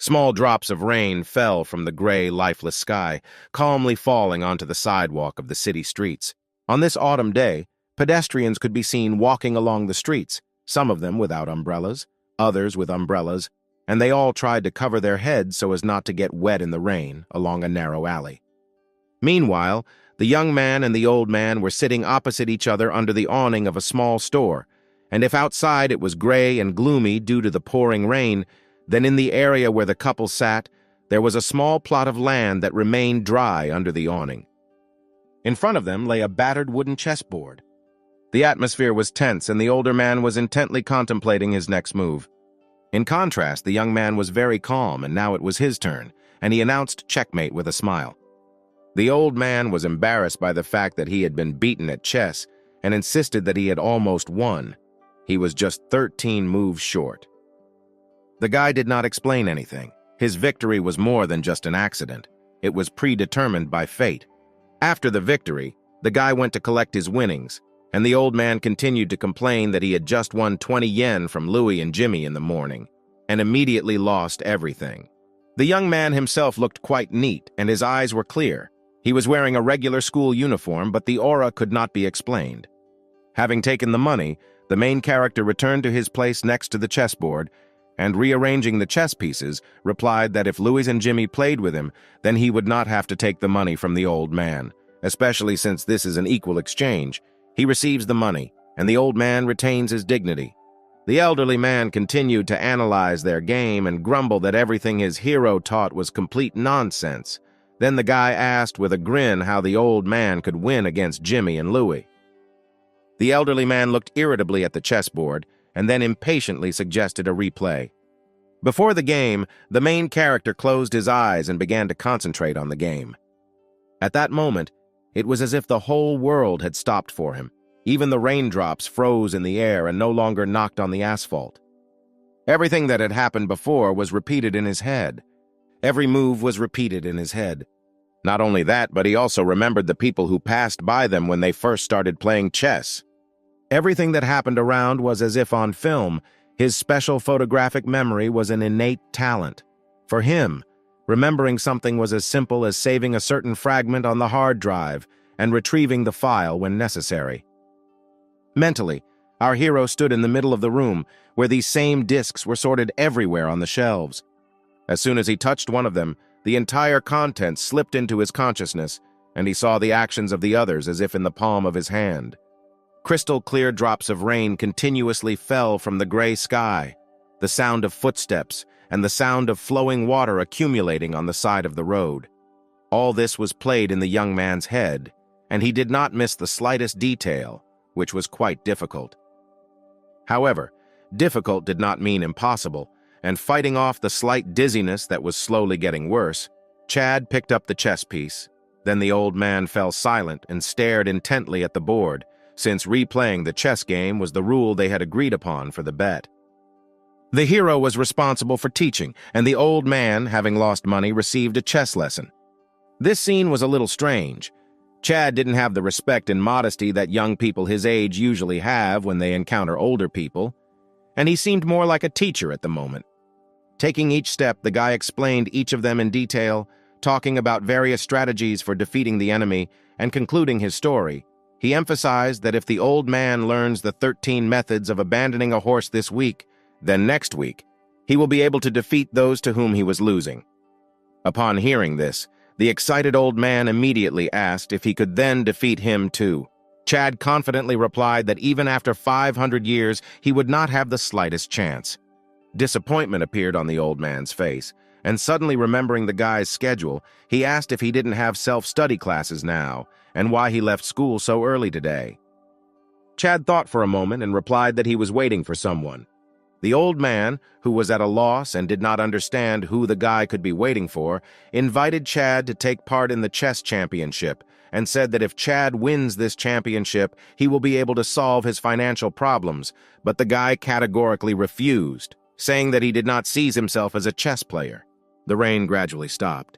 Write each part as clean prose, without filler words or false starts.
Small drops of rain fell from the gray, lifeless sky, calmly falling onto the sidewalk of the city streets. On this autumn day, pedestrians could be seen walking along the streets, some of them without umbrellas, others with umbrellas, and they all tried to cover their heads so as not to get wet in the rain along a narrow alley. Meanwhile, the young man and the old man were sitting opposite each other under the awning of a small store, and if outside it was gray and gloomy due to the pouring rain, then in the area where the couple sat, there was a small plot of land that remained dry under the awning. In front of them lay a battered wooden chessboard. The atmosphere was tense, and the older man was intently contemplating his next move. In contrast, the young man was very calm, and now it was his turn, and he announced checkmate with a smile. The old man was embarrassed by the fact that he had been beaten at chess and insisted that he had almost won. He was just 13 moves short. The guy did not explain anything. His victory was more than just an accident. It was predetermined by fate. After the victory, the guy went to collect his winnings, and the old man continued to complain that he had just won 20 yen from Louie and Jimmy in the morning, and immediately lost everything. The young man himself looked quite neat, and his eyes were clear. He was wearing a regular school uniform, but the aura could not be explained. Having taken the money, the main character returned to his place next to the chessboard, and rearranging the chess pieces, replied that if Louis and Jimmy played with him, then he would not have to take the money from the old man, especially since this is an equal exchange. He receives the money, and the old man retains his dignity. The elderly man continued to analyze their game and grumble that everything his hero taught was complete nonsense. Then the guy asked with a grin how the old man could win against Jimmy and Louis. The elderly man looked irritably at the chessboard and then impatiently suggested a replay. Before the game, the main character closed his eyes and began to concentrate on the game. At that moment, it was as if the whole world had stopped for him. Even the raindrops froze in the air and no longer knocked on the asphalt. Everything that had happened before was repeated in his head. Every move was repeated in his head. Not only that, but he also remembered the people who passed by them when they first started playing chess. Everything that happened around was as if on film. His special photographic memory was an innate talent. For him, remembering something was as simple as saving a certain fragment on the hard drive and retrieving the file when necessary. Mentally, our hero stood in the middle of the room, where these same discs were sorted everywhere on the shelves. As soon as he touched one of them, the entire content slipped into his consciousness, and he saw the actions of the others as if in the palm of his hand. Crystal-clear drops of rain continuously fell from the gray sky, the sound of footsteps, and the sound of flowing water accumulating on the side of the road. All this was played in the young man's head, and he did not miss the slightest detail, which was quite difficult. However, difficult did not mean impossible, and fighting off the slight dizziness that was slowly getting worse, Chad picked up the chess piece. Then the old man fell silent and stared intently at the board, since replaying the chess game was the rule they had agreed upon for the bet. The hero was responsible for teaching, and the old man, having lost money, received a chess lesson. This scene was a little strange. Chad didn't have the respect and modesty that young people his age usually have when they encounter older people, and he seemed more like a teacher at the moment. Taking each step, the guy explained each of them in detail, talking about various strategies for defeating the enemy, and concluding his story. He emphasized that if the old man learns the 13 methods of abandoning a horse this week, then next week, he will be able to defeat those to whom he was losing. Upon hearing this, the excited old man immediately asked if he could then defeat him too. Chad confidently replied that even after 500 years, he would not have the slightest chance. Disappointment appeared on the old man's face, and suddenly remembering the guy's schedule, he asked if he didn't have self-study classes now, and why he left school so early today. Chad thought for a moment and replied that he was waiting for someone. The old man, who was at a loss and did not understand who the guy could be waiting for, invited Chad to take part in the chess championship and said that if Chad wins this championship, he will be able to solve his financial problems, but the guy categorically refused, saying that he did not see himself as a chess player. The rain gradually stopped.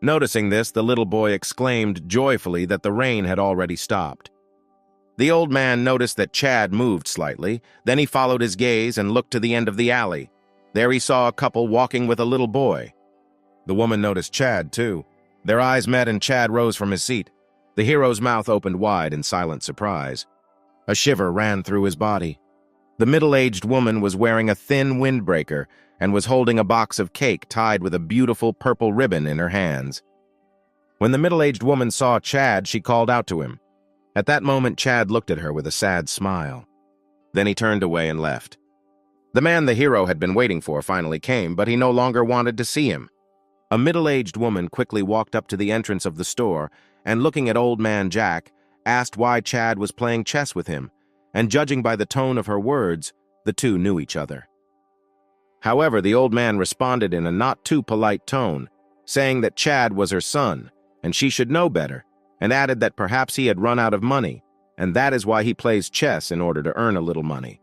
Noticing this, the little boy exclaimed joyfully that the rain had already stopped. The old man noticed that Chad moved slightly, then he followed his gaze and looked to the end of the alley. There he saw a couple walking with a little boy. The woman noticed Chad, too. Their eyes met and Chad rose from his seat. The hero's mouth opened wide in silent surprise. A shiver ran through his body. The middle-aged woman was wearing a thin windbreaker and was holding a box of cake tied with a beautiful purple ribbon in her hands. When the middle-aged woman saw Chad, she called out to him. At that moment, Chad looked at her with a sad smile. Then he turned away and left. The man the hero had been waiting for finally came, but he no longer wanted to see him. A middle-aged woman quickly walked up to the entrance of the store and, looking at old man Jack, asked why Chad was playing chess with him, and judging by the tone of her words, the two knew each other. However, the old man responded in a not-too-polite tone, saying that Chad was her son, and she should know better, and added that perhaps he had run out of money, and that is why he plays chess in order to earn a little money.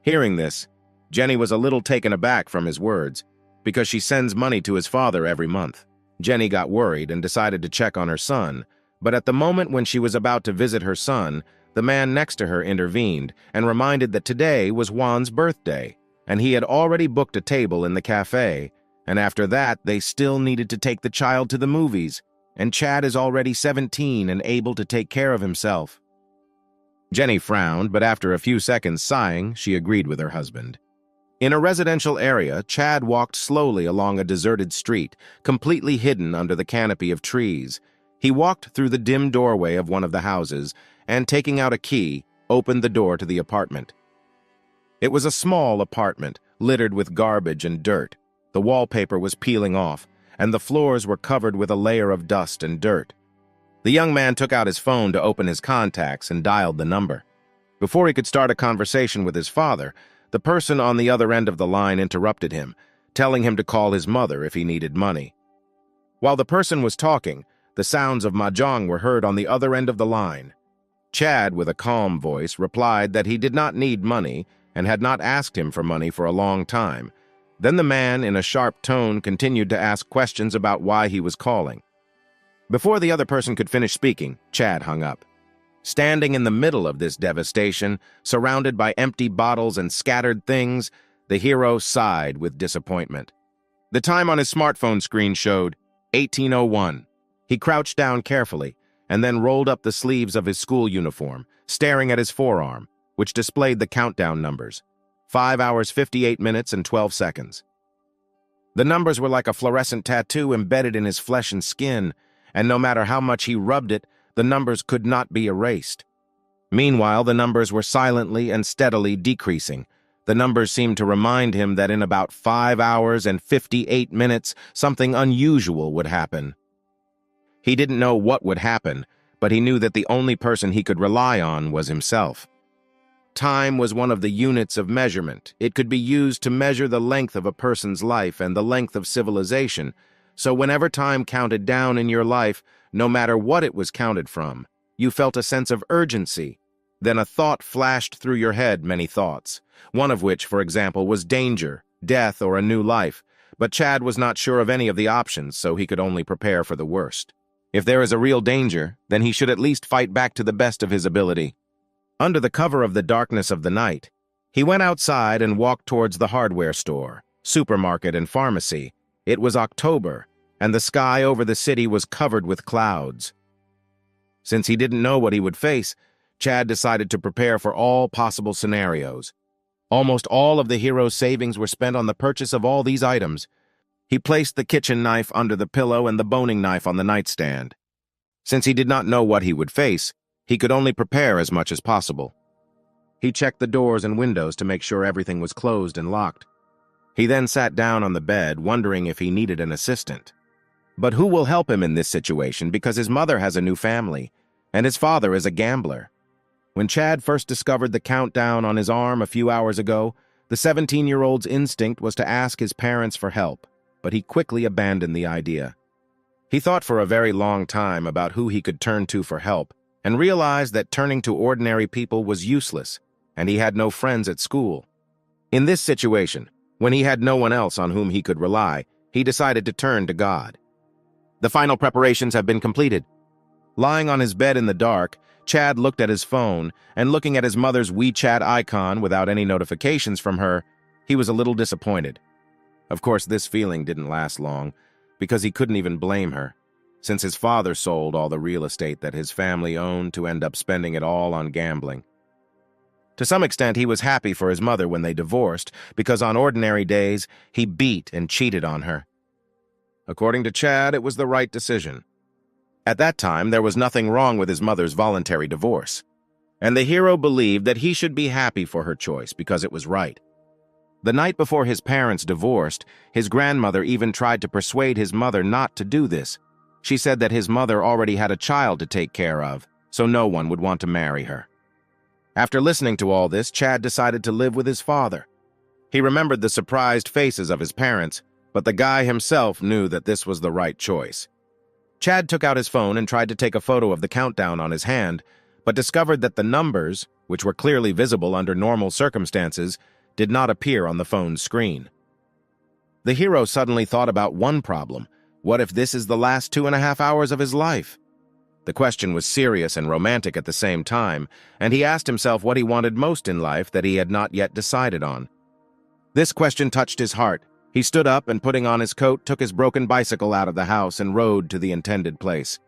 Hearing this, Jenny was a little taken aback from his words, because she sends money to his father every month. Jenny got worried and decided to check on her son, but at the moment when she was about to visit her son, the man next to her intervened and reminded that today was Juan's birthday, and he had already booked a table in the cafe, and after that they still needed to take the child to the movies, and Chad is already 17 and able to take care of himself. Jenny frowned, but after a few seconds sighing, she agreed with her husband. In a residential area, Chad walked slowly along a deserted street, completely hidden under the canopy of trees. He walked through the dim doorway of one of the houses and, taking out a key, opened the door to the apartment. It was a small apartment, littered with garbage and dirt. The wallpaper was peeling off, and the floors were covered with a layer of dust and dirt. The young man took out his phone to open his contacts and dialed the number. Before he could start a conversation with his father, the person on the other end of the line interrupted him, telling him to call his mother if he needed money. While the person was talking, the sounds of mahjong were heard on the other end of the line. Chad, with a calm voice, replied that he did not need money and had not asked him for money for a long time. Then the man, in a sharp tone, continued to ask questions about why he was calling. Before the other person could finish speaking, Chad hung up. Standing in the middle of this devastation, surrounded by empty bottles and scattered things, the hero sighed with disappointment. The time on his smartphone screen showed 18:01. He crouched down carefully and then rolled up the sleeves of his school uniform, staring at his forearm, which displayed the countdown numbers: 5 hours, 58 minutes, and 12 seconds. The numbers were like a fluorescent tattoo embedded in his flesh and skin, and no matter how much he rubbed it, the numbers could not be erased. Meanwhile, the numbers were silently and steadily decreasing. The numbers seemed to remind him that in about 5 hours and 58 minutes, something unusual would happen. He didn't know what would happen, but he knew that the only person he could rely on was himself. Time was one of the units of measurement. It could be used to measure the length of a person's life and the length of civilization. So whenever time counted down in your life, no matter what it was counted from, you felt a sense of urgency. Then a thought flashed through your head, many thoughts, one of which, for example, was danger, death, or a new life. But Chad was not sure of any of the options, so he could only prepare for the worst. If there is a real danger, then he should at least fight back to the best of his ability. Under the cover of the darkness of the night, he went outside and walked towards the hardware store, supermarket, and pharmacy. It was October, and the sky over the city was covered with clouds. Since he didn't know what he would face, Chad decided to prepare for all possible scenarios. Almost all of the hero's savings were spent on the purchase of all these items. He placed the kitchen knife under the pillow and the boning knife on the nightstand. Since he did not know what he would face, he could only prepare as much as possible. He checked the doors and windows to make sure everything was closed and locked. He then sat down on the bed, wondering if he needed an assistant. But who will help him in this situation, because his mother has a new family, and his father is a gambler? When Chad first discovered the countdown on his arm a few hours ago, the 17-year-old's instinct was to ask his parents for help, but he quickly abandoned the idea. He thought for a very long time about who he could turn to for help, and realized that turning to ordinary people was useless, and he had no friends at school. In this situation, when he had no one else on whom he could rely, he decided to turn to God. The final preparations have been completed. Lying on his bed in the dark, Chad looked at his phone, and looking at his mother's WeChat icon without any notifications from her, he was a little disappointed. Of course, this feeling didn't last long, because he couldn't even blame her, since his father sold all the real estate that his family owned to end up spending it all on gambling. To some extent, he was happy for his mother when they divorced, because on ordinary days, he beat and cheated on her. According to Chad, it was the right decision. At that time, there was nothing wrong with his mother's voluntary divorce, and the hero believed that he should be happy for her choice because it was right. The night before his parents divorced, his grandmother even tried to persuade his mother not to do this. She said that his mother already had a child to take care of, so no one would want to marry her. After listening to all this, Chad decided to live with his father. He remembered the surprised faces of his parents, but the guy himself knew that this was the right choice. Chad took out his phone and tried to take a photo of the countdown on his hand, but discovered that the numbers, which were clearly visible under normal circumstances, did not appear on the phone's screen. The hero suddenly thought about one problem. What if this is the last 2.5 hours of his life? The question was serious and romantic at the same time, and he asked himself what he wanted most in life that he had not yet decided on. This question touched his heart. He stood up and, putting on his coat, took his broken bicycle out of the house and rode to the intended place.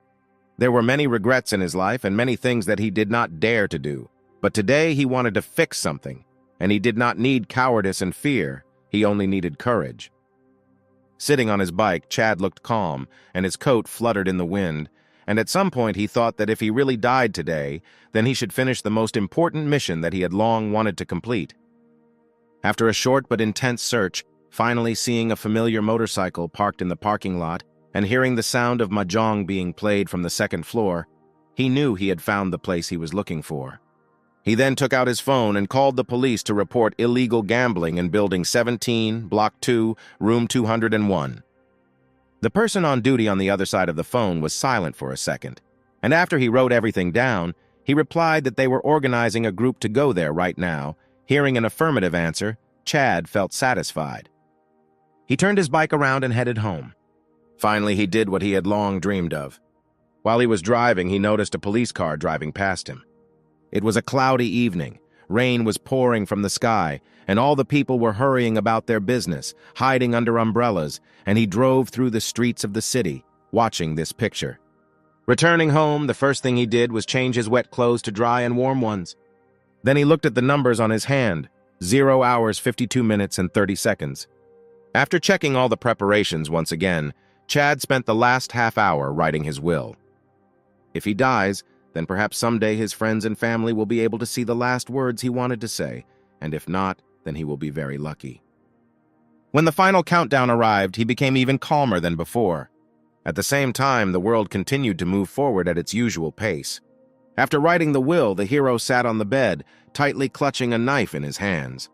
There were many regrets in his life and many things that he did not dare to do, but today he wanted to fix something, and he did not need cowardice and fear, he only needed courage. Sitting on his bike, Chad looked calm, and his coat fluttered in the wind, and at some point he thought that if he really died today, then he should finish the most important mission that he had long wanted to complete. After a short but intense search, finally seeing a familiar motorcycle parked in the parking lot and hearing the sound of mahjong being played from the second floor, he knew he had found the place he was looking for. He then took out his phone and called the police to report illegal gambling in Building 17, Block 2, Room 201. The person on duty on the other side of the phone was silent for a second, and after he wrote everything down, he replied that they were organizing a group to go there right now. Hearing an affirmative answer, Chad felt satisfied. He turned his bike around and headed home. Finally, he did what he had long dreamed of. While he was driving, he noticed a police car driving past him. It was a cloudy evening. Rain was pouring from the sky, and all the people were hurrying about their business, hiding under umbrellas, and he drove through the streets of the city, watching this picture. Returning home, the first thing he did was change his wet clothes to dry and warm ones. Then he looked at the numbers on his hand, 0 hours, 52 minutes, and 30 seconds. After checking all the preparations once again, Chad spent the last half hour writing his will. If he dies, then perhaps someday his friends and family will be able to see the last words he wanted to say, and if not, then he will be very lucky. When the final countdown arrived, he became even calmer than before. At the same time, the world continued to move forward at its usual pace. After writing the will, the hero sat on the bed, tightly clutching a knife in his hands.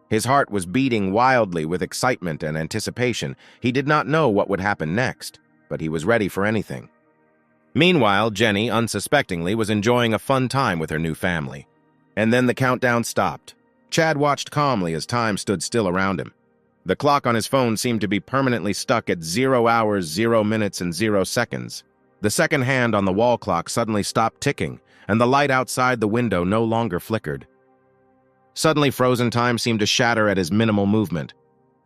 His heart was beating wildly with excitement and anticipation. He did not know what would happen next, but he was ready for anything. Meanwhile, Jenny, unsuspectingly, was enjoying a fun time with her new family. And then the countdown stopped. Chad watched calmly as time stood still around him. The clock on his phone seemed to be permanently stuck at 0 hours, 0 minutes, and 0 seconds. The second hand on the wall clock suddenly stopped ticking, and the light outside the window no longer flickered. Suddenly, frozen time seemed to shatter at his minimal movement.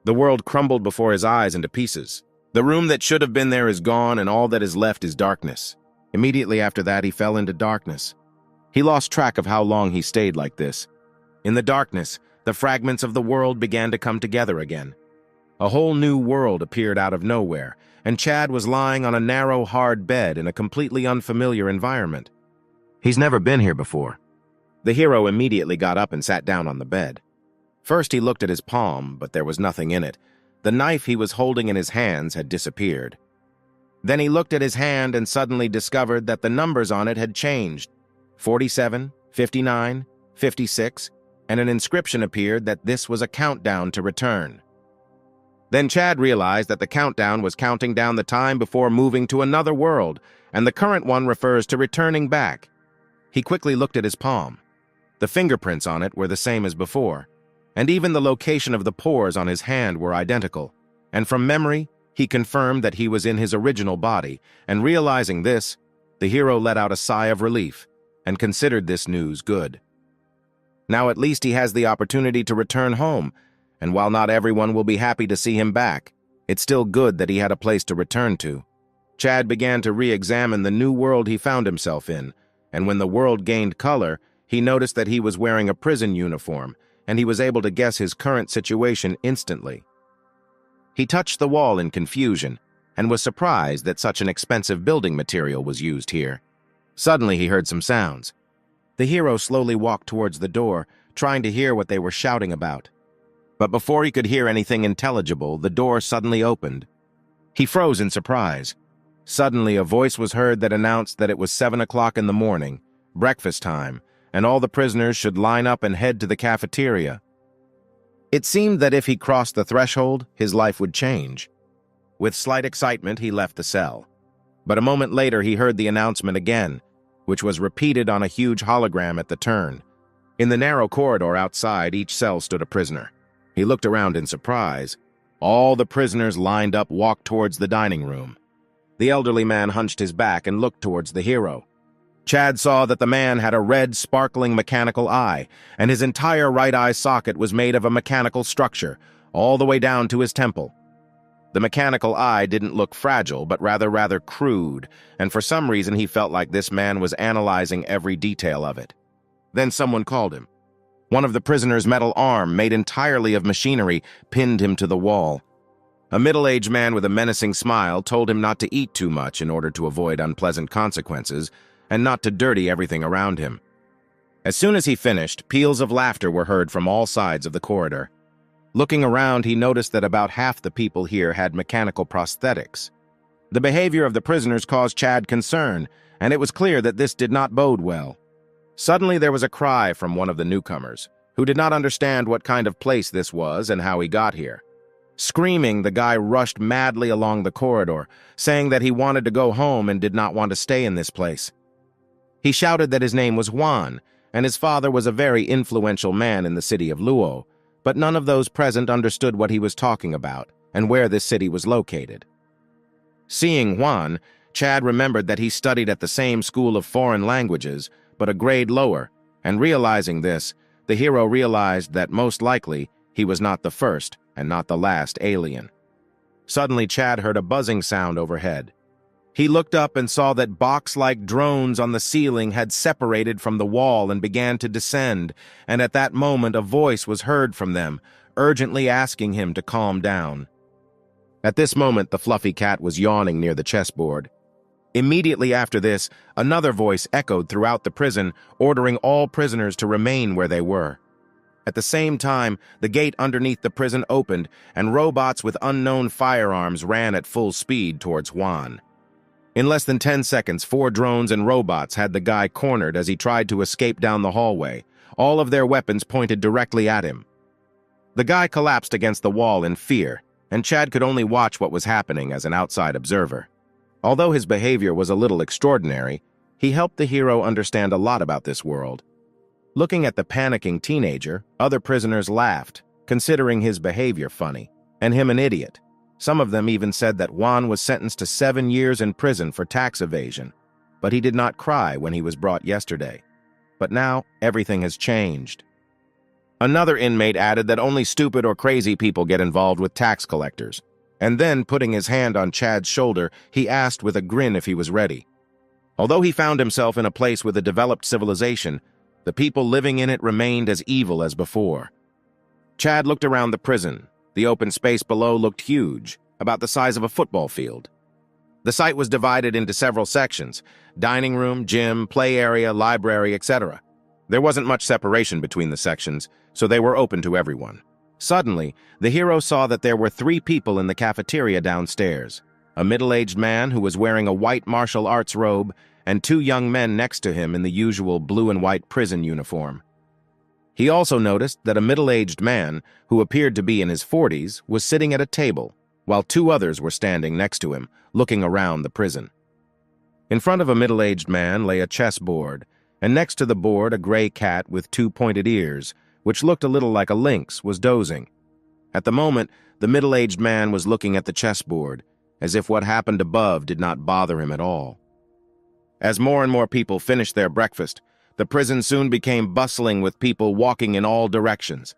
The world crumbled before his eyes into pieces. The room that should have been there is gone, and all that is left is darkness. Immediately after that, he fell into darkness. He lost track of how long he stayed like this. In the darkness, the fragments of the world began to come together again. A whole new world appeared out of nowhere, and Chad was lying on a narrow, hard bed in a completely unfamiliar environment. He's never been here before. The hero immediately got up and sat down on the bed. First, he looked at his palm, but there was nothing in it. The knife he was holding in his hands had disappeared. Then he looked at his hand and suddenly discovered that the numbers on it had changed. 47, 59, 56, and an inscription appeared that this was a countdown to return. Then Chad realized that the countdown was counting down the time before moving to another world, and the current one refers to returning back. He quickly looked at his palm. The fingerprints on it were the same as before, and even the location of the pores on his hand were identical. And from memory, he confirmed that he was in his original body, and realizing this, the hero let out a sigh of relief and considered this news good. Now at least he has the opportunity to return home, and while not everyone will be happy to see him back, it's still good that he had a place to return to. Chad began to re-examine the new world he found himself in, and when the world gained color, he noticed that he was wearing a prison uniform, and he was able to guess his current situation instantly. He touched the wall in confusion, and was surprised that such an expensive building material was used here. Suddenly he heard some sounds. The hero slowly walked towards the door, trying to hear what they were shouting about. But before he could hear anything intelligible, the door suddenly opened. He froze in surprise. Suddenly a voice was heard that announced that it was 7 o'clock in the morning, breakfast time, and all the prisoners should line up and head to the cafeteria. It seemed that if he crossed the threshold, his life would change. With slight excitement, he left the cell. But a moment later, he heard the announcement again, which was repeated on a huge hologram at the turn. In the narrow corridor outside, each cell stood a prisoner. He looked around in surprise. All the prisoners lined up walked towards the dining room. The elderly man hunched his back and looked towards the hero. Chad saw that the man had a red, sparkling mechanical eye, and his entire right eye socket was made of a mechanical structure, all the way down to his temple. The mechanical eye didn't look fragile, but rather crude, and for some reason he felt like this man was analyzing every detail of it. Then someone called him. One of the prisoner's metal arm, made entirely of machinery, pinned him to the wall. A middle-aged man with a menacing smile told him not to eat too much in order to avoid unpleasant consequences, and not to dirty everything around him. As soon as he finished, peals of laughter were heard from all sides of the corridor. Looking around, he noticed that about half the people here had mechanical prosthetics. The behavior of the prisoners caused Chad concern, and it was clear that this did not bode well. Suddenly there was a cry from one of the newcomers, who did not understand what kind of place this was and how he got here. Screaming, the guy rushed madly along the corridor, saying that he wanted to go home and did not want to stay in this place. He shouted that his name was Juan, and his father was a very influential man in the city of Luo, but none of those present understood what he was talking about and where this city was located. Seeing Juan, Chad remembered that he studied at the same school of foreign languages, but a grade lower, and realizing this, the hero realized that most likely he was not the first and not the last alien. Suddenly, Chad heard a buzzing sound overhead. He looked up and saw that box-like drones on the ceiling had separated from the wall and began to descend, and at that moment a voice was heard from them, urgently asking him to calm down. At this moment, the fluffy cat was yawning near the chessboard. Immediately after this, another voice echoed throughout the prison, ordering all prisoners to remain where they were. At the same time, the gate underneath the prison opened, and robots with unknown firearms ran at full speed towards Juan. In less than 10 seconds, 4 drones and robots had the guy cornered as he tried to escape down the hallway. All of their weapons pointed directly at him. The guy collapsed against the wall in fear, and Chad could only watch what was happening as an outside observer. Although his behavior was a little extraordinary, he helped the hero understand a lot about this world. Looking at the panicking teenager, other prisoners laughed, considering his behavior funny, and him an idiot. Some of them even said that Juan was sentenced to 7 years in prison for tax evasion, but he did not cry when he was brought yesterday. But now, everything has changed. Another inmate added that only stupid or crazy people get involved with tax collectors, and then, putting his hand on Chad's shoulder, he asked with a grin if he was ready. Although he found himself in a place with a developed civilization, the people living in it remained as evil as before. Chad looked around the prison. The open space below looked huge, about the size of a football field. The site was divided into several sections: dining room, gym, play area, library, etc. There wasn't much separation between the sections, so they were open to everyone. Suddenly, the hero saw that there were 3 people in the cafeteria downstairs: a middle-aged man who was wearing a white martial arts robe, and 2 young men next to him in the usual blue and white prison uniform. He also noticed that a middle-aged man, who appeared to be in his 40s, was sitting at a table, while 2 others were standing next to him, looking around the prison. In front of a middle-aged man lay a chessboard, and next to the board a gray cat with 2 pointed ears, which looked a little like a lynx, was dozing. At the moment, the middle-aged man was looking at the chessboard, as if what happened above did not bother him at all. As more and more people finished their breakfast, the prison soon became bustling with people walking in all directions.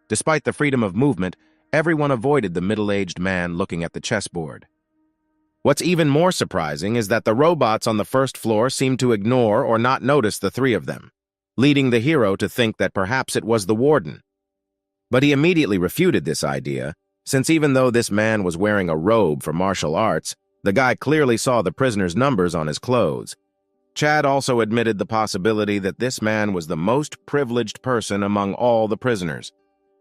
Despite the freedom of movement, everyone avoided the middle-aged man looking at the chessboard. What's even more surprising is that the robots on the first floor seemed to ignore or not notice the three of them, leading the hero to think that perhaps it was the warden. But he immediately refuted this idea, since even though this man was wearing a robe for martial arts, the guy clearly saw the prisoner's numbers on his clothes. Chad also admitted the possibility that this man was the most privileged person among all the prisoners.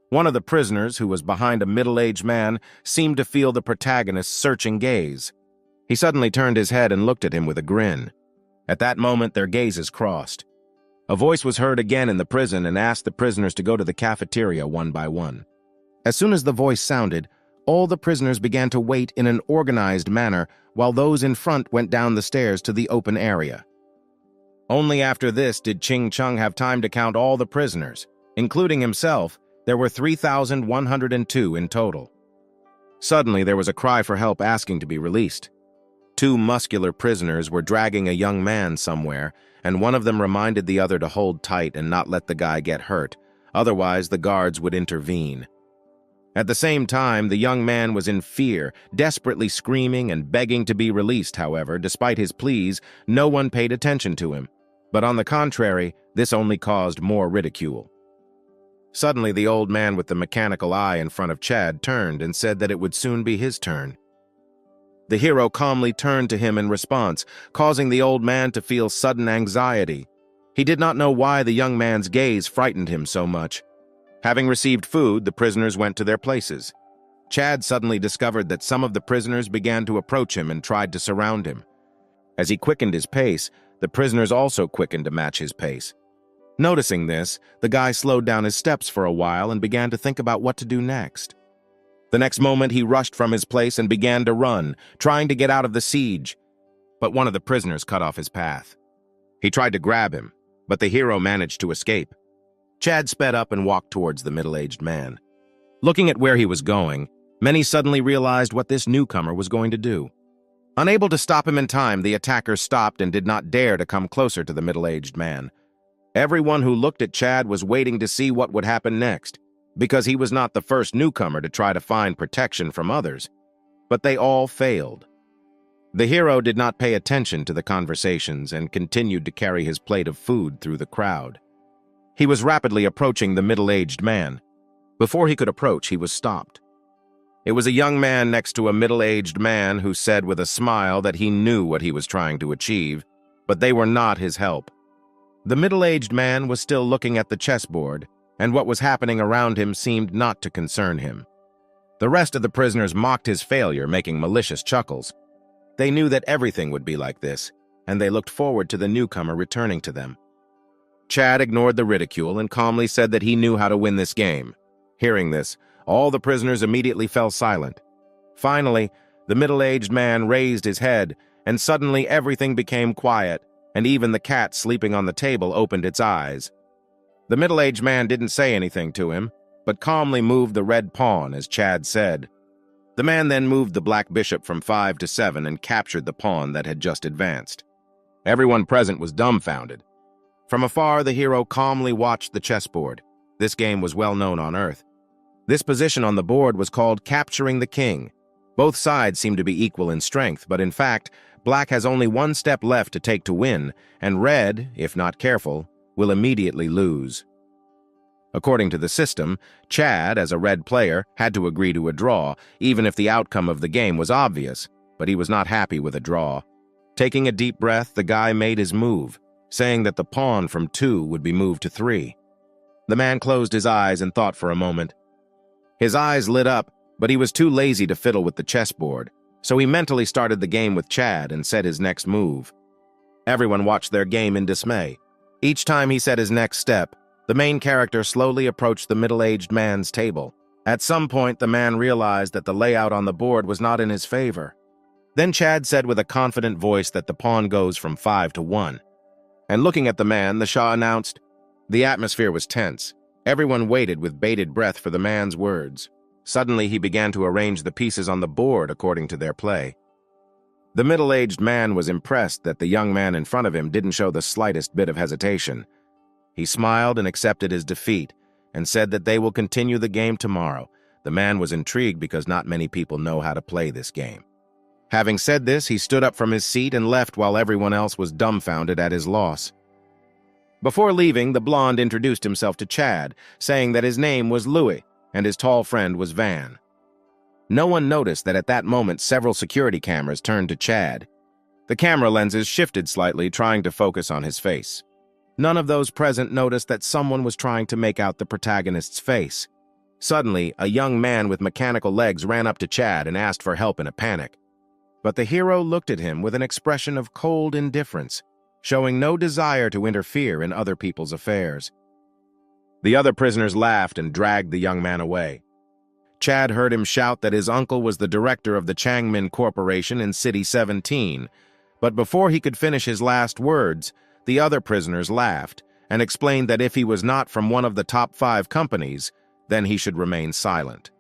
One of the prisoners, who was behind a middle-aged man, seemed to feel the protagonist's searching gaze. He suddenly turned his head and looked at him with a grin. At that moment, their gazes crossed. A voice was heard again in the prison and asked the prisoners to go to the cafeteria one by one. As soon as the voice sounded, all the prisoners began to wait in an organized manner while those in front went down the stairs to the open area. Only after this did Ching Chung have time to count all the prisoners. Including himself, there were 3,102 in total. Suddenly, there was a cry for help asking to be released. Two muscular prisoners were dragging a young man somewhere, and one of them reminded the other to hold tight and not let the guy get hurt, otherwise the guards would intervene. At the same time, the young man was in fear, desperately screaming and begging to be released. However, despite his pleas, no one paid attention to him. But on the contrary, this only caused more ridicule. Suddenly, the old man with the mechanical eye in front of Chad turned and said that it would soon be his turn. The hero calmly turned to him in response, causing the old man to feel sudden anxiety. He did not know why the young man's gaze frightened him so much. Having received food, the prisoners went to their places. Chad suddenly discovered that some of the prisoners began to approach him and tried to surround him. As he quickened his pace, the prisoners also quickened to match his pace. Noticing this, the guy slowed down his steps for a while and began to think about what to do next. The next moment, he rushed from his place and began to run, trying to get out of the siege. But one of the prisoners cut off his path. He tried to grab him, but the hero managed to escape. Chad sped up and walked towards the middle-aged man. Looking at where he was going, many suddenly realized what this newcomer was going to do. Unable to stop him in time, the attackers stopped and did not dare to come closer to the middle-aged man. Everyone who looked at Chad was waiting to see what would happen next, because he was not the first newcomer to try to find protection from others. But they all failed. The hero did not pay attention to the conversations and continued to carry his plate of food through the crowd. He was rapidly approaching the middle-aged man. Before he could approach, he was stopped. It was a young man next to a middle-aged man who said with a smile that he knew what he was trying to achieve, but they were not his help. The middle-aged man was still looking at the chessboard, and what was happening around him seemed not to concern him. The rest of the prisoners mocked his failure, making malicious chuckles. They knew that everything would be like this, and they looked forward to the newcomer returning to them. Chad ignored the ridicule and calmly said that he knew how to win this game. Hearing this, all the prisoners immediately fell silent. Finally, the middle-aged man raised his head, and suddenly everything became quiet, and even the cat sleeping on the table opened its eyes. The middle-aged man didn't say anything to him, but calmly moved the red pawn, as Chad said. The man then moved the black bishop from 5 to 7 and captured the pawn that had just advanced. Everyone present was dumbfounded. From afar, the hero calmly watched the chessboard. This game was well known on Earth. This position on the board was called capturing the king. Both sides seem to be equal in strength, but in fact, black has only one step left to take to win, and red, if not careful, will immediately lose. According to the system, Chad, as a red player, had to agree to a draw, even if the outcome of the game was obvious, but he was not happy with a draw. Taking a deep breath, the guy made his move, saying that the pawn from 2 would be moved to 3. The man closed his eyes and thought for a moment. His eyes lit up, but he was too lazy to fiddle with the chessboard, so he mentally started the game with Chad and said his next move. Everyone watched their game in dismay. Each time he said his next step, the main character slowly approached the middle-aged man's table. At some point, the man realized that the layout on the board was not in his favor. Then Chad said with a confident voice that the pawn goes from 5 to 1. And looking at the man, the Shah announced. The atmosphere was tense. Everyone waited with bated breath for the man's words. Suddenly, he began to arrange the pieces on the board according to their play. The middle-aged man was impressed that the young man in front of him didn't show the slightest bit of hesitation. He smiled and accepted his defeat, and said that they will continue the game tomorrow. The man was intrigued because not many people know how to play this game. Having said this, he stood up from his seat and left while everyone else was dumbfounded at his loss. Before leaving, the blonde introduced himself to Chad, saying that his name was Louis and his tall friend was Van. No one noticed that at that moment several security cameras turned to Chad. The camera lenses shifted slightly, trying to focus on his face. None of those present noticed that someone was trying to make out the protagonist's face. Suddenly, a young man with mechanical legs ran up to Chad and asked for help in a panic. But the hero looked at him with an expression of cold indifference, showing no desire to interfere in other people's affairs. The other prisoners laughed and dragged the young man away. Chad heard him shout that his uncle was the director of the Changmin Corporation in City 17, but before he could finish his last words, the other prisoners laughed and explained that if he was not from one of the top 5 companies, then he should remain silent.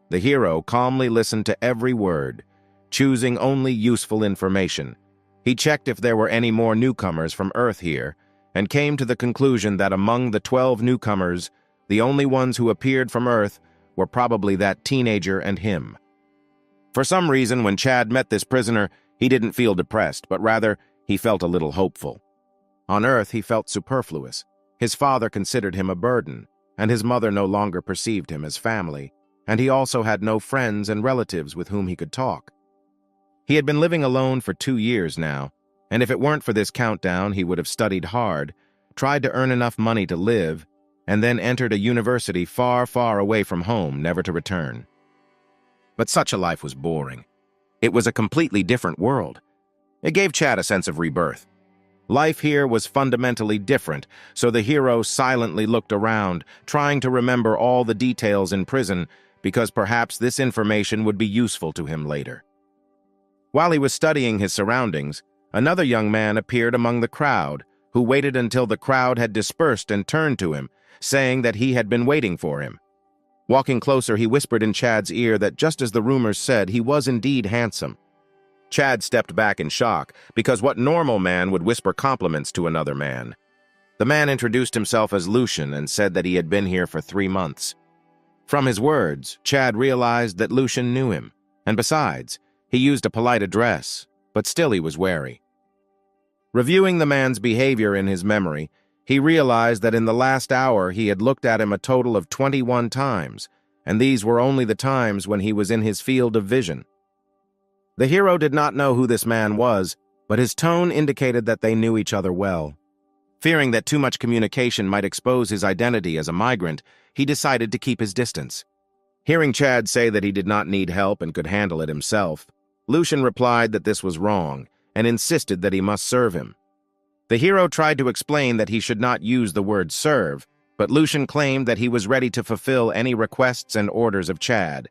The hero calmly listened to every word, choosing only useful information. He checked if there were any more newcomers from Earth here, and came to the conclusion that among the 12 newcomers, the only ones who appeared from Earth were probably that teenager and him. For some reason, when Chad met this prisoner, he didn't feel depressed, but rather, he felt a little hopeful. On Earth, he felt superfluous. His father considered him a burden, and his mother no longer perceived him as family, and he also had no friends and relatives with whom he could talk. He had been living alone for 2 years now, and if it weren't for this countdown, he would have studied hard, tried to earn enough money to live, and then entered a university far, far away from home, never to return. But such a life was boring. It was a completely different world. It gave Chad a sense of rebirth. Life here was fundamentally different, so the hero silently looked around, trying to remember all the details in prison, because perhaps this information would be useful to him later. While he was studying his surroundings, another young man appeared among the crowd, who waited until the crowd had dispersed and turned to him, saying that he had been waiting for him. Walking closer, he whispered in Chad's ear that just as the rumors said, he was indeed handsome. Chad stepped back in shock, because what normal man would whisper compliments to another man? The man introduced himself as Lucian and said that he had been here for 3 months. From his words, Chad realized that Lucian knew him, and besides, he used a polite address, but still he was wary. Reviewing the man's behavior in his memory, he realized that in the last hour he had looked at him a total of 21 times, and these were only the times when he was in his field of vision. The hero did not know who this man was, but his tone indicated that they knew each other well. Fearing that too much communication might expose his identity as a migrant, he decided to keep his distance. Hearing Chad say that he did not need help and could handle it himself, Lucian replied that this was wrong and insisted that he must serve him. The hero tried to explain that he should not use the word serve, but Lucian claimed that he was ready to fulfill any requests and orders of Chad.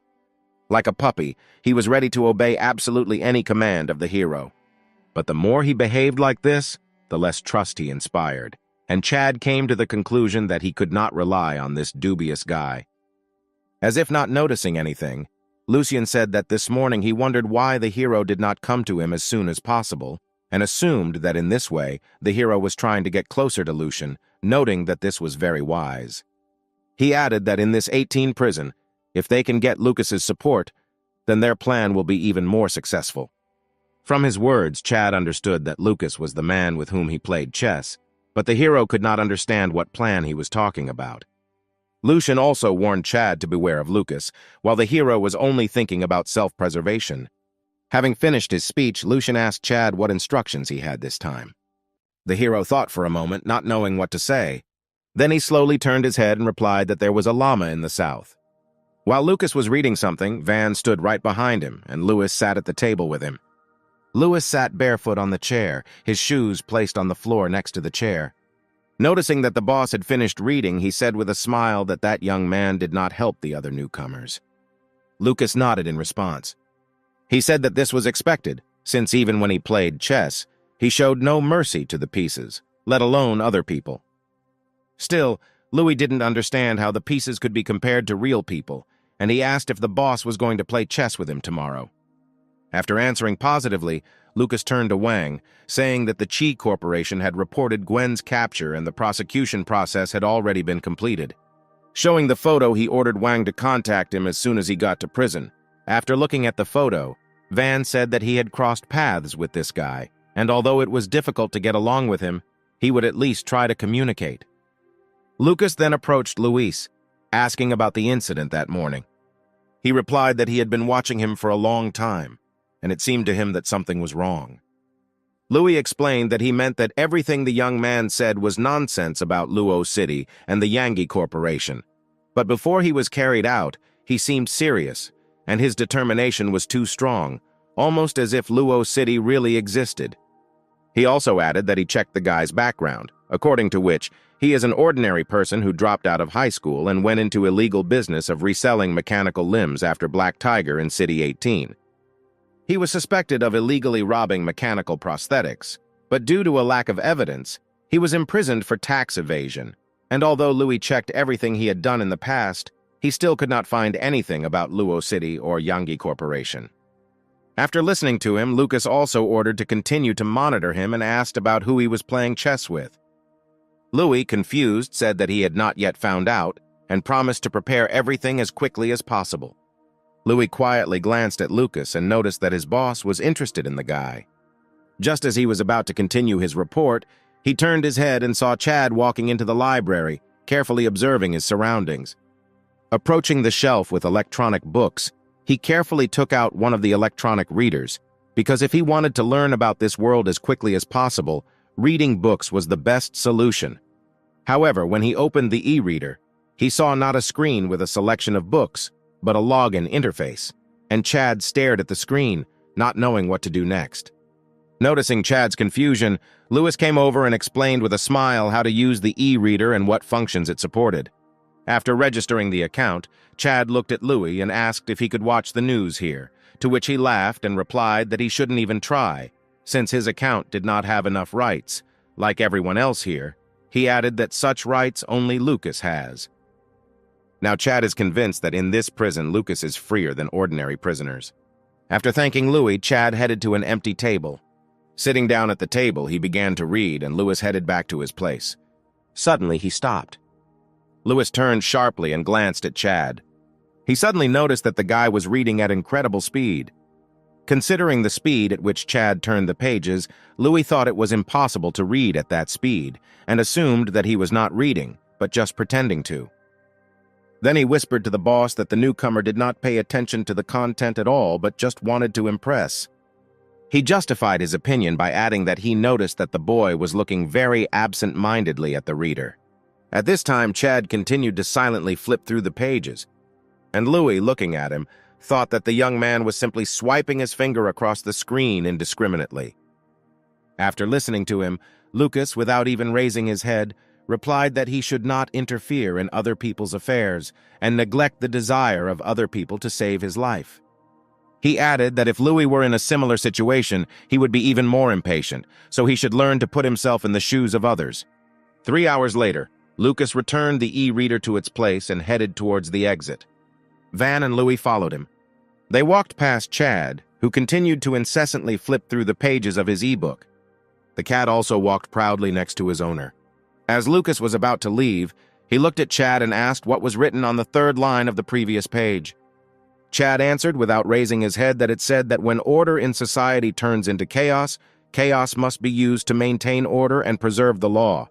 Like a puppy, he was ready to obey absolutely any command of the hero. But the more he behaved like this, the less trust he inspired, and Chad came to the conclusion that he could not rely on this dubious guy. As if not noticing anything, Lucian said that this morning he wondered why the hero did not come to him as soon as possible, and assumed that in this way the hero was trying to get closer to Lucian, noting that this was very wise. He added that in this 18 prison, if they can get Lucas's support, then their plan will be even more successful. From his words, Chad understood that Lucas was the man with whom he played chess, but the hero could not understand what plan he was talking about. Lucian also warned Chad to beware of Lucas, while the hero was only thinking about self-preservation. Having finished his speech, Lucian asked Chad what instructions he had this time. The hero thought for a moment, not knowing what to say. Then he slowly turned his head and replied that there was a llama in the south. While Lucas was reading something, Van stood right behind him, and Louis sat at the table with him. Louis sat barefoot on the chair, his shoes placed on the floor next to the chair. Noticing that the boss had finished reading, he said with a smile that that young man did not help the other newcomers. Lucas nodded in response. He said that this was expected, since even when he played chess, he showed no mercy to the pieces, let alone other people. Still, Louis didn't understand how the pieces could be compared to real people, and he asked if the boss was going to play chess with him tomorrow. After answering positively, Lucas turned to Wang, saying that the Qi Corporation had reported Gwen's capture and the prosecution process had already been completed. Showing the photo, he ordered Wang to contact him as soon as he got to prison. After looking at the photo, Van said that he had crossed paths with this guy, and although it was difficult to get along with him, he would at least try to communicate. Lucas then approached Luis, asking about the incident that morning. He replied that he had been watching him for a long time, and it seemed to him that something was wrong. Louis explained that he meant that everything the young man said was nonsense about Luo City and the Yangi Corporation. But before he was carried out, he seemed serious, and his determination was too strong, almost as if Luo City really existed. He also added that he checked the guy's background, according to which he is an ordinary person who dropped out of high school and went into illegal business of reselling mechanical limbs after Black Tiger in City 18. He was suspected of illegally robbing mechanical prosthetics, but due to a lack of evidence, he was imprisoned for tax evasion, and although Louis checked everything he had done in the past, he still could not find anything about Luo City or Yangi Corporation. After listening to him, Lucas also ordered to continue to monitor him and asked about who he was playing chess with. Louis, confused, said that he had not yet found out and promised to prepare everything as quickly as possible. Louis quietly glanced at Lucas and noticed that his boss was interested in the guy. Just as he was about to continue his report, he turned his head and saw Chad walking into the library, carefully observing his surroundings. Approaching the shelf with electronic books, he carefully took out one of the electronic readers, because if he wanted to learn about this world as quickly as possible, reading books was the best solution. However, when he opened the e-reader, he saw not a screen with a selection of books, but a login interface, and Chad stared at the screen, not knowing what to do next. Noticing Chad's confusion, Lewis came over and explained with a smile how to use the e-reader and what functions it supported. After registering the account, Chad looked at Louis and asked if he could watch the news here, to which he laughed and replied that he shouldn't even try, since his account did not have enough rights. Like everyone else here, he added that such rights only Lucas has. Now Chad is convinced that in this prison, Lucas is freer than ordinary prisoners. After thanking Louis, Chad headed to an empty table. Sitting down at the table, he began to read, and Louis headed back to his place. Suddenly, he stopped. Louis turned sharply and glanced at Chad. He suddenly noticed that the guy was reading at incredible speed. Considering the speed at which Chad turned the pages, Louis thought it was impossible to read at that speed, and assumed that he was not reading, but just pretending to. Then he whispered to the boss that the newcomer did not pay attention to the content at all, but just wanted to impress. He justified his opinion by adding that he noticed that the boy was looking very absent-mindedly at the reader. At this time, Chad continued to silently flip through the pages, and Louis, looking at him, thought that the young man was simply swiping his finger across the screen indiscriminately. After listening to him, Lucas, without even raising his head, replied that he should not interfere in other people's affairs and neglect the desire of other people to save his life. He added that if Louis were in a similar situation, he would be even more impatient, so he should learn to put himself in the shoes of others. 3 hours later, Lucas returned the e-reader to its place and headed towards the exit. Van and Louis followed him. They walked past Chad, who continued to incessantly flip through the pages of his e-book. The cat also walked proudly next to his owner. As Lucas was about to leave, he looked at Chad and asked what was written on the third line of the previous page. Chad answered without raising his head that it said that when order in society turns into chaos, chaos must be used to maintain order and preserve the law.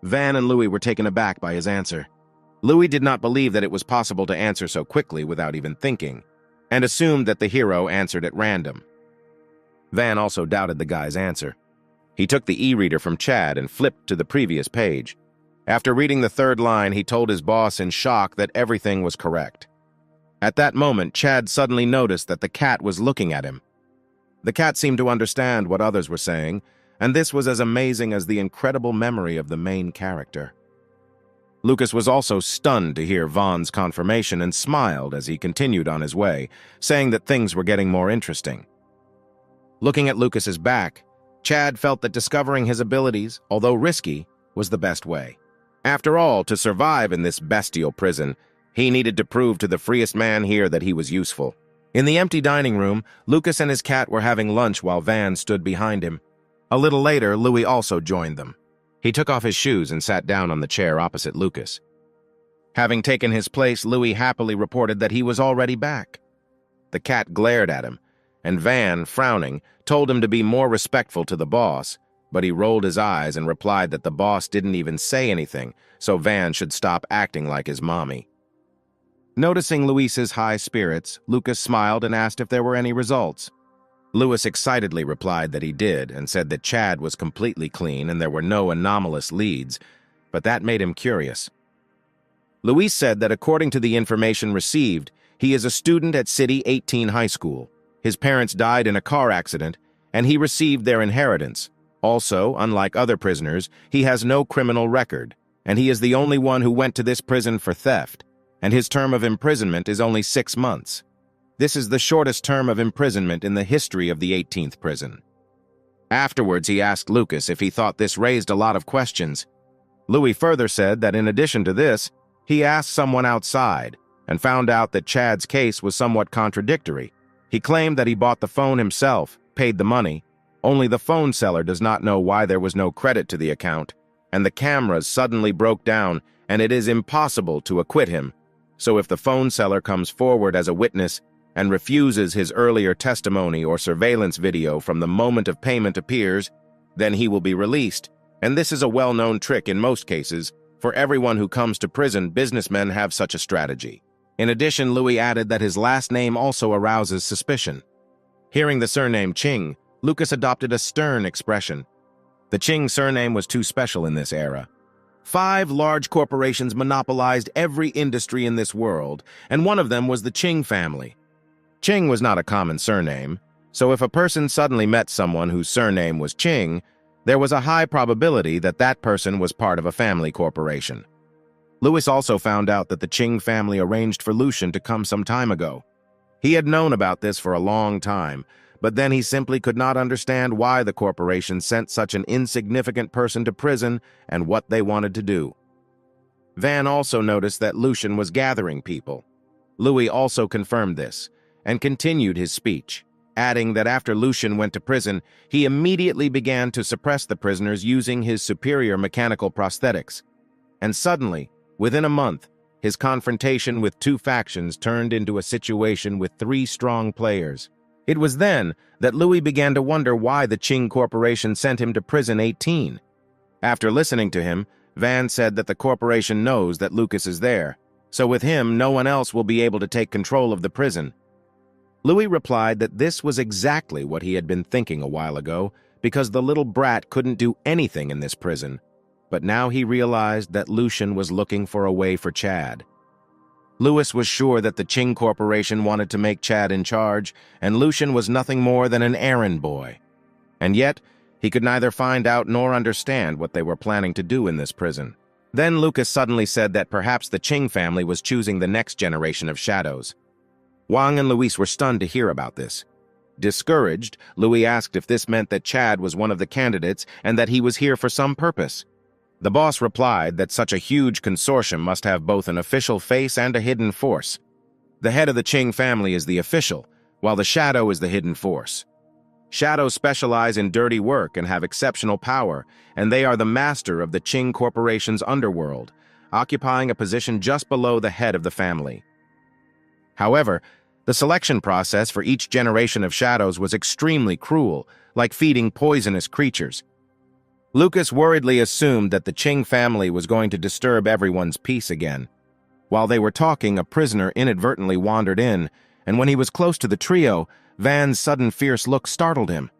Van and Louis were taken aback by his answer. Louis did not believe that it was possible to answer so quickly without even thinking, and assumed that the hero answered at random. Van also doubted the guy's answer. He took the e-reader from Chad and flipped to the previous page. After reading the third line, he told his boss in shock that everything was correct. At that moment, Chad suddenly noticed that the cat was looking at him. The cat seemed to understand what others were saying, and this was as amazing as the incredible memory of the main character. Lucas was also stunned to hear Vaughn's confirmation and smiled as he continued on his way, saying that things were getting more interesting. Looking at Lucas's back, Chad felt that discovering his abilities, although risky, was the best way. After all, to survive in this bestial prison, he needed to prove to the freest man here that he was useful. In the empty dining room, Lucas and his cat were having lunch while Van stood behind him. A little later, Louis also joined them. He took off his shoes and sat down on the chair opposite Lucas. Having taken his place, Louis happily reported that he was already back. The cat glared at him, and Van, frowning, told him to be more respectful to the boss, but he rolled his eyes and replied that the boss didn't even say anything, so Van should stop acting like his mommy. Noticing Luis's high spirits, Lucas smiled and asked if there were any results. Louis excitedly replied that he did and said that Chad was completely clean and there were no anomalous leads, but that made him curious. Luis said that according to the information received, he is a student at City 18 High School. His parents died in a car accident, and he received their inheritance. Also, unlike other prisoners, he has no criminal record, and he is the only one who went to this prison for theft, and his term of imprisonment is only 6 months. This is the shortest term of imprisonment in the history of the 18th prison. Afterwards, he asked Lucas if he thought this raised a lot of questions. Louis further said that in addition to this, he asked someone outside and found out that Chad's case was somewhat contradictory. He claimed that he bought the phone himself, paid the money, only the phone seller does not know why there was no credit to the account, and the cameras suddenly broke down and it is impossible to acquit him. So if the phone seller comes forward as a witness and refuses his earlier testimony or surveillance video from the moment of payment appears, then he will be released. And this is a well-known trick in most cases. For everyone who comes to prison, businessmen have such a strategy. In addition, Louis added that his last name also arouses suspicion. Hearing the surname Ching, Lucas adopted a stern expression. The Ching surname was too special in this era. 5 large corporations monopolized every industry in this world, and one of them was the Ching family. Ching was not a common surname, so if a person suddenly met someone whose surname was Ching, there was a high probability that that person was part of a family corporation. Louis also found out that the Ching family arranged for Lucian to come some time ago. He had known about this for a long time, but then he simply could not understand why the corporation sent such an insignificant person to prison and what they wanted to do. Van also noticed that Lucian was gathering people. Louis also confirmed this and continued his speech, adding that after Lucian went to prison, he immediately began to suppress the prisoners using his superior mechanical prosthetics. And suddenly, within a month, his confrontation with 2 factions turned into a situation with 3 strong players. It was then that Louis began to wonder why the Ching Corporation sent him to prison 18. After listening to him, Van said that the corporation knows that Lucas is there, so with him, no one else will be able to take control of the prison. Louis replied that this was exactly what he had been thinking a while ago, because the little brat couldn't do anything in this prison. But now he realized that Lucian was looking for a way for Chad. Louis was sure that the Ching Corporation wanted to make Chad in charge, and Lucian was nothing more than an errand boy. And yet, he could neither find out nor understand what they were planning to do in this prison. Then Lucas suddenly said that perhaps the Ching family was choosing the next generation of shadows. Wang and Luis were stunned to hear about this. Discouraged, Louis asked if this meant that Chad was one of the candidates and that he was here for some purpose. The boss replied that such a huge consortium must have both an official face and a hidden force. The head of the Ching family is the official, while the shadow is the hidden force. Shadows specialize in dirty work and have exceptional power, and they are the master of the Ching Corporation's underworld, occupying a position just below the head of the family. However, the selection process for each generation of shadows was extremely cruel, like feeding poisonous creatures. Lucas worriedly assumed that the Ching family was going to disturb everyone's peace again. While they were talking, a prisoner inadvertently wandered in, and when he was close to the trio, Van's sudden fierce look startled him.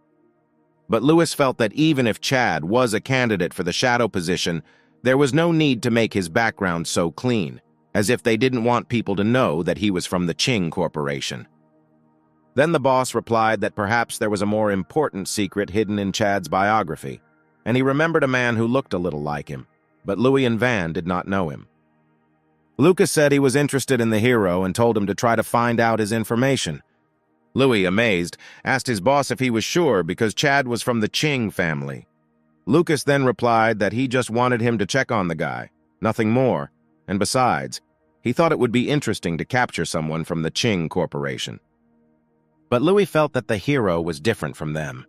But Louis felt that even if Chad was a candidate for the shadow position, there was no need to make his background so clean, as if they didn't want people to know that he was from the Ching Corporation. Then the boss replied that perhaps there was a more important secret hidden in Chad's biography, and he remembered a man who looked a little like him, but Louis and Van did not know him. Lucas said he was interested in the hero and told him to try to find out his information. Louis, amazed, asked his boss if he was sure because Chad was from the Ching family. Lucas then replied that he just wanted him to check on the guy, nothing more, and besides, he thought it would be interesting to capture someone from the Ching Corporation. But Louis felt that the hero was different from them.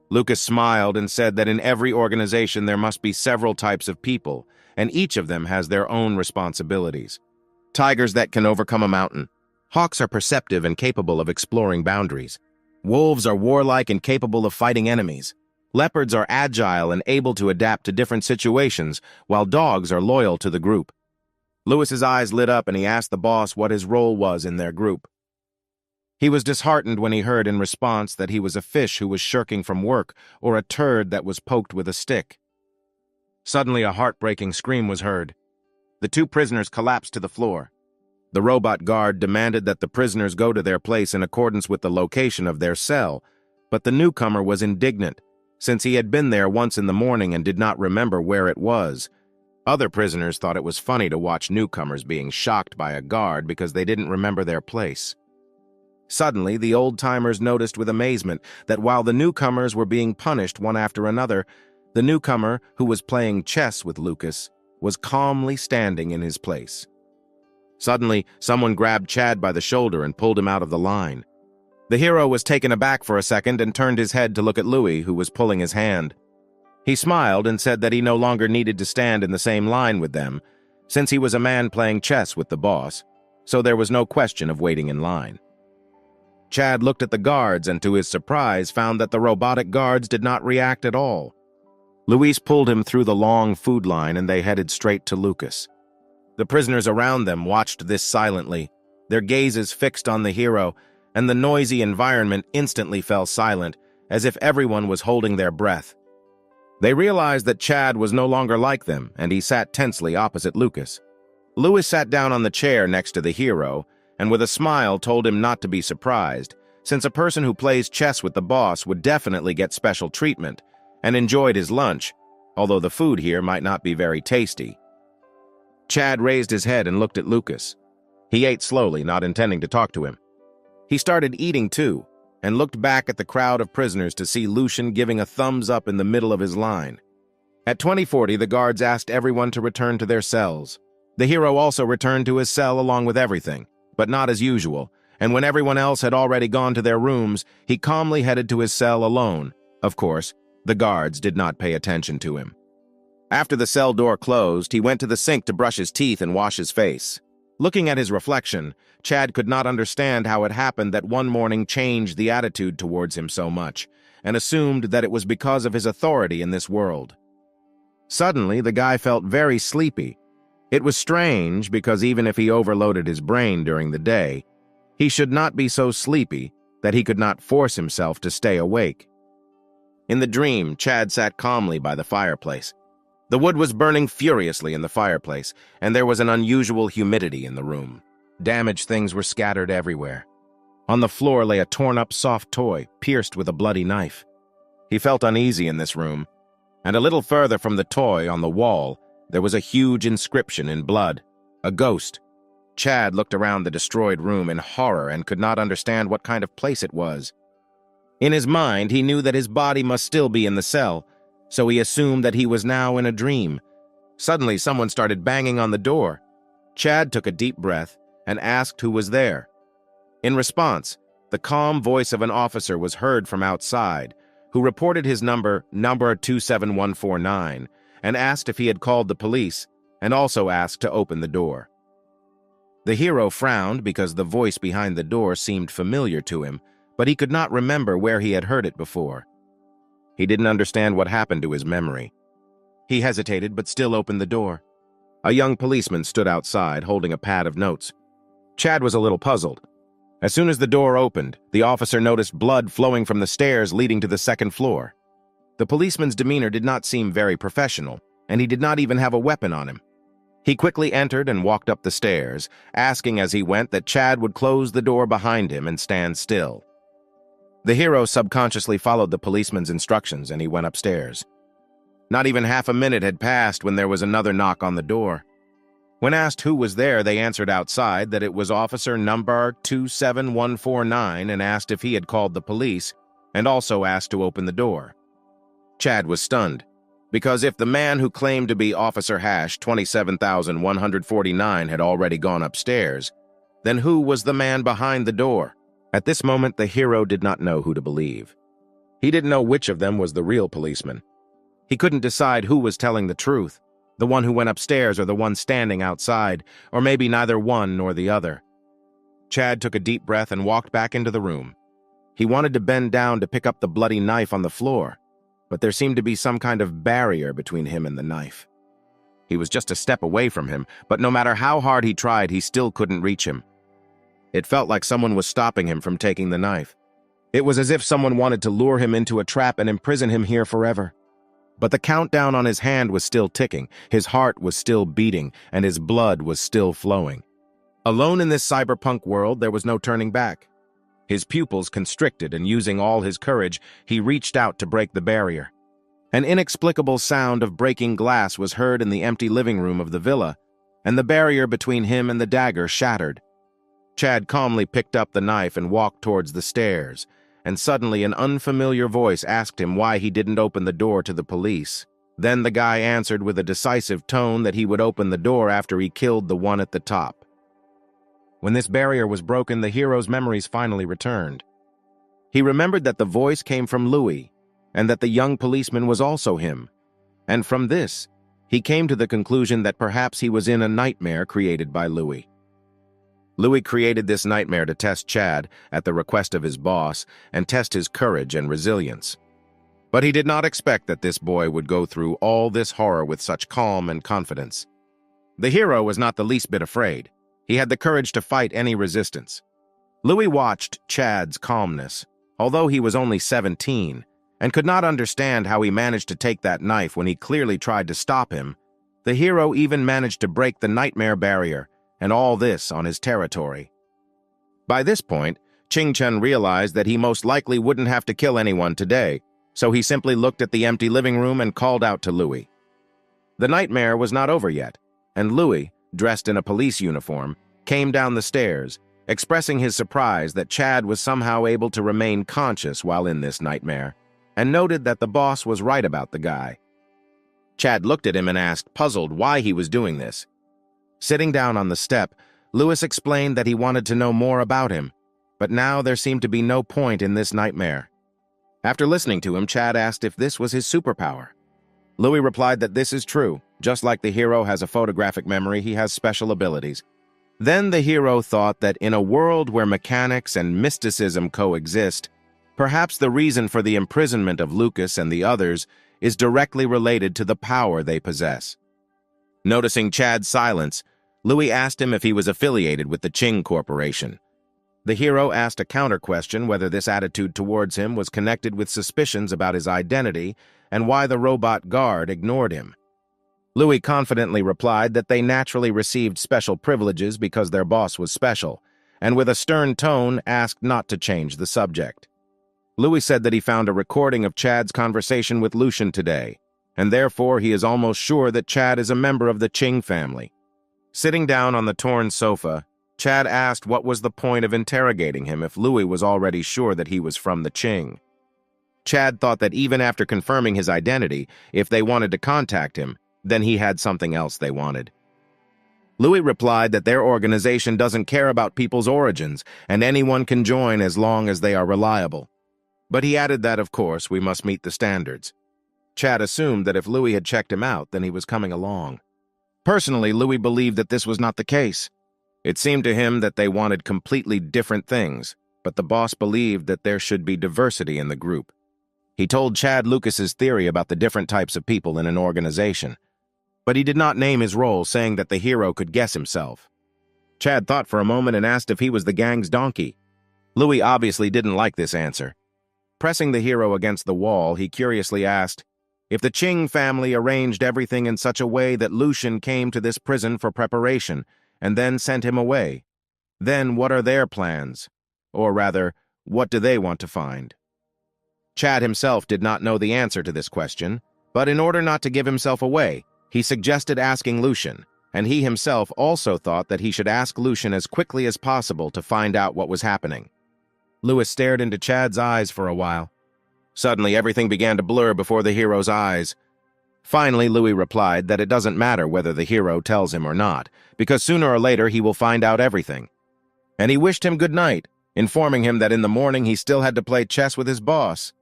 Lucas smiled and said that in every organization there must be several types of people, and each of them has their own responsibilities. Tigers that can overcome a mountain. Hawks are perceptive and capable of exploring boundaries. Wolves are warlike and capable of fighting enemies. Leopards are agile and able to adapt to different situations, while dogs are loyal to the group. Lewis's eyes lit up and he asked the boss what his role was in their group. He was disheartened when he heard in response that he was a fish who was shirking from work or a turd that was poked with a stick. Suddenly, a heartbreaking scream was heard. The two prisoners collapsed to the floor. The robot guard demanded that the prisoners go to their place in accordance with the location of their cell, but the newcomer was indignant, since he had been there once in the morning and did not remember where it was. Other prisoners thought it was funny to watch newcomers being shocked by a guard because they didn't remember their place. Suddenly, the old-timers noticed with amazement that while the newcomers were being punished one after another, the newcomer, who was playing chess with Lucas, was calmly standing in his place. Suddenly, someone grabbed Chad by the shoulder and pulled him out of the line. The hero was taken aback for a second and turned his head to look at Louis, who was pulling his hand. He smiled and said that he no longer needed to stand in the same line with them, since he was a man playing chess with the boss, so there was no question of waiting in line. Chad looked at the guards and to his surprise found that the robotic guards did not react at all. Luis pulled him through the long food line and they headed straight to Lucas. The prisoners around them watched this silently, their gazes fixed on the hero, and the noisy environment instantly fell silent, as if everyone was holding their breath. They realized that Chad was no longer like them, and he sat tensely opposite Lucas. Louis sat down on the chair next to the hero, and with a smile told him not to be surprised, since a person who plays chess with the boss would definitely get special treatment, and enjoyed his lunch, although the food here might not be very tasty. Chad raised his head and looked at Lucas. He ate slowly, not intending to talk to him. He started eating too, and looked back at the crowd of prisoners to see Lucian giving a thumbs up in the middle of his line. At 20:40, the guards asked everyone to return to their cells. The hero also returned to his cell along with everything, but not as usual, and when everyone else had already gone to their rooms, he calmly headed to his cell alone. Of course, the guards did not pay attention to him. After the cell door closed, he went to the sink to brush his teeth and wash his face. Looking at his reflection, Chad could not understand how it happened that one morning changed the attitude towards him so much, and assumed that it was because of his authority in this world. Suddenly, the guy felt very sleepy. It was strange because even if he overloaded his brain during the day, he should not be so sleepy that he could not force himself to stay awake. In the dream, Chad sat calmly by the fireplace. The wood was burning furiously in the fireplace, and there was an unusual humidity in the room. Damaged things were scattered everywhere. On the floor lay a torn-up soft toy, pierced with a bloody knife. He felt uneasy in this room, and a little further from the toy, on the wall, there was a huge inscription in blood, a ghost. Chad looked around the destroyed room in horror and could not understand what kind of place it was. In his mind, he knew that his body must still be in the cell, so he assumed that he was now in a dream. Suddenly, someone started banging on the door. Chad took a deep breath and asked who was there. In response, the calm voice of an officer was heard from outside, who reported his number 27149, and asked if he had called the police, and also asked to open the door. The hero frowned because the voice behind the door seemed familiar to him, but he could not remember where he had heard it before. He didn't understand what happened to his memory. He hesitated but still opened the door. A young policeman stood outside, holding a pad of notes. Chad was a little puzzled. As soon as the door opened, the officer noticed blood flowing from the stairs leading to the second floor. The policeman's demeanor did not seem very professional, and he did not even have a weapon on him. He quickly entered and walked up the stairs, asking as he went that Chad would close the door behind him and stand still. The hero subconsciously followed the policeman's instructions and he went upstairs. Not even half a minute had passed when there was another knock on the door. When asked who was there, they answered outside that it was officer number 27149 and asked if he had called the police, and also asked to open the door. Chad was stunned, because if the man who claimed to be Officer Hash 27149 had already gone upstairs, then who was the man behind the door? At this moment, the hero did not know who to believe. He didn't know which of them was the real policeman. He couldn't decide who was telling the truth. The one who went upstairs or the one standing outside, or maybe neither one nor the other. Chad took a deep breath and walked back into the room. He wanted to bend down to pick up the bloody knife on the floor, but there seemed to be some kind of barrier between him and the knife. He was just a step away from him, but no matter how hard he tried, he still couldn't reach him. It felt like someone was stopping him from taking the knife. It was as if someone wanted to lure him into a trap and imprison him here forever. But the countdown on his hand was still ticking, his heart was still beating, and his blood was still flowing. Alone in this cyberpunk world, there was no turning back. His pupils constricted, and using all his courage, he reached out to break the barrier. An inexplicable sound of breaking glass was heard in the empty living room of the villa, and the barrier between him and the dagger shattered. Chad calmly picked up the knife and walked towards the stairs, and suddenly an unfamiliar voice asked him why he didn't open the door to the police. Then the guy answered with a decisive tone that he would open the door after he killed the one at the top. When this barrier was broken, the hero's memories finally returned. He remembered that the voice came from Louis, and that the young policeman was also him. And from this, he came to the conclusion that perhaps he was in a nightmare created by Louis. Louis created this nightmare to test Chad at the request of his boss and test his courage and resilience. But he did not expect that this boy would go through all this horror with such calm and confidence. The hero was not the least bit afraid. He had the courage to fight any resistance. Louis watched Chad's calmness, although he was only 17, and could not understand how he managed to take that knife when he clearly tried to stop him. The hero even managed to break the nightmare barrier, and all this on his territory. By this point, Ching-Chun realized that he most likely wouldn't have to kill anyone today, so he simply looked at the empty living room and called out to Louis. The nightmare was not over yet, and Louis, dressed in a police uniform, came down the stairs, expressing his surprise that Chad was somehow able to remain conscious while in this nightmare, and noted that the boss was right about the guy. Chad looked at him and asked, puzzled, why he was doing this. Sitting down on the step, Louis explained that he wanted to know more about him, but now there seemed to be no point in this nightmare. After listening to him, Chad asked if this was his superpower. Louis replied that this is true. Just like the hero has a photographic memory, he has special abilities. Then the hero thought that in a world where mechanics and mysticism coexist, perhaps the reason for the imprisonment of Lucas and the others is directly related to the power they possess. Noticing Chad's silence, Louis asked him if he was affiliated with the Qing Corporation. The hero asked a counter-question whether this attitude towards him was connected with suspicions about his identity and why the robot guard ignored him. Louis confidently replied that they naturally received special privileges because their boss was special, and with a stern tone asked not to change the subject. Louis said that he found a recording of Chad's conversation with Lucian today, and therefore he is almost sure that Chad is a member of the Qing family. Sitting down on the torn sofa, Chad asked what was the point of interrogating him if Louis was already sure that he was from the Qing. Chad thought that even after confirming his identity, if they wanted to contact him, then he had something else they wanted. Louis replied that their organization doesn't care about people's origins, and anyone can join as long as they are reliable. But he added that, of course, we must meet the standards. Chad assumed that if Louis had checked him out, then he was coming along. Personally, Louis believed that this was not the case. It seemed to him that they wanted completely different things, but the boss believed that there should be diversity in the group. He told Chad Lucas's theory about the different types of people in an organization, but he did not name his role, saying that the hero could guess himself. Chad thought for a moment and asked if he was the gang's donkey. Louis obviously didn't like this answer. Pressing the hero against the wall, he curiously asked, if the Qing family arranged everything in such a way that Lucian came to this prison for preparation, and then sent him away, then what are their plans? Or rather, what do they want to find? Chad himself did not know the answer to this question, but in order not to give himself away, he suggested asking Lucian, and he himself also thought that he should ask Lucian as quickly as possible to find out what was happening. Louis stared into Chad's eyes for a while. Suddenly, everything began to blur before the hero's eyes. Finally, Louis replied that it doesn't matter whether the hero tells him or not, because sooner or later he will find out everything. And he wished him good night, informing him that in the morning he still had to play chess with his boss.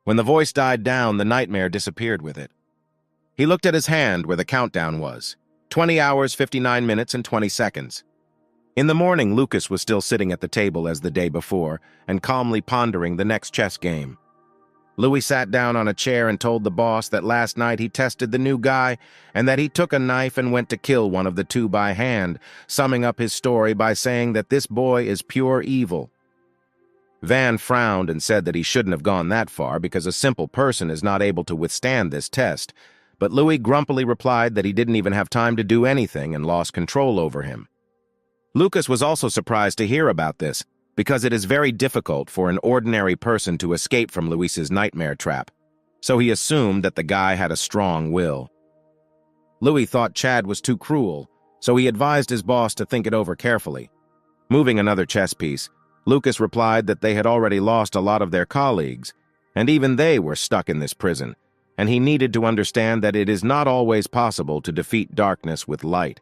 When the voice died down, the nightmare disappeared with it. He looked at his hand where the countdown was. 20 hours, 59 minutes, and 20 seconds. In the morning, Lucas was still sitting at the table as the day before and calmly pondering the next chess game. Louis sat down on a chair and told the boss that last night he tested the new guy and that he took a knife and went to kill one of the two by hand, summing up his story by saying that this boy is pure evil. Van frowned and said that he shouldn't have gone that far because a simple person is not able to withstand this test, but Louis grumpily replied that he didn't even have time to do anything and lost control over him. Lucas was also surprised to hear about this, because it is very difficult for an ordinary person to escape from Luis's nightmare trap, so he assumed that the guy had a strong will. Louis thought Chad was too cruel, so he advised his boss to think it over carefully. Moving another chess piece, Lucas replied that they had already lost a lot of their colleagues, and even they were stuck in this prison, and he needed to understand that it is not always possible to defeat darkness with light.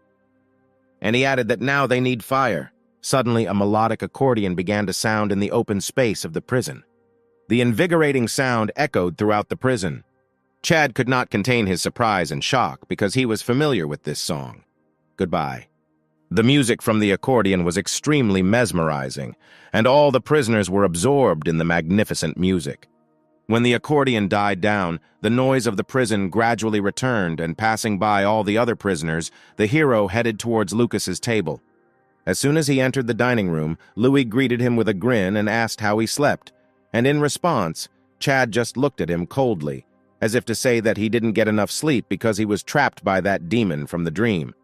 And he added that now they need fire. Suddenly, a melodic accordion began to sound in the open space of the prison. The invigorating sound echoed throughout the prison. Chad could not contain his surprise and shock because he was familiar with this song. Goodbye. The music from the accordion was extremely mesmerizing, and all the prisoners were absorbed in the magnificent music. When the accordion died down, the noise of the prison gradually returned, and passing by all the other prisoners, the hero headed towards Lucas's table. As soon as he entered the dining room, Louis greeted him with a grin and asked how he slept, and in response, Chad just looked at him coldly, as if to say that he didn't get enough sleep because he was trapped by that demon from the dream.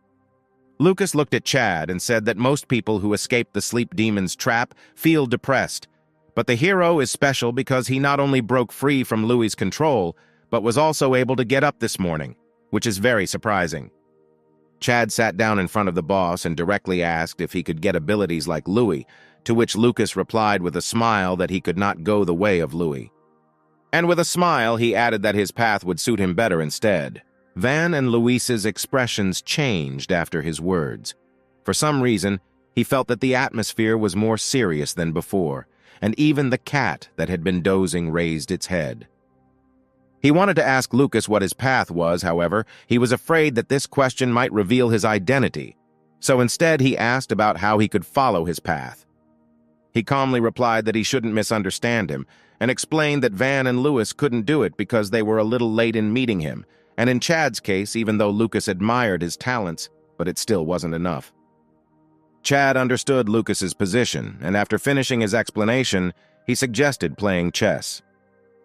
Lucas looked at Chad and said that most people who escape the sleep demon's trap feel depressed, but the hero is special because he not only broke free from Louis's control, but was also able to get up this morning, which is very surprising. Chad sat down in front of the boss and directly asked if he could get abilities like Louis, to which Lucas replied with a smile that he could not go the way of Louis. And with a smile, he added that his path would suit him better instead. Van and Luis's expressions changed after his words. For some reason, he felt that the atmosphere was more serious than before, and even the cat that had been dozing raised its head. He wanted to ask Lucas what his path was, however, he was afraid that this question might reveal his identity, so instead he asked about how he could follow his path. He calmly replied that he shouldn't misunderstand him, and explained that Van and Louis couldn't do it because they were a little late in meeting him, and in Chad's case, even though Lucas admired his talents, but it still wasn't enough. Chad understood Lucas's position, and after finishing his explanation, he suggested playing chess.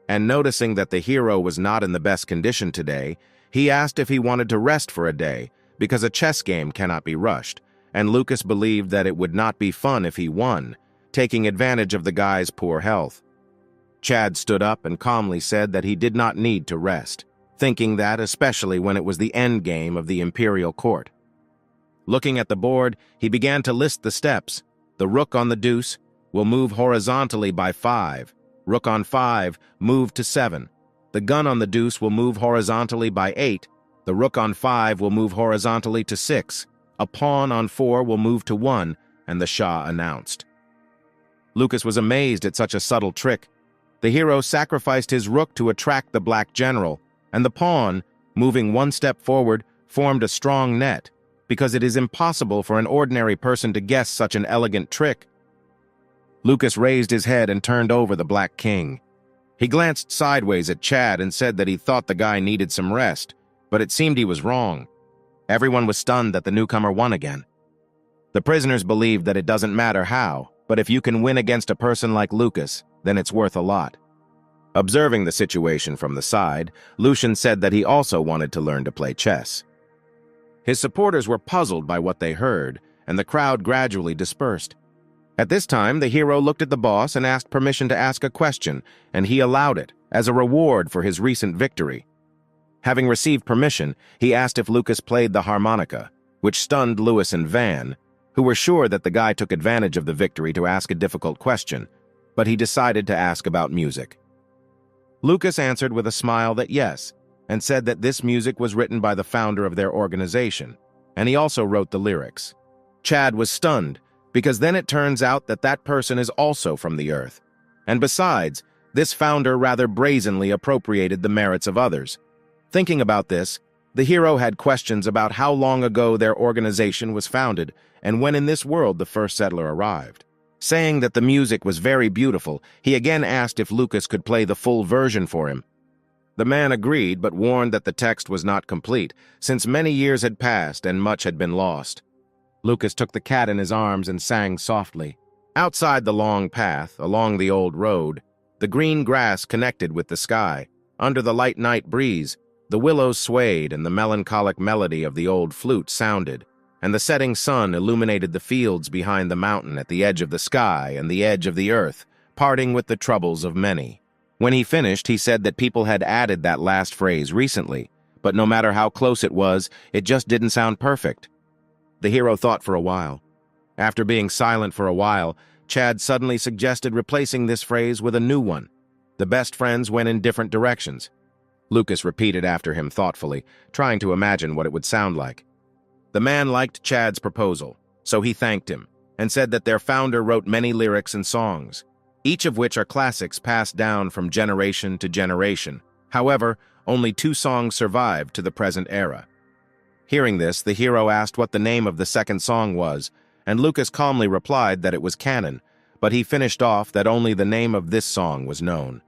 And noticing that the hero was not in the best condition today, he asked if he wanted to rest for a day, because a chess game cannot be rushed, and Lucas believed that it would not be fun if he won, taking advantage of the guy's poor health. Chad stood up and calmly said that he did not need to rest, thinking that especially when it was the end game of the imperial court. Looking at the board, he began to list the steps. The rook on the deuce will move horizontally by 5. Rook on 5, move to 7. The gun on the deuce will move horizontally by 8. The rook on 5 will move horizontally to 6. A pawn on 4 will move to 1, and the Shah announced. Lucas was amazed at such a subtle trick. The hero sacrificed his rook to attract the black general, and the pawn, moving one step forward, formed a strong net, because it is impossible for an ordinary person to guess such an elegant trick. Lucas raised his head and turned over the Black King. He glanced sideways at Chad and said that he thought the guy needed some rest, but it seemed he was wrong. Everyone was stunned that the newcomer won again. The prisoners believed that it doesn't matter how, but if you can win against a person like Lucas, then it's worth a lot. Observing the situation from the side, Lucian said that he also wanted to learn to play chess. His supporters were puzzled by what they heard, and the crowd gradually dispersed. At this time, the hero looked at the boss and asked permission to ask a question, and he allowed it, as a reward for his recent victory. Having received permission, he asked if Lucas played the harmonica, which stunned Louis and Van, who were sure that the guy took advantage of the victory to ask a difficult question, but he decided to ask about music. Lucas answered with a smile that yes, and said that this music was written by the founder of their organization, and he also wrote the lyrics. Chad was stunned, because then it turns out that that person is also from the earth. And besides, this founder rather brazenly appropriated the merits of others. Thinking about this, The hero had questions about how long ago their organization was founded and when in this world the first settler arrived. Saying that the music was very beautiful, he again asked if Lucas could play the full version for him. The man agreed, but warned that the text was not complete, since many years had passed and much had been lost. Lucas took the cat in his arms and sang softly. Outside the long path, along the old road, the green grass connected with the sky. Under the light night breeze, the willows swayed and the melancholic melody of the old flute sounded, and the setting sun illuminated the fields behind the mountain at the edge of the sky and the edge of the earth, parting with the troubles of many. When he finished, he said that people had added that last phrase recently, but no matter how close it was, it just didn't sound perfect. The hero thought for a while. After being silent for a while, Chad suddenly suggested replacing this phrase with a new one. The best friends went in different directions. Lucas repeated after him thoughtfully, trying to imagine what it would sound like. The man liked Chad's proposal, so he thanked him, and said that their founder wrote many lyrics and songs, each of which are classics passed down from generation to generation. However, only 2 songs survived to the present era. Hearing this, the hero asked what the name of the second song was, and Lucas calmly replied that it was canon, but he finished off that only the name of this song was known.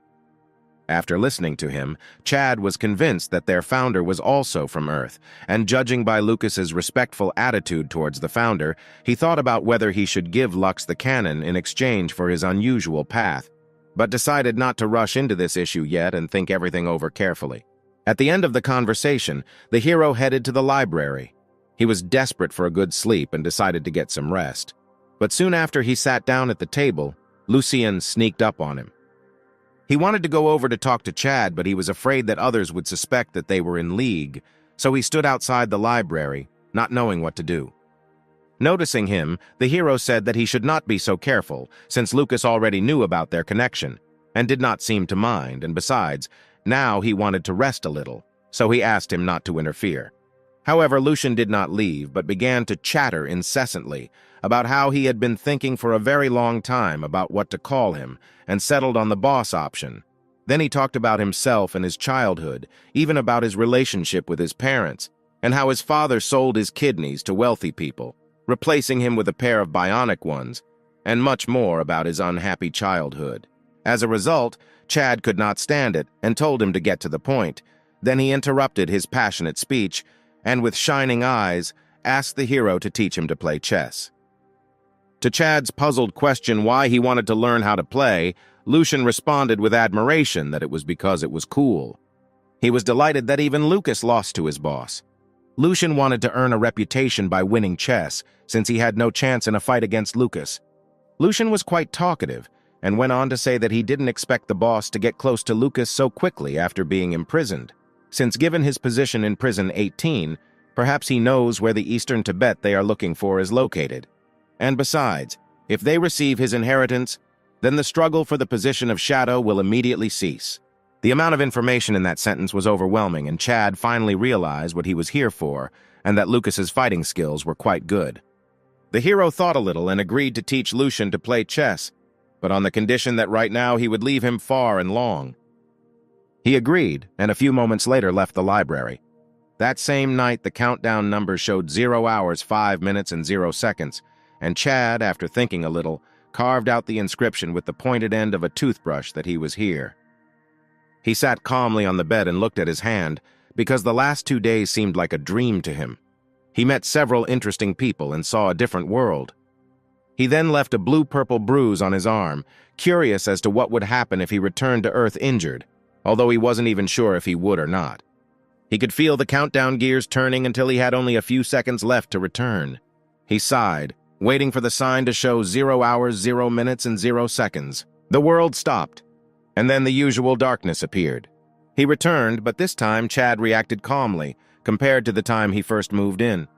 After listening to him, Chad was convinced that their founder was also from Earth, and judging by Lucas's respectful attitude towards the founder, he thought about whether he should give Lux the cannon in exchange for his unusual path, but decided not to rush into this issue yet and think everything over carefully. At the end of the conversation, the hero headed to the library. He was desperate for a good sleep and decided to get some rest. But soon after he sat down at the table, Lucien sneaked up on him. He wanted to go over to talk to Chad, but he was afraid that others would suspect that they were in league, so he stood outside the library, not knowing what to do. Noticing him, the hero said that he should not be so careful, since Lucas already knew about their connection, and did not seem to mind, and besides, now he wanted to rest a little, so he asked him not to interfere. However, Lucien did not leave, but began to chatter incessantly about how he had been thinking for a very long time about what to call him, and settled on the boss option. Then he talked about himself and his childhood, even about his relationship with his parents, and how his father sold his kidneys to wealthy people, replacing him with a pair of bionic ones, and much more about his unhappy childhood. As a result, Chad could not stand it and told him to get to the point. Then he interrupted his passionate speech, and with shining eyes, asked the hero to teach him to play chess. To Chad's puzzled question why he wanted to learn how to play, Lucien responded with admiration that it was because it was cool. He was delighted that even Lucas lost to his boss. Lucien wanted to earn a reputation by winning chess, since he had no chance in a fight against Lucas. Lucien was quite talkative, and went on to say that he didn't expect the boss to get close to Lucas so quickly after being imprisoned, since given his position in prison 18, perhaps he knows where the eastern Tibet they are looking for is located. And besides, if they receive his inheritance, then the struggle for the position of Shadow will immediately cease. The amount of information in that sentence was overwhelming, and Chad finally realized what he was here for, and that Lucas's fighting skills were quite good. The hero thought a little and agreed to teach Lucien to play chess, but on the condition that right now he would leave him far and long. He agreed, and a few moments later left the library. That same night, the countdown number showed 0 hours, 5 minutes, and 0 seconds, and Chad, after thinking a little, carved out the inscription with the pointed end of a toothbrush that he was here. He sat calmly on the bed and looked at his hand, because the last 2 days seemed like a dream to him. He met several interesting people and saw a different world. He then left a blue-purple bruise on his arm, curious as to what would happen if he returned to Earth injured, although he wasn't even sure if he would or not. He could feel the countdown gears turning until he had only a few seconds left to return. He sighed, waiting for the sign to show 0 hours, 0 minutes, and 0 seconds. The world stopped, and then the usual darkness appeared. He returned, but this time Chad reacted calmly, compared to the time he first moved in.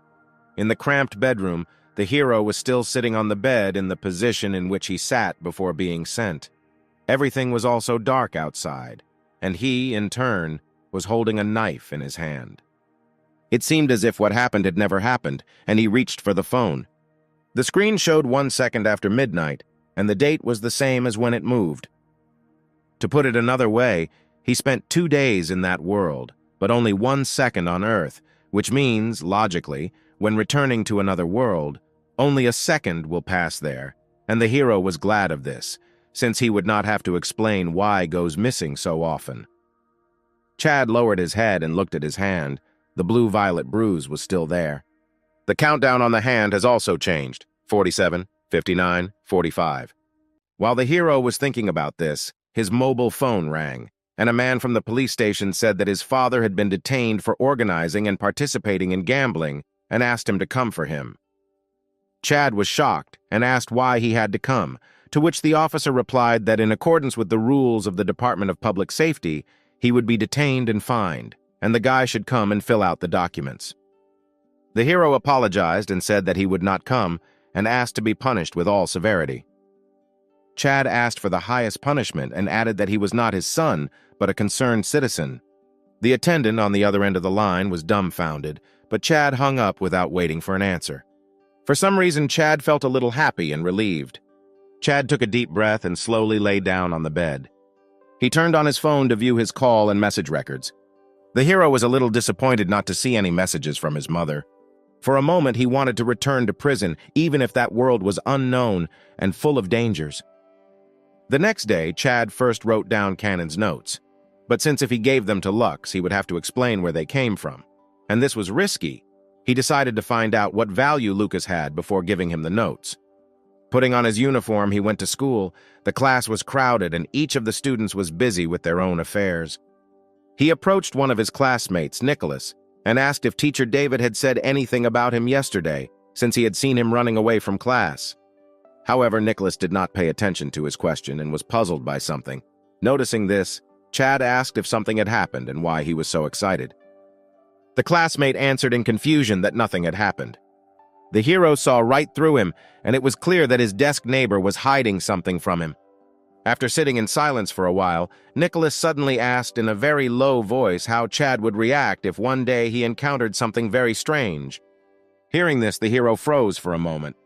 In the cramped bedroom, the hero was still sitting on the bed in the position in which he sat before being sent. Everything was also dark outside, and he, in turn, was holding a knife in his hand. It seemed as if what happened had never happened, and he reached for the phone. The screen showed 1 second after midnight, and the date was the same as when it moved. To put it another way, he spent 2 days in that world, but only 1 second on Earth, which means, logically, when returning to another world, only a second will pass there, and the hero was glad of this, since he would not have to explain why goes missing so often. Chad lowered his head and looked at his hand. The blue-violet bruise was still there. The countdown on the hand has also changed, 47, 59, 45. While the hero was thinking about this, his mobile phone rang, and a man from the police station said that his father had been detained for organizing and participating in gambling and asked him to come for him. Chad was shocked and asked why he had to come, to which the officer replied that in accordance with the rules of the Department of Public Safety, he would be detained and fined, and the guy should come and fill out the documents. The hero apologized and said that he would not come and asked to be punished with all severity. Chad asked for the highest punishment and added that he was not his son, but a concerned citizen. The attendant on the other end of the line was dumbfounded, but Chad hung up without waiting for an answer. For some reason, Chad felt a little happy and relieved. Chad took a deep breath and slowly lay down on the bed. He turned on his phone to view his call and message records. The hero was a little disappointed not to see any messages from his mother. For a moment, he wanted to return to prison, even if that world was unknown and full of dangers. The next day, Chad first wrote down Cannon's notes, but since if he gave them to Lux, he would have to explain where they came from, and this was risky, he decided to find out what value Lucas had before giving him the notes. Putting on his uniform, he went to school. The class was crowded, and each of the students was busy with their own affairs. He approached one of his classmates, Nicholas, and asked if Teacher David had said anything about him yesterday, since he had seen him running away from class. However, Nicholas did not pay attention to his question and was puzzled by something. Noticing this, Chad asked if something had happened and why he was so excited. The classmate answered in confusion that nothing had happened. The hero saw right through him, and it was clear that his desk neighbor was hiding something from him. After sitting in silence for a while, Nicholas suddenly asked in a very low voice how Chad would react if one day he encountered something very strange. Hearing this, the hero froze for a moment,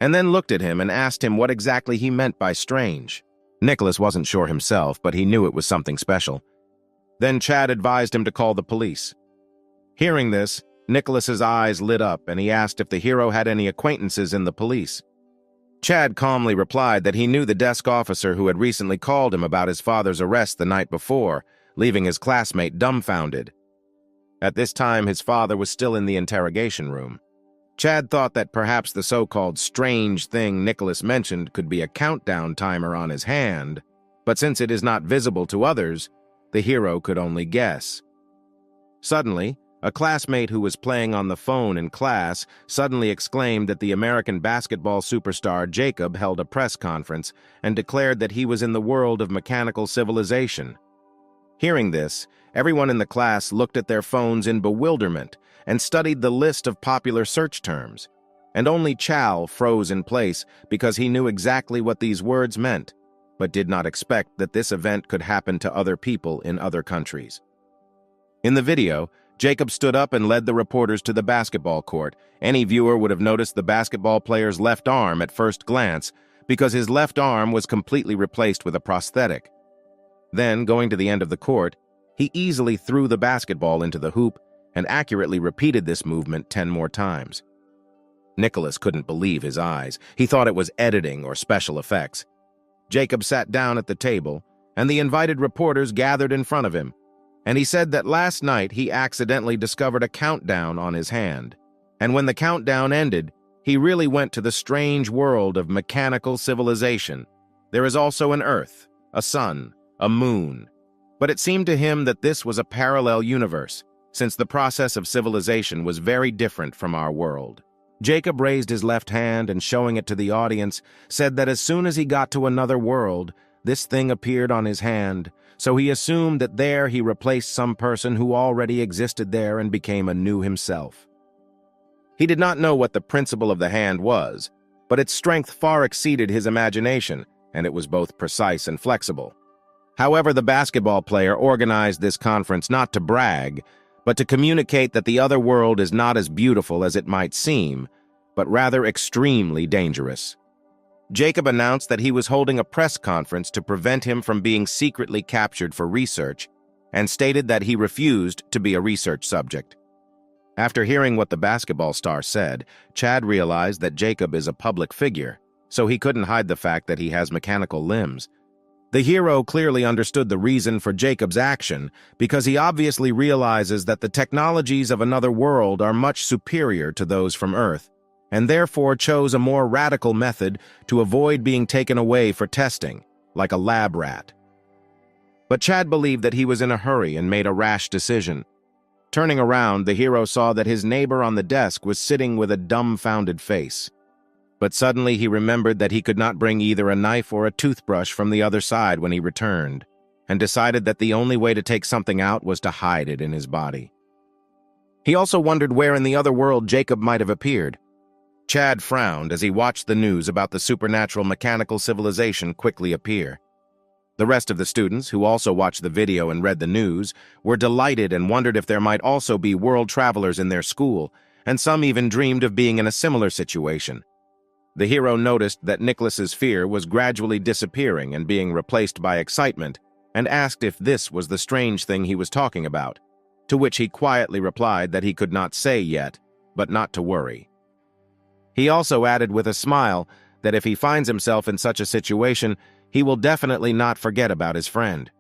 and then looked at him and asked him what exactly he meant by strange. Nicholas wasn't sure himself, but he knew it was something special. Then Chad advised him to call the police. Hearing this, Nicholas's eyes lit up, and he asked if the hero had any acquaintances in the police. Chad calmly replied that he knew the desk officer who had recently called him about his father's arrest the night before, leaving his classmate dumbfounded. At this time, his father was still in the interrogation room. Chad thought that perhaps the so-called strange thing Nicholas mentioned could be a countdown timer on his hand, but since it is not visible to others, the hero could only guess. Suddenly, a classmate who was playing on the phone in class suddenly exclaimed that the American basketball superstar Jacob held a press conference and declared that he was in the world of mechanical civilization. Hearing this, everyone in the class looked at their phones in bewilderment and studied the list of popular search terms, and only Chow froze in place because he knew exactly what these words meant, but did not expect that this event could happen to other people in other countries. In the video, Jacob stood up and led the reporters to the basketball court. Any viewer would have noticed the basketball player's left arm at first glance because his left arm was completely replaced with a prosthetic. Then, going to the end of the court, he easily threw the basketball into the hoop and accurately repeated this movement 10 more times. Nicholas couldn't believe his eyes. He thought it was editing or special effects. Jacob sat down at the table, and the invited reporters gathered in front of him, and he said that last night he accidentally discovered a countdown on his hand, and when the countdown ended, he really went to the strange world of mechanical civilization. There is also an Earth, a sun, a moon, but it seemed to him that this was a parallel universe, since the process of civilization was very different from our world. Jacob raised his left hand and, showing it to the audience, said that as soon as he got to another world, this thing appeared on his hand, so he assumed that there he replaced some person who already existed there and became a new himself. He did not know what the principle of the hand was, but its strength far exceeded his imagination, and it was both precise and flexible. However, the basketball player organized this conference not to brag, but to communicate that the other world is not as beautiful as it might seem, but rather extremely dangerous. Jacob announced that he was holding a press conference to prevent him from being secretly captured for research, and stated that he refused to be a research subject. After hearing what the basketball star said, Chad realized that Jacob is a public figure, so he couldn't hide the fact that he has mechanical limbs. The hero clearly understood the reason for Jacob's action because he obviously realizes that the technologies of another world are much superior to those from Earth, and therefore chose a more radical method to avoid being taken away for testing, like a lab rat. But Chad believed that he was in a hurry and made a rash decision. Turning around, the hero saw that his neighbor on the desk was sitting with a dumbfounded face. But suddenly he remembered that he could not bring either a knife or a toothbrush from the other side when he returned, and decided that the only way to take something out was to hide it in his body. He also wondered where in the other world Jacob might have appeared. Chad frowned as he watched the news about the supernatural mechanical civilization quickly appear. The rest of the students, who also watched the video and read the news, were delighted and wondered if there might also be world travelers in their school, and some even dreamed of being in a similar situation. The hero noticed that Nicholas's fear was gradually disappearing and being replaced by excitement, and asked if this was the strange thing he was talking about, to which he quietly replied that he could not say yet, but not to worry. He also added with a smile that if he finds himself in such a situation, he will definitely not forget about his friend.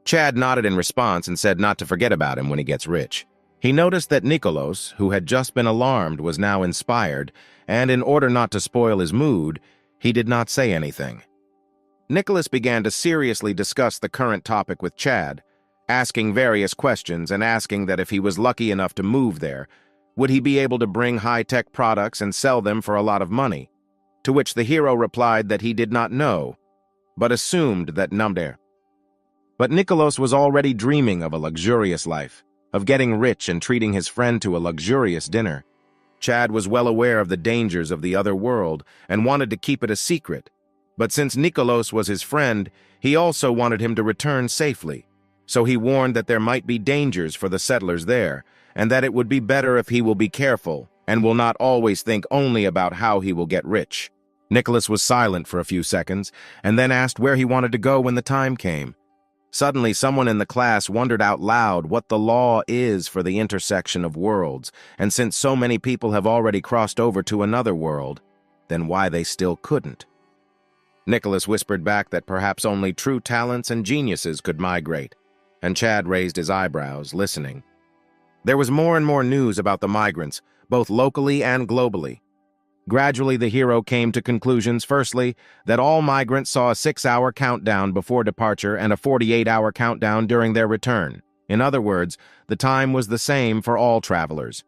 Chad nodded in response and said not to forget about him when he gets rich. He noticed that Nicholas, who had just been alarmed, was now inspired, and in order not to spoil his mood, he did not say anything. Nicholas began to seriously discuss the current topic with Chad, asking various questions and asking that if he was lucky enough to move there, would he be able to bring high-tech products and sell them for a lot of money? To which the hero replied that he did not know, but assumed that number. But Nicholas was already dreaming of a luxurious life, of getting rich and treating his friend to a luxurious dinner. Chad was well aware of the dangers of the other world and wanted to keep it a secret, but since Nicholas was his friend, he also wanted him to return safely, so he warned that there might be dangers for the settlers there, and that it would be better if he will be careful and will not always think only about how he will get rich. Nicholas was silent for a few seconds, and then asked where he wanted to go when the time came. Suddenly, someone in the class wondered out loud what the law is for the intersection of worlds, and since so many people have already crossed over to another world, then why they still couldn't. Nicholas whispered back that perhaps only true talents and geniuses could migrate, and Chad raised his eyebrows, listening. There was more and more news about the migrants, both locally and globally. Gradually, the hero came to conclusions, firstly, that all migrants saw a 6-hour countdown before departure and a 48-hour countdown during their return. In other words, the time was the same for all travelers.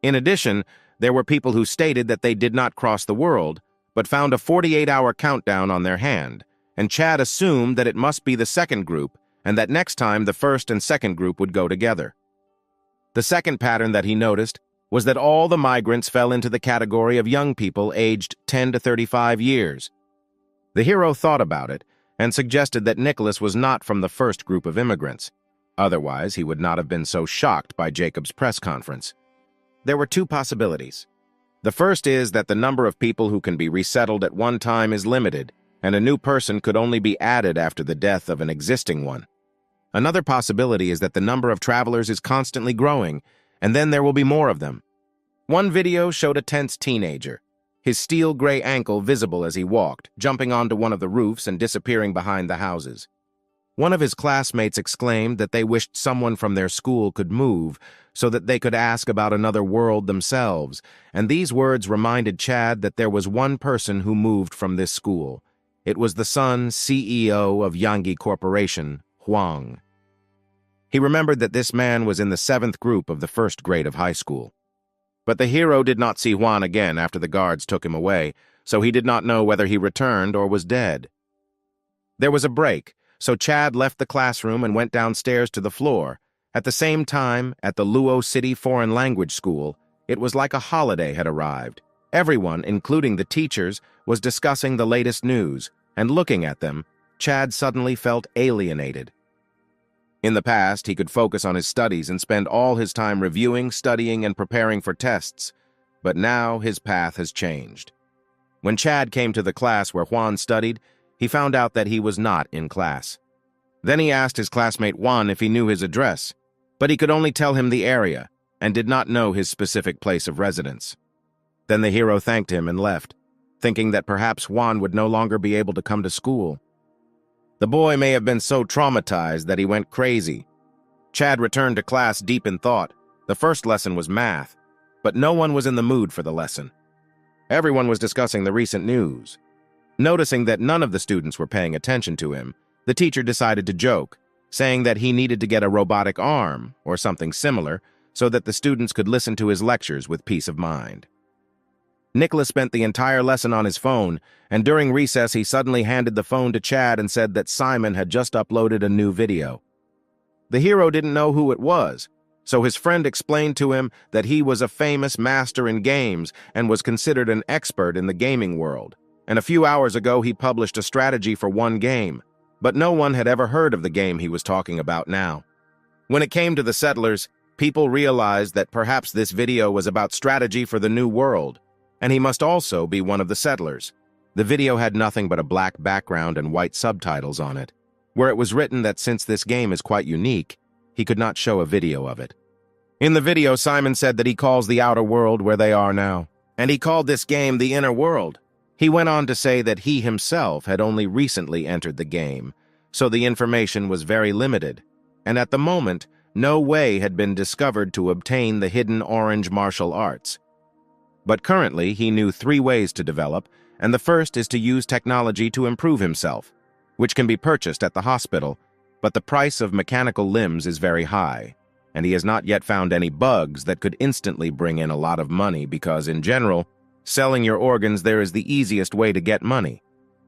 In addition, there were people who stated that they did not cross the world, but found a 48-hour countdown on their hand, and Chad assumed that it must be the second group, and that next time the first and second group would go together. The second pattern that he noticed was that all the migrants fell into the category of young people aged 10 to 35 years. The hero thought about it and suggested that Nicholas was not from the first group of immigrants. Otherwise, he would not have been so shocked by Jacob's press conference. There were two possibilities. The first is that the number of people who can be resettled at one time is limited, and a new person could only be added after the death of an existing one. Another possibility is that the number of travelers is constantly growing, and then there will be more of them. One video showed a tense teenager, his steel gray ankle visible as he walked, jumping onto one of the roofs and disappearing behind the houses. One of his classmates exclaimed that they wished someone from their school could move so that they could ask about another world themselves, and these words reminded Chad that there was one person who moved from this school. It was the son CEO of Yangi Corporation, Huang. He remembered that this man was in the 7th group of the 1st grade of high school. But the hero did not see Huang again after the guards took him away, so he did not know whether he returned or was dead. There was a break, so Chad left the classroom and went downstairs to the floor. At the same time, at the Luo City Foreign Language School, it was like a holiday had arrived. Everyone, including the teachers, was discussing the latest news, and looking at them, Chad suddenly felt alienated. In the past, he could focus on his studies and spend all his time reviewing, studying, and preparing for tests, but now his path has changed. When Chad came to the class where Juan studied, he found out that he was not in class. Then he asked his classmate Juan if he knew his address, but he could only tell him the area and did not know his specific place of residence. Then the hero thanked him and left, thinking that perhaps Juan would no longer be able to come to school. The boy may have been so traumatized that he went crazy. Chad returned to class deep in thought. The first lesson was math, but no one was in the mood for the lesson. Everyone was discussing the recent news. Noticing that none of the students were paying attention to him, the teacher decided to joke, saying that he needed to get a robotic arm or something similar so that the students could listen to his lectures with peace of mind. Nicholas spent the entire lesson on his phone, and during recess he suddenly handed the phone to Chad and said that Simon had just uploaded a new video. The hero didn't know who it was, so his friend explained to him that he was a famous master in games and was considered an expert in the gaming world. And a few hours ago he published a strategy for one game, but no one had ever heard of the game he was talking about now. When it came to the settlers, people realized that perhaps this video was about strategy for the new world, and he must also be one of the settlers. The video had nothing but a black background and white subtitles on it, where it was written that since this game is quite unique, he could not show a video of it. In the video, Simon said that he calls the outer world where they are now, and he called this game the inner world. He went on to say that he himself had only recently entered the game, so the information was very limited, and at the moment, no way had been discovered to obtain the hidden orange martial arts. But currently, he knew 3 ways to develop, and the first is to use technology to improve himself, which can be purchased at the hospital, but the price of mechanical limbs is very high, and he has not yet found any bugs that could instantly bring in a lot of money because, in general, selling your organs there is the easiest way to get money.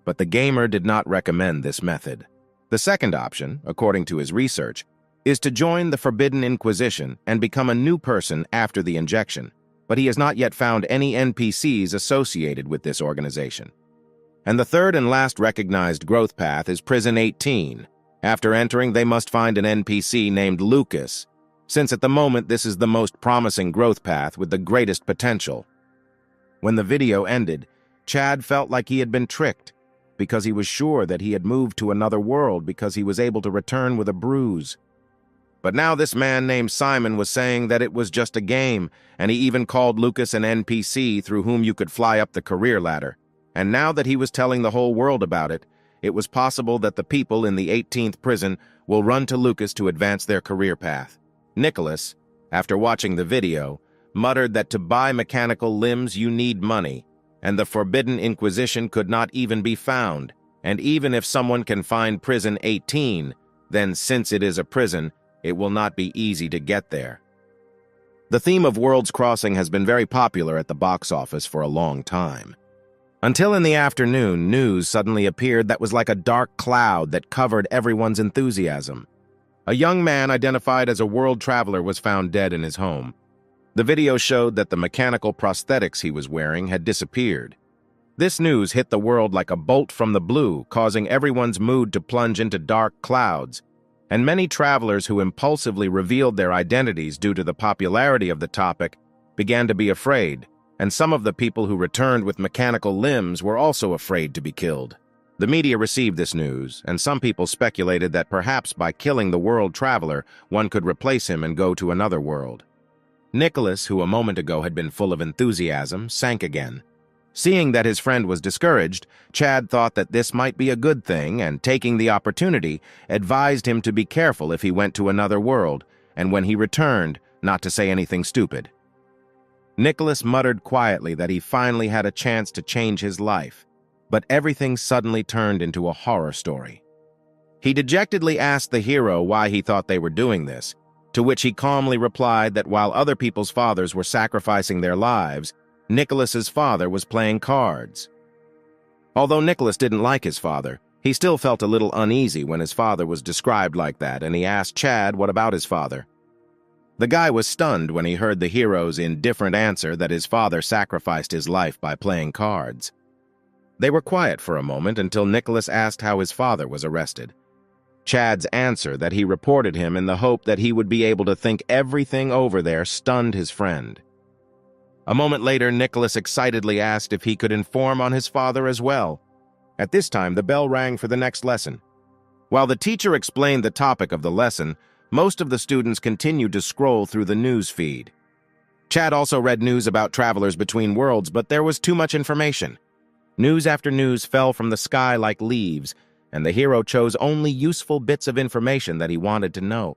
But the gamer did not recommend this method. The second option, according to his research, is to join the Forbidden Inquisition and become a new person after the injection, but he has not yet found any NPCs associated with this organization. And the third and last recognized growth path is Prison 18. After entering, they must find an NPC named Lucas, since at the moment this is the most promising growth path with the greatest potential. When the video ended, Chad felt like he had been tricked, because he was sure that he had moved to another world because he was able to return with a bruise. But now this man named Simon was saying that it was just a game, and he even called Lucas an NPC through whom you could fly up the career ladder. And now that he was telling the whole world about it, it was possible that the people in the 18th prison will run to Lucas to advance their career path. Nicholas, after watching the video, muttered that to buy mechanical limbs you need money, and the Forbidden Inquisition could not even be found, and even if someone can find Prison 18, then since it is a prison, it will not be easy to get there. The theme of Worlds Crossing has been very popular at the box office for a long time. Until in the afternoon, news suddenly appeared that was like a dark cloud that covered everyone's enthusiasm. A young man identified as a world traveler was found dead in his home. The video showed that the mechanical prosthetics he was wearing had disappeared. This news hit the world like a bolt from the blue, causing everyone's mood to plunge into dark clouds, and many travelers who impulsively revealed their identities due to the popularity of the topic began to be afraid, and some of the people who returned with mechanical limbs were also afraid to be killed. The media received this news, and some people speculated that perhaps by killing the world traveler, one could replace him and go to another world. Nicholas, who a moment ago had been full of enthusiasm, sank again. Seeing that his friend was discouraged, Chad thought that this might be a good thing and, taking the opportunity, advised him to be careful if he went to another world, and when he returned, not to say anything stupid. Nicholas muttered quietly that he finally had a chance to change his life, but everything suddenly turned into a horror story. He dejectedly asked the hero why he thought they were doing this, to which he calmly replied that while other people's fathers were sacrificing their lives, Nicholas's father was playing cards. Although Nicholas didn't like his father, he still felt a little uneasy when his father was described like that, and he asked Chad what about his father. The guy was stunned when he heard the hero's indifferent answer that his father sacrificed his life by playing cards. They were quiet for a moment until Nicholas asked how his father was arrested. Chad's answer that he reported him in the hope that he would be able to think everything over there stunned his friend. A moment later, Nicholas excitedly asked if he could inform on his father as well. At this time, the bell rang for the next lesson. While the teacher explained the topic of the lesson, most of the students continued to scroll through the news feed. Chad also read news about travelers between worlds, but there was too much information. News after news fell from the sky like leaves, and the hero chose only useful bits of information that he wanted to know.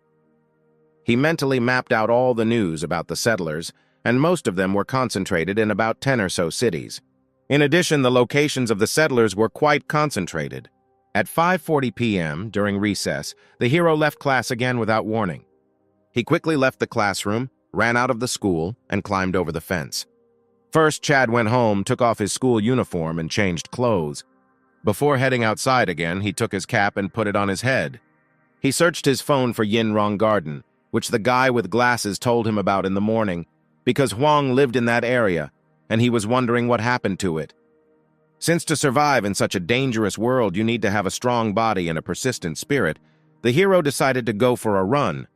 He mentally mapped out all the news about the settlers, and most of them were concentrated in about 10 or so cities. In addition, the locations of the settlers were quite concentrated. At 5:40 p.m., during recess, the hero left class again without warning. He quickly left the classroom, ran out of the school, and climbed over the fence. First, Chad went home, took off his school uniform, and changed clothes. Before heading outside again, he took his cap and put it on his head. He searched his phone for Yin Rong Garden, which the guy with glasses told him about in the morning, because Huang lived in that area, and he was wondering what happened to it. Since to survive in such a dangerous world you need to have a strong body and a persistent spirit, the hero decided to go for a run.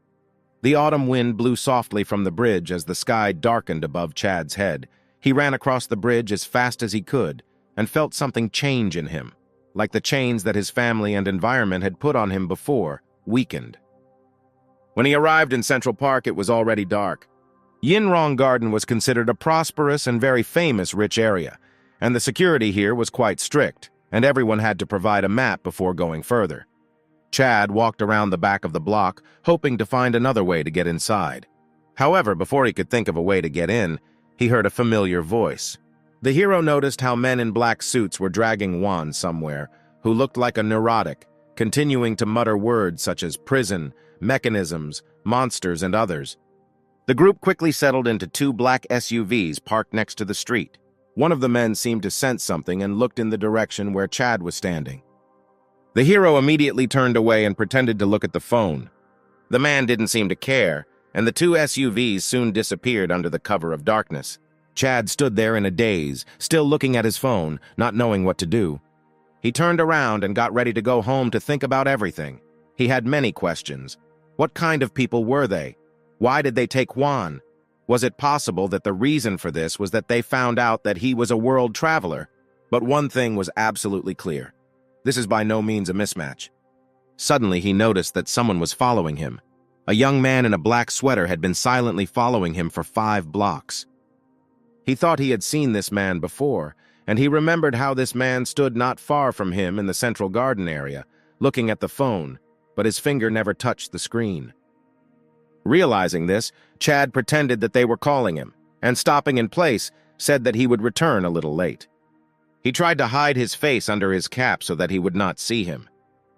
The autumn wind blew softly from the bridge as the sky darkened above Chad's head. He ran across the bridge as fast as he could and felt something change in him, like the chains that his family and environment had put on him before, weakened. When he arrived in Central Park, it was already dark. Yin Rong Garden was considered a prosperous and very famous rich area, and the security here was quite strict, and everyone had to provide a map before going further. Chad walked around the back of the block, hoping to find another way to get inside. However, before he could think of a way to get in, he heard a familiar voice. The hero noticed how men in black suits were dragging Juan somewhere, who looked like a neurotic, continuing to mutter words such as prison, mechanisms, monsters, and others. The group quickly settled into two black SUVs parked next to the street. One of the men seemed to sense something and looked in the direction where Chad was standing. The hero immediately turned away and pretended to look at the phone. The man didn't seem to care, and the two SUVs soon disappeared under the cover of darkness. Chad stood there in a daze, still looking at his phone, not knowing what to do. He turned around and got ready to go home to think about everything. He had many questions. What kind of people were they? Why did they take Juan? Was it possible that the reason for this was that they found out that he was a world traveler? But one thing was absolutely clear. This is by no means a mismatch. Suddenly, he noticed that someone was following him. A young man in a black sweater had been silently following him for 5 blocks. He thought he had seen this man before, and he remembered how this man stood not far from him in the central garden area, looking at the phone, but his finger never touched the screen. Realizing this, Chad pretended that they were calling him, and stopping in place, said that he would return a little late. He tried to hide his face under his cap so that he would not see him.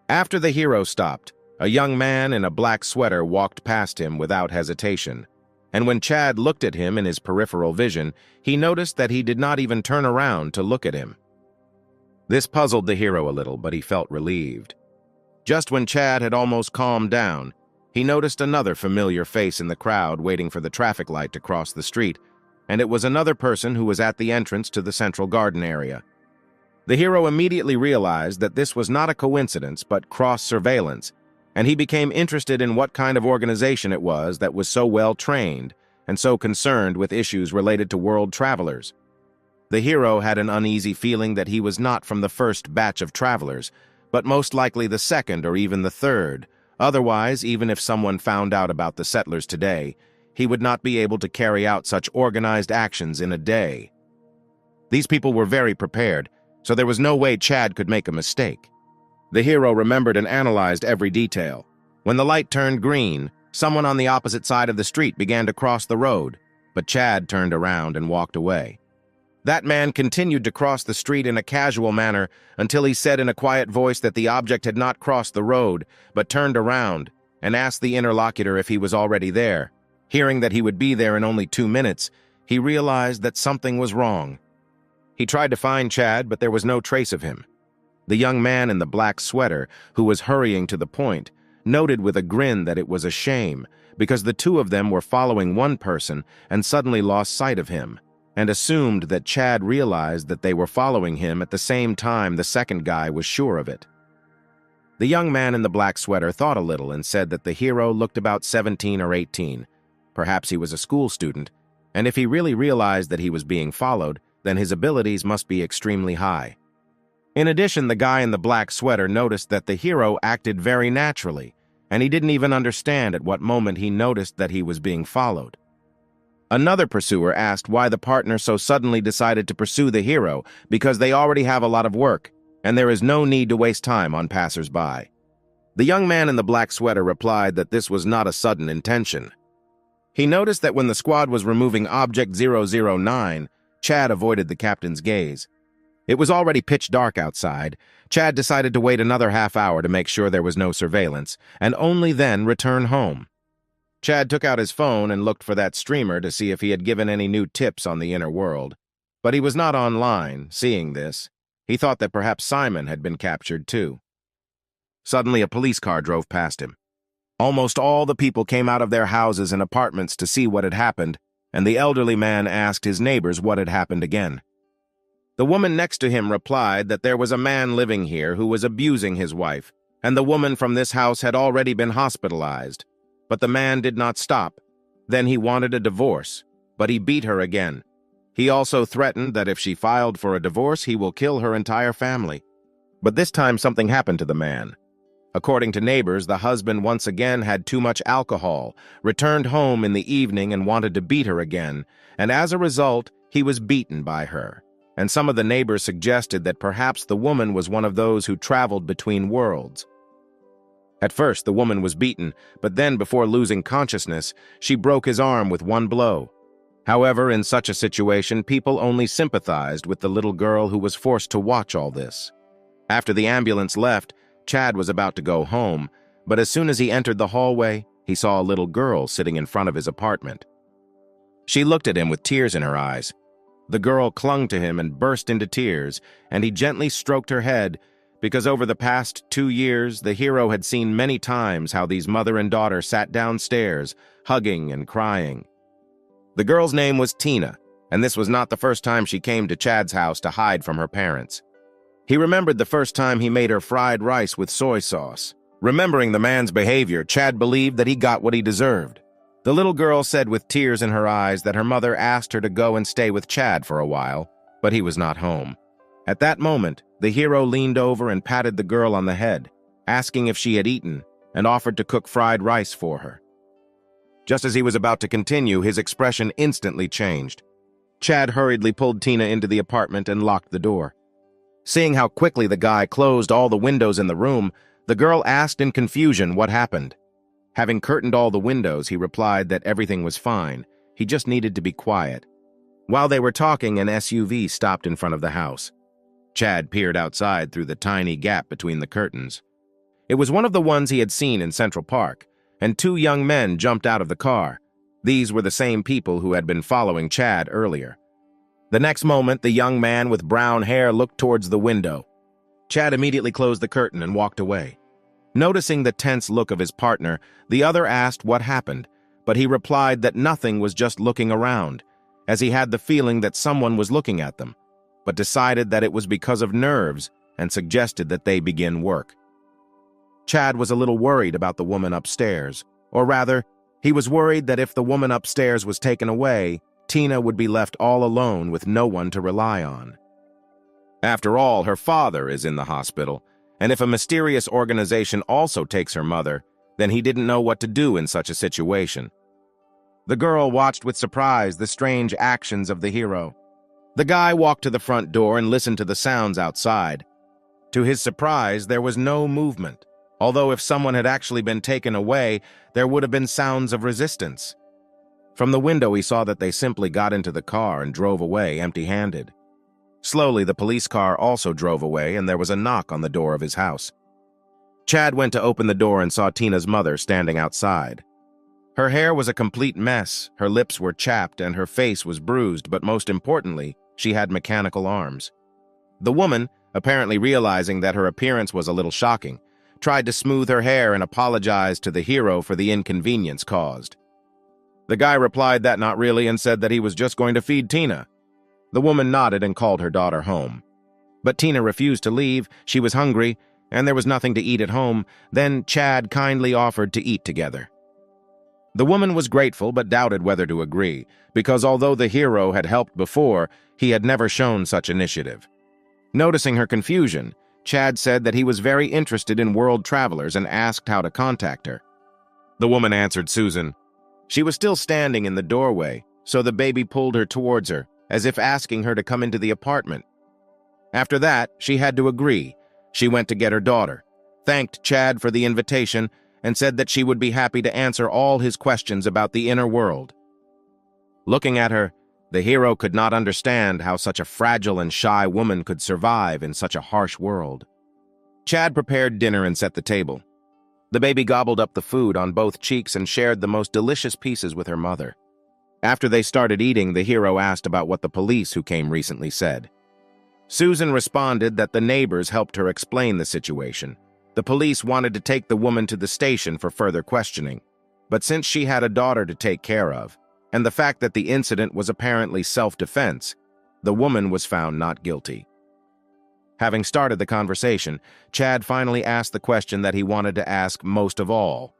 After the hero stopped, a young man in a black sweater walked past him without hesitation, and when Chad looked at him in his peripheral vision, he noticed that he did not even turn around to look at him. This puzzled the hero a little, but he felt relieved. Just when Chad had almost calmed down, he noticed another familiar face in the crowd waiting for the traffic light to cross the street, and it was another person who was at the entrance to the central garden area. The hero immediately realized that this was not a coincidence but cross-surveillance, and he became interested in what kind of organization it was that was so well-trained and so concerned with issues related to world travelers. The hero had an uneasy feeling that he was not from the first batch of travelers, but most likely the second or even the third. Otherwise, even if someone found out about the settlers today, he would not be able to carry out such organized actions in a day. These people were very prepared, so there was no way Chad could make a mistake. The hero remembered and analyzed every detail. When the light turned green, someone on the opposite side of the street began to cross the road, but Chad turned around and walked away. That man continued to cross the street in a casual manner until he said in a quiet voice that the object had not crossed the road, but turned around and asked the interlocutor if he was already there. Hearing that he would be there in only 2 minutes, he realized that something was wrong. He tried to find Chad, but there was no trace of him. The young man in the black sweater, who was hurrying to the point, noted with a grin that it was a shame, because the two of them were following one person and suddenly lost sight of him, and assumed that Chad realized that they were following him at the same time the second guy was sure of it. The young man in the black sweater thought a little and said that the hero looked about 17 or 18. Perhaps he was a school student, and if he really realized that he was being followed, then his abilities must be extremely high. In addition, the guy in the black sweater noticed that the hero acted very naturally, and he didn't even understand at what moment he noticed that he was being followed. Another pursuer asked why the partner so suddenly decided to pursue the hero because they already have a lot of work, and there is no need to waste time on passers-by. The young man in the black sweater replied that this was not a sudden intention. He noticed that when the squad was removing Object 009, Chad avoided the captain's gaze. It was already pitch dark outside. Chad decided to wait another half hour to make sure there was no surveillance, and only then return home. Chad took out his phone and looked for that streamer to see if he had given any new tips on the inner world. But he was not online. Seeing this, he thought that perhaps Simon had been captured too. Suddenly, a police car drove past him. Almost all the people came out of their houses and apartments to see what had happened, and the elderly man asked his neighbors what had happened again. The woman next to him replied that there was a man living here who was abusing his wife, and the woman from this house had already been hospitalized. But the man did not stop. Then he wanted a divorce, but he beat her again. He also threatened that if she filed for a divorce, he will kill her entire family. But this time something happened to the man. According to neighbors, the husband once again had too much alcohol, returned home in the evening and wanted to beat her again, and as a result, he was beaten by her. And some of the neighbors suggested that perhaps the woman was one of those who traveled between worlds. At first, the woman was beaten, but then, before losing consciousness, she broke his arm with one blow. However, in such a situation, people only sympathized with the little girl who was forced to watch all this. After the ambulance left, Chad was about to go home, but as soon as he entered the hallway, he saw a little girl sitting in front of his apartment. She looked at him with tears in her eyes. The girl clung to him and burst into tears, and he gently stroked her head, because over the past 2 years, the hero had seen many times how these mother and daughter sat downstairs, hugging and crying. The girl's name was Tina, and this was not the first time she came to Chad's house to hide from her parents. He remembered the first time he made her fried rice with soy sauce. Remembering the man's behavior, Chad believed that he got what he deserved. The little girl said with tears in her eyes that her mother asked her to go and stay with Chad for a while, but he was not home. At that moment, the hero leaned over and patted the girl on the head, asking if she had eaten, and offered to cook fried rice for her. Just as he was about to continue, his expression instantly changed. Chad hurriedly pulled Tina into the apartment and locked the door. Seeing how quickly the guy closed all the windows in the room, the girl asked in confusion what happened. Having curtained all the windows, he replied that everything was fine. He just needed to be quiet. While they were talking, an SUV stopped in front of the house. Chad peered outside through the tiny gap between the curtains. It was one of the ones he had seen in Central Park, and 2 young men jumped out of the car. These were the same people who had been following Chad earlier. The next moment, the young man with brown hair looked towards the window. Chad immediately closed the curtain and walked away. Noticing the tense look of his partner, the other asked what happened, but he replied that nothing, was just looking around, as he had the feeling that someone was looking at them, but decided that it was because of nerves and suggested that they begin work. Chad was a little worried about the woman upstairs, or rather, he was worried that if the woman upstairs was taken away, Tina would be left all alone with no one to rely on. After all, her father is in the hospital, and if a mysterious organization also takes her mother, then he didn't know what to do in such a situation. The girl watched with surprise the strange actions of the hero. The guy walked to the front door and listened to the sounds outside. To his surprise, there was no movement, although if someone had actually been taken away, there would have been sounds of resistance. From the window, he saw that they simply got into the car and drove away empty-handed. Slowly, the police car also drove away, and there was a knock on the door of his house. Chad went to open the door and saw Tina's mother standing outside. Her hair was a complete mess, her lips were chapped, and her face was bruised, but most importantly, she had mechanical arms. The woman, apparently realizing that her appearance was a little shocking, tried to smooth her hair and apologized to the hero for the inconvenience caused. The guy replied that not really and said that he was just going to feed Tina. The woman nodded and called her daughter home. But Tina refused to leave, she was hungry, and there was nothing to eat at home. Then Chad kindly offered to eat together. The woman was grateful but doubted whether to agree, because although the hero had helped before, he had never shown such initiative. Noticing her confusion, Chad said that he was very interested in world travelers and asked how to contact her. The woman answered Susan. She was still standing in the doorway, so the baby pulled her towards her, as if asking her to come into the apartment. After that, she had to agree. She went to get her daughter, thanked Chad for the invitation, and said that she would be happy to answer all his questions about the inner world. Looking at her, the hero could not understand how such a fragile and shy woman could survive in such a harsh world. Chad prepared dinner and set the table. The baby gobbled up the food on both cheeks and shared the most delicious pieces with her mother. After they started eating, the hero asked about what the police who came recently said. Susan responded that the neighbors helped her explain the situation. The police wanted to take the woman to the station for further questioning, but since she had a daughter to take care of, and the fact that the incident was apparently self-defense, the woman was found not guilty. Having started the conversation, Chad finally asked the question that he wanted to ask most of all.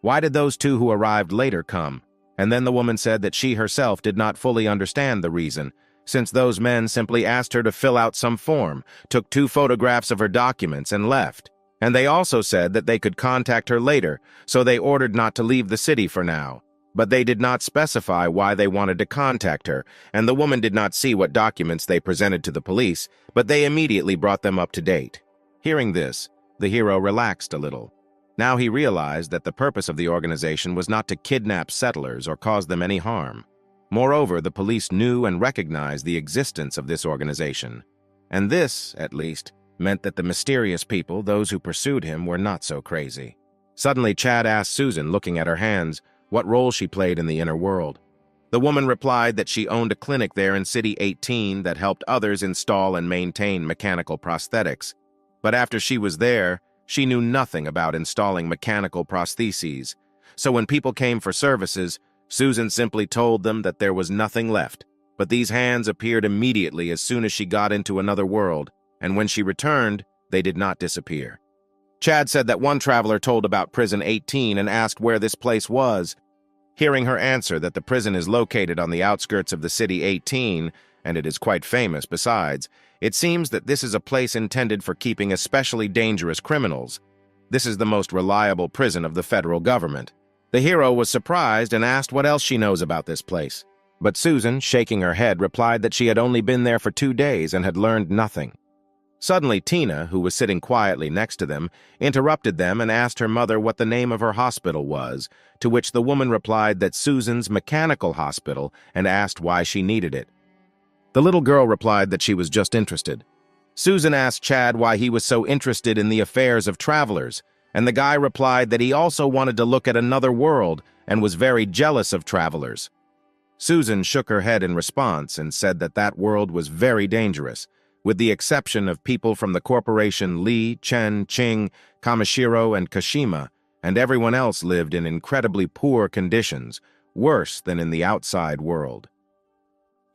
Why did those two who arrived later come? And then the woman said that she herself did not fully understand the reason, since those men simply asked her to fill out some form, took 2 photographs of her documents, and left. And they also said that they could contact her later, so they ordered not to leave the city for now. But they did not specify why they wanted to contact her, and the woman did not see what documents they presented to the police, but they immediately brought them up to date. Hearing this, the hero relaxed a little. Now he realized that the purpose of the organization was not to kidnap settlers or cause them any harm. Moreover, the police knew and recognized the existence of this organization. And this, at least, meant that the mysterious people, those who pursued him, were not so crazy. Suddenly, Chad asked Susan, looking at her hands, what role she played in the inner world. The woman replied that she owned a clinic there in City 18 that helped others install and maintain mechanical prosthetics. But after she was there, she knew nothing about installing mechanical prostheses. So when people came for services, Susan simply told them that there was nothing left. But these hands appeared immediately as soon as she got into another world, and when she returned, they did not disappear. Chad said that one traveler told about Prison 18 and asked where this place was. Hearing her answer that the prison is located on the outskirts of the City 18, and it is quite famous besides, it seems that this is a place intended for keeping especially dangerous criminals. This is the most reliable prison of the federal government. The hero was surprised and asked what else she knows about this place. But Susan, shaking her head, replied that she had only been there for 2 days and had learned nothing. Suddenly, Tina, who was sitting quietly next to them, interrupted them and asked her mother what the name of her hospital was, to which the woman replied that Susan's mechanical hospital and asked why she needed it. The little girl replied that she was just interested. Susan asked Chad why he was so interested in the affairs of travelers, and the guy replied that he also wanted to look at another world and was very jealous of travelers. Susan shook her head in response and said that that world was very dangerous, with the exception of people from the corporation Li, Chen, Qing, Kamishiro, and Kashima, and everyone else lived in incredibly poor conditions, worse than in the outside world.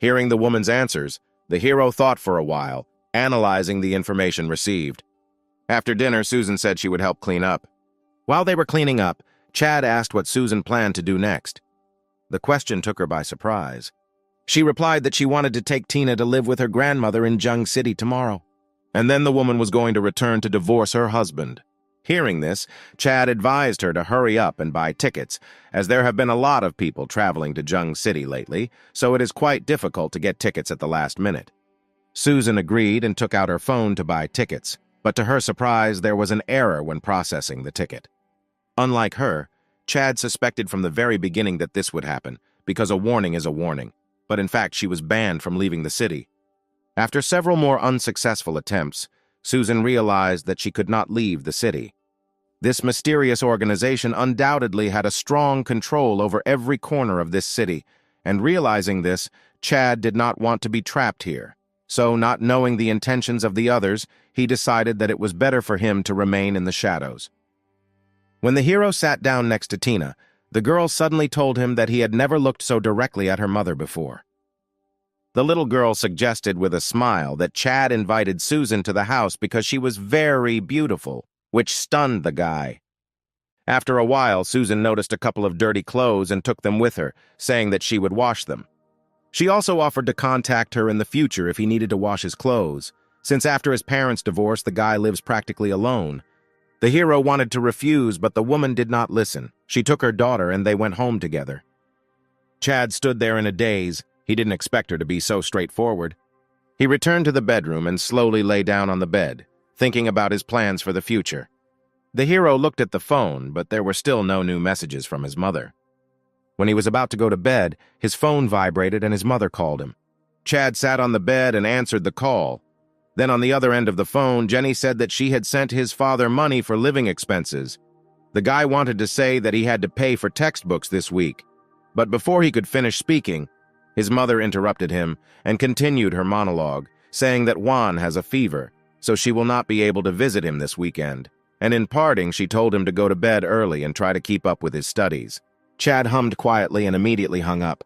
Hearing the woman's answers, the hero thought for a while, analyzing the information received. After dinner, Susan said she would help clean up. While they were cleaning up, Chad asked what Susan planned to do next. The question took her by surprise. She replied that she wanted to take Tina to live with her grandmother in Jung City tomorrow, and then the woman was going to return to divorce her husband. Hearing this, Chad advised her to hurry up and buy tickets, as there have been a lot of people traveling to Jung City lately, so it is quite difficult to get tickets at the last minute. Susan agreed and took out her phone to buy tickets, but to her surprise, there was an error when processing the ticket. Unlike her, Chad suspected from the very beginning that this would happen, because a warning is a warning. But in fact, she was banned from leaving the city. After several more unsuccessful attempts, Susan realized that she could not leave the city. This mysterious organization undoubtedly had a strong control over every corner of this city, and realizing this, Chad did not want to be trapped here. So, not knowing the intentions of the others, he decided that it was better for him to remain in the shadows. When the hero sat down next to Tina, the girl suddenly told him that he had never looked so directly at her mother before. The little girl suggested with a smile that Chad invited Susan to the house because she was very beautiful, which stunned the guy. After a while, Susan noticed a couple of dirty clothes and took them with her, saying that she would wash them. She also offered to contact her in the future if he needed to wash his clothes, since after his parents' divorce, the guy lives practically alone. The hero wanted to refuse, but the woman did not listen. She took her daughter and they went home together. Chad stood there in a daze. He didn't expect her to be so straightforward. He returned to the bedroom and slowly lay down on the bed, thinking about his plans for the future. The hero looked at the phone, but there were still no new messages from his mother. When he was about to go to bed, his phone vibrated and his mother called him. Chad sat on the bed and answered the call. Then on the other end of the phone, Jenny said that she had sent his father money for living expenses. The guy wanted to say that he had to pay for textbooks this week, but before he could finish speaking, his mother interrupted him and continued her monologue, saying that Juan has a fever, so she will not be able to visit him this weekend. And in parting, she told him to go to bed early and try to keep up with his studies. Chad hummed quietly and immediately hung up.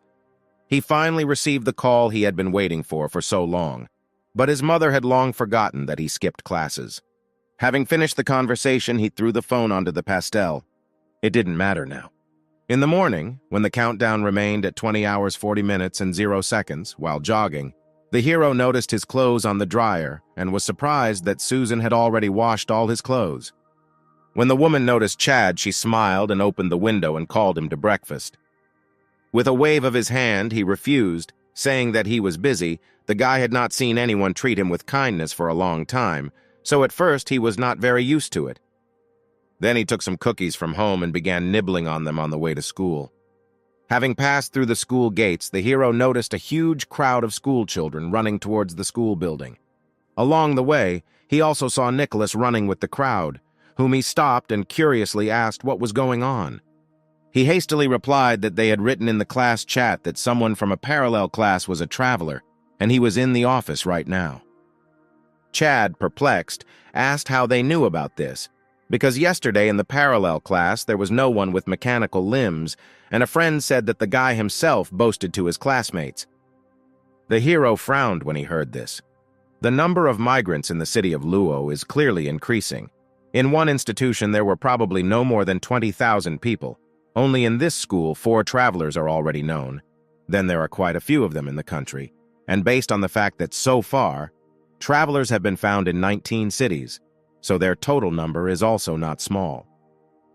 He finally received the call he had been waiting for so long, but his mother had long forgotten that he skipped classes. Having finished the conversation, he threw the phone onto the pastel. It didn't matter now. In the morning, when the countdown remained at 20 hours 40 minutes and 0 seconds while jogging, the hero noticed his clothes on the dryer and was surprised that Susan had already washed all his clothes. When the woman noticed Chad, she smiled and opened the window and called him to breakfast. With a wave of his hand, he refused, saying that he was busy. The guy had not seen anyone treat him with kindness for a long time, so at first he was not very used to it. Then he took some cookies from home and began nibbling on them on the way to school. Having passed through the school gates, the hero noticed a huge crowd of school children running towards the school building. Along the way, he also saw Nicholas running with the crowd, whom he stopped and curiously asked what was going on. He hastily replied that they had written in the class chat that someone from a parallel class was a traveler, and he was in the office right now. Chad, perplexed, asked how they knew about this, because yesterday in the parallel class there was no one with mechanical limbs, and a friend said that the guy himself boasted to his classmates. The hero frowned when he heard this. The number of migrants in the city of Luo is clearly increasing. In one institution there were probably no more than 20,000 people. Only in this school 4 travelers are already known. Then there are quite a few of them in the country, and based on the fact that so far, travelers have been found in 19 cities, so their total number is also not small.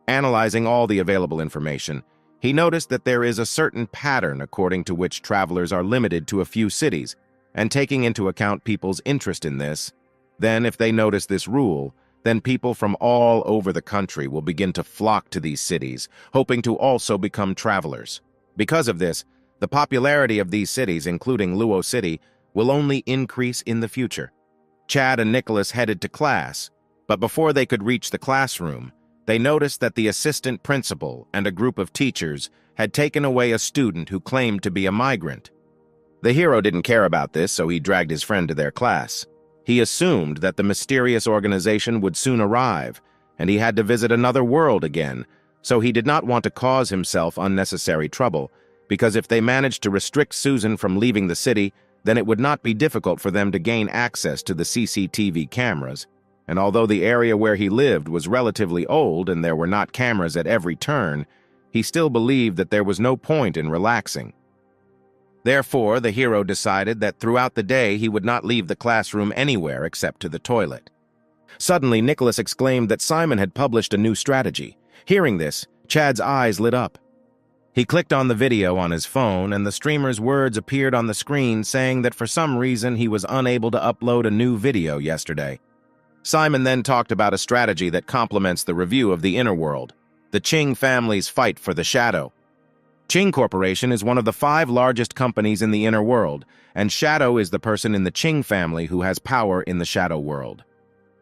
Analyzing all the available information, he noticed that there is a certain pattern according to which travelers are limited to a few cities, and taking into account people's interest in this, then if they notice this rule, then people from all over the country will begin to flock to these cities, hoping to also become travelers. Because of this, the popularity of these cities, including Luo City, will only increase in the future. Chad and Nicholas headed to class, but before they could reach the classroom, they noticed that the assistant principal and a group of teachers had taken away a student who claimed to be a migrant. The hero didn't care about this, so he dragged his friend to their class. He assumed that the mysterious organization would soon arrive, and he had to visit another world again, so he did not want to cause himself unnecessary trouble, because if they managed to restrict Susan from leaving the city, then it would not be difficult for them to gain access to the CCTV cameras. And although the area where he lived was relatively old and there were not cameras at every turn, he still believed that there was no point in relaxing. Therefore, the hero decided that throughout the day he would not leave the classroom anywhere except to the toilet. Suddenly, Nicholas exclaimed that Simon had published a new strategy. Hearing this, Chad's eyes lit up. He clicked on the video on his phone, and the streamer's words appeared on the screen saying that for some reason he was unable to upload a new video yesterday. Simon then talked about a strategy that complements the review of the inner world, the Qing family's fight for the shadow. Qing Corporation is one of the 5 largest companies in the inner world, and Shadow is the person in the Qing family who has power in the shadow world.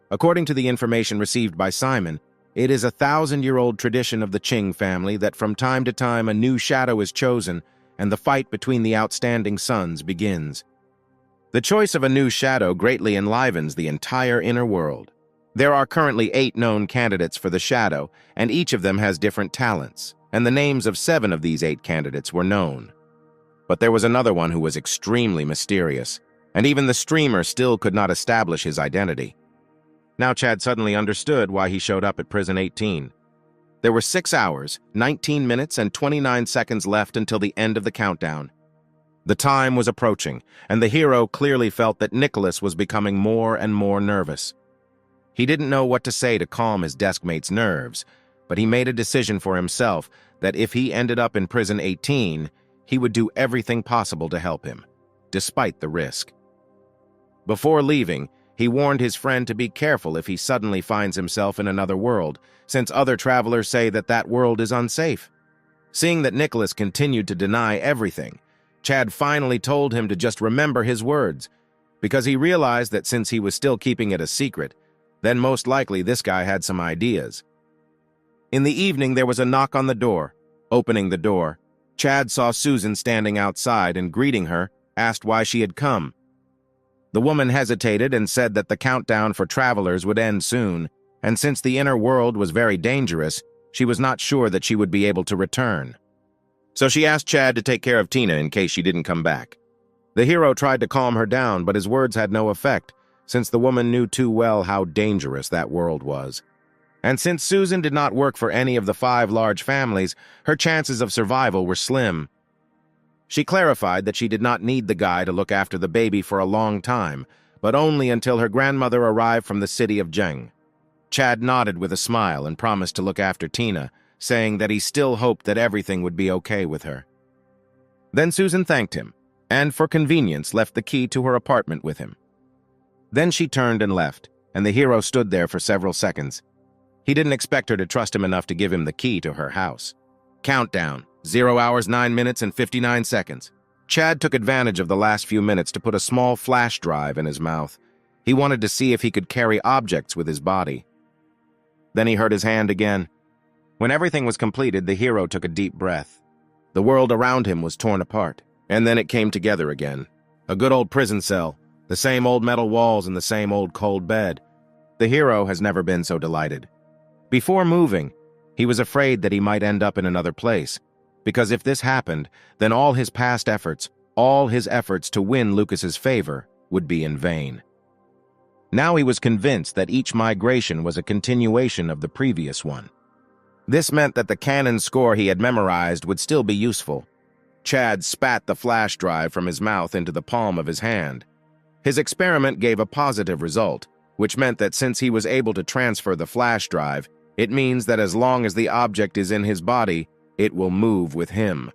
According to the information received by Simon, it is a 1,000-year-old tradition of the Qing family that from time to time a new shadow is chosen and the fight between the outstanding sons begins. The choice of a new shadow greatly enlivens the entire inner world. There are currently 8 known candidates for the shadow, and each of them has different talents, and the names of 7 of these 8 candidates were known. But there was another one who was extremely mysterious, and even the streamer still could not establish his identity. Now Chad suddenly understood why he showed up at Prison 18. There were 6 hours, 19 minutes, and 29 seconds left until the end of the countdown. The time was approaching, and the hero clearly felt that Nicholas was becoming more and more nervous. He didn't know what to say to calm his deskmate's nerves, but he made a decision for himself that if he ended up in prison 18, he would do everything possible to help him, despite the risk. Before leaving, he warned his friend to be careful if he suddenly finds himself in another world, since other travelers say that that world is unsafe. Seeing that Nicholas continued to deny everything, Chad finally told him to just remember his words, because he realized that since he was still keeping it a secret, then most likely this guy had some ideas. In the evening, there was a knock on the door. Opening the door, Chad saw Susan standing outside and, greeting her, asked why she had come. The woman hesitated and said that the countdown for travelers would end soon, and since the inner world was very dangerous, she was not sure that she would be able to return. So she asked Chad to take care of Tina in case she didn't come back. The hero tried to calm her down, but his words had no effect, since the woman knew too well how dangerous that world was. And since Susan did not work for any of the 5 large families, her chances of survival were slim. She clarified that she did not need the guy to look after the baby for a long time, but only until her grandmother arrived from the city of Zheng. Chad nodded with a smile and promised to look after Tina, saying that he still hoped that everything would be okay with her. Then Susan thanked him, and for convenience left the key to her apartment with him. Then she turned and left, and the hero stood there for several seconds. He didn't expect her to trust him enough to give him the key to her house. Countdown, 0 hours 9 minutes and 59 seconds. Chad took advantage of the last few minutes to put a small flash drive in his mouth. He wanted to see if he could carry objects with his body. Then he hurt his hand again. When everything was completed, the hero took a deep breath. The world around him was torn apart, and then it came together again. A good old prison cell, the same old metal walls and the same old cold bed. The hero has never been so delighted. Before moving, he was afraid that he might end up in another place, because if this happened, then all his past efforts, all his efforts to win Lucas's favor, would be in vain. Now he was convinced that each migration was a continuation of the previous one. This meant that the canon score he had memorized would still be useful. Chad spat the flash drive from his mouth into the palm of his hand. His experiment gave a positive result, which meant that since he was able to transfer the flash drive, it means that as long as the object is in his body, it will move with him.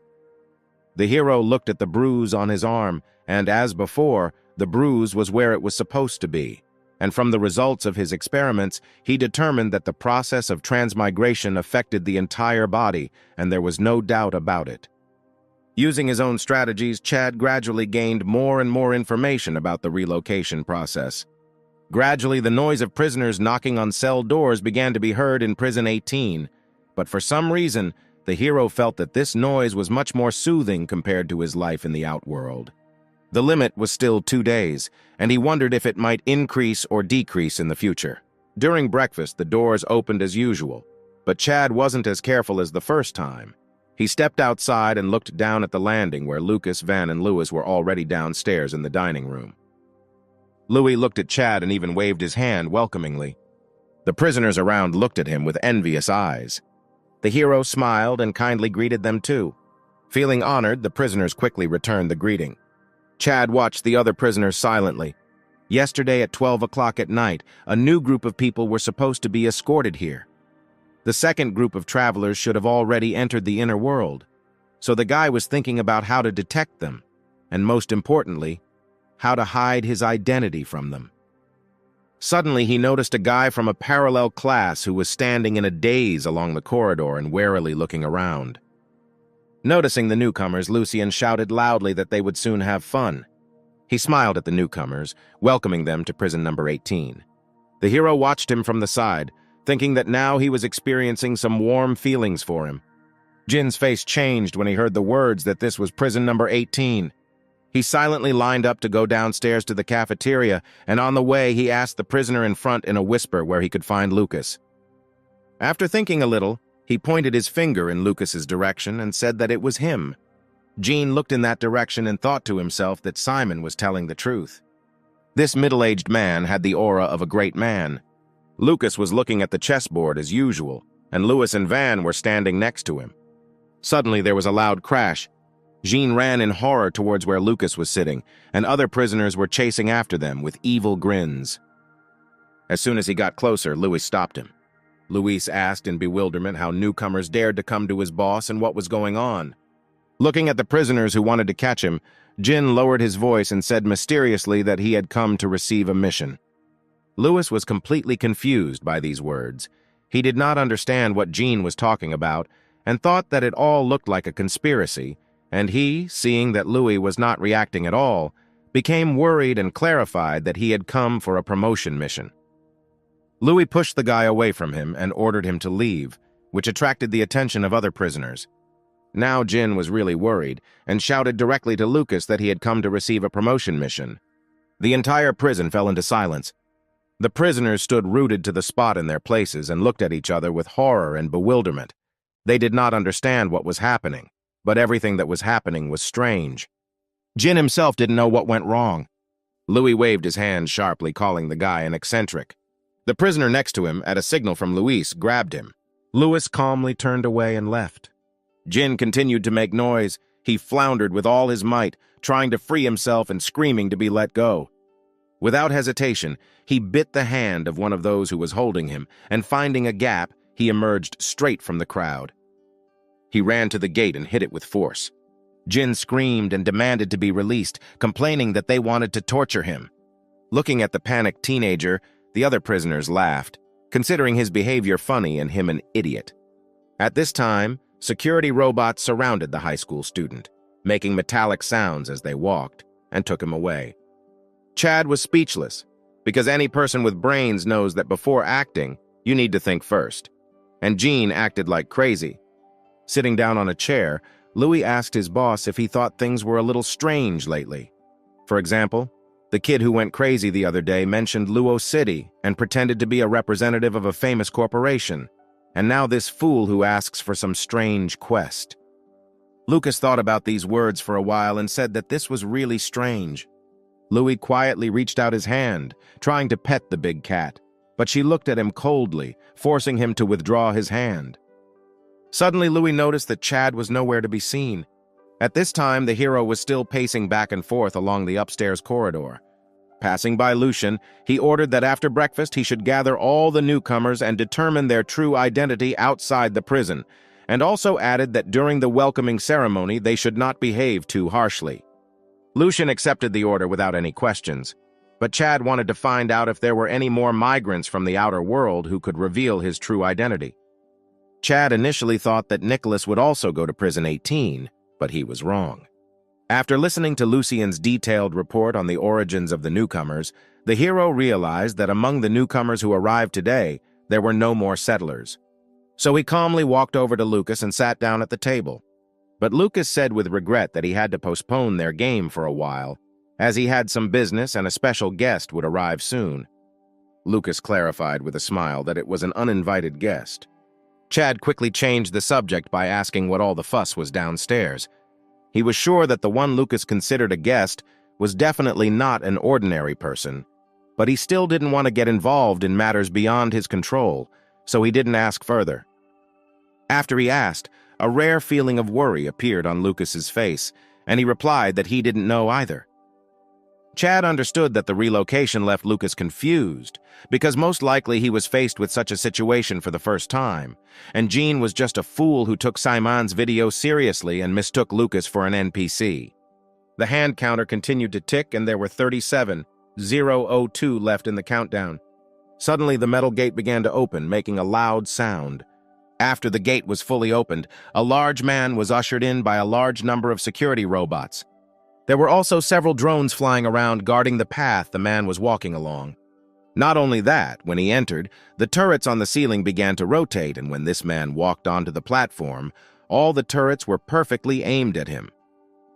The hero looked at the bruise on his arm, and as before, the bruise was where it was supposed to be. And from the results of his experiments, he determined that the process of transmigration affected the entire body, and there was no doubt about it. Using his own strategies, Chad gradually gained more and more information about the relocation process. Gradually, the noise of prisoners knocking on cell doors began to be heard in prison 18, but for some reason, the hero felt that this noise was much more soothing compared to his life in the outworld. The limit was still 2 days, and he wondered if it might increase or decrease in the future. During breakfast, the doors opened as usual, but Chad wasn't as careful as the first time. He stepped outside and looked down at the landing where Lucas, Van, and Louis were already downstairs in the dining room. Louis looked at Chad and even waved his hand welcomingly. The prisoners around looked at him with envious eyes. The hero smiled and kindly greeted them too. Feeling honored, the prisoners quickly returned the greeting. Chad watched the other prisoners silently. Yesterday at 12 o'clock at night, a new group of people were supposed to be escorted here. The second group of travelers should have already entered the inner world, so the guy was thinking about how to detect them, and most importantly, how to hide his identity from them. Suddenly, he noticed a guy from a parallel class who was standing in a daze along the corridor and warily looking around. Noticing the newcomers, Lucien shouted loudly that they would soon have fun. He smiled at the newcomers, welcoming them to prison number 18. The hero watched him from the side, thinking that now he was experiencing some warm feelings for him. Jin's face changed when he heard the words that this was prison number 18. He silently lined up to go downstairs to the cafeteria, and on the way he asked the prisoner in front in a whisper where he could find Lucas. After thinking a little, he pointed his finger in Lucas's direction and said that it was him. Jin looked in that direction and thought to himself that Simon was telling the truth. This middle-aged man had the aura of a great man. Lucas was looking at the chessboard as usual, and Louis and Van were standing next to him. Suddenly there was a loud crash. Jean ran in horror towards where Lucas was sitting, and other prisoners were chasing after them with evil grins. As soon as he got closer, Louis stopped him. Luis asked in bewilderment how newcomers dared to come to his boss and what was going on. Looking at the prisoners who wanted to catch him, Jin lowered his voice and said mysteriously that he had come to receive a mission. Louis was completely confused by these words. He did not understand what Jean was talking about and thought that it all looked like a conspiracy, and he, seeing that Louis was not reacting at all, became worried and clarified that he had come for a promotion mission. Louis pushed the guy away from him and ordered him to leave, which attracted the attention of other prisoners. Now Jin was really worried and shouted directly to Lucas that he had come to receive a promotion mission. The entire prison fell into silence. The prisoners stood rooted to the spot in their places and looked at each other with horror and bewilderment. They did not understand what was happening, but everything that was happening was strange. Jin himself didn't know what went wrong. Louis waved his hand sharply, calling the guy an eccentric. The prisoner next to him, at a signal from Luis, grabbed him. Louis calmly turned away and left. Jin continued to make noise. He floundered with all his might, trying to free himself and screaming to be let go. Without hesitation, he bit the hand of one of those who was holding him, and finding a gap, he emerged straight from the crowd. He ran to the gate and hit it with force. Jin screamed and demanded to be released, complaining that they wanted to torture him. Looking at the panicked teenager, the other prisoners laughed, considering his behavior funny and him an idiot. At this time, security robots surrounded the high school student, making metallic sounds as they walked, and took him away. Chad was speechless, because any person with brains knows that before acting, you need to think first. And Jean acted like crazy. Sitting down on a chair, Louis asked his boss if he thought things were a little strange lately. For example, the kid who went crazy the other day mentioned Luo City and pretended to be a representative of a famous corporation. And now this fool who asks for some strange quest. Lucas thought about these words for a while and said that this was really strange. Louis quietly reached out his hand, trying to pet the big cat, but she looked at him coldly, forcing him to withdraw his hand. Suddenly, Louis noticed that Chad was nowhere to be seen. At this time, the hero was still pacing back and forth along the upstairs corridor. Passing by Lucian, he ordered that after breakfast he should gather all the newcomers and determine their true identity outside the prison, and also added that during the welcoming ceremony they should not behave too harshly. Lucian accepted the order without any questions, but Chad wanted to find out if there were any more migrants from the outer world who could reveal his true identity. Chad initially thought that Nicholas would also go to prison 18, but he was wrong. After listening to Lucian's detailed report on the origins of the newcomers, the hero realized that among the newcomers who arrived today, there were no more settlers. So he calmly walked over to Lucas and sat down at the table. But Lucas said with regret that he had to postpone their game for a while, as he had some business and a special guest would arrive soon. Lucas clarified with a smile that it was an uninvited guest. Chad quickly changed the subject by asking what all the fuss was downstairs. He was sure that the one Lucas considered a guest was definitely not an ordinary person, but he still didn't want to get involved in matters beyond his control, so he didn't ask further. After he asked, a rare feeling of worry appeared on Lucas's face, and he replied that he didn't know either. Chad understood that the relocation left Lucas confused, because most likely he was faced with such a situation for the first time, and Jean was just a fool who took Simon's video seriously and mistook Lucas for an NPC. The hand counter continued to tick, and there were 37,002 left in the countdown. Suddenly, the metal gate began to open, making a loud sound. After the gate was fully opened, a large man was ushered in by a large number of security robots. There were also several drones flying around guarding the path the man was walking along. Not only that, when he entered, the turrets on the ceiling began to rotate, and when this man walked onto the platform, all the turrets were perfectly aimed at him.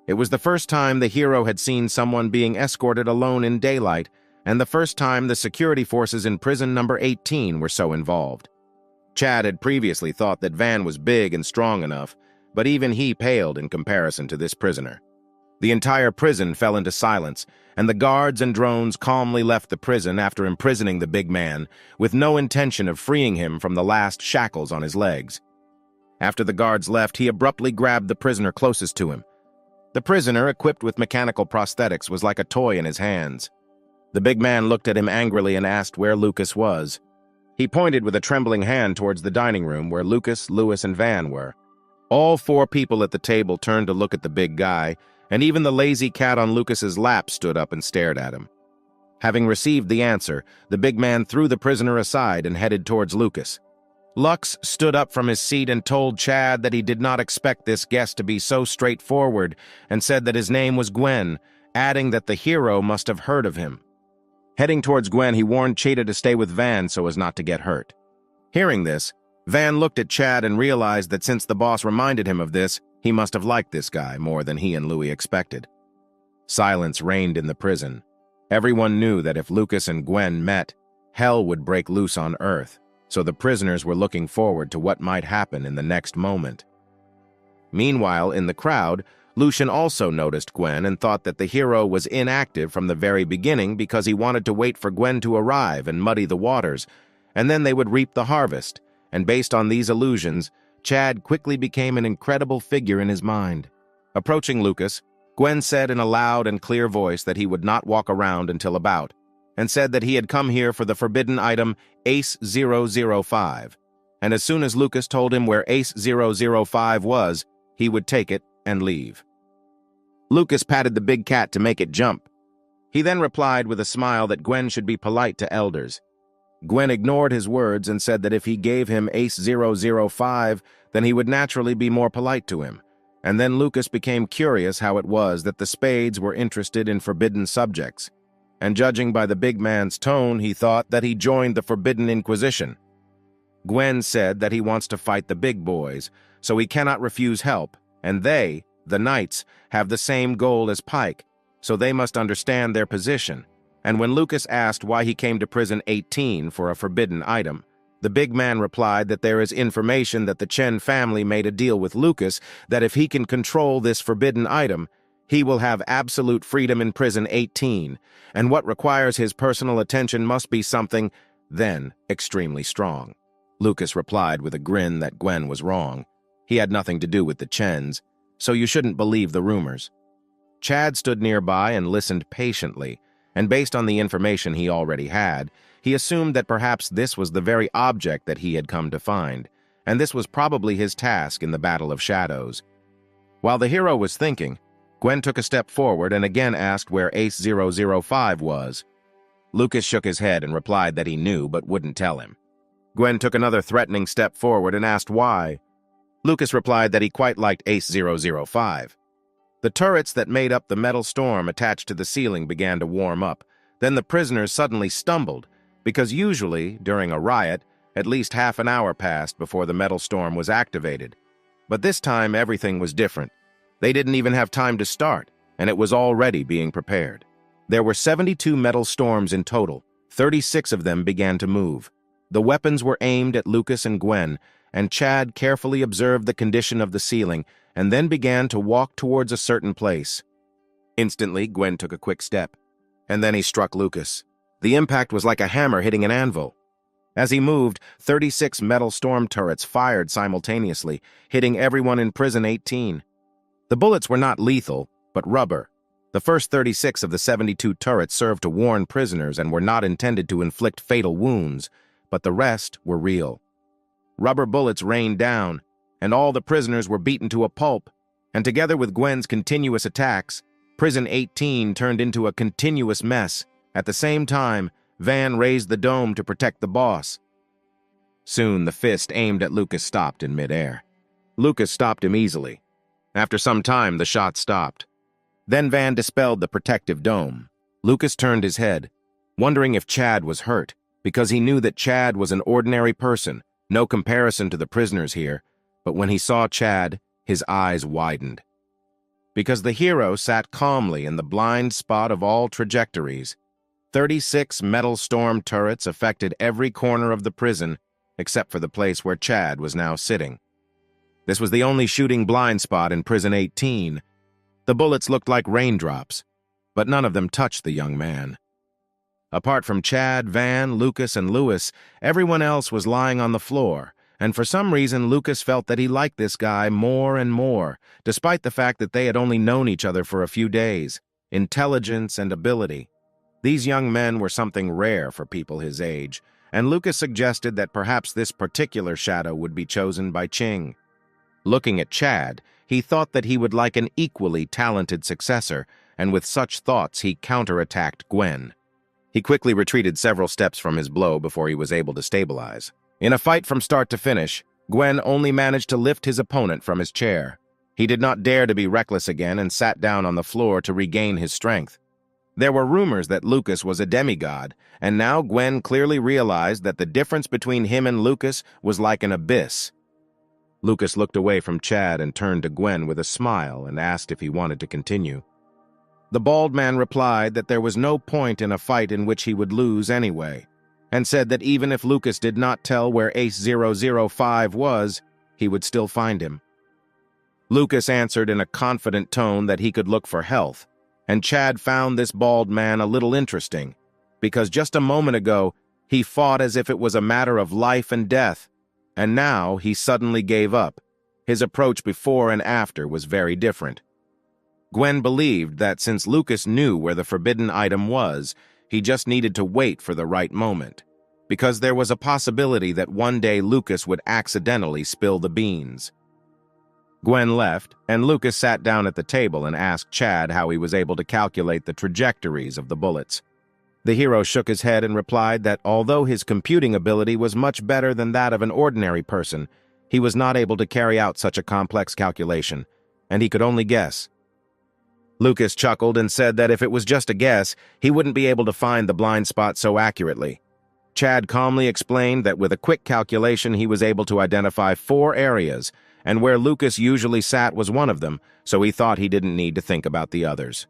It was the first time the hero had seen someone being escorted alone in daylight, and the first time the security forces in prison number 18 were so involved. Chad had previously thought that Van was big and strong enough, but even he paled in comparison to this prisoner. The entire prison fell into silence, and the guards and drones calmly left the prison after imprisoning the big man, with no intention of freeing him from the last shackles on his legs. After the guards left, he abruptly grabbed the prisoner closest to him. The prisoner, equipped with mechanical prosthetics, was like a toy in his hands. The big man looked at him angrily and asked where Lucas was. He pointed with a trembling hand towards the dining room where Lucas, Lewis, and Van were. All 4 people at the table turned to look at the big guy, and even the lazy cat on Lucas's lap stood up and stared at him. Having received the answer, the big man threw the prisoner aside and headed towards Lucas. Lux stood up from his seat and told Chad that he did not expect this guest to be so straightforward and said that his name was Gwen, adding that the hero must have heard of him. Heading towards Gwen, he warned Chada to stay with Van so as not to get hurt. Hearing this, Van looked at Chad and realized that since the boss reminded him of this, he must have liked this guy more than he and Louis expected. Silence reigned in the prison. Everyone knew that if Lucas and Gwen met, hell would break loose on Earth, so the prisoners were looking forward to what might happen in the next moment. Meanwhile, in the crowd, Lucian also noticed Gwen and thought that the hero was inactive from the very beginning because he wanted to wait for Gwen to arrive and muddy the waters, and then they would reap the harvest, and based on these illusions, Chad quickly became an incredible figure in his mind. Approaching Lucas, Gwen said in a loud and clear voice that he would not walk around until about, and said that he had come here for the forbidden item Ace 005, and as soon as Lucas told him where Ace 005 was, he would take it and leave. Lucas patted the big cat to make it jump. He then replied with a smile that Gwen should be polite to elders. Gwen ignored his words and said that if he gave him Ace 005, then he would naturally be more polite to him. And then Lucas became curious how it was that the Spades were interested in forbidden subjects. And judging by the big man's tone, he thought that he joined the Forbidden Inquisition. Gwen said that he wants to fight the big boys, so he cannot refuse help, and they, the Knights, have the same goal as Pike, so they must understand their position. And when Lucas asked why he came to prison 18 for a forbidden item, the big man replied that there is information that the Chen family made a deal with Lucas that if he can control this forbidden item, he will have absolute freedom in prison 18, and what requires his personal attention must be something, then, extremely strong. Lucas replied with a grin that Gwen was wrong. He had nothing to do with the Chens, so you shouldn't believe the rumors. Chad stood nearby and listened patiently, and based on the information he already had, he assumed that perhaps this was the very object that he had come to find, and this was probably his task in the Battle of Shadows. While the hero was thinking, Gwen took a step forward and again asked where Ace 005 was. Lucas shook his head and replied that he knew but wouldn't tell him. Gwen took another threatening step forward and asked why. Lucas replied that he quite liked Ace 005. The turrets that made up the metal storm attached to the ceiling began to warm up. Then the prisoners suddenly stumbled, because usually, during a riot, at least half an hour passed before the metal storm was activated. But this time everything was different. They didn't even have time to start, and it was already being prepared. There were 72 metal storms in total. 36 of them began to move. The weapons were aimed at Lucas and Gwen, and Chad carefully observed the condition of the ceiling and then began to walk towards a certain place. Instantly, Gwen took a quick step, and then he struck Lucas. The impact was like a hammer hitting an anvil. As he moved, 36 metal storm turrets fired simultaneously, hitting everyone in prison 18. The bullets were not lethal, but rubber. The first 36 of the 72 turrets served to warn prisoners and were not intended to inflict fatal wounds, but the rest were real. Rubber bullets rained down, and all the prisoners were beaten to a pulp, and together with Gwen's continuous attacks, Prison 18 turned into a continuous mess. At the same time, Van raised the dome to protect the boss. Soon, the fist aimed at Lucas stopped in midair. Lucas stopped him easily. After some time, the shot stopped. Then Van dispelled the protective dome. Lucas turned his head, wondering if Chad was hurt, because he knew that Chad was an ordinary person, no comparison to the prisoners here, but when he saw Chad, his eyes widened. Because the hero sat calmly in the blind spot of all trajectories. 36 metal storm turrets affected every corner of the prison, except for the place where Chad was now sitting. This was the only shooting blind spot in Prison 18. The bullets looked like raindrops, but none of them touched the young man. Apart from Chad, Van, Lucas, and Lewis, everyone else was lying on the floor, And for some reason, Lucas felt that he liked this guy more and more, despite the fact that they had only known each other for a few days. Intelligence and ability. These young men were something rare for people his age, and Lucas suggested that perhaps this particular shadow would be chosen by Ching. Looking at Chad, he thought that he would like an equally talented successor, and with such thoughts he counterattacked Gwen. He quickly retreated several steps from his blow before he was able to stabilize. In a fight from start to finish, Gwen only managed to lift his opponent from his chair. He did not dare to be reckless again and sat down on the floor to regain his strength. There were rumors that Lucas was a demigod, and now Gwen clearly realized that the difference between him and Lucas was like an abyss. Lucas looked away from Chad and turned to Gwen with a smile and asked if he wanted to continue. The bald man replied that there was no point in a fight in which he would lose anyway, and said that even if Lucas did not tell where Ace 005 was, he would still find him. Lucas answered in a confident tone that he could look for health, and Chad found this bald man a little interesting, because just a moment ago he fought as if it was a matter of life and death, and now he suddenly gave up. His approach before and after was very different. Gwen believed that since Lucas knew where the forbidden item was, he just needed to wait for the right moment, because there was a possibility that one day Lucas would accidentally spill the beans. Gwen left, and Lucas sat down at the table and asked Chad how he was able to calculate the trajectories of the bullets. The hero shook his head and replied that although his computing ability was much better than that of an ordinary person, he was not able to carry out such a complex calculation, and he could only guess. Lucas chuckled and said that if it was just a guess, he wouldn't be able to find the blind spot so accurately. Chad calmly explained that with a quick calculation he was able to identify 4 areas, and where Lucas usually sat was one of them, so he thought he didn't need to think about the others.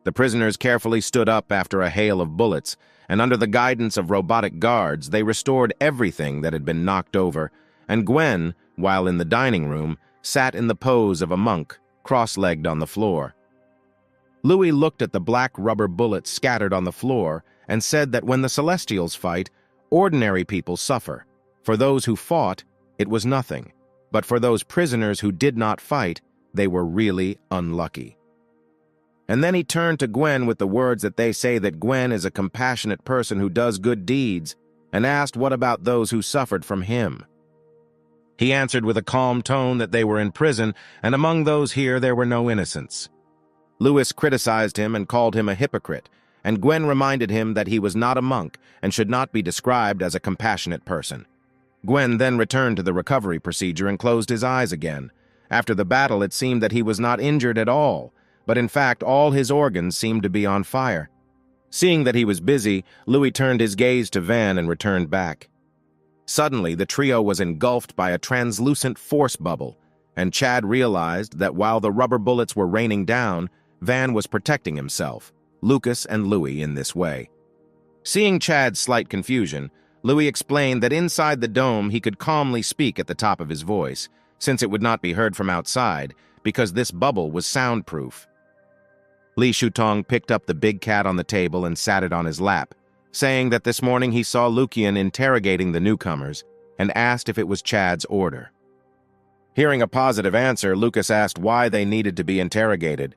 The prisoners carefully stood up after a hail of bullets, and under the guidance of robotic guards, they restored everything that had been knocked over, and Gwen, while in the dining room, sat in the pose of a monk, cross-legged on the floor. Louis looked at the black rubber bullets scattered on the floor and said that when the Celestials fight, ordinary people suffer. For those who fought, it was nothing. But for those prisoners who did not fight, they were really unlucky. And then he turned to Gwen with the words that they say that Gwen is a compassionate person who does good deeds, and asked what about those who suffered from him. He answered with a calm tone that they were in prison, and among those here there were no innocents. Louis criticized him and called him a hypocrite, and Gwen reminded him that he was not a monk and should not be described as a compassionate person. Gwen then returned to the recovery procedure and closed his eyes again. After the battle, it seemed that he was not injured at all, but in fact all his organs seemed to be on fire. Seeing that he was busy, Louis turned his gaze to Van and returned back. Suddenly, the trio was engulfed by a translucent force bubble, and Chad realized that while the rubber bullets were raining down, Van was protecting himself, Lucas and Louis, in this way. Seeing Chad's slight confusion, Louis explained that inside the dome he could calmly speak at the top of his voice, since it would not be heard from outside, because this bubble was soundproof. Li Shutong picked up the big cat on the table and sat it on his lap, saying that this morning he saw Lucian interrogating the newcomers and asked if it was Chad's order. Hearing a positive answer, Lucas asked why they needed to be interrogated.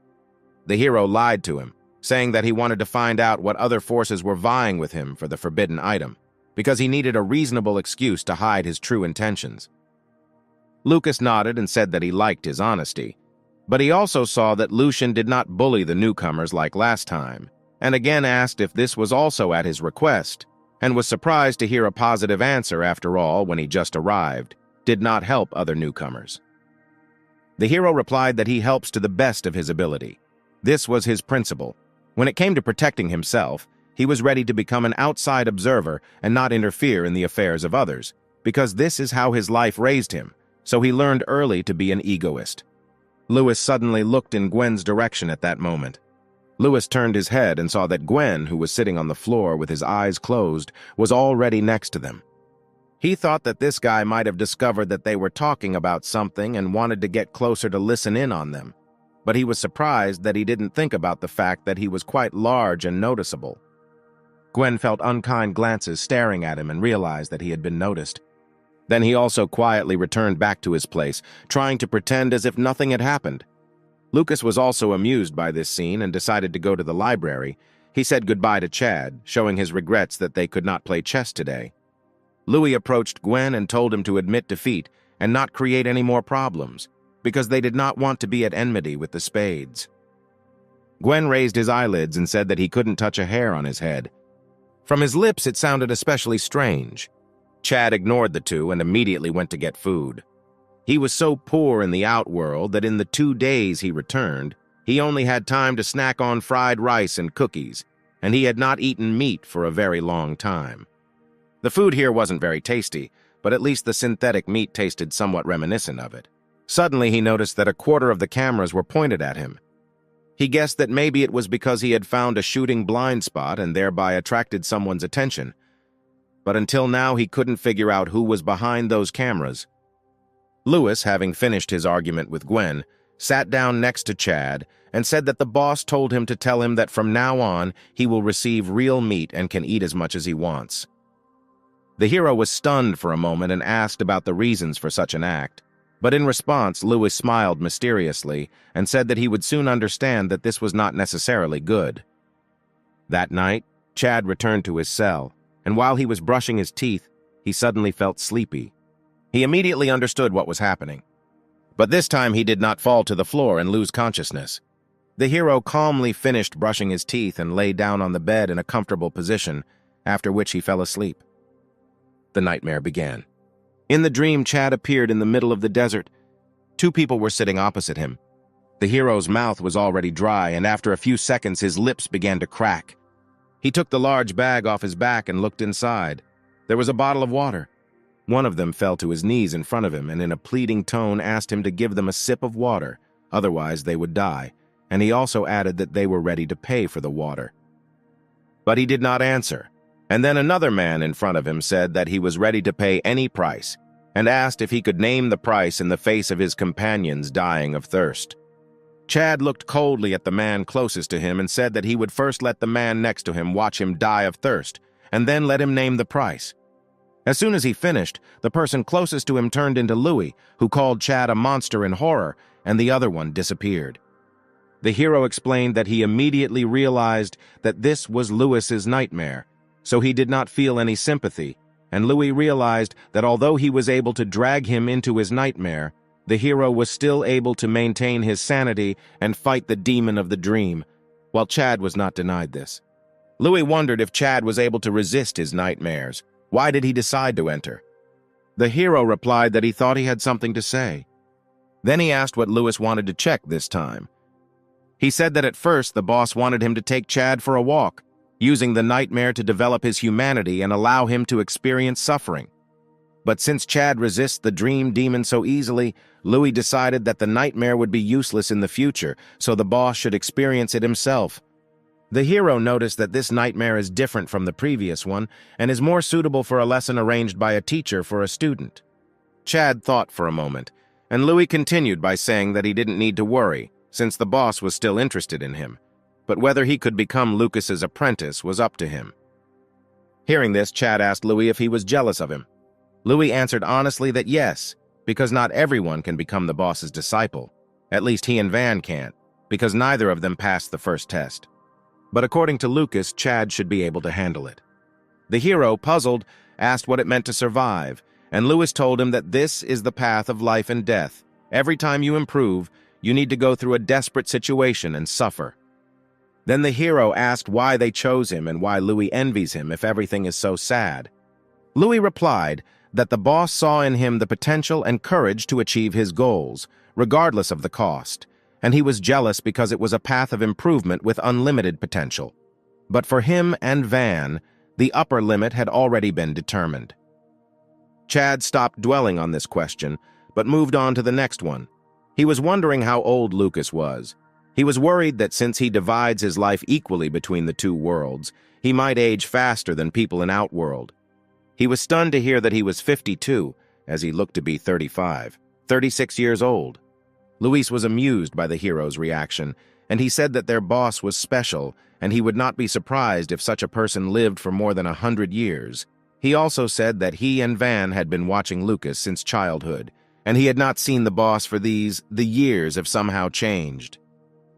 The hero lied to him, saying that he wanted to find out what other forces were vying with him for the forbidden item, because he needed a reasonable excuse to hide his true intentions. Lucas nodded and said that he liked his honesty, but he also saw that Lucian did not bully the newcomers like last time, and again asked if this was also at his request, and was surprised to hear a positive answer after all when he just arrived, did not help other newcomers. The hero replied that he helps to the best of his ability. This was his principle. When it came to protecting himself, he was ready to become an outside observer and not interfere in the affairs of others, because this is how his life raised him, so he learned early to be an egoist. Louis suddenly looked in Gwen's direction at that moment. Louis turned his head and saw that Gwen, who was sitting on the floor with his eyes closed, was already next to them. He thought that this guy might have discovered that they were talking about something and wanted to get closer to listen in on them, but he was surprised that he didn't think about the fact that he was quite large and noticeable. Gwen felt unkind glances staring at him and realized that he had been noticed. Then he also quietly returned back to his place, trying to pretend as if nothing had happened. Lucas was also amused by this scene and decided to go to the library. He said goodbye to Chad, showing his regrets that they could not play chess today. Louis approached Gwen and told him to admit defeat and not create any more problems, because they did not want to be at enmity with the Spades. Gwen raised his eyelids and said that he couldn't touch a hair on his head. From his lips, it sounded especially strange. Chad ignored the two and immediately went to get food. He was so poor in the outworld that in the 2 days he returned, he only had time to snack on fried rice and cookies, and he had not eaten meat for a very long time. The food here wasn't very tasty, but at least the synthetic meat tasted somewhat reminiscent of it. Suddenly he noticed that a quarter of the cameras were pointed at him. He guessed that maybe it was because he had found a shooting blind spot and thereby attracted someone's attention. But until now he couldn't figure out who was behind those cameras. Louis, having finished his argument with Gwen, sat down next to Chad and said that the boss told him to tell him that from now on he will receive real meat and can eat as much as he wants. The hero was stunned for a moment and asked about the reasons for such an act. But in response, Louis smiled mysteriously and said that he would soon understand that this was not necessarily good. That night, Chad returned to his cell, and while he was brushing his teeth, he suddenly felt sleepy. He immediately understood what was happening. But this time he did not fall to the floor and lose consciousness. The hero calmly finished brushing his teeth and lay down on the bed in a comfortable position, after which he fell asleep. The nightmare began. In the dream, Chad appeared in the middle of the desert. 2 people were sitting opposite him. The hero's mouth was already dry, and after a few seconds his lips began to crack. He took the large bag off his back and looked inside. There was a bottle of water. One of them fell to his knees in front of him and in a pleading tone asked him to give them a sip of water, otherwise they would die, and he also added that they were ready to pay for the water. But he did not answer, and then another man in front of him said that he was ready to pay any price, and asked if he could name the price in the face of his companions dying of thirst. Chad looked coldly at the man closest to him and said that he would first let the man next to him watch him die of thirst, and then let him name the price. As soon as he finished, the person closest to him turned into Louis, who called Chad a monster in horror, and the other one disappeared. The hero explained that he immediately realized that this was Louis's nightmare, so he did not feel any sympathy, and Louis realized that although he was able to drag him into his nightmare, the hero was still able to maintain his sanity and fight the demon of the dream, while Chad was not denied this. Louis wondered if Chad was able to resist his nightmares. Why did he decide to enter? The hero replied that he thought he had something to say. Then he asked what Louis wanted to check this time. He said that at first the boss wanted him to take Chad for a walk, using the nightmare to develop his humanity and allow him to experience suffering. But since Chad resists the dream demon so easily, Louis decided that the nightmare would be useless in the future, so the boss should experience it himself. The hero noticed that this nightmare is different from the previous one and is more suitable for a lesson arranged by a teacher for a student. Chad thought for a moment, and Louis continued by saying that he didn't need to worry, since the boss was still interested in him, but whether he could become Lucas's apprentice was up to him. Hearing this, Chad asked Louis if he was jealous of him. Louis answered honestly that yes, because not everyone can become the boss's disciple. At least he and Van can't, because neither of them passed the first test. But according to Lucas, Chad should be able to handle it. The hero, puzzled, asked what it meant to survive, and Louis told him that this is the path of life and death. Every time you improve, you need to go through a desperate situation and suffer. Then the hero asked why they chose him and why Louis envies him if everything is so sad. Louis replied that the boss saw in him the potential and courage to achieve his goals, regardless of the cost, and he was jealous because it was a path of improvement with unlimited potential. But for him and Van, the upper limit had already been determined. Chad stopped dwelling on this question, but moved on to the next one. He was wondering how old Lucas was. He was worried that since he divides his life equally between the two worlds, he might age faster than people in Outworld. He was stunned to hear that he was 52, as he looked to be 35, 36 years old. Luis was amused by the hero's reaction, and he said that their boss was special, and he would not be surprised if such a person lived for more than 100 years. He also said that he and Van had been watching Lucas since childhood, and he had not seen the boss for the years have somehow changed.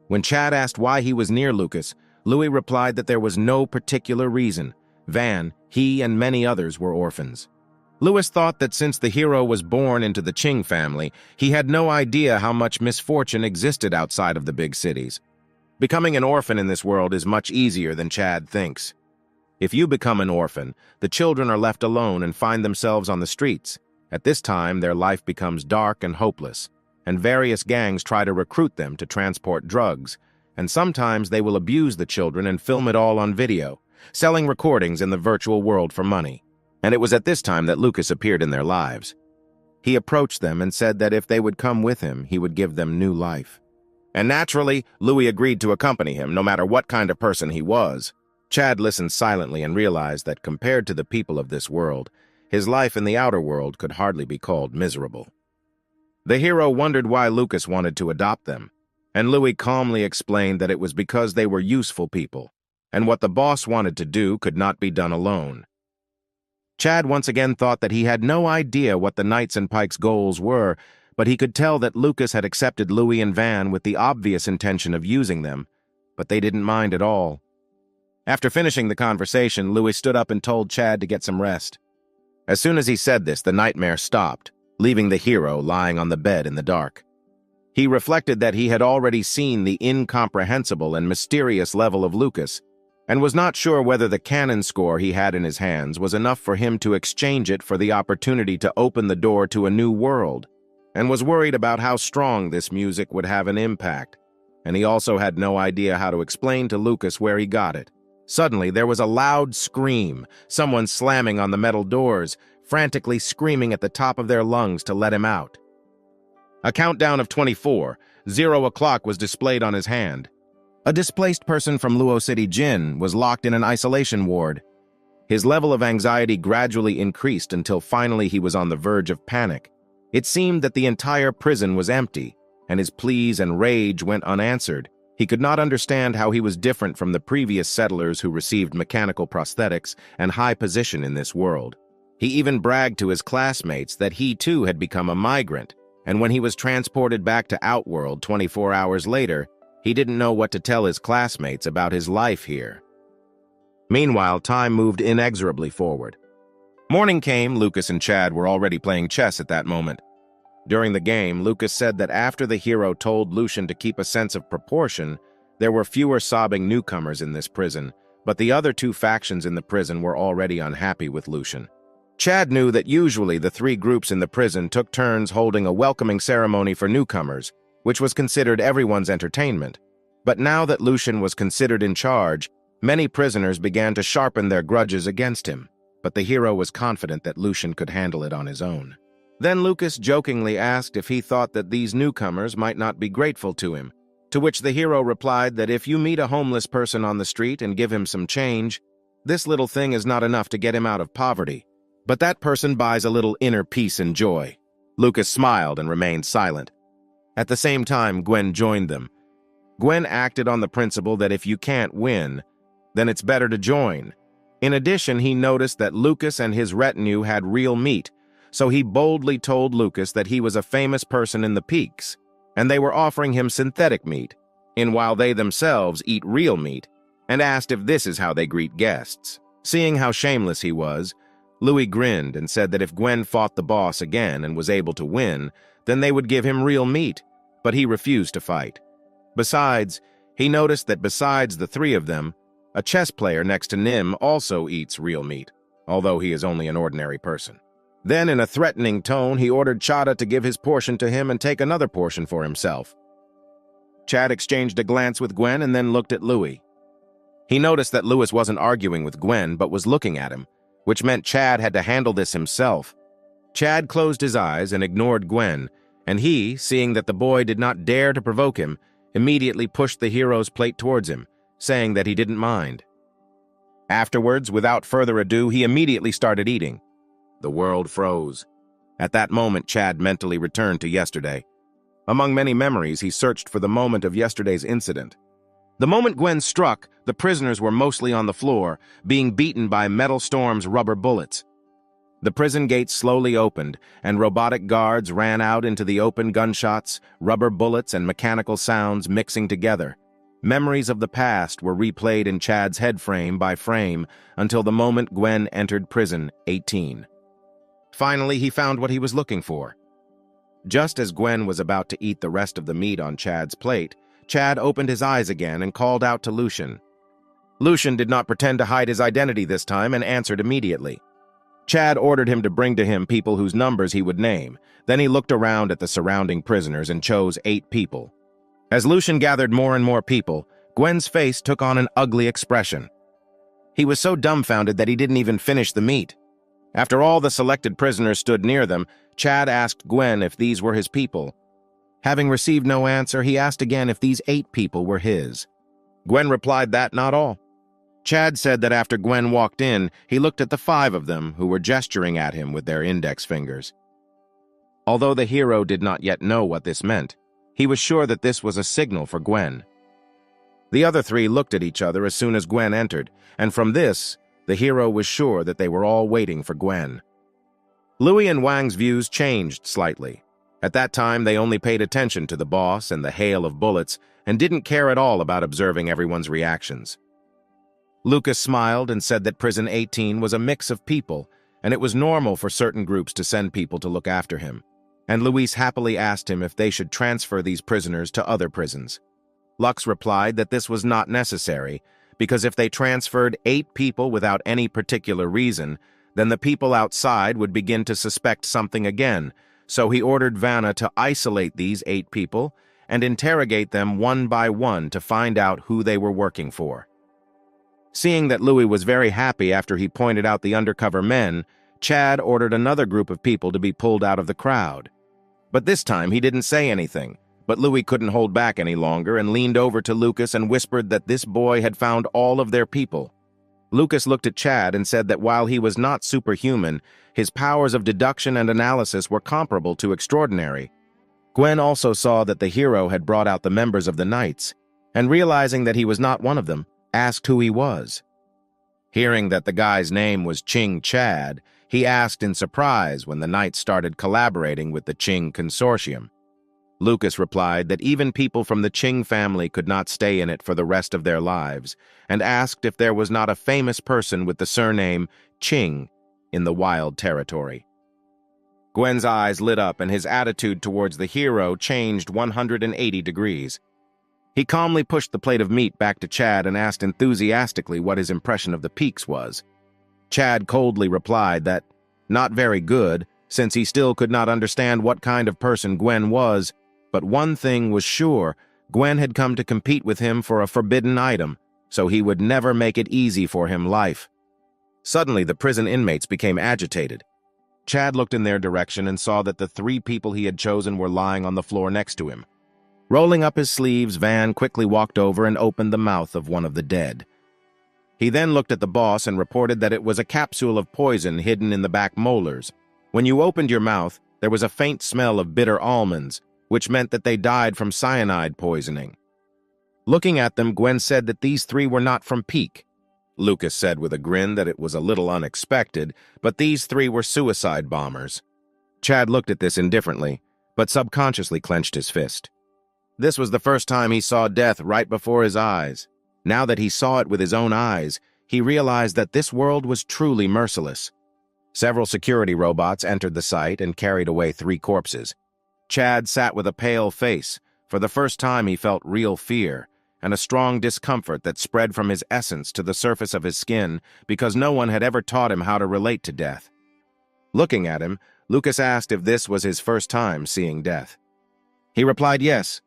When Chad asked why he was near Lucas, Louis replied that there was no particular reason. Van, he, and many others were orphans. Louis thought that since the hero was born into the Qing family, he had no idea how much misfortune existed outside of the big cities. Becoming an orphan in this world is much easier than Chad thinks. If you become an orphan, the children are left alone and find themselves on the streets. At this time, their life becomes dark and hopeless, and various gangs try to recruit them to transport drugs, and sometimes they will abuse the children and film it all on video, selling recordings in the virtual world for money. And it was at this time that Lucas appeared in their lives. He approached them and said that if they would come with him, he would give them new life. And naturally, Louis agreed to accompany him, no matter what kind of person he was. Chad listened silently and realized that compared to the people of this world, his life in the outer world could hardly be called miserable. The hero wondered why Lucas wanted to adopt them, and Louis calmly explained that it was because they were useful people, and what the boss wanted to do could not be done alone. Chad once again thought that he had no idea what the Knights and Pike's goals were, but he could tell that Lucas had accepted Louis and Van with the obvious intention of using them, but they didn't mind at all. After finishing the conversation, Louis stood up and told Chad to get some rest. As soon as he said this, the nightmare stopped, leaving the hero lying on the bed in the dark. He reflected that he had already seen the incomprehensible and mysterious level of Lucas, and was not sure whether the cannon score he had in his hands was enough for him to exchange it for the opportunity to open the door to a new world, and was worried about how strong this music would have an impact, and he also had no idea how to explain to Lucas where he got it. Suddenly, there was a loud scream, someone slamming on the metal doors, frantically screaming at the top of their lungs to let him out. A countdown of 24, 0 o'clock was displayed on his hand. A displaced person from Luo City Jin was locked in an isolation ward. His level of anxiety gradually increased until finally he was on the verge of panic. It seemed that the entire prison was empty, and his pleas and rage went unanswered. He could not understand how he was different from the previous settlers who received mechanical prosthetics and high position in this world. He even bragged to his classmates that he too had become a migrant, and when he was transported back to Outworld 24 hours later, he didn't know what to tell his classmates about his life here. Meanwhile, time moved inexorably forward. Morning came. Lucas and Chad were already playing chess at that moment. During the game, Lucas said that after the hero told Lucian to keep a sense of proportion, there were fewer sobbing newcomers in this prison, but the other two factions in the prison were already unhappy with Lucian. Chad knew that usually the three groups in the prison took turns holding a welcoming ceremony for newcomers, which was considered everyone's entertainment. But now that Lucian was considered in charge, many prisoners began to sharpen their grudges against him, but the hero was confident that Lucian could handle it on his own. Then Lucas jokingly asked if he thought that these newcomers might not be grateful to him, to which the hero replied that if you meet a homeless person on the street and give him some change, this little thing is not enough to get him out of poverty, but that person buys a little inner peace and joy. Lucas smiled and remained silent. At the same time, Gwen joined them. Gwen acted on the principle that if you can't win, then it's better to join. In addition, he noticed that Lucas and his retinue had real meat, so he boldly told Lucas that he was a famous person in the peaks, and they were offering him synthetic meat, while they themselves eat real meat, and asked if this is how they greet guests. Seeing how shameless he was, Louis grinned and said that if Gwen fought the boss again and was able to win, then they would give him real meat, but he refused to fight. Besides, he noticed that besides the three of them, a chess player next to Nim also eats real meat, although he is only an ordinary person. Then, in a threatening tone, he ordered Chada to give his portion to him and take another portion for himself. Chad exchanged a glance with Gwen and then looked at Louis. He noticed that Louis wasn't arguing with Gwen but was looking at him, which meant Chad had to handle this himself. Chad closed his eyes and ignored Gwen, and he, seeing that the boy did not dare to provoke him, immediately pushed the hero's plate towards him, saying that he didn't mind. Afterwards, without further ado, he immediately started eating. The world froze. At that moment, Chad mentally returned to yesterday. Among many memories, he searched for the moment of yesterday's incident. The moment Gwen struck, the prisoners were mostly on the floor, being beaten by Metal Storm's rubber bullets. The prison gates slowly opened, and robotic guards ran out into the open, gunshots, rubber bullets, and mechanical sounds mixing together. Memories of the past were replayed in Chad's head frame by frame until the moment Gwen entered prison 18. Finally, he found what he was looking for. Just as Gwen was about to eat the rest of the meat on Chad's plate, Chad opened his eyes again and called out to Lucian. Lucian did not pretend to hide his identity this time and answered immediately. Chad ordered him to bring to him people whose numbers he would name. Then he looked around at the surrounding prisoners and chose 8 people. As Lucian gathered more and more people, Gwen's face took on an ugly expression. He was so dumbfounded that he didn't even finish the meat. After all the selected prisoners stood near them, Chad asked Gwen if these were his people. Having received no answer, he asked again if these 8 people were his. Gwen replied that not all. Chad said that after Gwen walked in, he looked at the 5 of them who were gesturing at him with their index fingers. Although the hero did not yet know what this meant, he was sure that this was a signal for Gwen. The other 3 looked at each other as soon as Gwen entered, and from this, the hero was sure that they were all waiting for Gwen. Louis and Wang's views changed slightly. At that time, they only paid attention to the boss and the hail of bullets and didn't care at all about observing everyone's reactions. Lucas smiled and said that Prison 18 was a mix of people, and it was normal for certain groups to send people to look after him. And Luis happily asked him if they should transfer these prisoners to other prisons. Lux replied that this was not necessary, because if they transferred 8 people without any particular reason, then the people outside would begin to suspect something again, so he ordered Vanna to isolate these 8 people and interrogate them one by one to find out who they were working for. Seeing that Louis was very happy after he pointed out the undercover men, Chad ordered another group of people to be pulled out of the crowd. But this time he didn't say anything, but Louis couldn't hold back any longer and leaned over to Lucas and whispered that this boy had found all of their people. Lucas looked at Chad and said that while he was not superhuman, his powers of deduction and analysis were comparable to extraordinary. Gwen also saw that the hero had brought out the members of the Knights, and realizing that he was not one of them, asked who he was. Hearing that the guy's name was Ching Chad, he asked in surprise when the Knights started collaborating with the Ching Consortium. Lucas replied that even people from the Ching family could not stay in it for the rest of their lives, and asked if there was not a famous person with the surname Ching in the wild territory. Gwen's eyes lit up and his attitude towards the hero changed 180 degrees. He calmly pushed the plate of meat back to Chad and asked enthusiastically what his impression of the peaks was. Chad coldly replied that, not very good, since he still could not understand what kind of person Gwen was, but one thing was sure, Gwen had come to compete with him for a forbidden item, so he would never make it easy for him life. Suddenly, the prison inmates became agitated. Chad looked in their direction and saw that the 3 people he had chosen were lying on the floor next to him. Rolling up his sleeves, Van quickly walked over and opened the mouth of one of the dead. He then looked at the boss and reported that it was a capsule of poison hidden in the back molars. When you opened your mouth, there was a faint smell of bitter almonds, which meant that they died from cyanide poisoning. Looking at them, Gwen said that these 3 were not from Peak. Lucas said with a grin that it was a little unexpected, but these 3 were suicide bombers. Chad looked at this indifferently, but subconsciously clenched his fist. This was the first time he saw death right before his eyes. Now that he saw it with his own eyes, he realized that this world was truly merciless. Several security robots entered the site and carried away 3 corpses. Chad sat with a pale face. For the first time he felt real fear, and a strong discomfort that spread from his essence to the surface of his skin because no one had ever taught him how to relate to death. Looking at him, Lucas asked if this was his first time seeing death. He replied yes.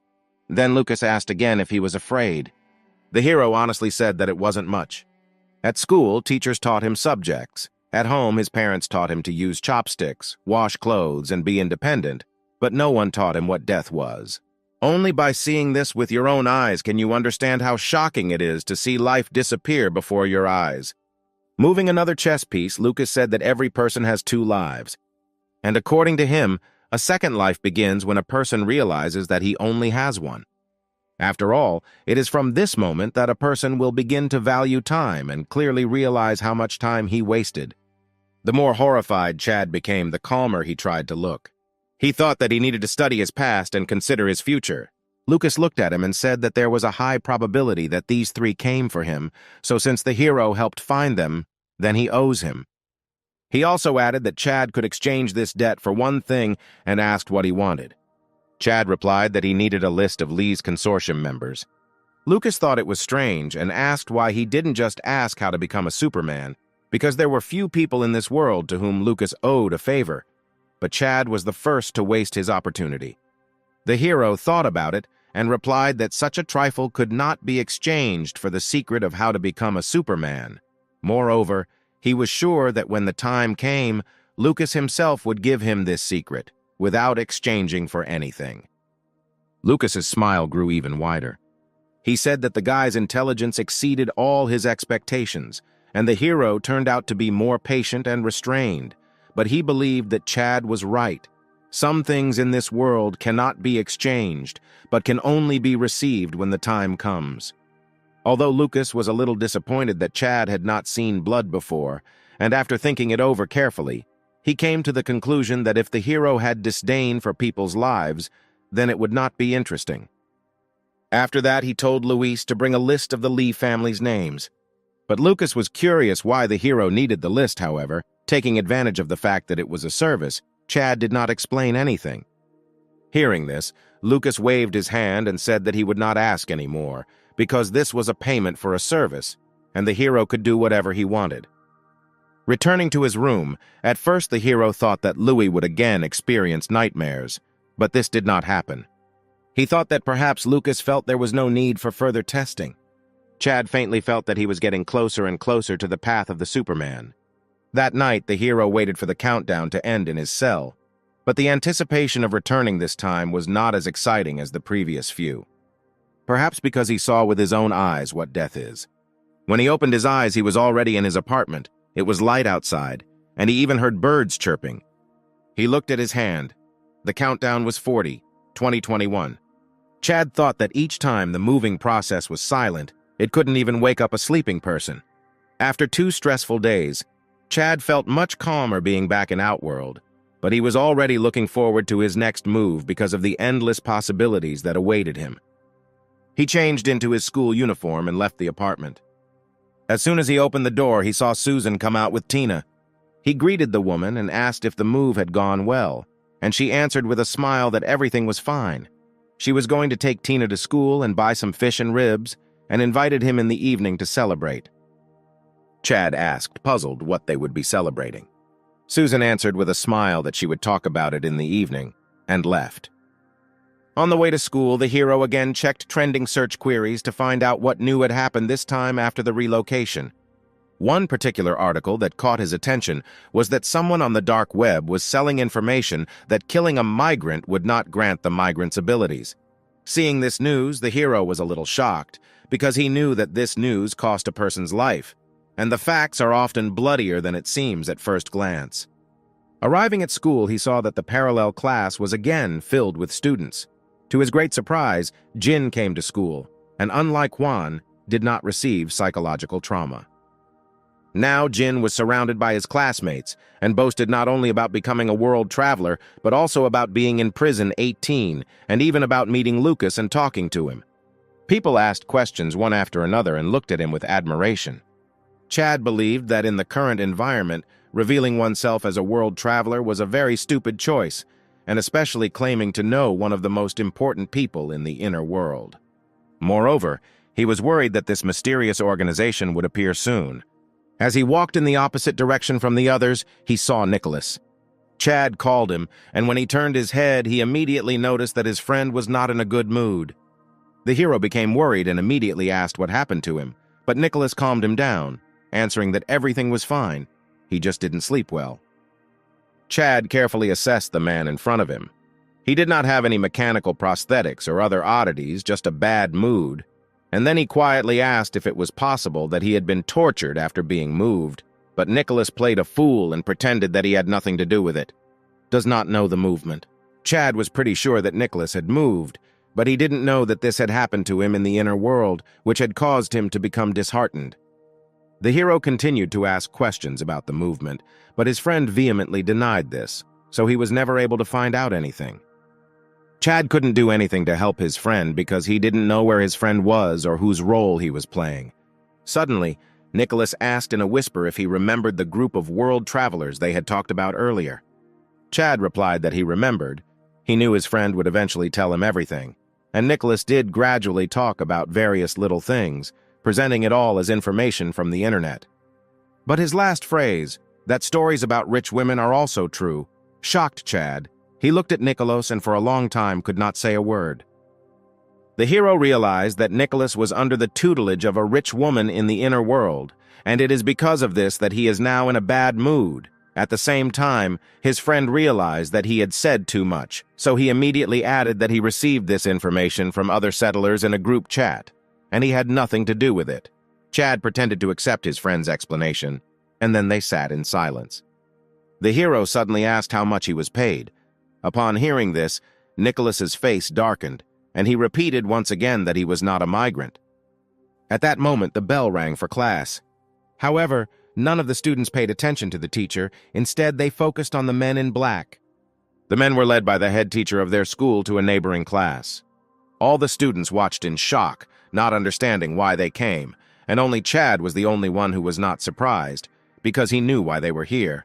Then Lucas asked again if he was afraid. The hero honestly said that it wasn't much. At school, teachers taught him subjects. At home, his parents taught him to use chopsticks, wash clothes, and be independent, but no one taught him what death was. Only by seeing this with your own eyes can you understand how shocking it is to see life disappear before your eyes. Moving another chess piece, Lucas said that every person has 2 lives. And according to him, a second life begins when a person realizes that he only has one. After all, it is from this moment that a person will begin to value time and clearly realize how much time he wasted. The more horrified Chad became, the calmer he tried to look. He thought that he needed to study his past and consider his future. Lucas looked at him and said that there was a high probability that these three came for him, so since the hero helped find them, then he owes him. He also added that Chad could exchange this debt for one thing and asked what he wanted. Chad replied that he needed a list of Lee's consortium members. Lucas thought it was strange and asked why he didn't just ask how to become a Superman, because there were few people in this world to whom Lucas owed a favor. But Chad was the first to waste his opportunity. The hero thought about it and replied that such a trifle could not be exchanged for the secret of how to become a Superman. Moreover, he was sure that when the time came, Lucas himself would give him this secret, without exchanging for anything. Lucas's smile grew even wider. He said that the guy's intelligence exceeded all his expectations, and the hero turned out to be more patient and restrained. But he believed that Chad was right. Some things in this world cannot be exchanged, but can only be received when the time comes. Although Lucas was a little disappointed that Chad had not seen blood before, and after thinking it over carefully, he came to the conclusion that if the hero had disdain for people's lives, then it would not be interesting. After that, he told Luis to bring a list of the Lee family's names. But Lucas was curious why the hero needed the list, however. Taking advantage of the fact that it was a service, Chad did not explain anything. Hearing this, Lucas waved his hand and said that he would not ask any more, because this was a payment for a service, and the hero could do whatever he wanted. Returning to his room, at first the hero thought that Louis would again experience nightmares, but this did not happen. He thought that perhaps Lucas felt there was no need for further testing. Chad faintly felt that he was getting closer and closer to the path of the Superman. That night, the hero waited for the countdown to end in his cell, but the anticipation of returning this time was not as exciting as the previous few. Perhaps because he saw with his own eyes what death is. When he opened his eyes, he was already in his apartment. It was light outside, and he even heard birds chirping. He looked at his hand. The countdown was 40, 2021. Chad thought that each time the moving process was silent, it couldn't even wake up a sleeping person. After 2 stressful days, Chad felt much calmer being back in Outworld, but he was already looking forward to his next move because of the endless possibilities that awaited him. He changed into his school uniform and left the apartment. As soon as he opened the door, he saw Susan come out with Tina. He greeted the woman and asked if the move had gone well, and she answered with a smile that everything was fine. She was going to take Tina to school and buy some fish and ribs, and invited him in the evening to celebrate. Chad asked, puzzled, what they would be celebrating. Susan answered with a smile that she would talk about it in the evening, and left. On the way to school, the hero again checked trending search queries to find out what new had happened this time after the relocation. One particular article that caught his attention was that someone on the dark web was selling information that killing a migrant would not grant the migrant's abilities. Seeing this news, the hero was a little shocked, because he knew that this news cost a person's life, and the facts are often bloodier than it seems at first glance. Arriving at school, he saw that the parallel class was again filled with students. To his great surprise, Jin came to school, and unlike Juan, did not receive psychological trauma. Now Jin was surrounded by his classmates and boasted not only about becoming a world traveler, but also about being in prison 18, and even about meeting Lucas and talking to him. People asked questions one after another and looked at him with admiration. Chad believed that in the current environment, revealing oneself as a world traveler was a very stupid choice, and especially claiming to know one of the most important people in the inner world. Moreover, he was worried that this mysterious organization would appear soon. As he walked in the opposite direction from the others, he saw Nicholas. Chad called him, and when he turned his head, he immediately noticed that his friend was not in a good mood. The hero became worried and immediately asked what happened to him, but Nicholas calmed him down, answering that everything was fine. He just didn't sleep well. Chad carefully assessed the man in front of him. He did not have any mechanical prosthetics or other oddities, just a bad mood. And then he quietly asked if it was possible that he had been tortured after being moved, but Nicholas played a fool and pretended that he had nothing to do with it. Does not know the movement. Chad was pretty sure that Nicholas had moved, but he didn't know that this had happened to him in the inner world, which had caused him to become disheartened. The hero continued to ask questions about the movement, but his friend vehemently denied this, so he was never able to find out anything. Chad couldn't do anything to help his friend because he didn't know where his friend was or whose role he was playing. Suddenly, Nicholas asked in a whisper if he remembered the group of world travelers they had talked about earlier. Chad replied that he remembered. He knew his friend would eventually tell him everything, and Nicholas did gradually talk about various little things, presenting it all as information from the internet. But his last phrase, that stories about rich women are also true, shocked Chad. He looked at Nicholas and for a long time could not say a word. The hero realized that Nicholas was under the tutelage of a rich woman in the inner world, and it is because of this that he is now in a bad mood. At the same time, his friend realized that he had said too much, so he immediately added that he received this information from other settlers in a group chat, and he had nothing to do with it. Chad pretended to accept his friend's explanation, and then they sat in silence. The hero suddenly asked how much he was paid. Upon hearing this, Nicholas's face darkened, and he repeated once again that he was not a migrant. At that moment, the bell rang for class. However, none of the students paid attention to the teacher. Instead, they focused on the men in black. The men were led by the head teacher of their school to a neighboring class. All the students watched in shock, not understanding why they came, and only Chad was the only one who was not surprised, because he knew why they were here.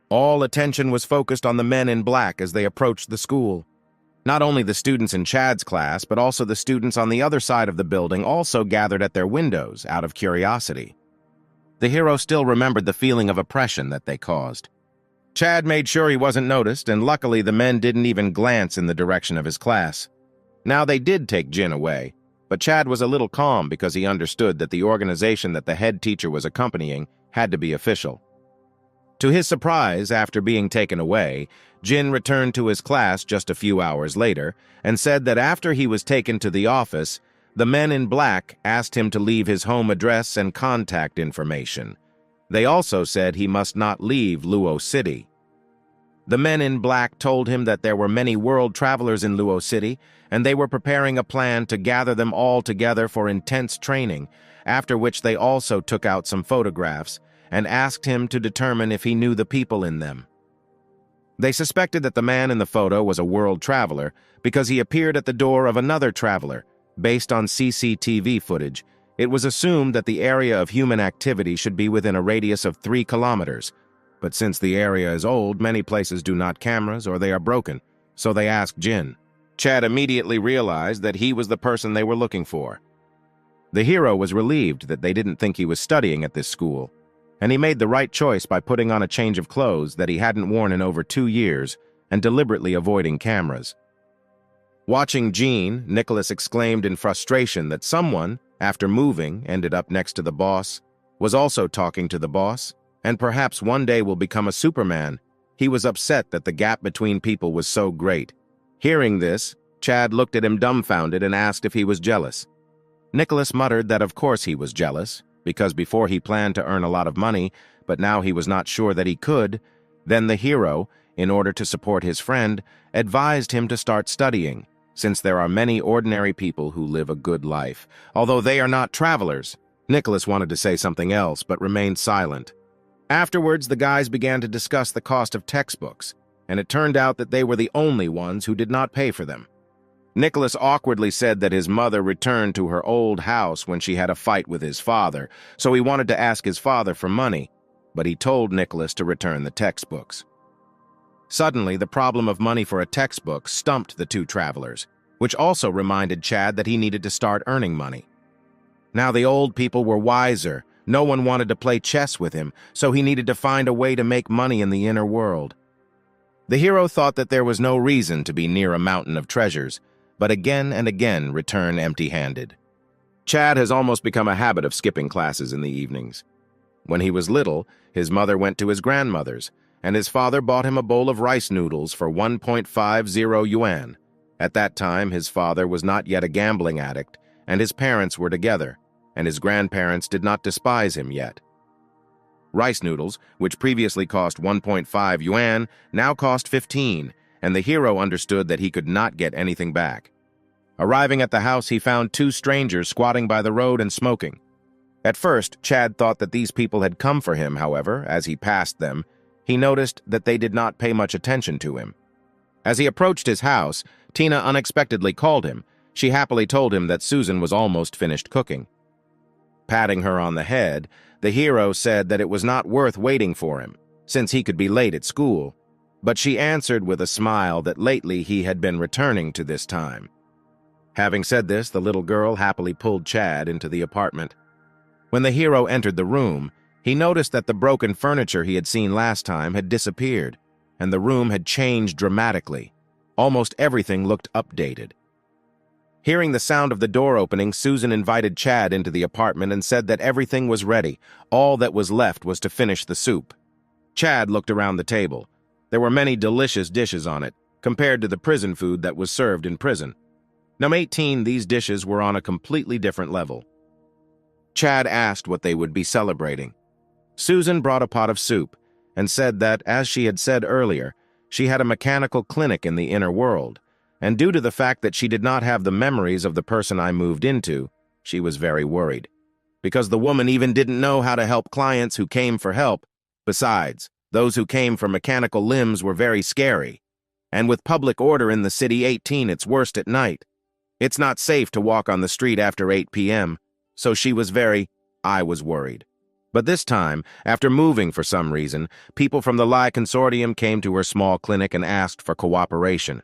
All attention was focused on the men in black as they approached the school. Not only the students in Chad's class, but also the students on the other side of the building also gathered at their windows out of curiosity. The hero still remembered the feeling of oppression that they caused. Chad made sure he wasn't noticed, and luckily the men didn't even glance in the direction of his class. Now they did take Jin away, but Chad was a little calm because he understood that the organization that the head teacher was accompanying had to be official. To his surprise, after being taken away, Jin returned to his class just a few hours later and said that after he was taken to the office, the men in black asked him to leave his home address and contact information. They also said he must not leave Luo City. The men in black told him that there were many world travelers in Luo City, and they were preparing a plan to gather them all together for intense training, after which they also took out some photographs and asked him to determine if he knew the people in them. They suspected that the man in the photo was a world traveler because he appeared at the door of another traveler. Based on CCTV footage, it was assumed that the area of human activity should be within a radius of 3 kilometers. But since the area is old, many places do not cameras or they are broken, so they asked Jin. Chad immediately realized that he was the person they were looking for. The hero was relieved that they didn't think he was studying at this school, and he made the right choice by putting on a change of clothes that he hadn't worn in over 2 years and deliberately avoiding cameras. Watching Jean, Nicholas exclaimed in frustration that someone, after moving, ended up next to the boss, was also talking to the boss, and perhaps one day will become a Superman. He was upset that the gap between people was so great. Hearing this, Chad looked at him dumbfounded and asked if he was jealous. Nicholas muttered that of course he was jealous, because before he planned to earn a lot of money, but now he was not sure that he could. Then the hero, in order to support his friend, advised him to start studying, since there are many ordinary people who live a good life, although they are not travelers. Nicholas wanted to say something else, but remained silent. Afterwards, the guys began to discuss the cost of textbooks, and it turned out that they were the only ones who did not pay for them. Nicholas awkwardly said that his mother returned to her old house when she had a fight with his father, so he wanted to ask his father for money, but he told Nicholas to return the textbooks. Suddenly, the problem of money for a textbook stumped the two travelers, which also reminded Chad that he needed to start earning money. Now the old people were wiser. No one wanted to play chess with him, so he needed to find a way to make money in the inner world. The hero thought that there was no reason to be near a mountain of treasures, but again and again return empty-handed. Chad has almost become a habit of skipping classes in the evenings. When he was little, his mother went to his grandmother's, and his father bought him a bowl of rice noodles for 1.50 yuan. At that time, his father was not yet a gambling addict, and his parents were together, and his grandparents did not despise him yet. Rice noodles, which previously cost 1.5 yuan, now cost 15, and the hero understood that he could not get anything back. Arriving at the house, he found two strangers squatting by the road and smoking. At first, Chad thought that these people had come for him. However, as he passed them, he noticed that they did not pay much attention to him. As he approached his house, Tina unexpectedly called him. She happily told him that Susan was almost finished cooking. Patting her on the head, the hero said that it was not worth waiting for him, since he could be late at school, but she answered with a smile that lately he had been returning to this time. Having said this, the little girl happily pulled Chad into the apartment. When the hero entered the room, he noticed that the broken furniture he had seen last time had disappeared, and the room had changed dramatically. Almost everything looked updated. Hearing the sound of the door opening, Susan invited Chad into the apartment and said that everything was ready. All that was left was to finish the soup. Chad looked around the table. There were many delicious dishes on it, compared to the prison food that was served in prison. Number 18, these dishes were on a completely different level. Chad asked what they would be celebrating. Susan brought a pot of soup and said that, as she had said earlier, she had a mechanical clinic in the inner world, and due to the fact that she did not have the memories of the person I moved into, she was very worried. Because the woman even didn't know how to help clients who came for help. Besides, those who came for mechanical limbs were very scary. And with public order in the city 18, it's worst at night. It's not safe to walk on the street after 8 p.m., so I was worried. But this time, after moving for some reason, people from the Lie Consortium came to her small clinic and asked for cooperation.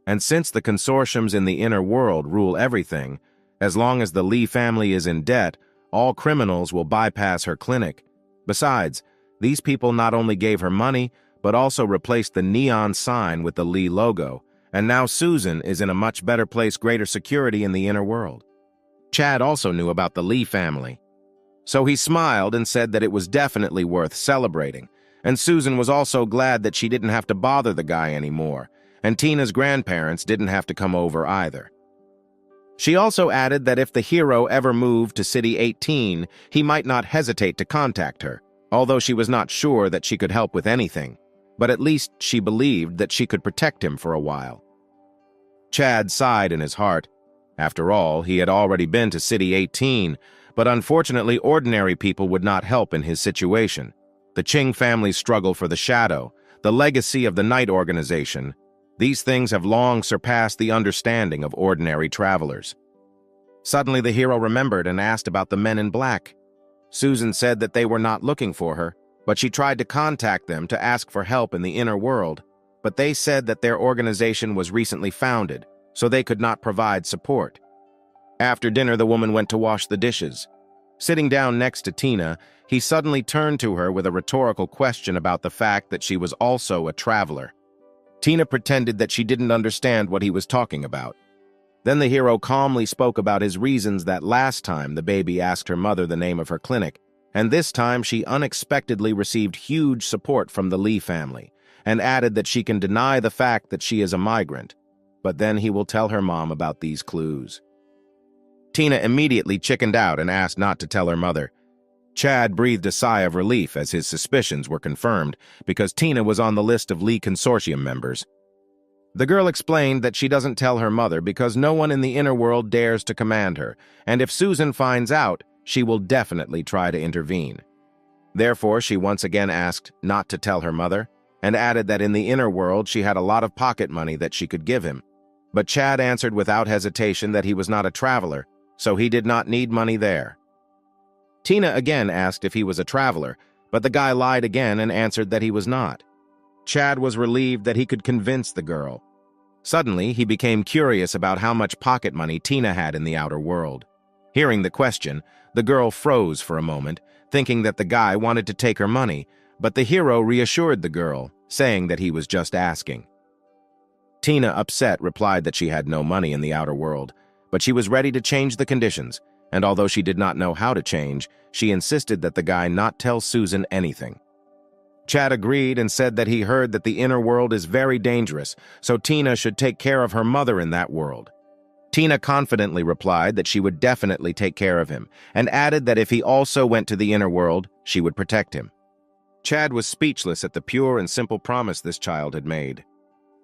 And since the consortiums in the inner world rule everything, as long as the Lee family is in debt, all criminals will bypass her clinic. Besides, these people not only gave her money, but also replaced the neon sign with the Lee logo, and now Susan is in a much better place, greater security in the inner world. Chad also knew about the Lee family. So he smiled and said that it was definitely worth celebrating, and Susan was also glad that she didn't have to bother the guy anymore, and Tina's grandparents didn't have to come over either. She also added that if the hero ever moved to City 18, he might not hesitate to contact her, although she was not sure that she could help with anything, but at least she believed that she could protect him for a while. Chad sighed in his heart. After all, he had already been to City 18, but unfortunately ordinary people would not help in his situation. The Ching family's struggle for the shadow, the legacy of the Night Organization, these things have long surpassed the understanding of ordinary travelers. Suddenly the hero remembered and asked about the men in black. Susan said that they were not looking for her, but she tried to contact them to ask for help in the inner world, but they said that their organization was recently founded, so they could not provide support. After dinner, the woman went to wash the dishes. Sitting down next to Tina, he suddenly turned to her with a rhetorical question about the fact that she was also a traveler. Tina pretended that she didn't understand what he was talking about. Then the hero calmly spoke about his reasons that last time the baby asked her mother the name of her clinic, and this time she unexpectedly received huge support from the Lee family, and added that she can deny the fact that she is a migrant, but then he will tell her mom about these clues. Tina immediately chickened out and asked not to tell her mother. Chad breathed a sigh of relief as his suspicions were confirmed, because Tina was on the list of Lee Consortium members. The girl explained that she doesn't tell her mother because no one in the inner world dares to command her, and if Susan finds out, she will definitely try to intervene. Therefore, she once again asked not to tell her mother, and added that in the inner world she had a lot of pocket money that she could give him. But Chad answered without hesitation that he was not a traveler, so he did not need money there. Tina again asked if he was a traveler, but the guy lied again and answered that he was not. Chad was relieved that he could convince the girl. Suddenly, he became curious about how much pocket money Tina had in the outer world. Hearing the question, the girl froze for a moment, thinking that the guy wanted to take her money, but the hero reassured the girl, saying that he was just asking. Tina, upset, replied that she had no money in the outer world, but she was ready to change the conditions, and although she did not know how to change, she insisted that the guy not tell Susan anything. Chad agreed and said that he heard that the inner world is very dangerous, so Tina should take care of her mother in that world. Tina confidently replied that she would definitely take care of him, and added that if he also went to the inner world, she would protect him. Chad was speechless at the pure and simple promise this child had made.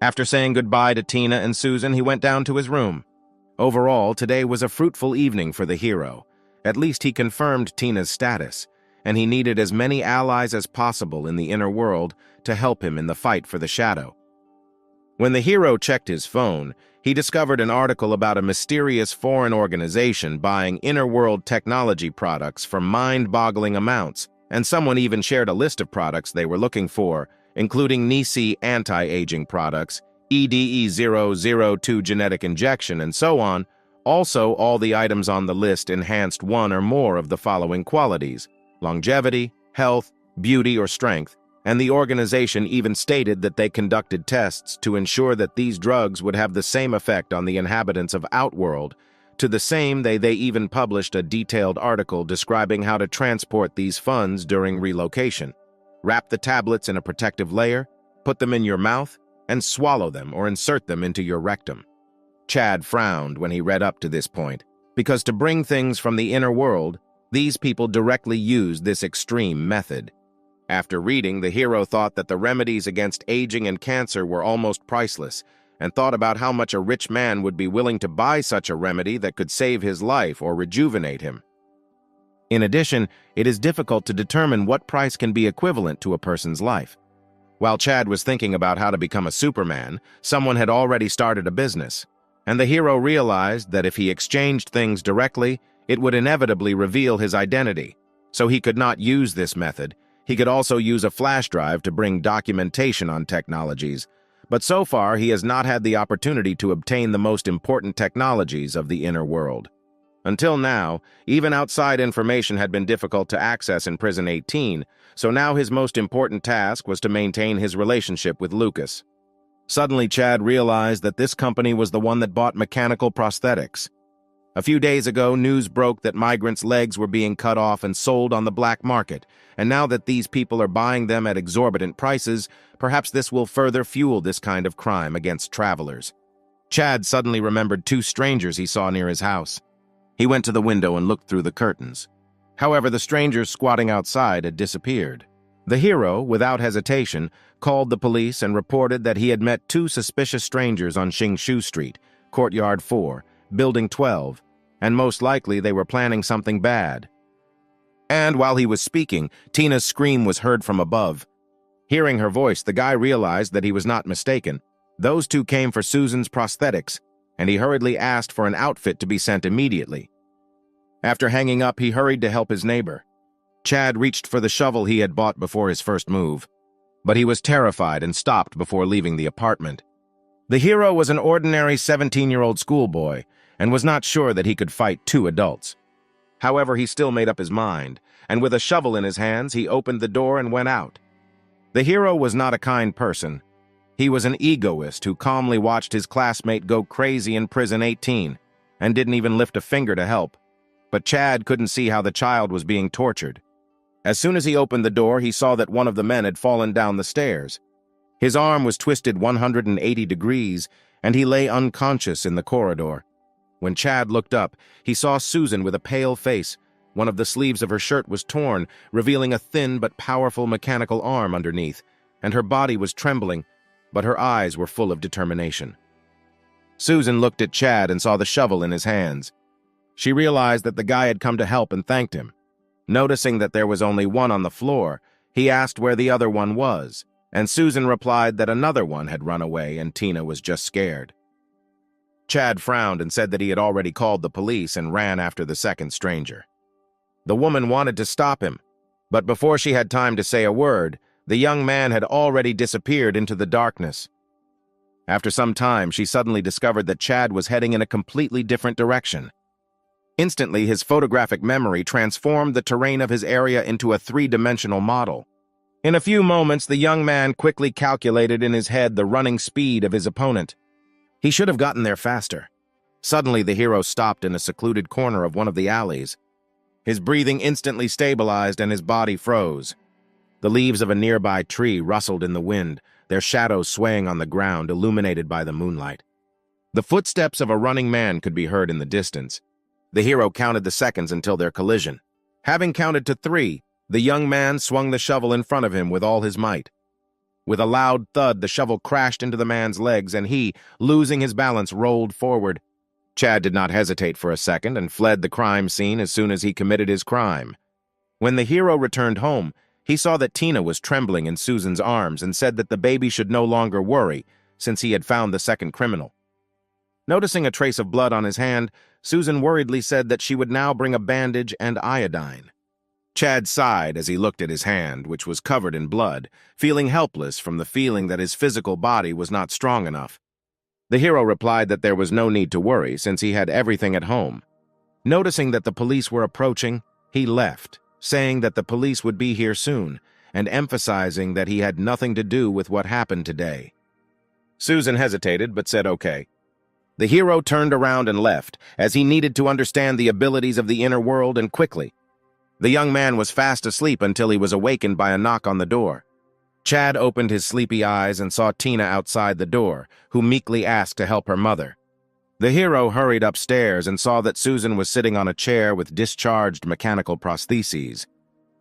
After saying goodbye to Tina and Susan, he went down to his room. Overall, today was a fruitful evening for the hero, At least he confirmed Tina's status, and he needed as many allies as possible in the inner world to help him in the fight for the shadow. When the hero checked his phone, he discovered an article about a mysterious foreign organization buying inner-world technology products for mind-boggling amounts, and someone even shared a list of products they were looking for, including Nisi anti-aging products, EDE002 genetic injection, and so on. Also, all the items on the list enhanced one or more of the following qualities: longevity, health, beauty, or strength, and the organization even stated that they conducted tests to ensure that these drugs would have the same effect on the inhabitants of Outworld. To the same, they even published a detailed article describing how to transport these funds during relocation. Wrap the tablets in a protective layer, put them in your mouth, and swallow them or insert them into your rectum. Chad frowned when he read up to this point, because to bring things from the inner world, these people directly used this extreme method. After reading, the hero thought that the remedies against aging and cancer were almost priceless, and thought about how much a rich man would be willing to buy such a remedy that could save his life or rejuvenate him. In addition, it is difficult to determine what price can be equivalent to a person's life. While Chad was thinking about how to become a Superman, someone had already started a business, and the hero realized that if he exchanged things directly, it would inevitably reveal his identity. So he could not use this method. He could also use a flash drive to bring documentation on technologies, but so far he has not had the opportunity to obtain the most important technologies of the inner world. Until now, even outside information had been difficult to access in Prison 18, so now his most important task was to maintain his relationship with Lucas. Suddenly, Chad realized that this company was the one that bought mechanical prosthetics. A few days ago, news broke that migrants' legs were being cut off and sold on the black market, and now that these people are buying them at exorbitant prices, perhaps this will further fuel this kind of crime against travelers. Chad suddenly remembered two strangers he saw near his house. He went to the window and looked through the curtains. However, the strangers squatting outside had disappeared. The hero, without hesitation, called the police and reported that he had met two suspicious strangers on Xingshu Street, Courtyard 4, Building 12, and most likely they were planning something bad. And while he was speaking, Tina's scream was heard from above. Hearing her voice, the guy realized that he was not mistaken. Those two came for Susan's prosthetics, and he hurriedly asked for an outfit to be sent immediately. After hanging up, he hurried to help his neighbor. Chad reached for the shovel he had bought before his first move, but he was terrified and stopped before leaving the apartment. The hero was an ordinary 17-year-old schoolboy and was not sure that he could fight two adults. However, he still made up his mind, and with a shovel in his hands, he opened the door and went out. The hero was not a kind person. He was an egoist who calmly watched his classmate go crazy in Prison 18 and didn't even lift a finger to help. But Chad couldn't see how the child was being tortured. As soon as he opened the door, he saw that one of the men had fallen down the stairs. His arm was twisted 180 degrees, and he lay unconscious in the corridor. When Chad looked up, he saw Susan with a pale face. One of the sleeves of her shirt was torn, revealing a thin but powerful mechanical arm underneath, and her body was trembling, but her eyes were full of determination. Susan looked at Chad and saw the shovel in his hands. She realized that the guy had come to help and thanked him. Noticing that there was only one on the floor, he asked where the other one was, and Susan replied that another one had run away and Tina was just scared. Chad frowned and said that he had already called the police and ran after the second stranger. The woman wanted to stop him, but before she had time to say a word, the young man had already disappeared into the darkness. After some time, she suddenly discovered that Chad was heading in a completely different direction. Instantly, his photographic memory transformed the terrain of his area into a three-dimensional model. In a few moments, the young man quickly calculated in his head the running speed of his opponent. He should have gotten there faster. Suddenly, the hero stopped in a secluded corner of one of the alleys. His breathing instantly stabilized and his body froze. The leaves of a nearby tree rustled in the wind, their shadows swaying on the ground, illuminated by the moonlight. The footsteps of a running man could be heard in the distance. The hero counted the seconds until their collision. Having counted to 3, the young man swung the shovel in front of him with all his might. With a loud thud, the shovel crashed into the man's legs, and he, losing his balance, rolled forward. Chad did not hesitate for a second and fled the crime scene as soon as he committed his crime. When the hero returned home, he saw that Tina was trembling in Susan's arms and said that the baby should no longer worry, since he had found the second criminal. Noticing a trace of blood on his hand, Susan worriedly said that she would now bring a bandage and iodine. Chad sighed as he looked at his hand, which was covered in blood, feeling helpless from the feeling that his physical body was not strong enough. The hero replied that there was no need to worry since he had everything at home. Noticing that the police were approaching, he left, saying that the police would be here soon, and emphasizing that he had nothing to do with what happened today. Susan hesitated but said okay. The hero turned around and left, as he needed to understand the abilities of the inner world and quickly. The young man was fast asleep until he was awakened by a knock on the door. Chad opened his sleepy eyes and saw Tina outside the door, who meekly asked to help her mother. The hero hurried upstairs and saw that Susan was sitting on a chair with discharged mechanical prostheses.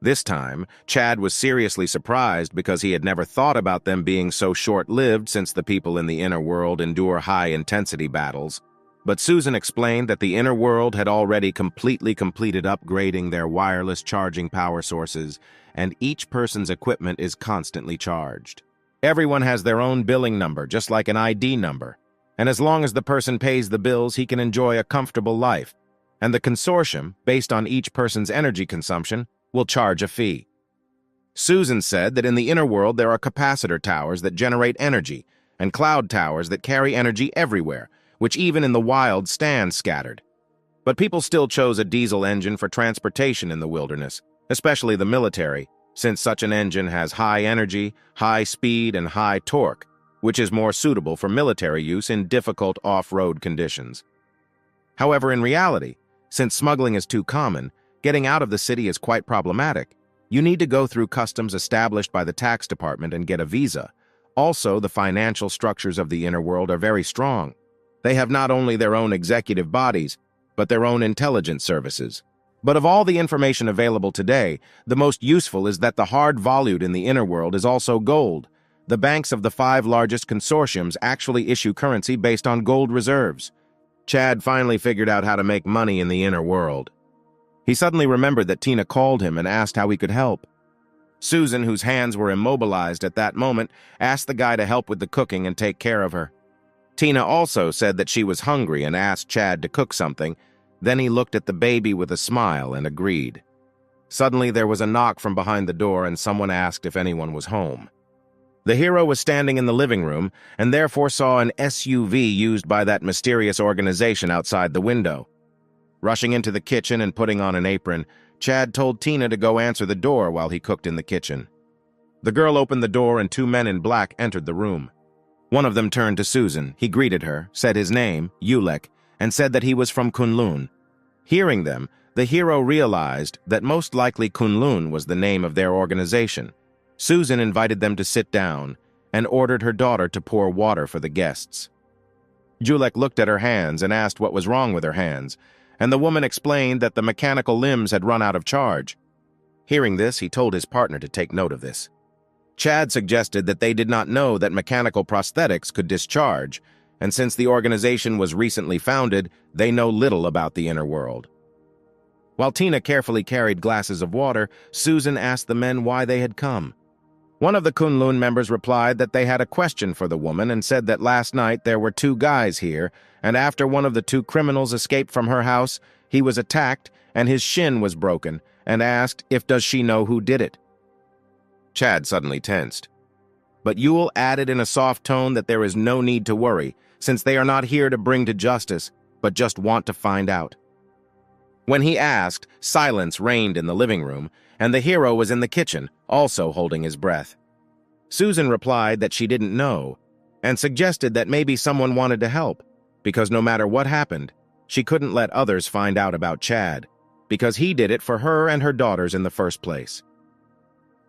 This time, Chad was seriously surprised because he had never thought about them being so short-lived since the people in the inner world endure high-intensity battles. But Susan explained that the inner world had already completed upgrading their wireless charging power sources, and each person's equipment is constantly charged. Everyone has their own billing number, just like an ID number. And as long as the person pays the bills, he can enjoy a comfortable life. And the consortium, based on each person's energy consumption, will charge a fee. Susan said that in the inner world there are capacitor towers that generate energy, and cloud towers that carry energy everywhere, which even in the wild stand scattered. But people still chose a diesel engine for transportation in the wilderness, especially the military, since such an engine has high energy, high speed, and high torque, which is more suitable for military use in difficult off-road conditions. However, in reality, since smuggling is too common, getting out of the city is quite problematic. You need to go through customs established by the tax department and get a visa. Also, the financial structures of the inner world are very strong. They have not only their own executive bodies, but their own intelligence services. But of all the information available today, the most useful is that the hard valued in the inner world is also gold. The banks of the 5 largest consortiums actually issue currency based on gold reserves. Chad finally figured out how to make money in the inner world. He suddenly remembered that Tina called him and asked how he could help. Susan, whose hands were immobilized at that moment, asked the guy to help with the cooking and take care of her. Tina also said that she was hungry and asked Chad to cook something. Then he looked at the baby with a smile and agreed. Suddenly there was a knock from behind the door and someone asked if anyone was home. The hero was standing in the living room and therefore saw an SUV used by that mysterious organization outside the window. Rushing into the kitchen and putting on an apron, Chad told Tina to go answer the door while he cooked in the kitchen. The girl opened the door and 2 men in black entered the room. One of them turned to Susan. He greeted her, said his name, Weakling, and said that he was from Kunlun. Hearing them, the hero realized that most likely Kunlun was the name of their organization. Susan invited them to sit down and ordered her daughter to pour water for the guests. Weakling looked at her hands and asked what was wrong with her hands, and the woman explained that the mechanical limbs had run out of charge. Hearing this, he told his partner to take note of this. Chad suggested that they did not know that mechanical prosthetics could discharge, and since the organization was recently founded, they know little about the inner world. While Tina carefully carried glasses of water, Susan asked the men why they had come. One of the Kunlun members replied that they had a question for the woman and said that last night there were 2 guys here, and after one of the 2 criminals escaped from her house, he was attacked and his shin was broken, and asked if does she know who did it. Chad suddenly tensed. But Weakling added in a soft tone that there is no need to worry, since they are not here to bring to justice, but just want to find out. When he asked, silence reigned in the living room, and the hero was in the kitchen, also holding his breath. Susan replied that she didn't know, and suggested that maybe someone wanted to help, because no matter what happened, she couldn't let others find out about Chad, because he did it for her and her daughters in the first place.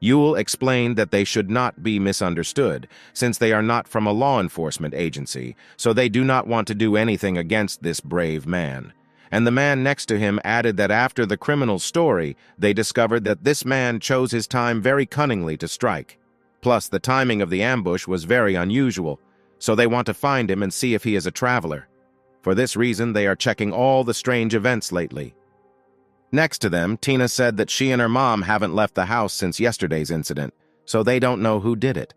Weakling explained that they should not be misunderstood, since they are not from a law enforcement agency, so they do not want to do anything against this brave man. And the man next to him added that after the criminal's story, they discovered that this man chose his time very cunningly to strike. Plus, the timing of the ambush was very unusual, so they want to find him and see if he is a traveler. For this reason, they are checking all the strange events lately. Next to them, Tina said that she and her mom haven't left the house since yesterday's incident, so they don't know who did it.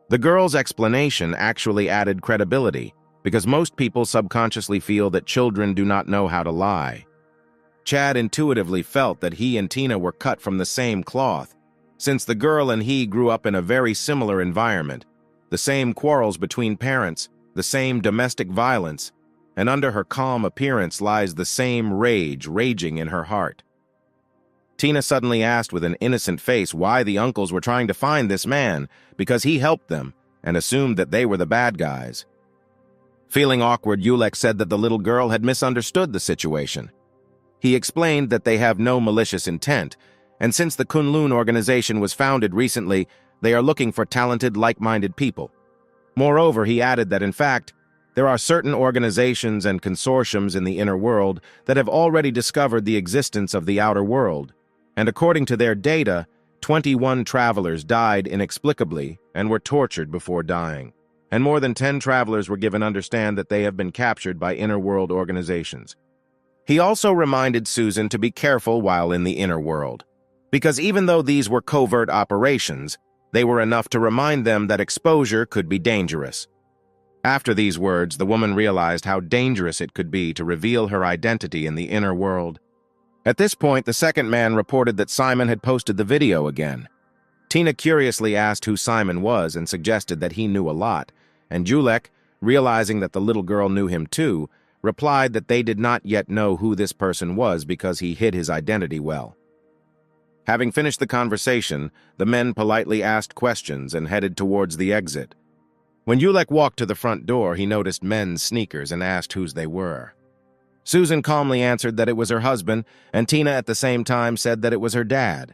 The girl's explanation actually added credibility, because most people subconsciously feel that children do not know how to lie. Chad intuitively felt that he and Tina were cut from the same cloth, since the girl and he grew up in a very similar environment, the same quarrels between parents, the same domestic violence, and under her calm appearance lies the same rage raging in her heart. Tina suddenly asked with an innocent face why the uncles were trying to find this man, because he helped them, and assumed that they were the bad guys. Feeling awkward, Yulek said that the little girl had misunderstood the situation. He explained that they have no malicious intent, and since the Kunlun organization was founded recently, they are looking for talented, like-minded people. Moreover, he added that in fact, there are certain organizations and consortiums in the inner world that have already discovered the existence of the outer world, and according to their data, 21 travelers died inexplicably and were tortured before dying, and more than 10 travelers were given understand that they have been captured by inner world organizations. He also reminded Susan to be careful while in the inner world, because even though these were covert operations, they were enough to remind them that exposure could be dangerous. After these words, the woman realized how dangerous it could be to reveal her identity in the inner world. At this point, the second man reported that Simon had posted the video again. Tina curiously asked who Simon was and suggested that he knew a lot, and Julek, realizing that the little girl knew him too, replied that they did not yet know who this person was because he hid his identity well. Having finished the conversation, the men politely asked questions and headed towards the exit. When Julek walked to the front door, he noticed men's sneakers and asked whose they were. Susan calmly answered that it was her husband, and Tina at the same time said that it was her dad.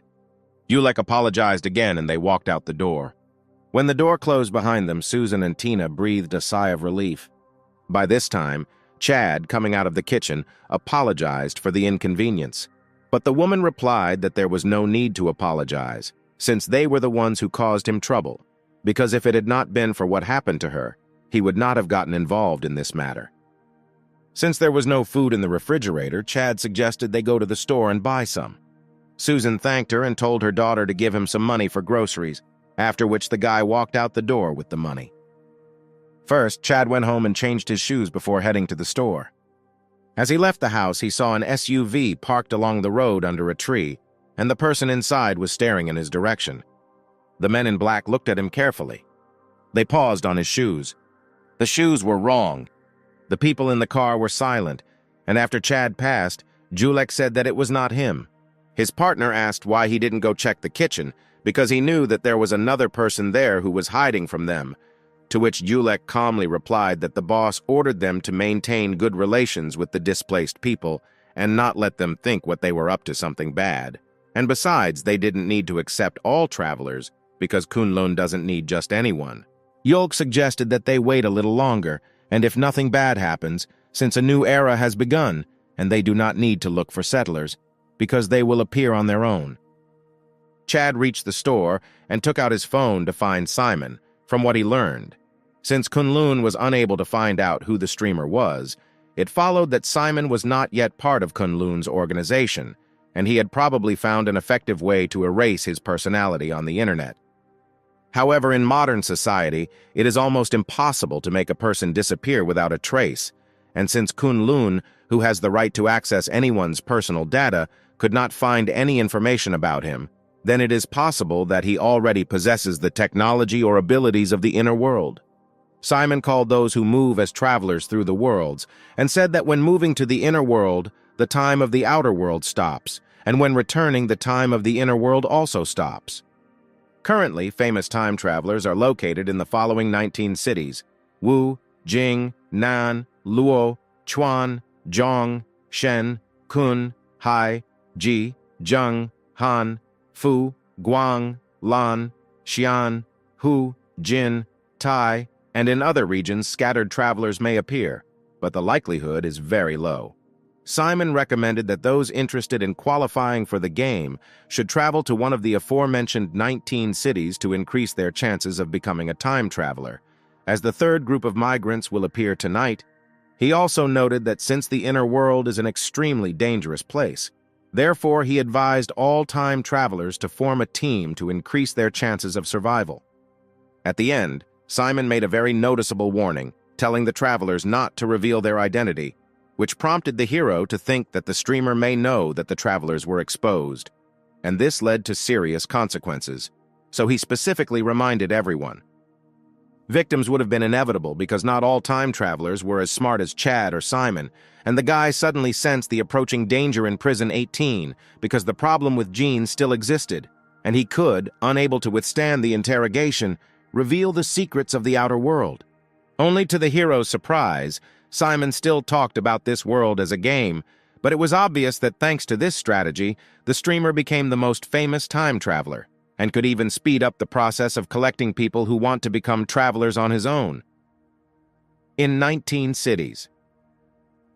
Julek apologized again and they walked out the door. When the door closed behind them, Susan and Tina breathed a sigh of relief. By this time, Chad, coming out of the kitchen, apologized for the inconvenience. But the woman replied that there was no need to apologize, since they were the ones who caused him trouble, because if it had not been for what happened to her, he would not have gotten involved in this matter. Since there was no food in the refrigerator, Chad suggested they go to the store and buy some. Susan thanked her and told her daughter to give him some money for groceries, after which the guy walked out the door with the money. First, Chad went home and changed his shoes before heading to the store. As he left the house, he saw an SUV parked along the road under a tree, and the person inside was staring in his direction. The men in black looked at him carefully. They paused on his shoes. The shoes were wrong. The people in the car were silent, and after Chad passed, Julek said that it was not him. His partner asked why he didn't go check the kitchen, because he knew that there was another person there who was hiding from them, to which Julek calmly replied that the boss ordered them to maintain good relations with the displaced people and not let them think what they were up to something bad. And besides, they didn't need to accept all travelers, because Kunlun doesn't need just anyone. Yolk suggested that they wait a little longer, and if nothing bad happens, since a new era has begun, and they do not need to look for settlers, because they will appear on their own. Chad reached the store and took out his phone to find Simon, from what he learned. Since Kunlun was unable to find out who the streamer was, it followed that Simon was not yet part of Kunlun's organization, and he had probably found an effective way to erase his personality on the internet. However, in modern society, it is almost impossible to make a person disappear without a trace, and since Kunlun, who has the right to access anyone's personal data, could not find any information about him, then it is possible that he already possesses the technology or abilities of the inner world. Simon called those who move as travelers through the worlds, and said that when moving to the inner world, the time of the outer world stops, and when returning, the time of the inner world also stops. Currently, famous time travelers are located in the following 19 cities: Wu, Jing, Nan, Luo, Chuan, Zhong, Shen, Kun, Hai, Ji, Zheng, Han, Fu, Guang, Lan, Xi'an, Hu, Jin, Tai, and in other regions scattered travelers may appear, but the likelihood is very low. Simon recommended that those interested in qualifying for the game should travel to one of the aforementioned 19 cities to increase their chances of becoming a time traveler. As the third group of migrants will appear tonight, He also noted that since the inner world is an extremely dangerous place, therefore he advised all time travelers to form a team to increase their chances of survival. At the end, Simon made a very noticeable warning, telling the travelers not to reveal their identity, which prompted the hero to think that the streamer may know that the travelers were exposed, and this led to serious consequences, so he specifically reminded everyone. Victims would have been inevitable because not all time travelers were as smart as Chad or Simon, and the guy suddenly sensed the approaching danger in prison 18 because the problem with Gene still existed, and he could, unable to withstand the interrogation, reveal the secrets of the outer world. Only to the hero's surprise, Simon still talked about this world as a game, but it was obvious that thanks to this strategy, the streamer became the most famous time traveler, and could even speed up the process of collecting people who want to become travelers on his own. In 19 cities.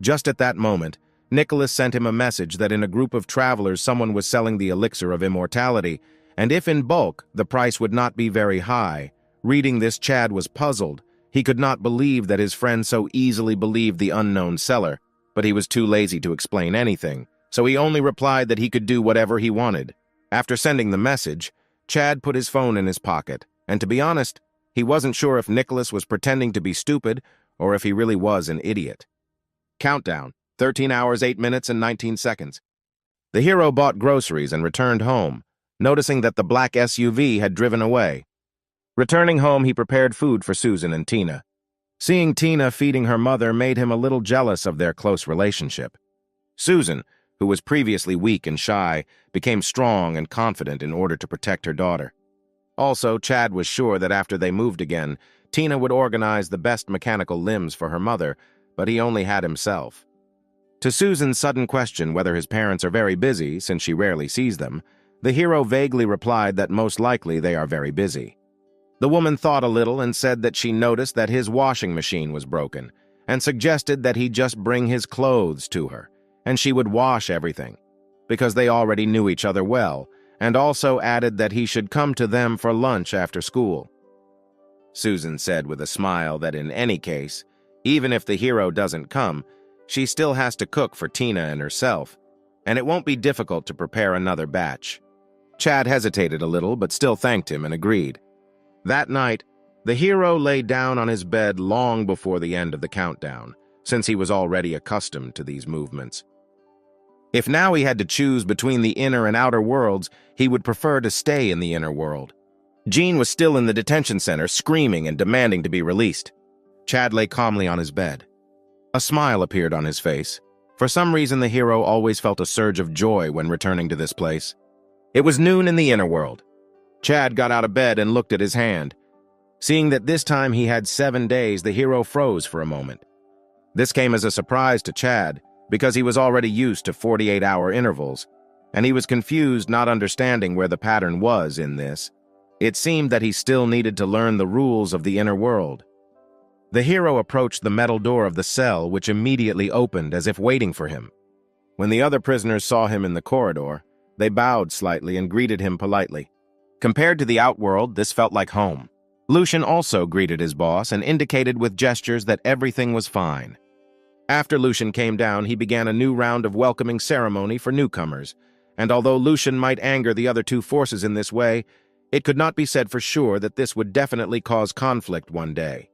Just at that moment, Nicholas sent him a message that in a group of travelers someone was selling the elixir of immortality, and if in bulk, the price would not be very high. Reading this, Chad was puzzled. He could not believe that his friend so easily believed the unknown seller, but he was too lazy to explain anything, so he only replied that he could do whatever he wanted. After sending the message, Chad put his phone in his pocket, and to be honest, he wasn't sure if Nicholas was pretending to be stupid or if he really was an idiot. Countdown, 13 hours, 8 minutes, and 19 seconds. The hero bought groceries and returned home, noticing that the black SUV had driven away. Returning home, he prepared food for Susan and Tina. Seeing Tina feeding her mother made him a little jealous of their close relationship. Susan, who was previously weak and shy, became strong and confident in order to protect her daughter. Also, Chad was sure that after they moved again, Tina would organize the best mechanical limbs for her mother, but he only had himself. To Susan's sudden question whether his parents are very busy, since she rarely sees them, the hero vaguely replied that most likely they are very busy. The woman thought a little and said that she noticed that his washing machine was broken, and suggested that he just bring his clothes to her, and she would wash everything, because they already knew each other well, and also added that he should come to them for lunch after school. Susan said with a smile that in any case, even if the hero doesn't come, she still has to cook for Tina and herself, and it won't be difficult to prepare another batch. Chad hesitated a little, but still thanked him and agreed. That night, the hero lay down on his bed long before the end of the countdown, since he was already accustomed to these movements. If now he had to choose between the inner and outer worlds, he would prefer to stay in the inner world. Gene was still in the detention center, screaming and demanding to be released. Chad lay calmly on his bed. A smile appeared on his face. For some reason, the hero always felt a surge of joy when returning to this place. It was noon in the inner world. Chad got out of bed and looked at his hand. Seeing that this time he had 7 days, the hero froze for a moment. This came as a surprise to Chad, because he was already used to 48-hour intervals, and he was confused, not understanding where the pattern was in this. It seemed that he still needed to learn the rules of the inner world. The hero approached the metal door of the cell, which immediately opened as if waiting for him. When the other prisoners saw him in the corridor, they bowed slightly and greeted him politely. Compared to the outworld, this felt like home. Lucian also greeted his boss and indicated with gestures that everything was fine. After Lucian came down, he began a new round of welcoming ceremony for newcomers, and although Lucian might anger the other two forces in this way, it could not be said for sure that this would definitely cause conflict one day.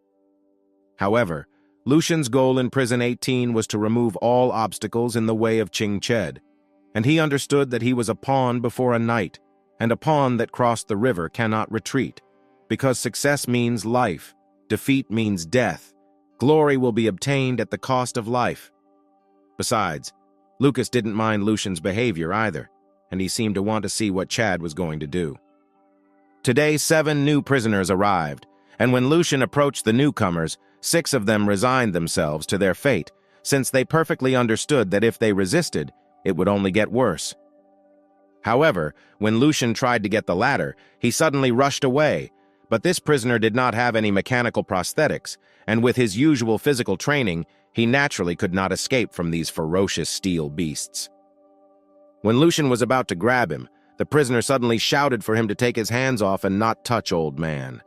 However, Lucian's goal in Prison 18 was to remove all obstacles in the way of Ching Ched, and he understood that he was a pawn before a knight, and a pawn that crossed the river cannot retreat, because success means life, defeat means death. Glory will be obtained at the cost of life. Besides, Lucas didn't mind Lucian's behavior either, and he seemed to want to see what Chad was going to do. Today, 7 new prisoners arrived, and when Lucian approached the newcomers, 6 of them resigned themselves to their fate, since they perfectly understood that if they resisted, it would only get worse. However, when Lucian tried to get the ladder, he suddenly rushed away, but this prisoner did not have any mechanical prosthetics, and with his usual physical training, he naturally could not escape from these ferocious steel beasts. When Lucian was about to grab him, the prisoner suddenly shouted for him to take his hands off and not touch Old Man.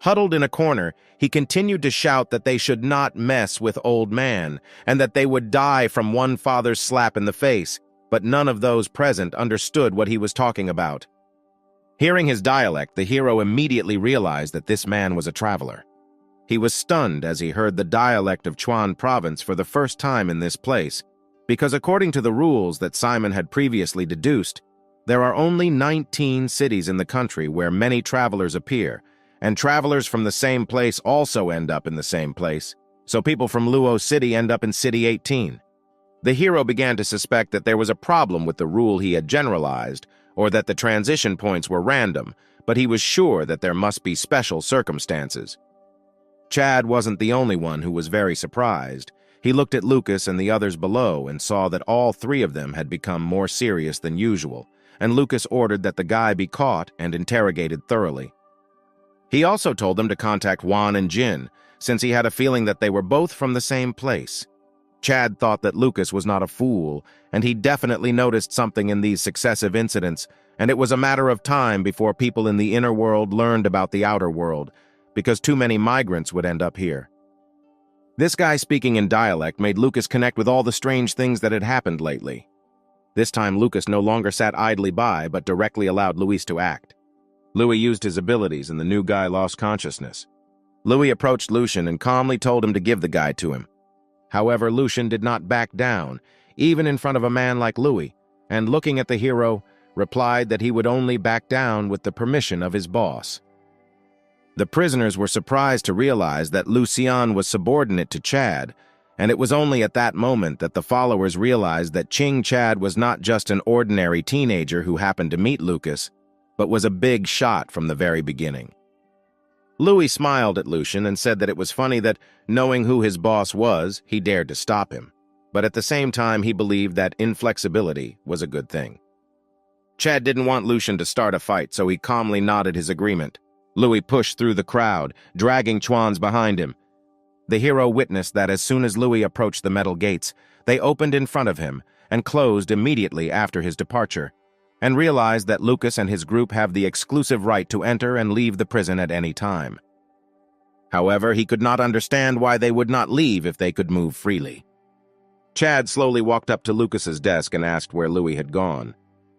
Huddled in a corner, he continued to shout that they should not mess with old man, and that they would die from one father's slap in the face, but none of those present understood what he was talking about. Hearing his dialect, the hero immediately realized that this man was a traveler. He was stunned as he heard the dialect of Chuan province for the first time in this place, because according to the rules that Simon had previously deduced, there are only 19 cities in the country where many travelers appear, and travelers from the same place also end up in the same place, so people from Luo City end up in City 18. The hero began to suspect that there was a problem with the rule he had generalized, or that the transition points were random, but he was sure that there must be special circumstances. Chad wasn't the only one who was very surprised. He looked at Lucas and the others below and saw that all three of them had become more serious than usual, and Lucas ordered that the guy be caught and interrogated thoroughly. He also told them to contact Juan and Jin, since he had a feeling that they were both from the same place. Chad thought that Lucas was not a fool, and he definitely noticed something in these successive incidents, and it was a matter of time before people in the inner world learned about the outer world, because too many migrants would end up here. This guy speaking in dialect made Lucas connect with all the strange things that had happened lately. This time Lucas no longer sat idly by, but directly allowed Luis to act. Louis used his abilities and the new guy lost consciousness. Louis approached Lucian and calmly told him to give the guy to him. However, Lucian did not back down, even in front of a man like Louis, and looking at the hero, replied that he would only back down with the permission of his boss. The prisoners were surprised to realize that Lucian was subordinate to Chad, and it was only at that moment that the followers realized that Ching Chad was not just an ordinary teenager who happened to meet Lucas, but was a big shot from the very beginning. Louis smiled at Lucian and said that it was funny that, knowing who his boss was, he dared to stop him, but at the same time he believed that inflexibility was a good thing. Chad didn't want Lucian to start a fight, so he calmly nodded his agreement. Louis pushed through the crowd, dragging Chuan's behind him. The hero witnessed that as soon as Louis approached the metal gates, they opened in front of him and closed immediately after his departure, and realized that Lucas and his group have the exclusive right to enter and leave the prison at any time. However, he could not understand why they would not leave if they could move freely. Chad slowly walked up to Lucas's desk and asked where Louis had gone.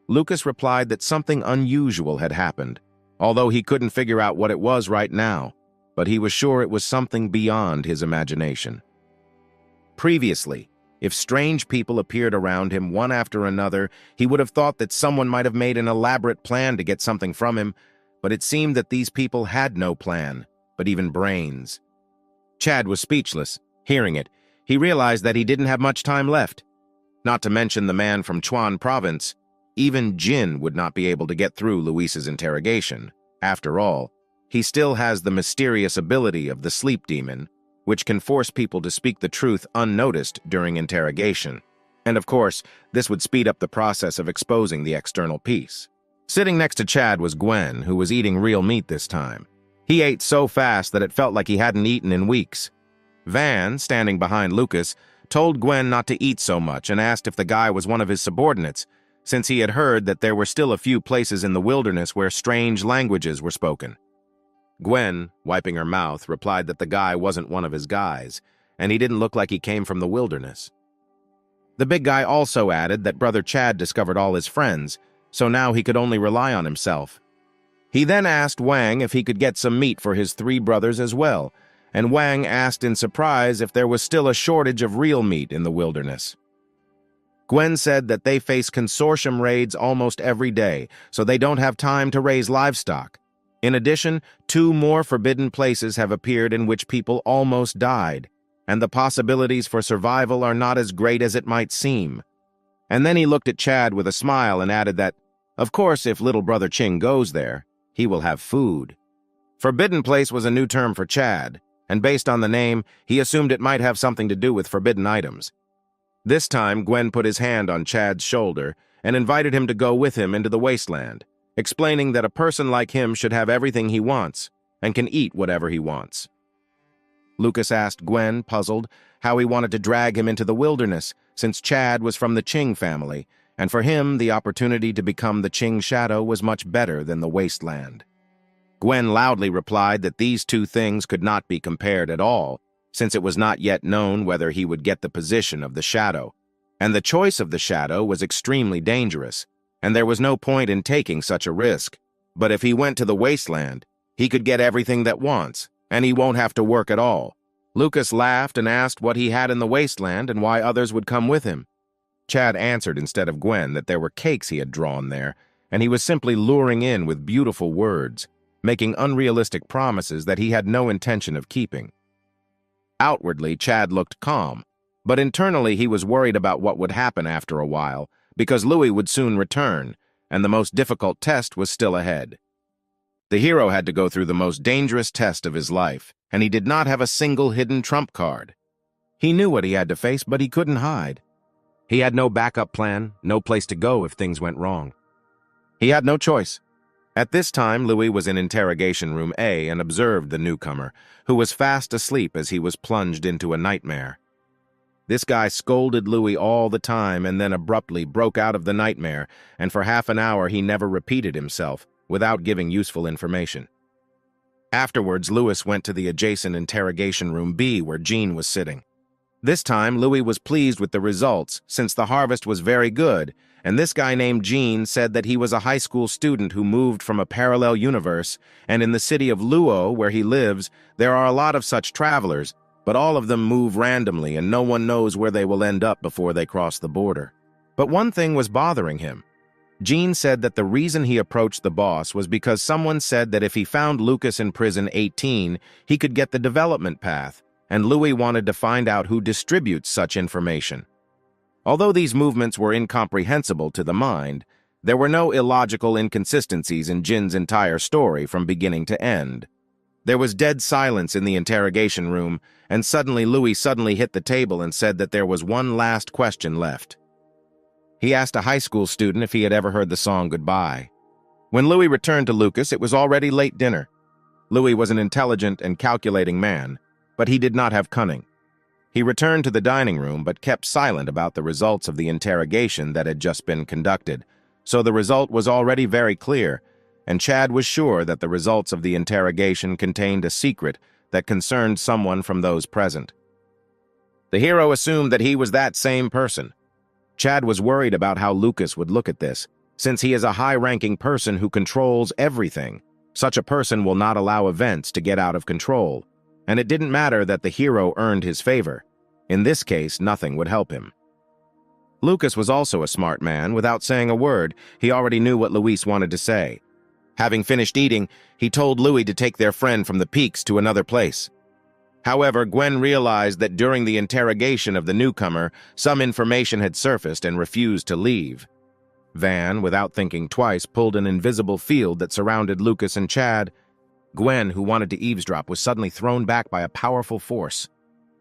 Lucas replied that something unusual had happened, although he couldn't figure out what it was right now, but he was sure it was something beyond his imagination. Previously, if strange people appeared around him one after another, he would have thought that someone might have made an elaborate plan to get something from him, but it seemed that these people had no plan, but even brains. Chad was speechless. Hearing it, he realized that he didn't have much time left. Not to mention the man from Chuan province. Even Jin would not be able to get through Luis's interrogation. After all, he still has the mysterious ability of the sleep demon, which can force people to speak the truth unnoticed during interrogation. And of course, this would speed up the process of exposing the external piece. Sitting next to Chad was Gwen, who was eating real meat this time. He ate so fast that it felt like he hadn't eaten in weeks. Van, standing behind Lucas, told Gwen not to eat so much and asked if the guy was one of his subordinates, since he had heard that there were still a few places in the wilderness where strange languages were spoken. Gwen, wiping her mouth, replied that the guy wasn't one of his guys, and he didn't look like he came from the wilderness. The big guy also added that Brother Chad discovered all his friends, so now he could only rely on himself. He then asked Wang if he could get some meat for his 3 brothers as well, and Wang asked in surprise if there was still a shortage of real meat in the wilderness. Gwen said that they face consortium raids almost every day, so they don't have time to raise livestock. In addition, 2 more forbidden places have appeared in which people almost died, and the possibilities for survival are not as great as it might seem. And then he looked at Chad with a smile and added that, of course, if little brother Ching goes there, he will have food. Forbidden place was a new term for Chad, and based on the name, he assumed it might have something to do with forbidden items. This time, Gwen put his hand on Chad's shoulder and invited him to go with him into the wasteland, explaining that a person like him should have everything he wants and can eat whatever he wants. Lucas asked Gwen, puzzled, how he wanted to drag him into the wilderness, since Chad was from the Ching family, and for him the opportunity to become the Ching Shadow was much better than the wasteland. Gwen loudly replied that these two things could not be compared at all, since it was not yet known whether he would get the position of the shadow. And the choice of the shadow was extremely dangerous, and there was no point in taking such a risk. But if he went to the wasteland, he could get everything that wants, and he won't have to work at all. Lucas laughed and asked what he had in the wasteland and why others would come with him. Chad answered instead of Gwen that there were cakes he had drawn there, and he was simply luring in with beautiful words, making unrealistic promises that he had no intention of keeping. Outwardly, Chad looked calm, but internally he was worried about what would happen after a while, because Louis would soon return, and the most difficult test was still ahead. The hero had to go through the most dangerous test of his life, and he did not have a single hidden trump card. He knew what he had to face, but he couldn't hide. He had no backup plan, no place to go if things went wrong. He had no choice. At this time, Louis was in interrogation room A and observed the newcomer, who was fast asleep as he was plunged into a nightmare. This guy scolded Louis all the time and then abruptly broke out of the nightmare, and for half an hour he never repeated himself, without giving useful information. Afterwards, Louis went to the adjacent interrogation room B where Jean was sitting. This time, Louis was pleased with the results, since the harvest was very good, and this guy named Jean said that he was a high school student who moved from a parallel universe, and in the city of Luo, where he lives, there are a lot of such travelers, but all of them move randomly and no one knows where they will end up before they cross the border. But one thing was bothering him. Jean said that the reason he approached the boss was because someone said that if he found Lucas in prison 18, he could get the development path, and Louis wanted to find out who distributes such information. Although these movements were incomprehensible to the mind, there were no illogical inconsistencies in Jin's entire story from beginning to end. There was dead silence in the interrogation room, and suddenly Louis hit the table and said that there was one last question left. He asked a high school student if he had ever heard the song Goodbye. When Louis returned to Lucas, it was already late dinner. Louis was an intelligent and calculating man, but he did not have cunning. He returned to the dining room but kept silent about the results of the interrogation that had just been conducted, so the result was already very clear, and Chad was sure that the results of the interrogation contained a secret that concerned someone from those present. The hero assumed that he was that same person. Chad was worried about how Lucas would look at this, since he is a high-ranking person who controls everything. Such a person will not allow events to get out of control, and it didn't matter that the hero earned his favor. In this case, nothing would help him. Lucas was also a smart man. Without saying a word, he already knew what Luis wanted to say. Having finished eating, he told Louis to take their friend from the peaks to another place. However, Gwen realized that during the interrogation of the newcomer, some information had surfaced and refused to leave. Van, without thinking twice, pulled an invisible field that surrounded Lucas and Chad. Gwen, who wanted to eavesdrop, was suddenly thrown back by a powerful force.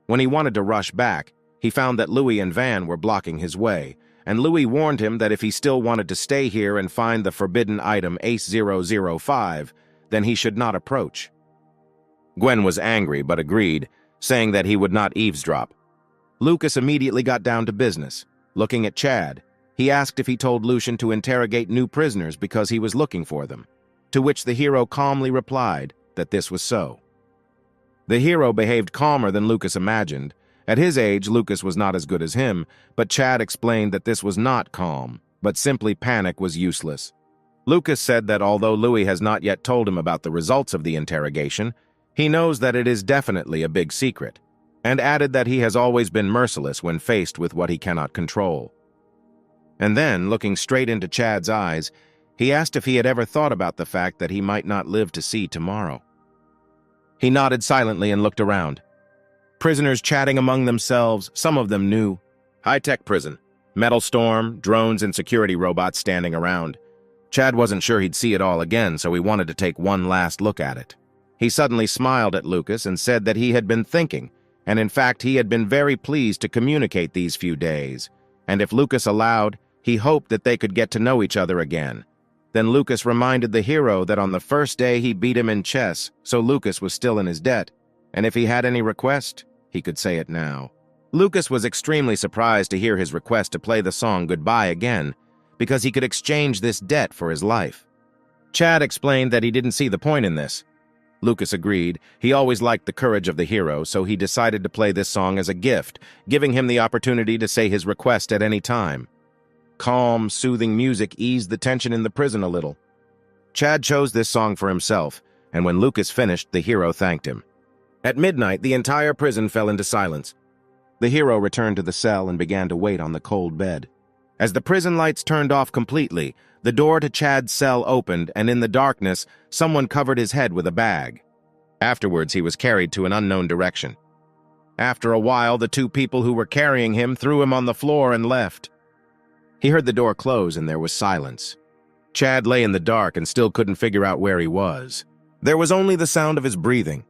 When he wanted to rush back, he found that Louis and Van were blocking his way, and Louis warned him that if he still wanted to stay here and find the forbidden item Ace-005, then he should not approach. Gwen was angry but agreed, saying that he would not eavesdrop. Lucas immediately got down to business. Looking at Chad, he asked if he told Lucian to interrogate new prisoners because he was looking for them, to which the hero calmly replied that this was so. The hero behaved calmer than Lucas imagined. At his age, Lucas was not as good as him, but Chad explained that this was not calm, but simply panic was useless. Lucas said that although Louis has not yet told him about the results of the interrogation, he knows that it is definitely a big secret, and added that he has always been merciless when faced with what he cannot control. And then, looking straight into Chad's eyes, he asked if he had ever thought about the fact that he might not live to see tomorrow. He nodded silently and looked around. Prisoners chatting among themselves, some of them new. High-tech prison. Metal storm, drones and security robots standing around. Chad wasn't sure he'd see it all again, so he wanted to take one last look at it. He suddenly smiled at Lucas and said that he had been thinking, and in fact he had been very pleased to communicate these few days, and if Lucas allowed, he hoped that they could get to know each other again. Then Lucas reminded the hero that on the first day he beat him in chess, so Lucas was still in his debt, and if he had any request, he could say it now. Lucas was extremely surprised to hear his request to play the song Goodbye again, because he could exchange this debt for his life. Chad explained that he didn't see the point in this. Lucas agreed. He always liked the courage of the hero, so he decided to play this song as a gift, giving him the opportunity to say his request at any time. Calm, soothing music eased the tension in the prison a little. Chad chose this song for himself, and when Lucas finished, the hero thanked him. At midnight, the entire prison fell into silence. The hero returned to the cell and began to wait on the cold bed. As the prison lights turned off completely, the door to Chad's cell opened, and in the darkness, someone covered his head with a bag. Afterwards, he was carried to an unknown direction. After a while, the two people who were carrying him threw him on the floor and left. He heard the door close, and there was silence. Chad lay in the dark and still couldn't figure out where he was. There was only the sound of his breathing.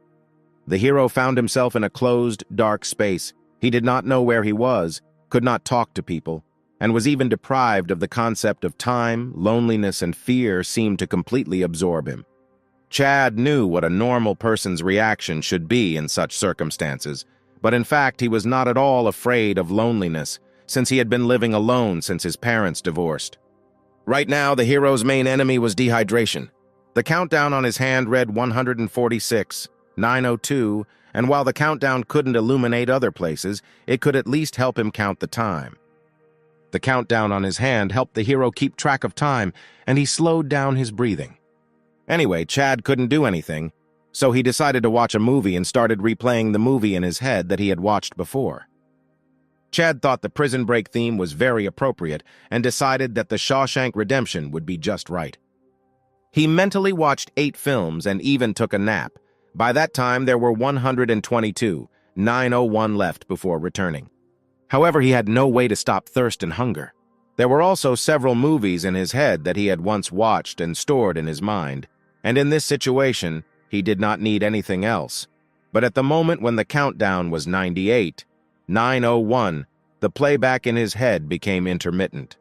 The hero found himself in a closed, dark space. He did not know where he was, could not talk to people, and was even deprived of the concept of time. Loneliness and fear seemed to completely absorb him. Chad knew what a normal person's reaction should be in such circumstances, but in fact he was not at all afraid of loneliness, since he had been living alone since his parents divorced. Right now, the hero's main enemy was dehydration. The countdown on his hand read 146, 902, and while the countdown couldn't illuminate other places, it could at least help him count the time. The countdown on his hand helped the hero keep track of time, and he slowed down his breathing. Anyway, Chad couldn't do anything, so he decided to watch a movie and started replaying the movie in his head that he had watched before. Chad thought the Prison Break theme was very appropriate and decided that the Shawshank Redemption would be just right. He mentally watched 8 films and even took a nap. By that time, there were 122, 901 left before returning. However, he had no way to stop thirst and hunger. There were also several movies in his head that he had once watched and stored in his mind, and in this situation, he did not need anything else. But at the moment when the countdown was 98, 901, the playback in his head became intermittent.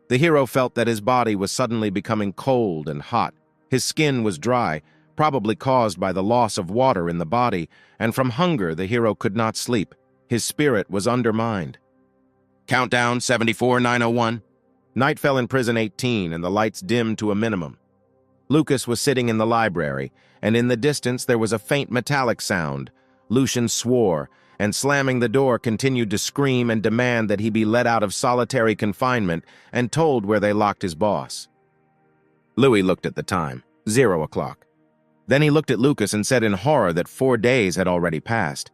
The hero felt that his body was suddenly becoming cold and hot. His skin was dry, probably caused by the loss of water in the body, and from hunger the hero could not sleep. His spirit was undermined. Countdown 74, 901. Night fell in prison 18 and the lights dimmed to a minimum. Lucas was sitting in the library, and in the distance there was a faint metallic sound. Lucian swore, and slamming the door continued to scream and demand that he be let out of solitary confinement and told where they locked his boss. Louis looked at the time, 0 o'clock. Then he looked at Lucas and said in horror that 4 days had already passed.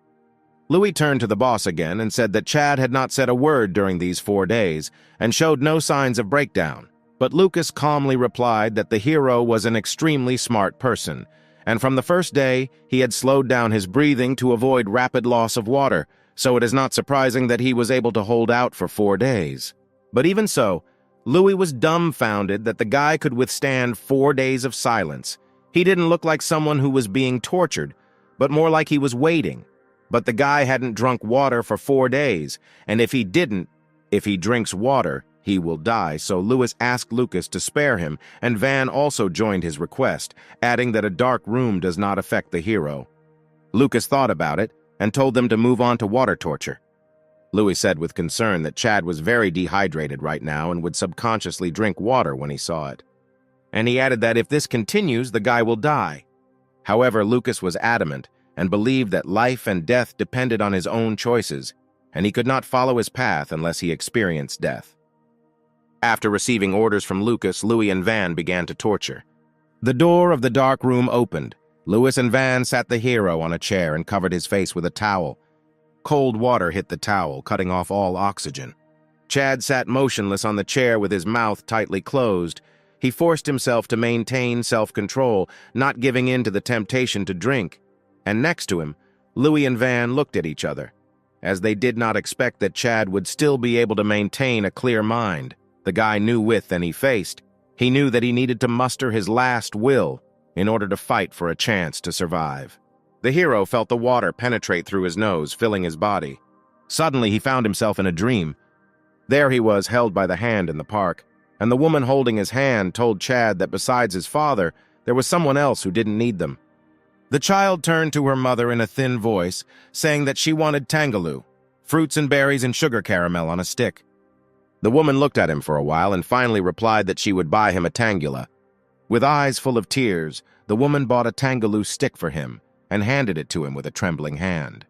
Louis turned to the boss again and said that Chad had not said a word during these 4 days and showed no signs of breakdown, but Lucas calmly replied that the hero was an extremely smart person, and from the first day, he had slowed down his breathing to avoid rapid loss of water, so it is not surprising that he was able to hold out for 4 days. But even so, Louis was dumbfounded that the guy could withstand 4 days of silence. He didn't look like someone who was being tortured, but more like he was waiting. But the guy hadn't drunk water for 4 days, and if he drinks water, he will die, so Louis asked Lucas to spare him, and Van also joined his request, adding that a dark room does not affect the hero. Lucas thought about it and told them to move on to water torture. Louis said with concern that Chad was very dehydrated right now and would subconsciously drink water when he saw it. And he added that if this continues, the guy will die. However, Lucas was adamant and believed that life and death depended on his own choices, and he could not follow his path unless he experienced death. After receiving orders from Lucas, Louis and Van began to torture. The door of the dark room opened. Louis and Van sat the hero on a chair and covered his face with a towel. Cold water hit the towel, cutting off all oxygen. Chad sat motionless on the chair with his mouth tightly closed. He forced himself to maintain self-control, not giving in to the temptation to drink. And next to him, Louis and Van looked at each other, as they did not expect that Chad would still be able to maintain a clear mind. The guy knew with than he faced. He knew that he needed to muster his last will in order to fight for a chance to survive. The hero felt the water penetrate through his nose, filling his body. Suddenly, he found himself in a dream. There he was, held by the hand in the park, and the woman holding his hand told Chad that besides his father, there was someone else who didn't need them. The child turned to her mother in a thin voice, saying that she wanted tangaloo, fruits and berries and sugar caramel on a stick. The woman looked at him for a while and finally replied that she would buy him a tangula. With eyes full of tears, the woman bought a Tangaloo stick for him and handed it to him with a trembling hand.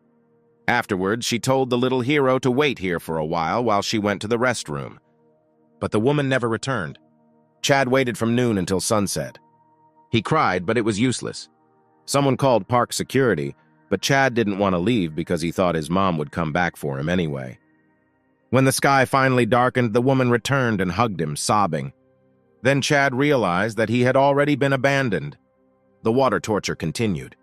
Afterwards, she told the little hero to wait here for a while she went to the restroom. But the woman never returned. Chad waited from noon until sunset. He cried, but it was useless. Someone called park security, but Chad didn't want to leave because he thought his mom would come back for him anyway. When the sky finally darkened, the woman returned and hugged him, sobbing. Then Chad realized that he had already been abandoned. The water torture continued.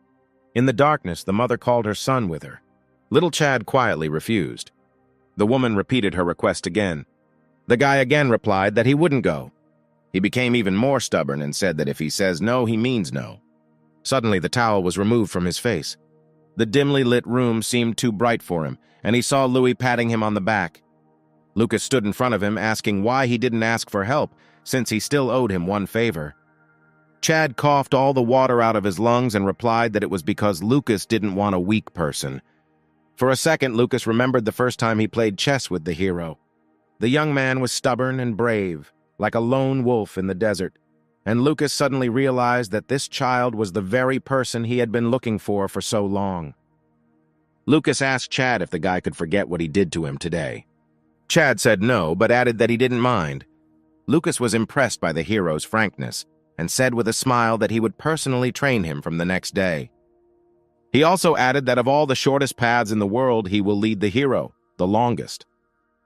In the darkness, the mother called her son with her. Little Chad quietly refused. The woman repeated her request again. The guy again replied that he wouldn't go. He became even more stubborn and said that if he says no, he means no. Suddenly, the towel was removed from his face. The dimly lit room seemed too bright for him, and he saw Louis patting him on the back. Lucas stood in front of him, asking why he didn't ask for help, since he still owed him one favor. Chad coughed all the water out of his lungs and replied that it was because Lucas didn't want a weak person. For a second, Lucas remembered the first time he played chess with the hero. The young man was stubborn and brave, like a lone wolf in the desert, and Lucas suddenly realized that this child was the very person he had been looking for so long. Lucas asked Chad if the guy could forget what he did to him today. Chad said no, but added that he didn't mind. Lucas was impressed by the hero's frankness and said with a smile that he would personally train him from the next day. He also added that of all the shortest paths in the world, he will lead the hero, the longest.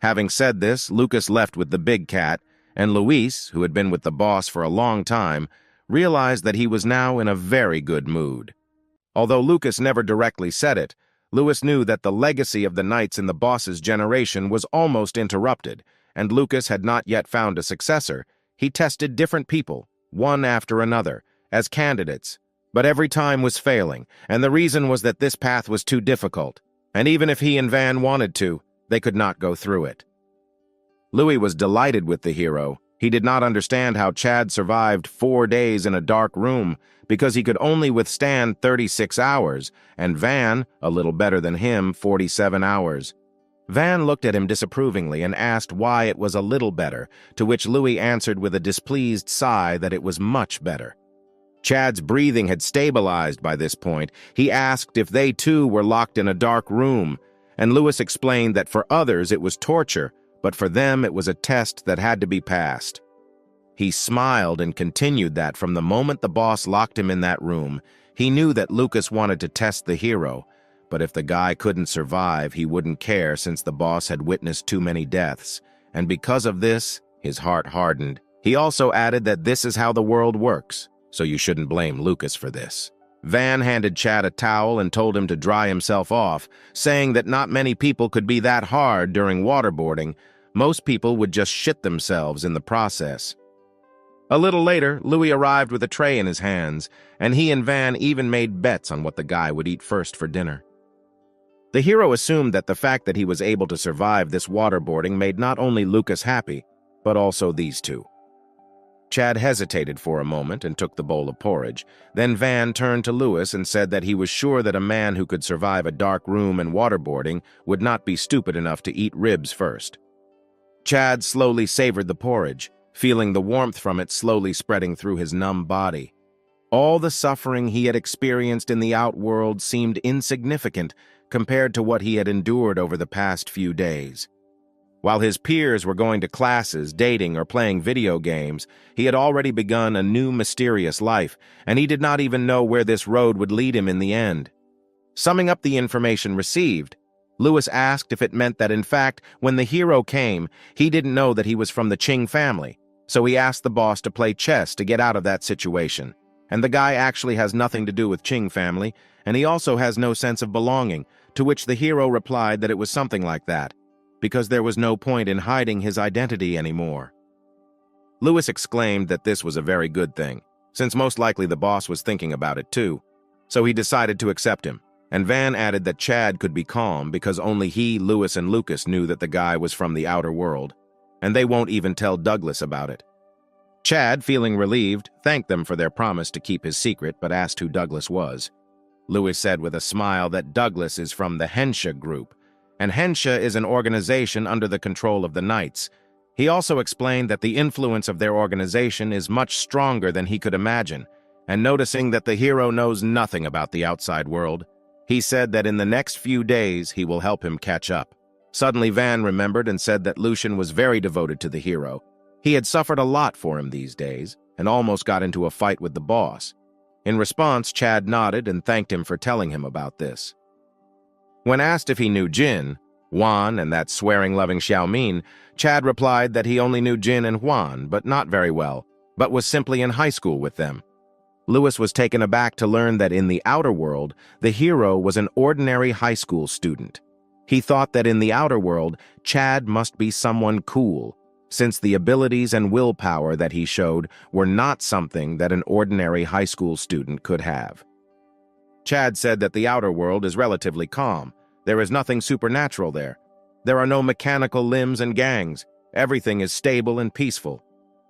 Having said this, Lucas left with the big cat, and Luis, who had been with the boss for a long time, realized that he was now in a very good mood. Although Lucas never directly said it, Luis knew that the legacy of the knights in the boss's generation was almost interrupted, and Lucas had not yet found a successor. He tested different people, one after another, as candidates, but every time was failing, and the reason was that this path was too difficult, and even if he and Van wanted to, they could not go through it. Louis was delighted with the hero. He did not understand how Chad survived 4 days in a dark room because he could only withstand 36 hours, and Van, a little better than him, 47 hours. Van looked at him disapprovingly and asked why it was a little better, to which Louis answered with a displeased sigh that it was much better. Chad's breathing had stabilized by this point. He asked if they too were locked in a dark room, and Louis explained that for others it was torture, but for them it was a test that had to be passed. He smiled and continued that from the moment the boss locked him in that room, he knew that Lucas wanted to test the hero, but if the guy couldn't survive, he wouldn't care since the boss had witnessed too many deaths, and because of this, his heart hardened. He also added that this is how the world works, so you shouldn't blame Lucas for this. Van handed Chad a towel and told him to dry himself off, saying that not many people could be that hard during waterboarding. Most people would just shit themselves in the process. A little later, Louis arrived with a tray in his hands, and he and Van even made bets on what the guy would eat first for dinner. The hero assumed that the fact that he was able to survive this waterboarding made not only Lucas happy, but also these two. Chad hesitated for a moment and took the bowl of porridge. Then Van turned to Louis and said that he was sure that a man who could survive a dark room and waterboarding would not be stupid enough to eat ribs first. Chad slowly savored the porridge, feeling the warmth from it slowly spreading through his numb body. All the suffering he had experienced in the outworld seemed insignificant compared to what he had endured over the past few days. While his peers were going to classes, dating, or playing video games, he had already begun a new mysterious life, and he did not even know where this road would lead him in the end. Summing up the information received, Louis asked if it meant that, in fact, when the hero came, he didn't know that he was from the Qing family, so he asked the boss to play chess to get out of that situation. And the guy actually has nothing to do with Qing family, and he also has no sense of belonging, to which the hero replied that it was something like that, because there was no point in hiding his identity anymore. Louis exclaimed that this was a very good thing, since most likely the boss was thinking about it too, so he decided to accept him, and Van added that Chad could be calm because only he, Louis, and Lucas knew that the guy was from the outer world, and they won't even tell Douglas about it. Chad, feeling relieved, thanked them for their promise to keep his secret but asked who Douglas was. Louis said with a smile that Douglas is from the Hensha group, and Hensha is an organization under the control of the Knights. He also explained that the influence of their organization is much stronger than he could imagine, and noticing that the hero knows nothing about the outside world, he said that in the next few days he will help him catch up. Suddenly Van remembered and said that Lucian was very devoted to the hero. He had suffered a lot for him these days, and almost got into a fight with the boss. In response, Chad nodded and thanked him for telling him about this. When asked if he knew Jin, Juan, and that swearing-loving Xiaomin, Chad replied that he only knew Jin and Juan, but not very well, but was simply in high school with them. Lewis was taken aback to learn that in the outer world, the hero was an ordinary high school student. He thought that in the outer world, Chad must be someone cool, since the abilities and willpower that he showed were not something that an ordinary high school student could have. Chad said that the outer world is relatively calm. There is nothing supernatural there. There are no mechanical limbs and gangs. Everything is stable and peaceful.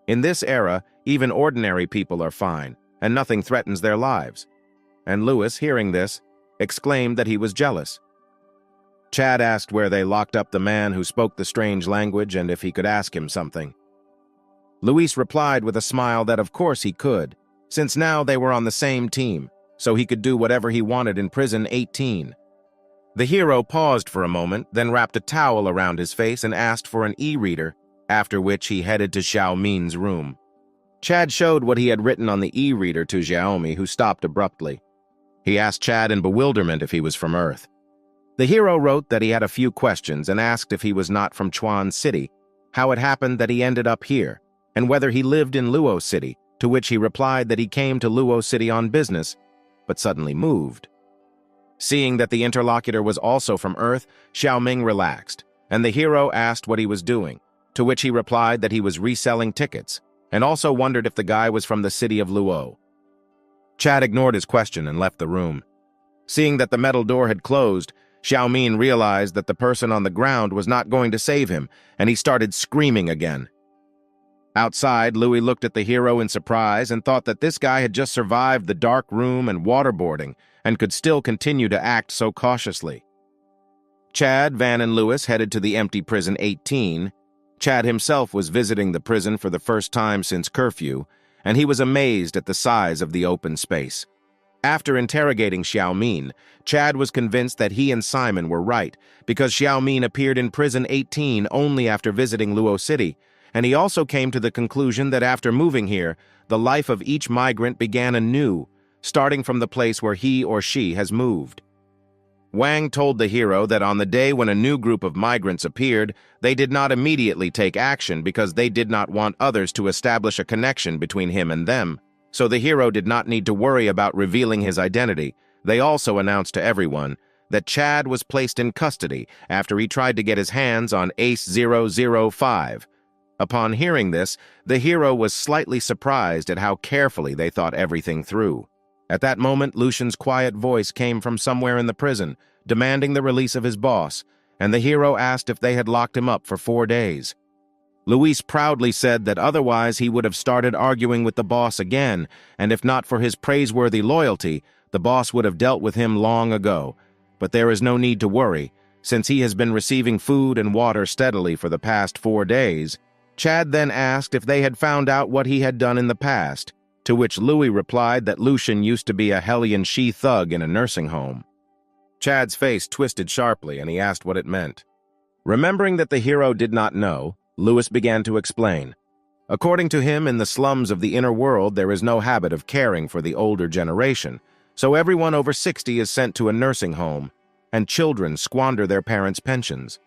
In this era, even ordinary people are fine, and nothing threatens their lives. And Lewis, hearing this, exclaimed that he was jealous. Chad asked where they locked up the man who spoke the strange language and if he could ask him something. Luis replied with a smile that of course he could, since now they were on the same team, so he could do whatever he wanted in prison 18. The hero paused for a moment, then wrapped a towel around his face and asked for an e-reader, after which he headed to Xiaomin's room. Chad showed what he had written on the e-reader to Xiaomi, who stopped abruptly. He asked Chad in bewilderment if he was from Earth. The hero wrote that he had a few questions and asked if he was not from Chuan City, how it happened that he ended up here, and whether he lived in Luo City, to which he replied that he came to Luo City on business, but suddenly moved. Seeing that the interlocutor was also from Earth, Xiaoming relaxed, and the hero asked what he was doing, to which he replied that he was reselling tickets, and also wondered if the guy was from the city of Luo. Chad ignored his question and left the room. Seeing that the metal door had closed, Xiaomin realized that the person on the ground was not going to save him, and he started screaming again. Outside, Louis looked at the hero in surprise and thought that this guy had just survived the dark room and waterboarding and could still continue to act so cautiously. Chad, Van, and Lewis headed to the empty prison 18. Chad himself was visiting the prison for the first time since curfew, and he was amazed at the size of the open space. After interrogating Xiaomin, Chad was convinced that he and Simon were right, because Xiaomin appeared in prison 18 only after visiting Luo City, and he also came to the conclusion that after moving here, the life of each migrant began anew, starting from the place where he or she has moved. Wang told the hero that on the day when a new group of migrants appeared, they did not immediately take action because they did not want others to establish a connection between him and them. So the hero did not need to worry about revealing his identity. They also announced to everyone that Chad was placed in custody after he tried to get his hands on Ace 005. Upon hearing this, the hero was slightly surprised at how carefully they thought everything through. At that moment, Lucian's quiet voice came from somewhere in the prison, demanding the release of his boss, and the hero asked if they had locked him up for 4 days. Luis proudly said that otherwise he would have started arguing with the boss again, and if not for his praiseworthy loyalty, the boss would have dealt with him long ago. But there is no need to worry, since he has been receiving food and water steadily for the past 4 days. Chad then asked if they had found out what he had done in the past, to which Louis replied that Lucian used to be a hellion she-thug in a nursing home. Chad's face twisted sharply, and he asked what it meant. Remembering that the hero did not know, Lewis began to explain. According to him, in the slums of the inner world, there is no habit of caring for the older generation, so everyone over 60 is sent to a nursing home, and children squander their parents' pensions.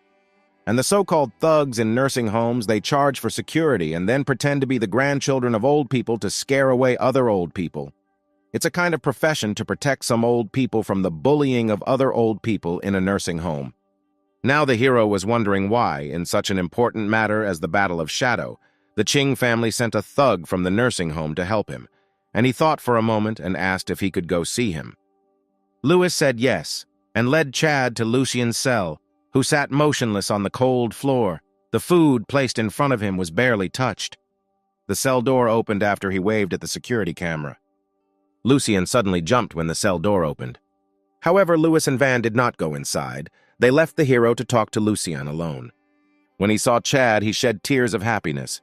And the so-called thugs in nursing homes, they charge for security and then pretend to be the grandchildren of old people to scare away other old people. It's a kind of profession to protect some old people from the bullying of other old people in a nursing home. Now the hero was wondering why, in such an important matter as the Battle of Shadow, the Qing family sent a thug from the nursing home to help him, and he thought for a moment and asked if he could go see him. Lewis said yes, and led Chad to Lucian's cell, who sat motionless on the cold floor. The food placed in front of him was barely touched. The cell door opened after he waved at the security camera. Lucian suddenly jumped when the cell door opened. However, Lewis and Van did not go inside. They left the hero to talk to Lucian alone. When he saw Chad, he shed tears of happiness.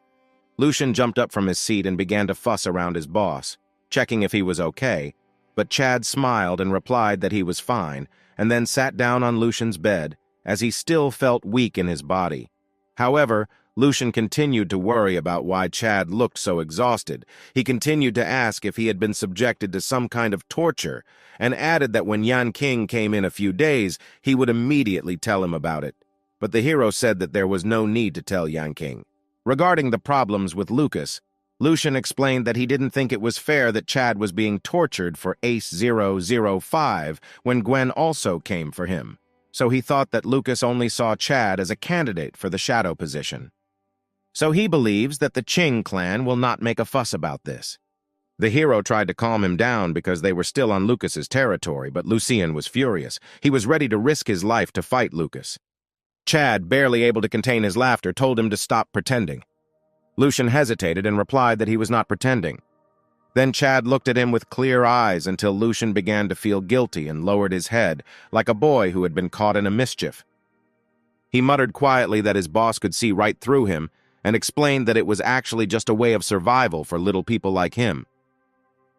Lucian jumped up from his seat and began to fuss around his boss, checking if he was okay, but Chad smiled and replied that he was fine, and then sat down on Lucian's bed, as he still felt weak in his body. However, Lucian continued to worry about why Chad looked so exhausted. He continued to ask if he had been subjected to some kind of torture, and added that when Yan King came in a few days, he would immediately tell him about it. But the hero said that there was no need to tell Yan King. Regarding the problems with Lucas, Lucian explained that he didn't think it was fair that Chad was being tortured for Ace 005 when Gwen also came for him, so he thought that Lucas only saw Chad as a candidate for the shadow position. So he believes that the Qing clan will not make a fuss about this. The hero tried to calm him down because they were still on Lucas's territory, but Lucian was furious. He was ready to risk his life to fight Lucas. Chad, barely able to contain his laughter, told him to stop pretending. Lucian hesitated and replied that he was not pretending. Then Chad looked at him with clear eyes until Lucian began to feel guilty and lowered his head, like a boy who had been caught in a mischief. He muttered quietly that his boss could see right through him and explained that it was actually just a way of survival for little people like him.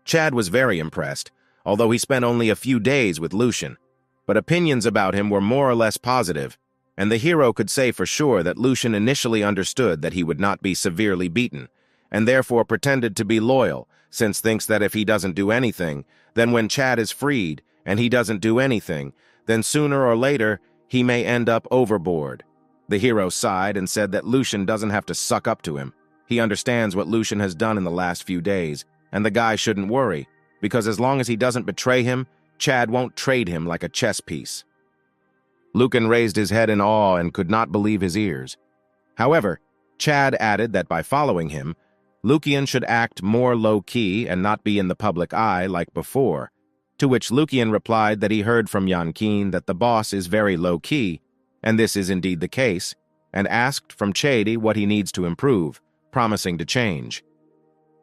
Chad was very impressed, although he spent only a few days with Lucian, but opinions about him were more or less positive, and the hero could say for sure that Lucian initially understood that he would not be severely beaten, and therefore pretended to be loyal, since thinks that if he doesn't do anything, then when Chad is freed and he doesn't do anything, then sooner or later he may end up overboard. The hero sighed and said that Lucian doesn't have to suck up to him. He understands what Lucian has done in the last few days, and the guy shouldn't worry, because as long as he doesn't betray him, Chad won't trade him like a chess piece. Lucian raised his head in awe and could not believe his ears. However, Chad added that by following him, Lucian should act more low-key and not be in the public eye like before, to which Lucian replied that he heard from Yan King that the boss is very low-key, and this is indeed the case, and asked from Chady what he needs to improve, promising to change.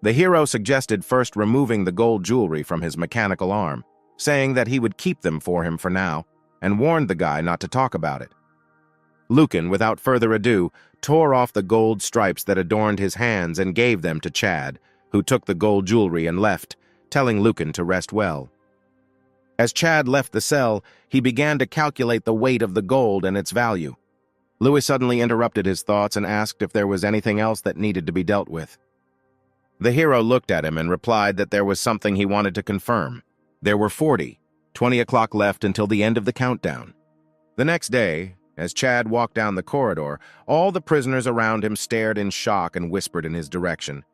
The hero suggested first removing the gold jewelry from his mechanical arm, saying that he would keep them for him for now, and warned the guy not to talk about it. Lucian, without further ado, tore off the gold stripes that adorned his hands and gave them to Chad, who took the gold jewelry and left, telling Lucian to rest well. As Chad left the cell, he began to calculate the weight of the gold and its value. Louis suddenly interrupted his thoughts and asked if there was anything else that needed to be dealt with. The hero looked at him and replied that there was something he wanted to confirm. There were 20 o'clock left until the end of the countdown. The next day, as Chad walked down the corridor, all the prisoners around him stared in shock and whispered in his direction.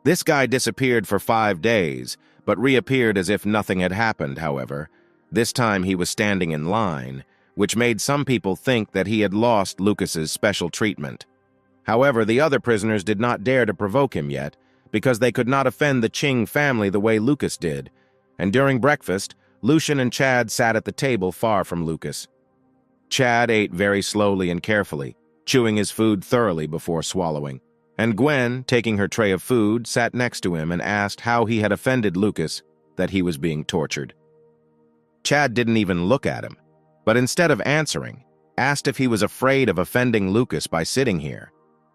This guy disappeared for 5 days, but reappeared as if nothing had happened, however. This time he was standing in line, which made some people think that he had lost Lucas's special treatment. However, the other prisoners did not dare to provoke him yet, because they could not offend the Qing family the way Lucas did, and during breakfast, Lucian and Chad sat at the table far from Lucas. Chad ate very slowly and carefully, chewing his food thoroughly before swallowing, and Gwen, taking her tray of food, sat next to him and asked how he had offended Lucas that he was being tortured. Chad didn't even look at him, but instead of answering, asked if he was afraid of offending Lucas by sitting here.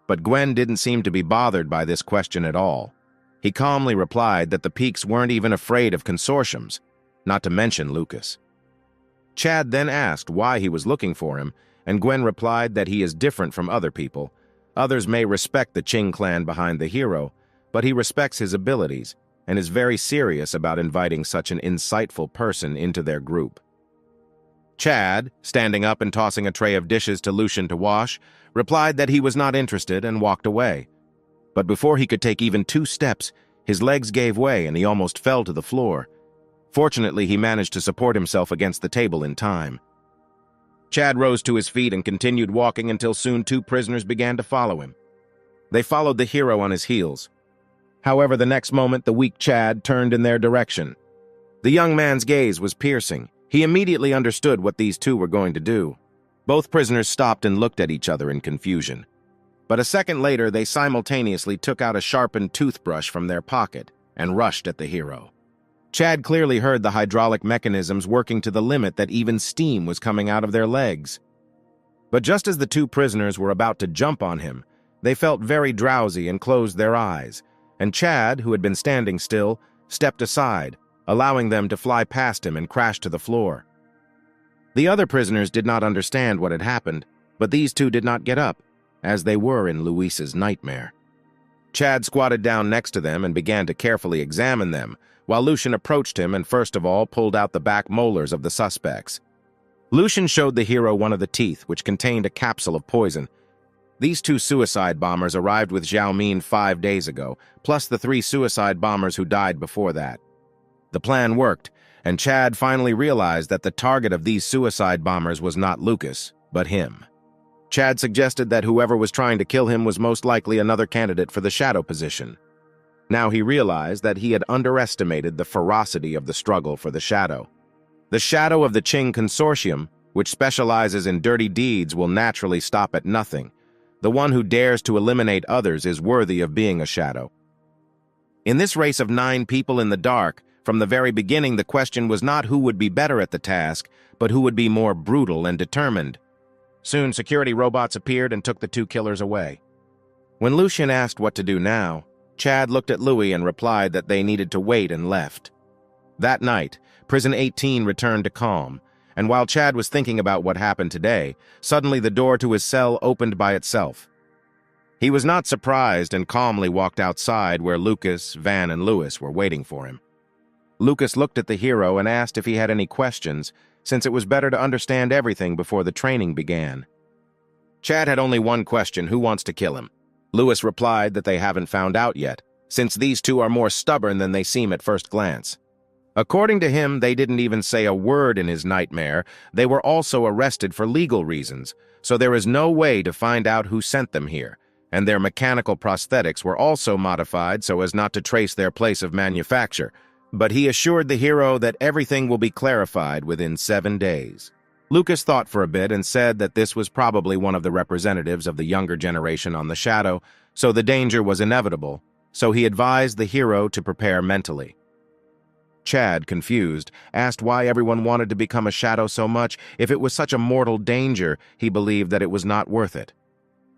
But Gwen didn't seem to be bothered by this question at all. He calmly replied that the Peaks weren't even afraid of consortiums, not to mention Lucas. Chad then asked why he was looking for him, and Gwen replied that he is different from other people. Others may respect the Qing clan behind the hero, but he respects his abilities and is very serious about inviting such an insightful person into their group. Chad, standing up and tossing a tray of dishes to Lucian to wash, replied that he was not interested and walked away. But before he could take even 2 steps, his legs gave way and he almost fell to the floor. Fortunately, he managed to support himself against the table in time. Chad rose to his feet and continued walking until soon 2 prisoners began to follow him. They followed the hero on his heels. However, the next moment, the weak Chad turned in their direction. The young man's gaze was piercing. He immediately understood what these 2 were going to do. Both prisoners stopped and looked at each other in confusion. But a second later, they simultaneously took out a sharpened toothbrush from their pocket and rushed at the hero. Chad clearly heard the hydraulic mechanisms working to the limit that even steam was coming out of their legs. But just as the two prisoners were about to jump on him, they felt very drowsy and closed their eyes, and Chad, who had been standing still, stepped aside, allowing them to fly past him and crash to the floor. The other prisoners did not understand what had happened, but these two did not get up, as they were in Luis's nightmare. Chad squatted down next to them and began to carefully examine them, while Lucian approached him and first of all pulled out the back molars of the suspects. Lucian showed the hero one of the teeth, which contained a capsule of poison. These two suicide bombers arrived with Xiaomin 5 days ago, plus the 3 suicide bombers who died before that. The plan worked, and Chad finally realized that the target of these suicide bombers was not Lucas, but him. Chad suggested that whoever was trying to kill him was most likely another candidate for the shadow position. Now he realized that he had underestimated the ferocity of the struggle for the shadow. The shadow of the Qing Consortium, which specializes in dirty deeds, will naturally stop at nothing. The one who dares to eliminate others is worthy of being a shadow. In this race of 9 people in the dark, from the very beginning the question was not who would be better at the task, but who would be more brutal and determined. Soon security robots appeared and took the 2 killers away. When Lucian asked what to do now, Chad looked at Louis and replied that they needed to wait and left. That night, Prison 18 returned to calm, and while Chad was thinking about what happened today, suddenly the door to his cell opened by itself. He was not surprised and calmly walked outside where Lucas, Van, and Louis were waiting for him. Lucas looked at the hero and asked if he had any questions, since it was better to understand everything before the training began. Chad had only one question: who wants to kill him? Louis replied that they haven't found out yet, since these two are more stubborn than they seem at first glance. According to him, they didn't even say a word in his nightmare. They were also arrested for legal reasons, so there is no way to find out who sent them here, and their mechanical prosthetics were also modified so as not to trace their place of manufacture. But he assured the hero that everything will be clarified within 7 days. Lucas thought for a bit and said that this was probably one of the representatives of the younger generation on the shadow, so the danger was inevitable, so he advised the hero to prepare mentally. Chad, confused, asked why everyone wanted to become a shadow so much. If it was such a mortal danger, he believed that it was not worth it.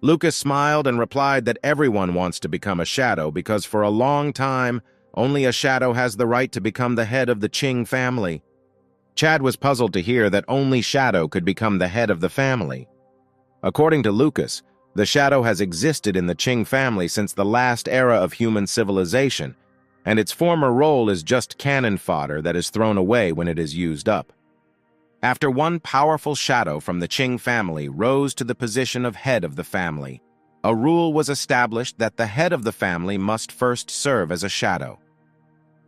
Lucas smiled and replied that everyone wants to become a shadow because for a long time, only a shadow has the right to become the head of the Qing family. Chad was puzzled to hear that only Shadow could become the head of the family. According to Lucas, the shadow has existed in the Qing family since the last era of human civilization, and its former role is just cannon fodder that is thrown away when it is used up. After one powerful shadow from the Qing family rose to the position of head of the family, a rule was established that the head of the family must first serve as a shadow.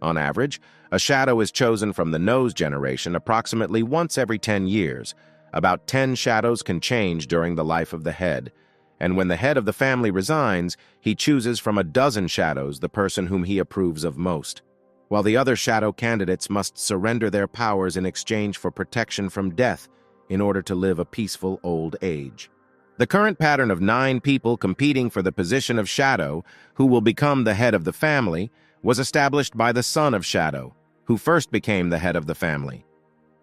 On average, a shadow is chosen from the nose generation approximately once every 10 years. About 10 shadows can change during the life of the head, and when the head of the family resigns, he chooses from a dozen shadows the person whom he approves of most, while the other shadow candidates must surrender their powers in exchange for protection from death in order to live a peaceful old age. The current pattern of 9 people competing for the position of Shadow, who will become the head of the family, was established by the son of Shadow, who first became the head of the family.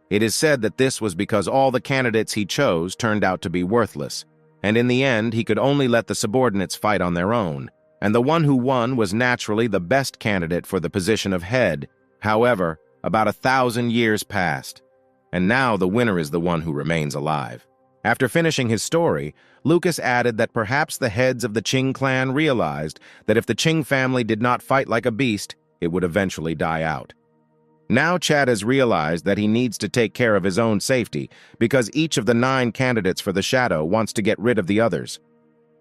It is said that this was because all the candidates he chose turned out to be worthless, and in the end he could only let the subordinates fight on their own, and the one who won was naturally the best candidate for the position of head. However, about 1,000 years passed, and now the winner is the one who remains alive. After finishing his story, Lucas added that perhaps the heads of the Qing clan realized that if the Qing family did not fight like a beast, it would eventually die out. Now Chad has realized that he needs to take care of his own safety because each of the 9 candidates for the shadow wants to get rid of the others.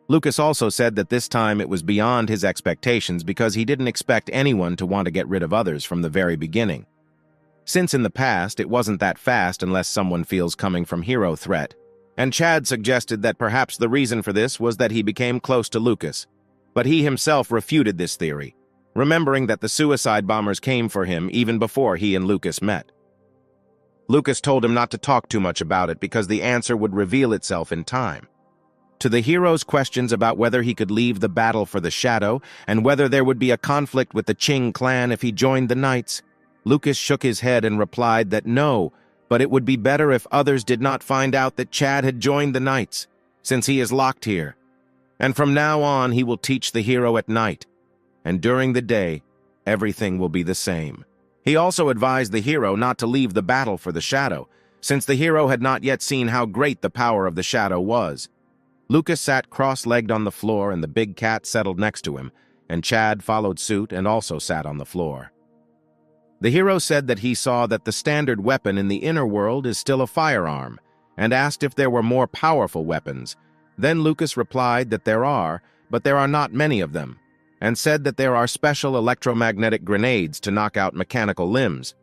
Lucas also said that this time it was beyond his expectations because he didn't expect anyone to want to get rid of others from the very beginning. Since in the past it wasn't that fast unless someone feels coming from hero threat, and Chad suggested that perhaps the reason for this was that he became close to Lucas. But he himself refuted this theory, remembering that the suicide bombers came for him even before he and Lucas met. Lucas told him not to talk too much about it because the answer would reveal itself in time. To the hero's questions about whether he could leave the battle for the shadow and whether there would be a conflict with the Qing clan if he joined the Knights, Lucas shook his head and replied that no, but it would be better if others did not find out that Chad had joined the Knights, since he is locked here. And from now on, he will teach the hero at night, and during the day, everything will be the same. He also advised the hero not to leave the battle for the shadow, since the hero had not yet seen how great the power of the shadow was. Lucas sat cross-legged on the floor and the big cat settled next to him, and Chad followed suit and also sat on the floor. The hero said that he saw that the standard weapon in the inner world is still a firearm, and asked if there were more powerful weapons. Then Lucas replied that there are, but there are not many of them, and said that there are special electromagnetic grenades to knock out mechanical limbs.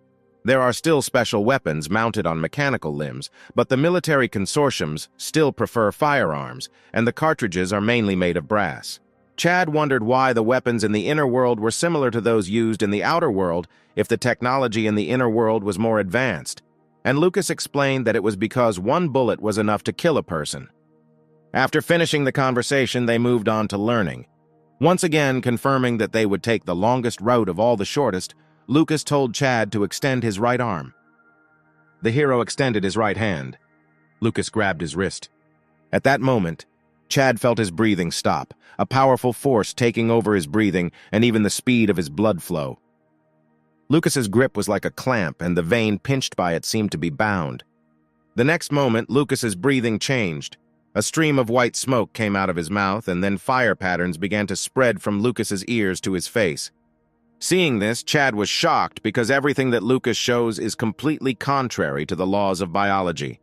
There are still special weapons mounted on mechanical limbs, but the military consortiums still prefer firearms, and the cartridges are mainly made of brass. Chad wondered why the weapons in the inner world were similar to those used in the outer world if the technology in the inner world was more advanced, and Lucas explained that it was because one bullet was enough to kill a person. After finishing the conversation, they moved on to learning. Once again confirming that they would take the longest route of all the shortest, Lucas told Chad to extend his right arm. The hero extended his right hand. Lucas grabbed his wrist. At that moment, Chad felt his breathing stop, a powerful force taking over his breathing and even the speed of his blood flow. Lucas's grip was like a clamp, and the vein pinched by it seemed to be bound. The next moment, Lucas's breathing changed. A stream of white smoke came out of his mouth, and then fire patterns began to spread from Lucas's ears to his face. Seeing this, Chad was shocked because everything that Lucas shows is completely contrary to the laws of biology.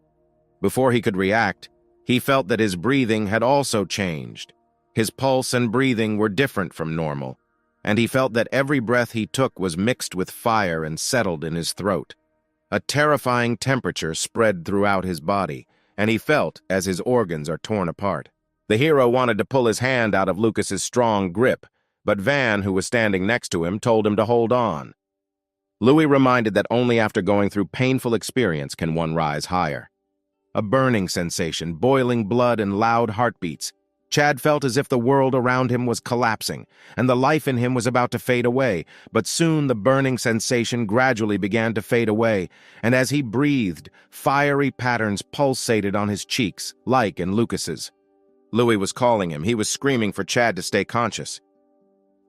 Before he could react, he felt that his breathing had also changed. His pulse and breathing were different from normal, and he felt that every breath he took was mixed with fire and settled in his throat. A terrifying temperature spread throughout his body, and he felt as his organs are torn apart. The hero wanted to pull his hand out of Lucas's strong grip, but Van, who was standing next to him, told him to hold on. Louis reminded that only after going through painful experience can one rise higher. A burning sensation, boiling blood, and loud heartbeats. Chad felt as if the world around him was collapsing, and the life in him was about to fade away, but soon the burning sensation gradually began to fade away, and as he breathed, fiery patterns pulsated on his cheeks, like in Lucas's. Louis was calling him. He was screaming for Chad to stay conscious.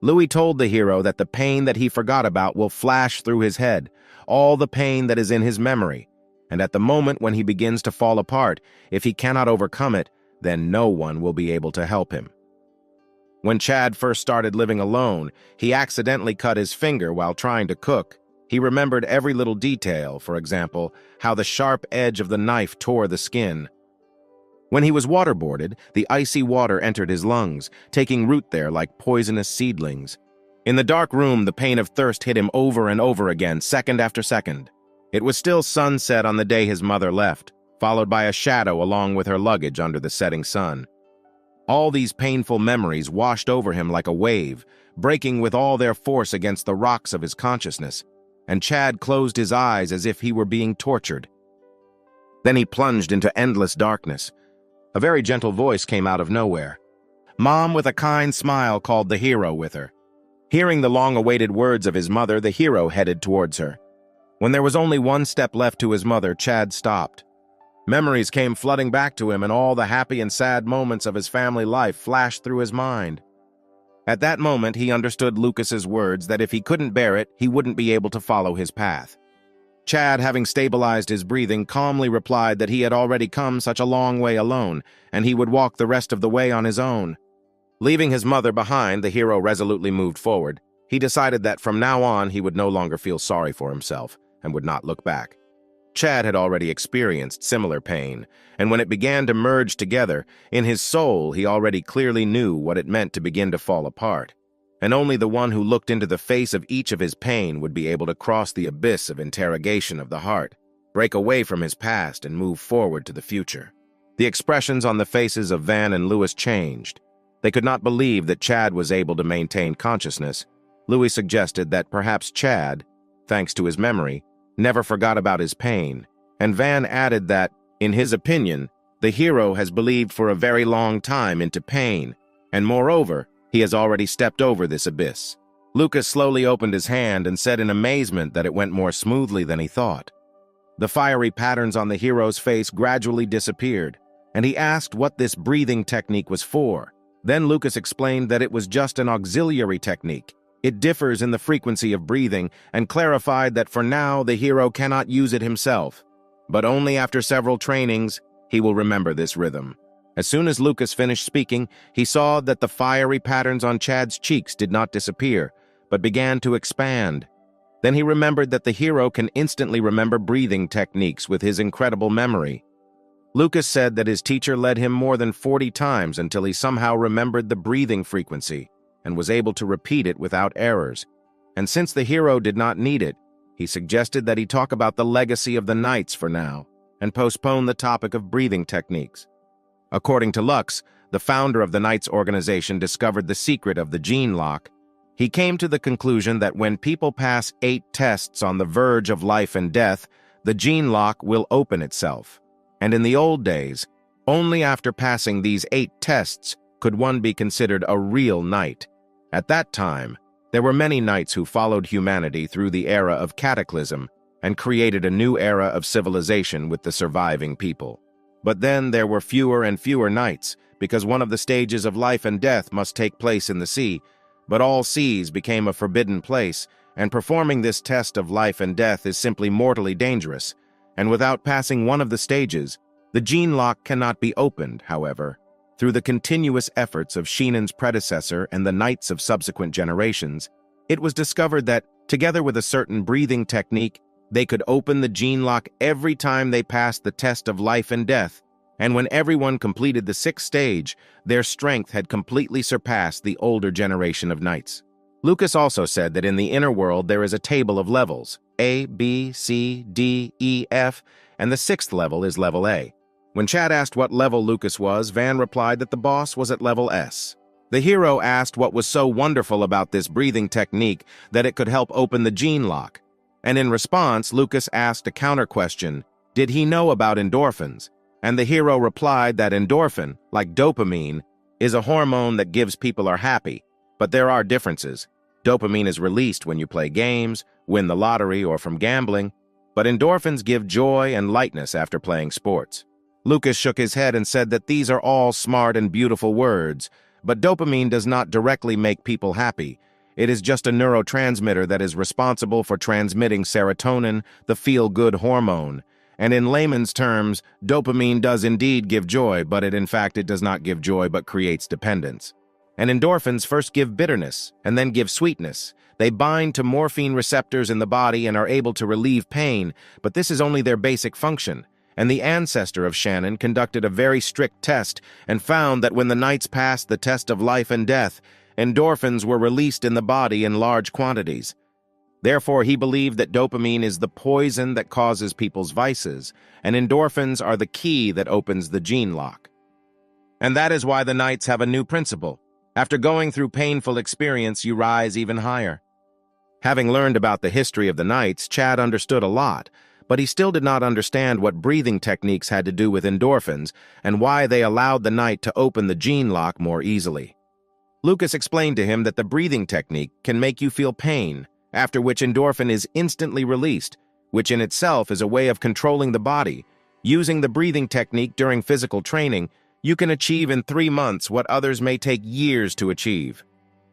Louis told the hero that the pain that he forgot about will flash through his head, all the pain that is in his memory, and at the moment when he begins to fall apart, if he cannot overcome it, then no one will be able to help him. When Chad first started living alone, he accidentally cut his finger while trying to cook. He remembered every little detail, for example, how the sharp edge of the knife tore the skin. When he was waterboarded, the icy water entered his lungs, taking root there like poisonous seedlings. In the dark room, the pain of thirst hit him over and over again, second after second. It was still sunset on the day his mother left, followed by a shadow along with her luggage under the setting sun. All these painful memories washed over him like a wave, breaking with all their force against the rocks of his consciousness, and Chad closed his eyes as if he were being tortured. Then he plunged into endless darkness. A very gentle voice came out of nowhere. Mom, with a kind smile, called the hero with her. Hearing the long-awaited words of his mother, the hero headed towards her. When there was only one step left to his mother, Chad stopped. Memories came flooding back to him, and all the happy and sad moments of his family life flashed through his mind. At that moment, he understood Lucas's words that if he couldn't bear it, he wouldn't be able to follow his path. Chad, having stabilized his breathing, calmly replied that he had already come such a long way alone, and he would walk the rest of the way on his own. Leaving his mother behind, the hero resolutely moved forward. He decided that from now on he would no longer feel sorry for himself and would not look back. Chad had already experienced similar pain, and when it began to merge together, in his soul he already clearly knew what it meant to begin to fall apart. And only the one who looked into the face of each of his pain would be able to cross the abyss of interrogation of the heart, break away from his past and move forward to the future. The expressions on the faces of Van and Louis changed. They could not believe that Chad was able to maintain consciousness. Louis suggested that perhaps Chad, thanks to his memory, never forgot about his pain, and Van added that, in his opinion, the hero has believed for a very long time into pain, and moreover, he has already stepped over this abyss. Lucas slowly opened his hand and said in amazement that it went more smoothly than he thought. The fiery patterns on the hero's face gradually disappeared, and he asked what this breathing technique was for. Then Lucas explained that it was just an auxiliary technique. It differs in the frequency of breathing, and clarified that for now the hero cannot use it himself. But only after several trainings, he will remember this rhythm. As soon as Lucas finished speaking, he saw that the fiery patterns on Chad's cheeks did not disappear, but began to expand. Then he remembered that the hero can instantly remember breathing techniques with his incredible memory. Lucas said that his teacher led him more than 40 times until he somehow remembered the breathing frequency and was able to repeat it without errors. And since the hero did not need it, he suggested that he talk about the legacy of the Knights for now and postpone the topic of breathing techniques. According to Lux, the founder of the Knights organization discovered the secret of the gene lock. He came to the conclusion that when people pass 8 tests on the verge of life and death, the gene lock will open itself. And in the old days, only after passing these 8 tests could one be considered a real knight. At that time, there were many knights who followed humanity through the era of cataclysm and created a new era of civilization with the surviving people. But then there were fewer and fewer knights, because one of the stages of life and death must take place in the sea. But all seas became a forbidden place, and performing this test of life and death is simply mortally dangerous. And without passing one of the stages, the gene lock cannot be opened, however. Through the continuous efforts of Sheenan's predecessor and the knights of subsequent generations, it was discovered that, together with a certain breathing technique, they could open the gene lock every time they passed the test of life and death. And when everyone completed the 6th stage, their strength had completely surpassed the older generation of knights. Lucas also said that in the inner world there is a table of levels, A, B, C, D, E, F, and the 6th level is level A. When Chad asked what level Lucas was, Van replied that the boss was at level S. The hero asked what was so wonderful about this breathing technique that it could help open the gene lock. And in response, Lucas asked a counter question, did he know about endorphins? And the hero replied that endorphin, like dopamine, is a hormone that gives people are happy. But there are differences. Dopamine is released when you play games, win the lottery, or from gambling. But endorphins give joy and lightness after playing sports. Lucas shook his head and said that these are all smart and beautiful words, but dopamine does not directly make people happy. It is just a neurotransmitter that is responsible for transmitting serotonin, the feel-good hormone. And in layman's terms, dopamine does indeed give joy, but in fact it does not give joy but creates dependence. And endorphins first give bitterness and then give sweetness. They bind to morphine receptors in the body and are able to relieve pain, but this is only their basic function. And the ancestor of Shannon conducted a very strict test and found that when the knights passed the test of life and death, endorphins were released in the body in large quantities. Therefore, he believed that dopamine is the poison that causes people's vices, and endorphins are the key that opens the gene lock. And that is why the knights have a new principle. After going through painful experience, you rise even higher. Having learned about the history of the knights, Chad understood a lot, but he still did not understand what breathing techniques had to do with endorphins and why they allowed the knight to open the gene lock more easily. Lucas explained to him that the breathing technique can make you feel pain, after which endorphin is instantly released, which in itself is a way of controlling the body. Using the breathing technique during physical training, you can achieve in 3 months what others may take years to achieve.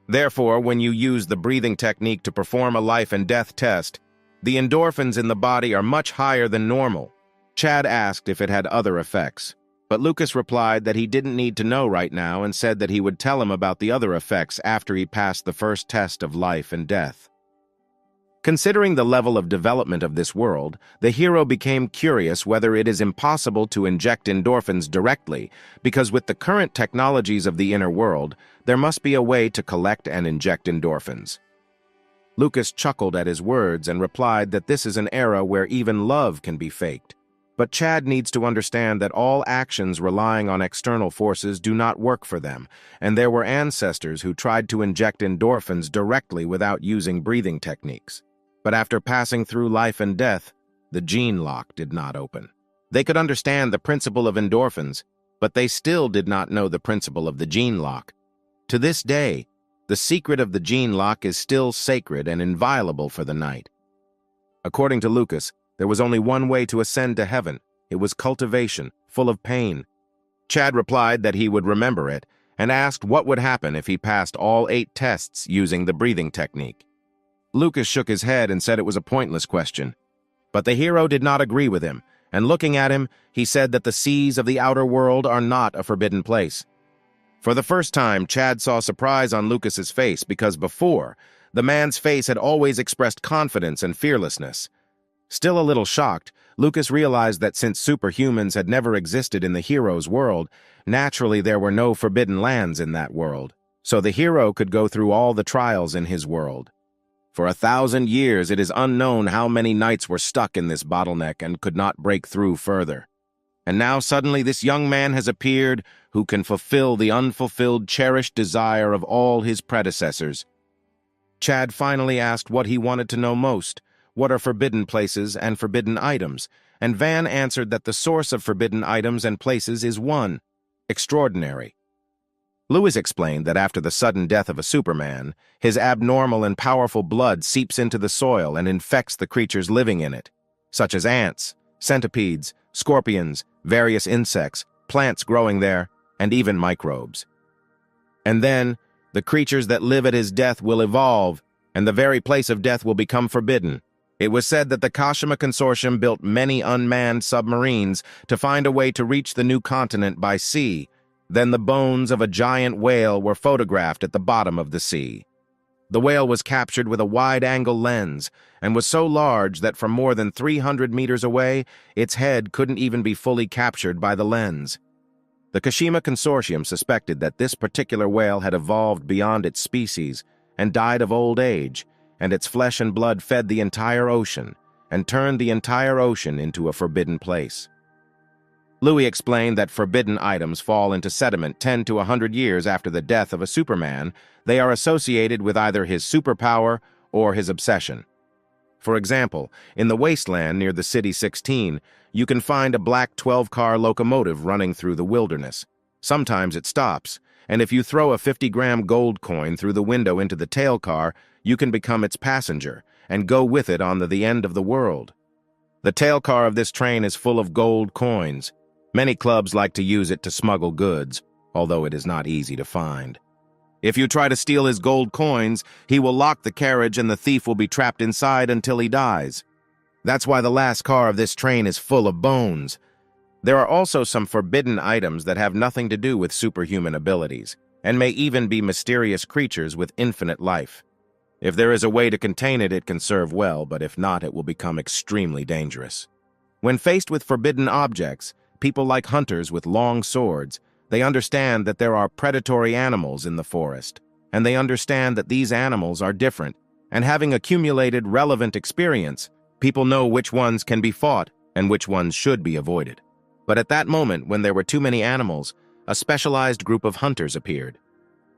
Therefore, when you use the breathing technique to perform a life and death test, the endorphins in the body are much higher than normal. Chad asked if it had other effects, but Lucas replied that he didn't need to know right now and said that he would tell him about the other effects after he passed the first test of life and death. Considering the level of development of this world, the hero became curious whether it is impossible to inject endorphins directly, because with the current technologies of the inner world, there must be a way to collect and inject endorphins. Lucas chuckled at his words and replied that this is an era where even love can be faked. But Chad needs to understand that all actions relying on external forces do not work for them, and there were ancestors who tried to inject endorphins directly without using breathing techniques. But after passing through life and death, the gene lock did not open. They could understand the principle of endorphins, but they still did not know the principle of the gene lock. To this day, the secret of the gene lock is still sacred and inviolable for the knight. According to Lucas, There was only one way to ascend to heaven. It was cultivation, full of pain. Chad replied that he would remember it, and asked what would happen if he passed all 8 tests using the breathing technique. Lucas shook his head and said it was a pointless question. But the hero did not agree with him, and looking at him, he said that the seas of the outer world are not a forbidden place. For the first time, Chad saw surprise on Lucas's face because before, the man's face had always expressed confidence and fearlessness. Still a little shocked, Lucas realized that since superhumans had never existed in the hero's world, naturally there were no forbidden lands in that world, so the hero could go through all the trials in his world. For 1,000 years, it is unknown how many knights were stuck in this bottleneck and could not break through further. And now suddenly this young man has appeared who can fulfill the unfulfilled, cherished desire of all his predecessors. Chad finally asked what he wanted to know most. What are forbidden places and forbidden items? And Van answered that the source of forbidden items and places is one: extraordinary. Lewis explained that after the sudden death of a Superman, his abnormal and powerful blood seeps into the soil and infects the creatures living in it, such as ants, centipedes, scorpions, various insects, plants growing there, and even microbes. And then, the creatures that live at his death will evolve, and the very place of death will become forbidden. It was said that the Kashima Consortium built many unmanned submarines to find a way to reach the new continent by sea. Then the bones of a giant whale were photographed at the bottom of the sea. The whale was captured with a wide-angle lens and was so large that from more than 300 meters away, its head couldn't even be fully captured by the lens. The Kashima Consortium suspected that this particular whale had evolved beyond its species and died of old age, and its flesh and blood fed the entire ocean and turned the entire ocean into a forbidden place. Louis explained that forbidden items fall into sediment 10 to 100 years after the death of a Superman. They are associated with either his superpower or his obsession. For example, in the wasteland near the City 16, you can find a black 12-car locomotive running through the wilderness. Sometimes it stops, and if you throw a 50-gram gold coin through the window into the tail car, you can become its passenger and go with it on the end of the world. The tail car of this train is full of gold coins. Many clubs like to use it to smuggle goods, although it is not easy to find. If you try to steal his gold coins, he will lock the carriage and the thief will be trapped inside until he dies. That's why the last car of this train is full of bones. There are also some forbidden items that have nothing to do with superhuman abilities, and may even be mysterious creatures with infinite life. If there is a way to contain it, it can serve well, but if not, it will become extremely dangerous. When faced with forbidden objects, people like hunters with long swords, they understand that there are predatory animals in the forest, and they understand that these animals are different, and having accumulated relevant experience, people know which ones can be fought and which ones should be avoided. But at that moment, when there were too many animals, a specialized group of hunters appeared.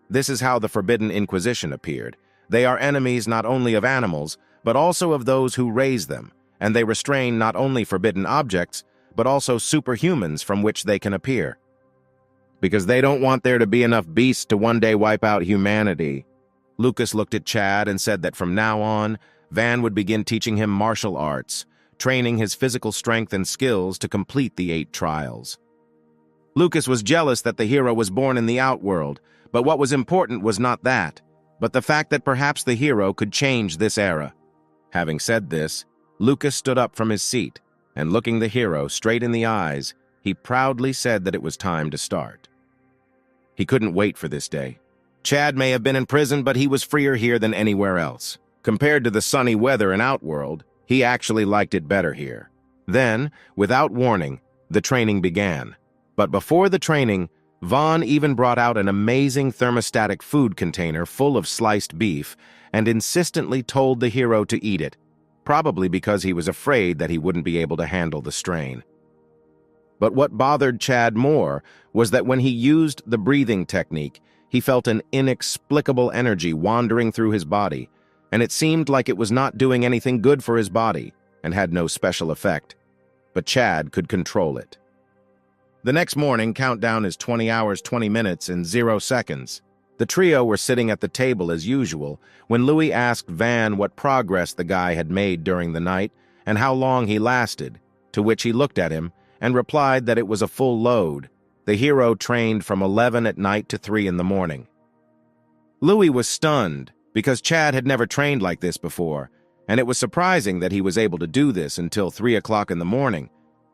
This is how the Forbidden Inquisition appeared. They are enemies not only of animals, but also of those who raise them, and they restrain not only forbidden objects, but also superhumans from which they can appear. Because they don't want there to be enough beasts to one day wipe out humanity. Lucas looked at Chad and said that from now on, Van would begin teaching him martial arts, training his physical strength and skills to complete the 8 trials. Lucas was jealous that the hero was born in the outworld, but what was important was not that, but the fact that perhaps the hero could change this era. Having said this, Lucas stood up from his seat, and looking the hero straight in the eyes, he proudly said that it was time to start. He couldn't wait for this day. Chad may have been in prison, but he was freer here than anywhere else. Compared to the sunny weather in Outworld, he actually liked it better here. Then, without warning, the training began. But before the training, Vaughn even brought out an amazing thermostatic food container full of sliced beef and insistently told the hero to eat it, probably because he was afraid that he wouldn't be able to handle the strain. But what bothered Chad more was that when he used the breathing technique, he felt an inexplicable energy wandering through his body, and it seemed like it was not doing anything good for his body and had no special effect. But Chad could control it. The next morning, countdown is 20 hours, 20 minutes, and 0 seconds. The trio were sitting at the table as usual when Louis asked Van what progress the guy had made during the night, and how long he lasted, to which he looked at him and replied that it was a full load. The hero trained from 11 at night to 3 in the morning. Louis was stunned because Chad had never trained like this before, and it was surprising that he was able to do this until 3 o'clock in the morning.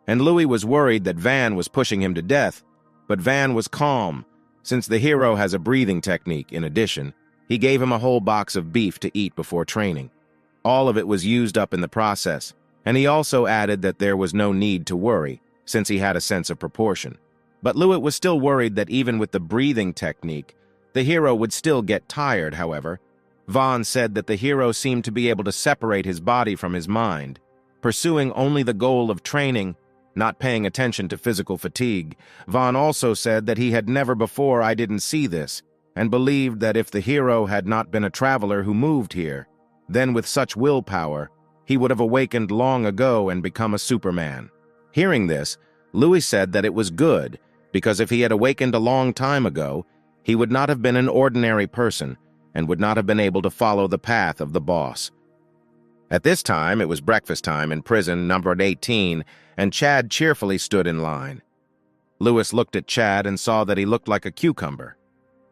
And Louis was worried that Van was pushing him to death, but Van was calm. Since the hero has a breathing technique in addition, he gave him a whole box of beef to eat before training. All of it was used up in the process, and he also added that there was no need to worry, since he had a sense of proportion. But Louis was still worried that even with the breathing technique, the hero would still get tired, however. Vaughn said that the hero seemed to be able to separate his body from his mind, pursuing only the goal of training, not paying attention to physical fatigue. Vaughn also said that he had never before I didn't see this, and believed that if the hero had not been a traveler who moved here, then with such willpower, he would have awakened long ago and become a Superman. Hearing this, Louis said that it was good, because if he had awakened a long time ago, he would not have been an ordinary person and would not have been able to follow the path of the boss. At this time, it was breakfast time in prison numbered 18, and Chad cheerfully stood in line. Louis looked at Chad and saw that he looked like a cucumber.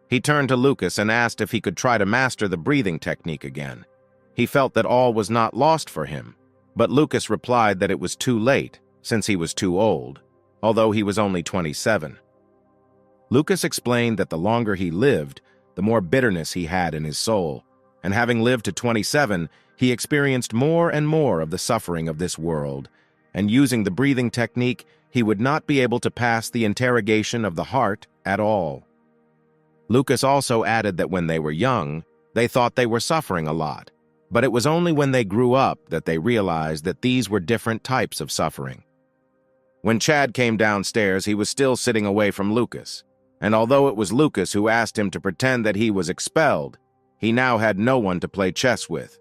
He turned to Lucas and asked if he could try to master the breathing technique again. He felt that all was not lost for him, but Lucas replied that it was too late, since he was too old, although he was only 27. Lucas explained that the longer he lived, the more bitterness he had in his soul, and having lived to 27, he experienced more and more of the suffering of this world, and using the breathing technique, he would not be able to pass the interrogation of the heart at all. Lucas also added that when they were young, they thought they were suffering a lot, but it was only when they grew up that they realized that these were different types of suffering. When Chad came downstairs, he was still sitting away from Lucas, and although it was Lucas who asked him to pretend that he was expelled, he now had no one to play chess with.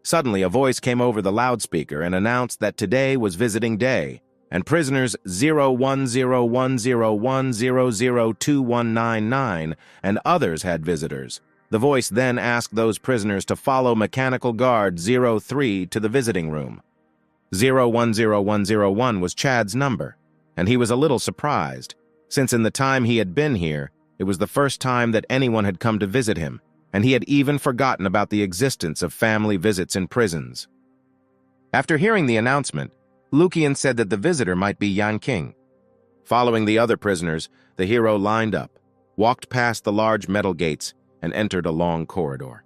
Suddenly, a voice came over the loudspeaker and announced that today was visiting day, and prisoners 010101002199 and others had visitors. The voice then asked those prisoners to follow Mechanical Guard 03 to the visiting room. 010101 was Chad's number, and he was a little surprised, since in the time he had been here, it was the first time that anyone had come to visit him, and he had even forgotten about the existence of family visits in prisons. After hearing the announcement, Lukian said that the visitor might be Yan King. Following the other prisoners, the hero lined up, walked past the large metal gates, and entered a long corridor.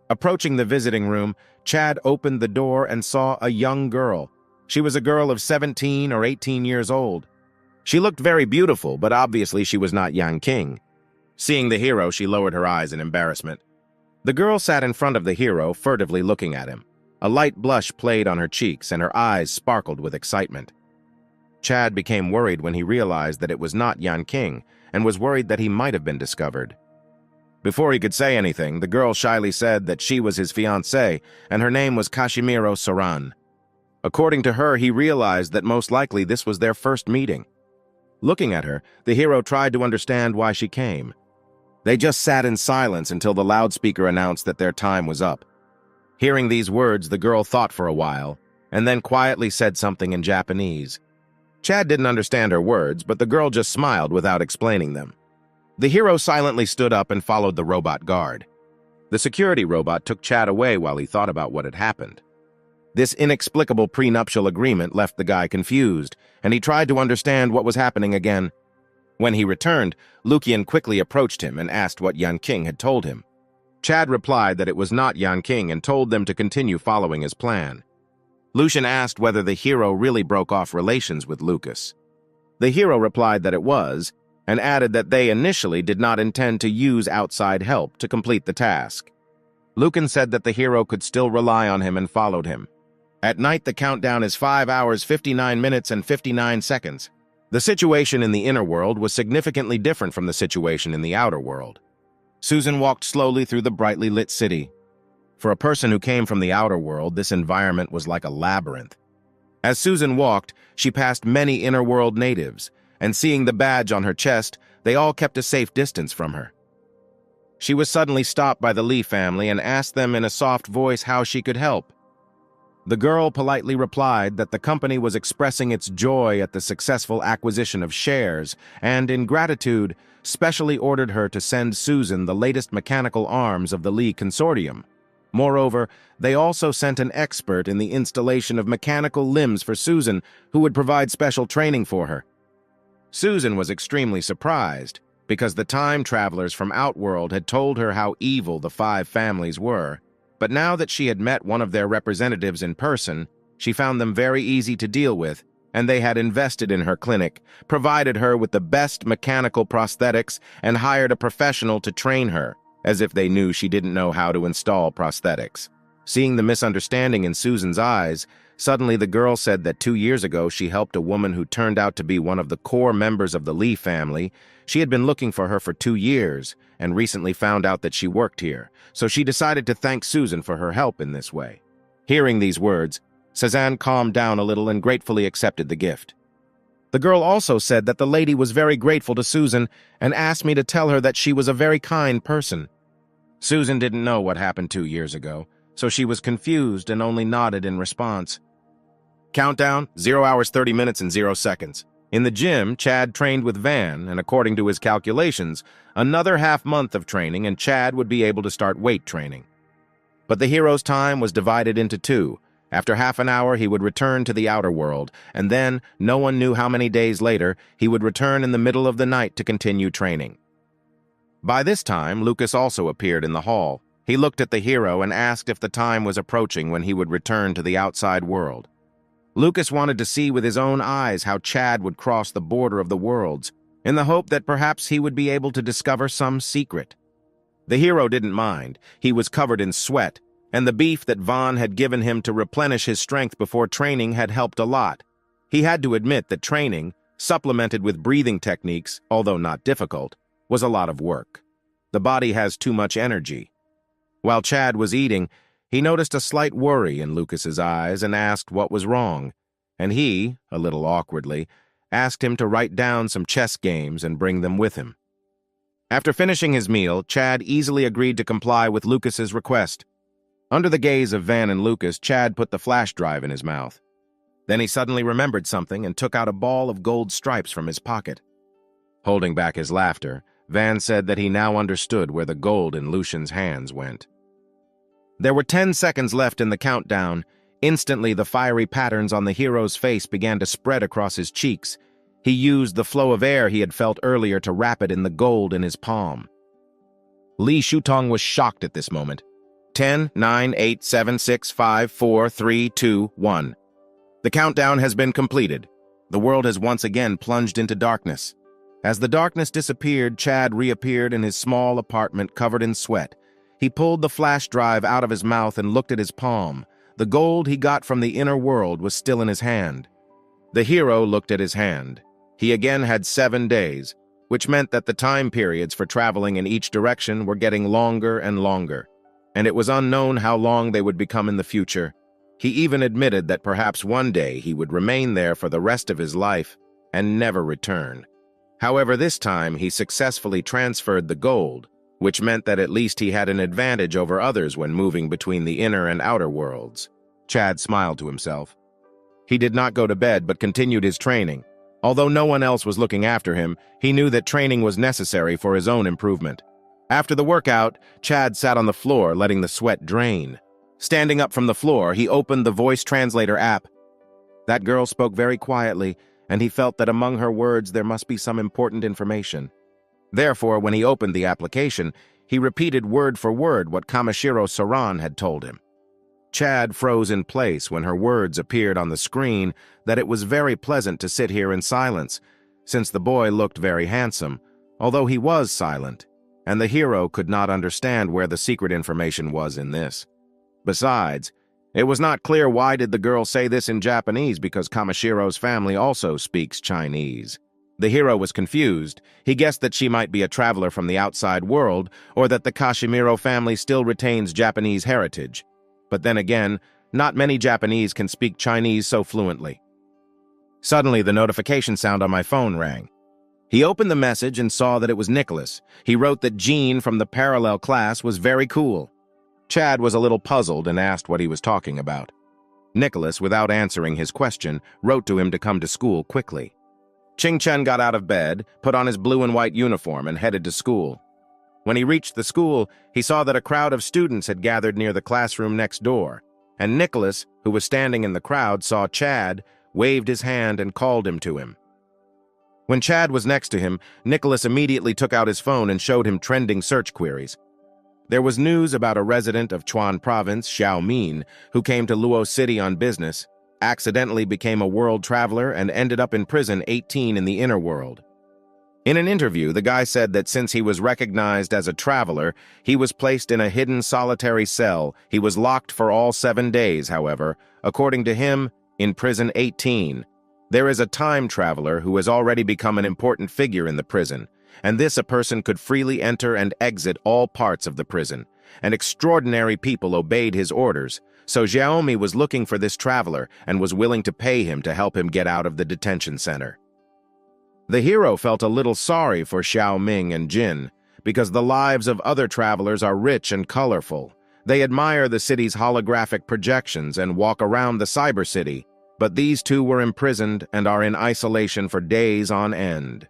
Approaching the visiting room, Chad opened the door and saw a young girl. She was a girl of 17 or 18 years old. She looked very beautiful, but obviously she was not Yan King. Seeing the hero, she lowered her eyes in embarrassment. The girl sat in front of the hero, furtively looking at him. A light blush played on her cheeks, and her eyes sparkled with excitement. Chad became worried when he realized that it was not Yan King, and was worried that he might have been discovered. Before he could say anything, the girl shyly said that she was his fiancée, and her name was Kashimiro Saran. According to her, he realized that most likely this was their first meeting. Looking at her, the hero tried to understand why she came. They just sat in silence until the loudspeaker announced that their time was up. Hearing these words, the girl thought for a while, and then quietly said something in Japanese. Chad didn't understand her words, but the girl just smiled without explaining them. The hero silently stood up and followed the robot guard. The security robot took Chad away while he thought about what had happened. This inexplicable prenuptial agreement left the guy confused, and he tried to understand what was happening again. When he returned, Lukian quickly approached him and asked what Yan King had told him. Chad replied that it was not Yan King and told them to continue following his plan. Lucian asked whether the hero really broke off relations with Lucas. The hero replied that it was, and added that they initially did not intend to use outside help to complete the task. Lucan said that the hero could still rely on him and followed him. At night, the countdown is 5 hours, 59 minutes, and 59 seconds. The situation in the inner world was significantly different from the situation in the outer world. Susan walked slowly through the brightly lit city. For a person who came from the outer world, this environment was like a labyrinth. As Susan walked, she passed many inner world natives, and seeing the badge on her chest, they all kept a safe distance from her. She was suddenly stopped by the Lee family and asked them in a soft voice how she could help. The girl politely replied that the company was expressing its joy at the successful acquisition of shares and, in gratitude, specially ordered her to send Susan the latest mechanical arms of the Lee Consortium. Moreover, they also sent an expert in the installation of mechanical limbs for Susan, who would provide special training for her. Susan was extremely surprised, because the time travelers from Outworld had told her how evil the five families were. But now that she had met one of their representatives in person, she found them very easy to deal with, and they had invested in her clinic, provided her with the best mechanical prosthetics, and hired a professional to train her, as if they knew she didn't know how to install prosthetics. Seeing the misunderstanding in Susan's eyes, suddenly the girl said that 2 years ago she helped a woman who turned out to be one of the core members of the Lee family. She had been looking for her for 2 years and recently found out that she worked here, so she decided to thank Susan for her help in this way. Hearing these words, Cezanne calmed down a little and gratefully accepted the gift. The girl also said that the lady was very grateful to Susan and asked me to tell her that she was a very kind person. Susan didn't know what happened 2 years ago, so she was confused and only nodded in response. Countdown, 0 hours 30 minutes and 0 seconds. In the gym, Chad trained with Van, and according to his calculations, another half-month of training and Chad would be able to start weight training. But the hero's time was divided into 2. After half an hour, he would return to the outer world, and then, no one knew how many days later, he would return in the middle of the night to continue training. By this time, Lucas also appeared in the hall. He looked at the hero and asked if the time was approaching when he would return to the outside world. Lucas wanted to see with his own eyes how Chad would cross the border of the worlds, in the hope that perhaps he would be able to discover some secret. The hero didn't mind. He was covered in sweat, and the beef that Vaughn had given him to replenish his strength before training had helped a lot. He had to admit that training, supplemented with breathing techniques, although not difficult, was a lot of work. The body has too much energy. While Chad was eating, he noticed a slight worry in Lucas's eyes and asked what was wrong, and he, a little awkwardly, asked him to write down some chess games and bring them with him. After finishing his meal, Chad easily agreed to comply with Lucas's request. Under the gaze of Van and Lucas, Chad put the flash drive in his mouth. Then he suddenly remembered something and took out a ball of gold stripes from his pocket. Holding back his laughter, Van said that he now understood where the gold in Lucian's hands went. There were 10 seconds left in the countdown. Instantly, the fiery patterns on the hero's face began to spread across his cheeks. He used the flow of air he had felt earlier to wrap it in the gold in his palm. Li Shutong was shocked at this moment. 10, 9, 8, 7, 6, 5, 4, 3, 2, 1. The countdown has been completed. The world has once again plunged into darkness. As the darkness disappeared, Chad reappeared in his small apartment covered in sweat. He pulled the flash drive out of his mouth and looked at his palm. The gold he got from the inner world was still in his hand. The hero looked at his hand. He again had 7 days, which meant that the time periods for traveling in each direction were getting longer and longer, and it was unknown how long they would become in the future. He even admitted that perhaps one day he would remain there for the rest of his life and never return. However, this time he successfully transferred the gold, which meant that at least he had an advantage over others when moving between the inner and outer worlds. Chad smiled to himself. He did not go to bed but continued his training. Although no one else was looking after him, he knew that training was necessary for his own improvement. After the workout, Chad sat on the floor, letting the sweat drain. Standing up from the floor, he opened the voice translator app. That girl spoke very quietly, and he felt that among her words there must be some important information. Therefore, when he opened the application, he repeated word for word what Kamishiro Soran had told him. Chad froze in place when her words appeared on the screen that it was very pleasant to sit here in silence, since the boy looked very handsome, although he was silent, and the hero could not understand where the secret information was in this. Besides, it was not clear why did the girl say this in Japanese because Kamashiro's family also speaks Chinese. The hero was confused. He guessed that she might be a traveler from the outside world, or that the Kashimiro family still retains Japanese heritage. But then again, not many Japanese can speak Chinese so fluently. Suddenly, the notification sound on my phone rang. He opened the message and saw that it was Nicholas. He wrote that Jean from the parallel class was very cool. Chad was a little puzzled and asked what he was talking about. Nicholas, without answering his question, wrote to him to come to school quickly. Ching Chen got out of bed, put on his blue and white uniform, and headed to school. When he reached the school, he saw that a crowd of students had gathered near the classroom next door, and Nicholas, who was standing in the crowd, saw Chad, waved his hand, and called him to him. When Chad was next to him, Nicholas immediately took out his phone and showed him trending search queries. There was news about a resident of Chuan Province, Xiao Min, who came to Luo City on business, accidentally became a world traveler, and ended up in prison 18 in the inner world. In an interview, the guy said that since he was recognized as a traveler, he was placed in a hidden solitary cell. He was locked for all 7 days, however. According to him, in prison 18, there is a time traveler who has already become an important figure in the prison, and this a person could freely enter and exit all parts of the prison, and extraordinary people obeyed his orders, so Xiaomi was looking for this traveler and was willing to pay him to help him get out of the detention center. The hero felt a little sorry for Xiao Ming and Jin, because the lives of other travelers are rich and colorful. They admire the city's holographic projections and walk around the cyber city, but these two were imprisoned and are in isolation for days on end.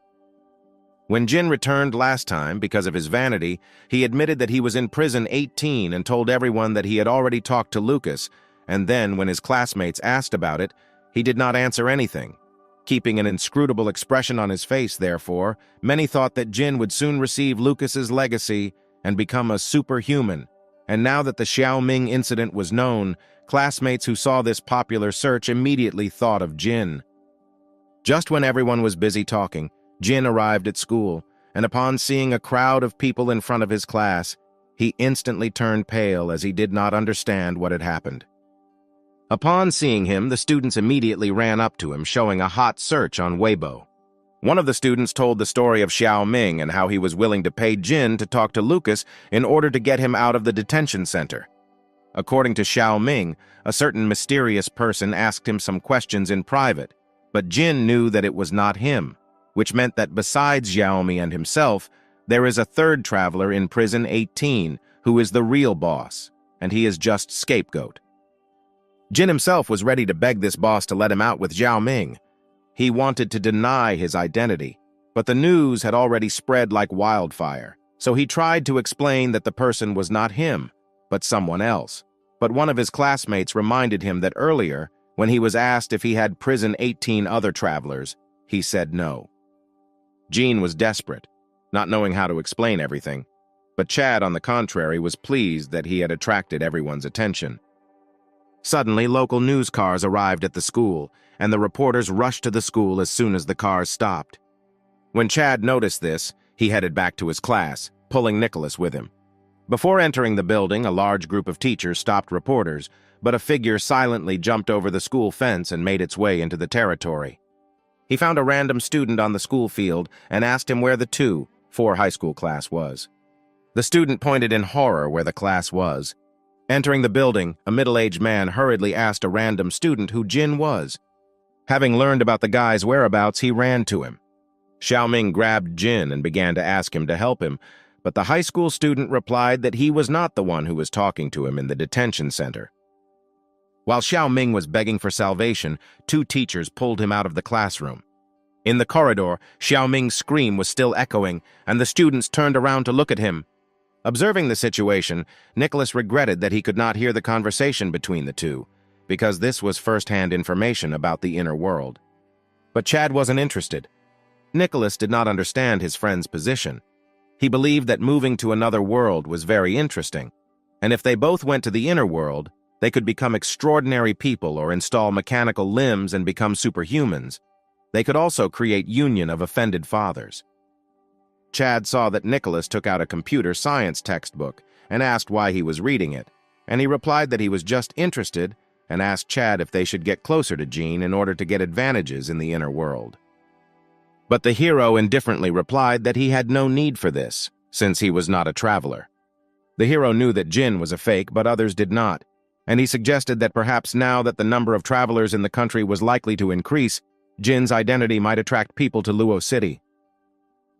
When Jin returned last time because of his vanity, he admitted that he was in prison 18 and told everyone that he had already talked to Lucas, and then when his classmates asked about it, he did not answer anything. Keeping an inscrutable expression on his face, therefore, many thought that Jin would soon receive Lucas's legacy and become a superhuman. And now that the Xiaoming incident was known, classmates who saw this popular search immediately thought of Jin. Just when everyone was busy talking, Jin arrived at school, and upon seeing a crowd of people in front of his class, he instantly turned pale as he did not understand what had happened. Upon seeing him, the students immediately ran up to him, showing a hot search on Weibo. One of the students told the story of Xiao Ming and how he was willing to pay Jin to talk to Lucas in order to get him out of the detention center. According to Xiao Ming, a certain mysterious person asked him some questions in private, but Jin knew that it was not him, which meant that besides Xiaomi and himself, there is a third traveler in prison 18 who is the real boss, and he is just scapegoat. Jin himself was ready to beg this boss to let him out with Xiao Ming. He wanted to deny his identity, but the news had already spread like wildfire, so he tried to explain that the person was not him, but someone else. But one of his classmates reminded him that earlier, when he was asked if he had prison 18 other travelers, he said no. Jean was desperate, not knowing how to explain everything, but Chad, on the contrary, was pleased that he had attracted everyone's attention. Suddenly, local news cars arrived at the school, and the reporters rushed to the school as soon as the cars stopped. When Chad noticed this, he headed back to his class, pulling Nicholas with him. Before entering the building, a large group of teachers stopped reporters, but a figure silently jumped over the school fence and made its way into the territory. He found a random student on the school field and asked him where the 2-4 high school class was. The student pointed in horror where the class was. Entering the building, a middle-aged man hurriedly asked a random student who Jin was. Having learned about the guy's whereabouts, he ran to him. Xiaoming grabbed Jin and began to ask him to help him, but the high school student replied that he was not the one who was talking to him in the detention center. While Xiaoming was begging for salvation, 2 teachers pulled him out of the classroom. In the corridor, Xiaoming's scream was still echoing, and the students turned around to look at him. Observing the situation, Nicholas regretted that he could not hear the conversation between the two, because this was first-hand information about the inner world. But Chad wasn't interested. Nicholas did not understand his friend's position. He believed that moving to another world was very interesting, and if they both went to the inner world, they could become extraordinary people or install mechanical limbs and become superhumans. They could also create union of offended fathers. Chad saw that Nicholas took out a computer science textbook and asked why he was reading it, and he replied that he was just interested and asked Chad if they should get closer to Jean in order to get advantages in the inner world. But the hero indifferently replied that he had no need for this, since he was not a traveler. The hero knew that Jin was a fake, but others did not, and he suggested that perhaps now that the number of travelers in the country was likely to increase, Jin's identity might attract people to Luo City.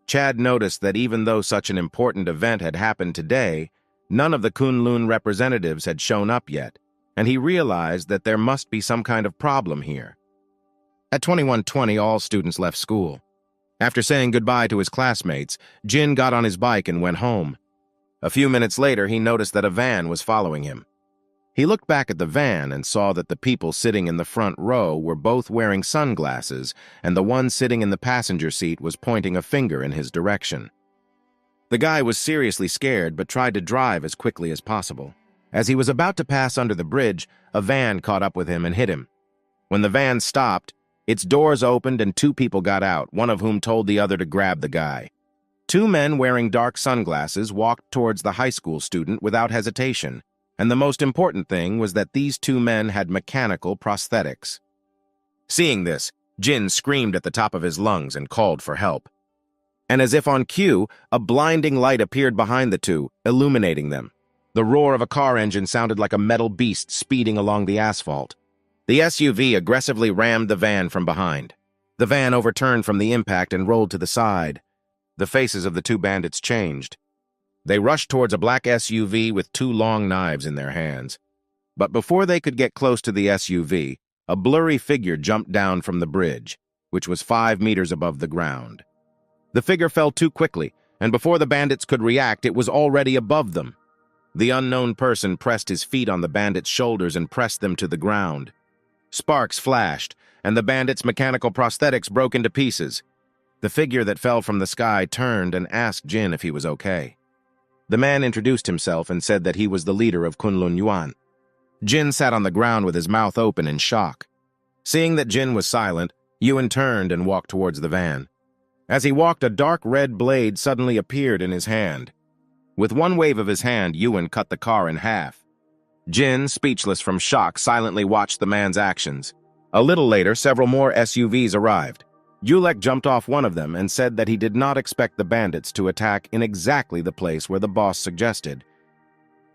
Chad noticed that even though such an important event had happened today, none of the Kunlun representatives had shown up yet, and he realized that there must be some kind of problem here. At 21:20, all students left school. After saying goodbye to his classmates, Jin got on his bike and went home. A few minutes later, he noticed that a van was following him. He looked back at the van and saw that the people sitting in the front row were both wearing sunglasses, and the one sitting in the passenger seat was pointing a finger in his direction. The guy was seriously scared but tried to drive as quickly as possible. As he was about to pass under the bridge, a van caught up with him and hit him. When the van stopped, its doors opened and two people got out, one of whom told the other to grab the guy. Two men wearing dark sunglasses walked towards the high school student without hesitation, and the most important thing was that these two men had mechanical prosthetics. Seeing this, Jin screamed at the top of his lungs and called for help. And as if on cue, a blinding light appeared behind the two, illuminating them. The roar of a car engine sounded like a metal beast speeding along the asphalt. The SUV aggressively rammed the van from behind. The van overturned from the impact and rolled to the side. The faces of the two bandits changed. They rushed towards a black SUV with two long knives in their hands. But before they could get close to the SUV, a blurry figure jumped down from the bridge, which was 5 meters above the ground. The figure fell too quickly, and before the bandits could react, it was already above them. The unknown person pressed his feet on the bandits' shoulders and pressed them to the ground. Sparks flashed, and the bandits' mechanical prosthetics broke into pieces. The figure that fell from the sky turned and asked Jin if he was okay. The man introduced himself and said that he was the leader of Kunlun Yuan. Jin sat on the ground with his mouth open in shock. Seeing that Jin was silent, Yuan turned and walked towards the van. As he walked, a dark red blade suddenly appeared in his hand. With one wave of his hand, Yuan cut the car in half. Jin, speechless from shock, silently watched the man's actions. A little later, several more SUVs arrived. Yulek jumped off one of them and said that he did not expect the bandits to attack in exactly the place where the boss suggested.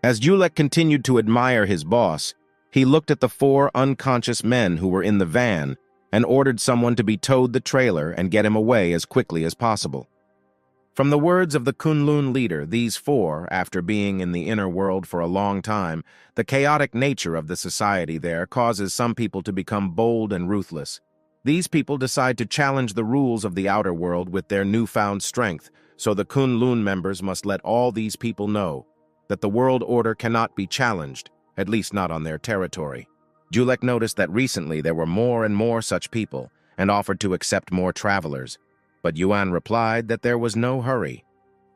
As Yulek continued to admire his boss, he looked at the 4 unconscious men who were in the van and ordered someone to be towed the trailer and get him away as quickly as possible. From the words of the Kunlun leader, these 4, after being in the inner world for a long time, the chaotic nature of the society there causes some people to become bold and ruthless. These people decide to challenge the rules of the outer world with their newfound strength, so the Kunlun members must let all these people know that the world order cannot be challenged, at least not on their territory. Julek noticed that recently there were more and more such people, and offered to accept more travelers. But Yuan replied that there was no hurry.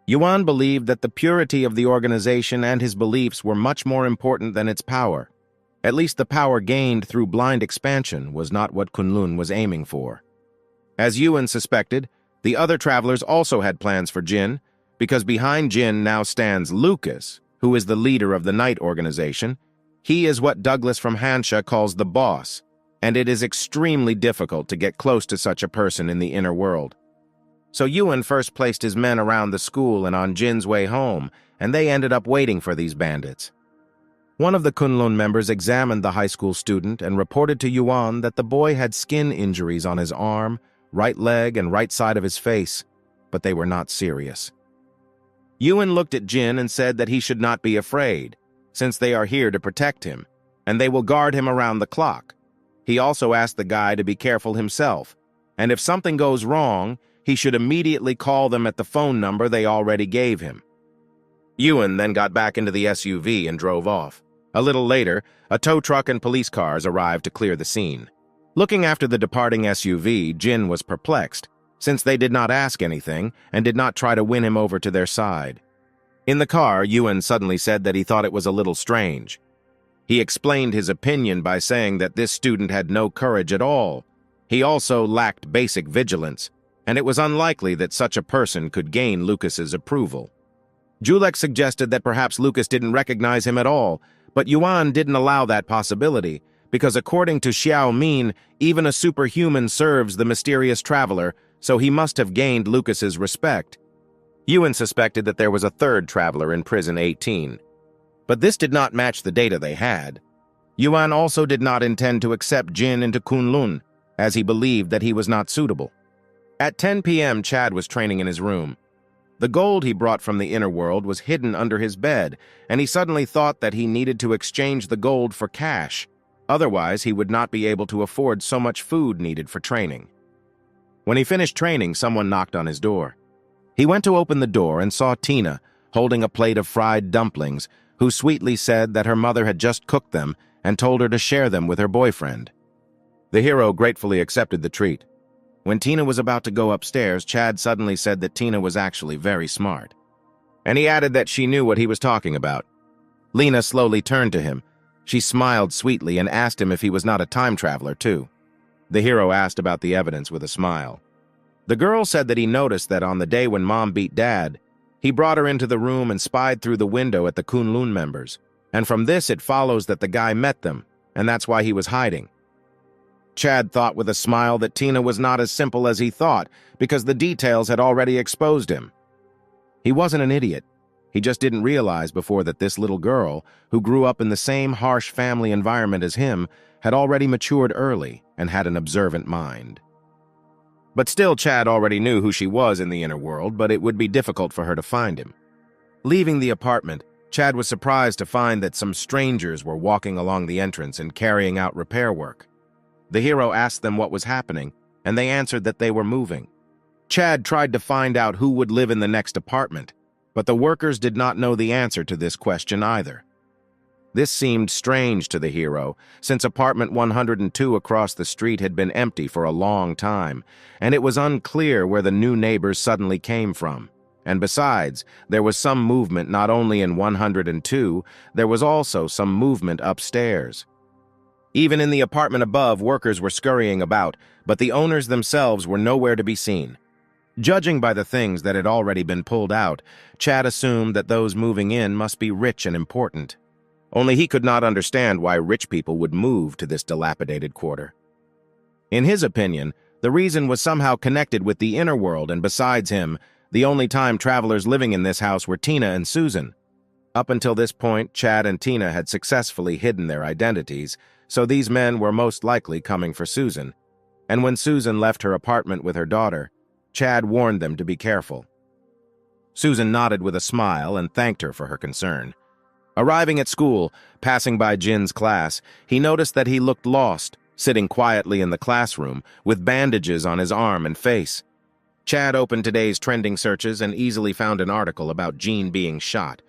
Yuan believed that the purity of the organization and his beliefs were much more important than its power. At least the power gained through blind expansion was not what Kunlun was aiming for. As Yuan suspected, the other travelers also had plans for Jin, because behind Jin now stands Lucas, who is the leader of the night organization. He is what Douglas from Hansha calls the boss, and it is extremely difficult to get close to such a person in the inner world. So Yuan first placed his men around the school and on Jin's way home, and they ended up waiting for these bandits. One of the Kunlun members examined the high school student and reported to Yuan that the boy had skin injuries on his arm, right leg, and right side of his face, but they were not serious. Yuan looked at Jin and said that he should not be afraid, since they are here to protect him, and they will guard him around the clock. He also asked the guy to be careful himself, and if something goes wrong, he should immediately call them at the phone number they already gave him. Yuan then got back into the SUV and drove off. A little later, a tow truck and police cars arrived to clear the scene. Looking after the departing SUV, Jin was perplexed, since they did not ask anything and did not try to win him over to their side. In the car, Yuan suddenly said that he thought it was a little strange. He explained his opinion by saying that this student had no courage at all. He also lacked basic vigilance, and it was unlikely that such a person could gain Lucas's approval. Julek suggested that perhaps Lucas didn't recognize him at all, but Yuan didn't allow that possibility, because according to Xiao Min, even a superhuman serves the mysterious traveler, so he must have gained Lucas's respect. Yuan suspected that there was a third traveler in prison 18. But this did not match the data they had. Yuan also did not intend to accept Jin into Kunlun, as he believed that he was not suitable. At 10 p.m., Chad was training in his room. The gold he brought from the inner world was hidden under his bed, and he suddenly thought that he needed to exchange the gold for cash. Otherwise, he would not be able to afford so much food needed for training. When he finished training, someone knocked on his door. He went to open the door and saw Tina, holding a plate of fried dumplings, who sweetly said that her mother had just cooked them and told her to share them with her boyfriend. The hero gratefully accepted the treat. When Tina was about to go upstairs, Chad suddenly said that Tina was actually very smart. And he added that she knew what he was talking about. Lena slowly turned to him. She smiled sweetly and asked him if he was not a time traveler, too. The hero asked about the evidence with a smile. The girl said that he noticed that on the day when Mom beat Dad, he brought her into the room and spied through the window at the Kunlun members. And from this it follows that the guy met them, and that's why he was hiding. Chad thought with a smile that Tina was not as simple as he thought, because the details had already exposed him. He wasn't an idiot. He just didn't realize before that this little girl, who grew up in the same harsh family environment as him, had already matured early and had an observant mind. But still, Chad already knew who she was in the inner world, but it would be difficult for her to find him. Leaving the apartment, Chad was surprised to find that some strangers were walking along the entrance and carrying out repair work. The hero asked them what was happening, and they answered that they were moving. Chad tried to find out who would live in the next apartment, but the workers did not know the answer to this question either. This seemed strange to the hero, since apartment 102 across the street had been empty for a long time, and it was unclear where the new neighbors suddenly came from. And besides, there was some movement not only in 102, there was also some movement upstairs. Even in the apartment above, workers were scurrying about, but the owners themselves were nowhere to be seen. Judging by the things that had already been pulled out, Chad assumed that those moving in must be rich and important. Only he could not understand why rich people would move to this dilapidated quarter. In his opinion, the reason was somehow connected with the inner world, and besides him, the only time travelers living in this house were Tina and Susan. Up until this point, Chad and Tina had successfully hidden their identities, so these men were most likely coming for Susan. And when Susan left her apartment with her daughter, Chad warned them to be careful. Susan nodded with a smile and thanked her for her concern. Arriving at school, passing by Jin's class, he noticed that he looked lost, sitting quietly in the classroom with bandages on his arm and face. Chad opened today's trending searches and easily found an article about Jin being shot.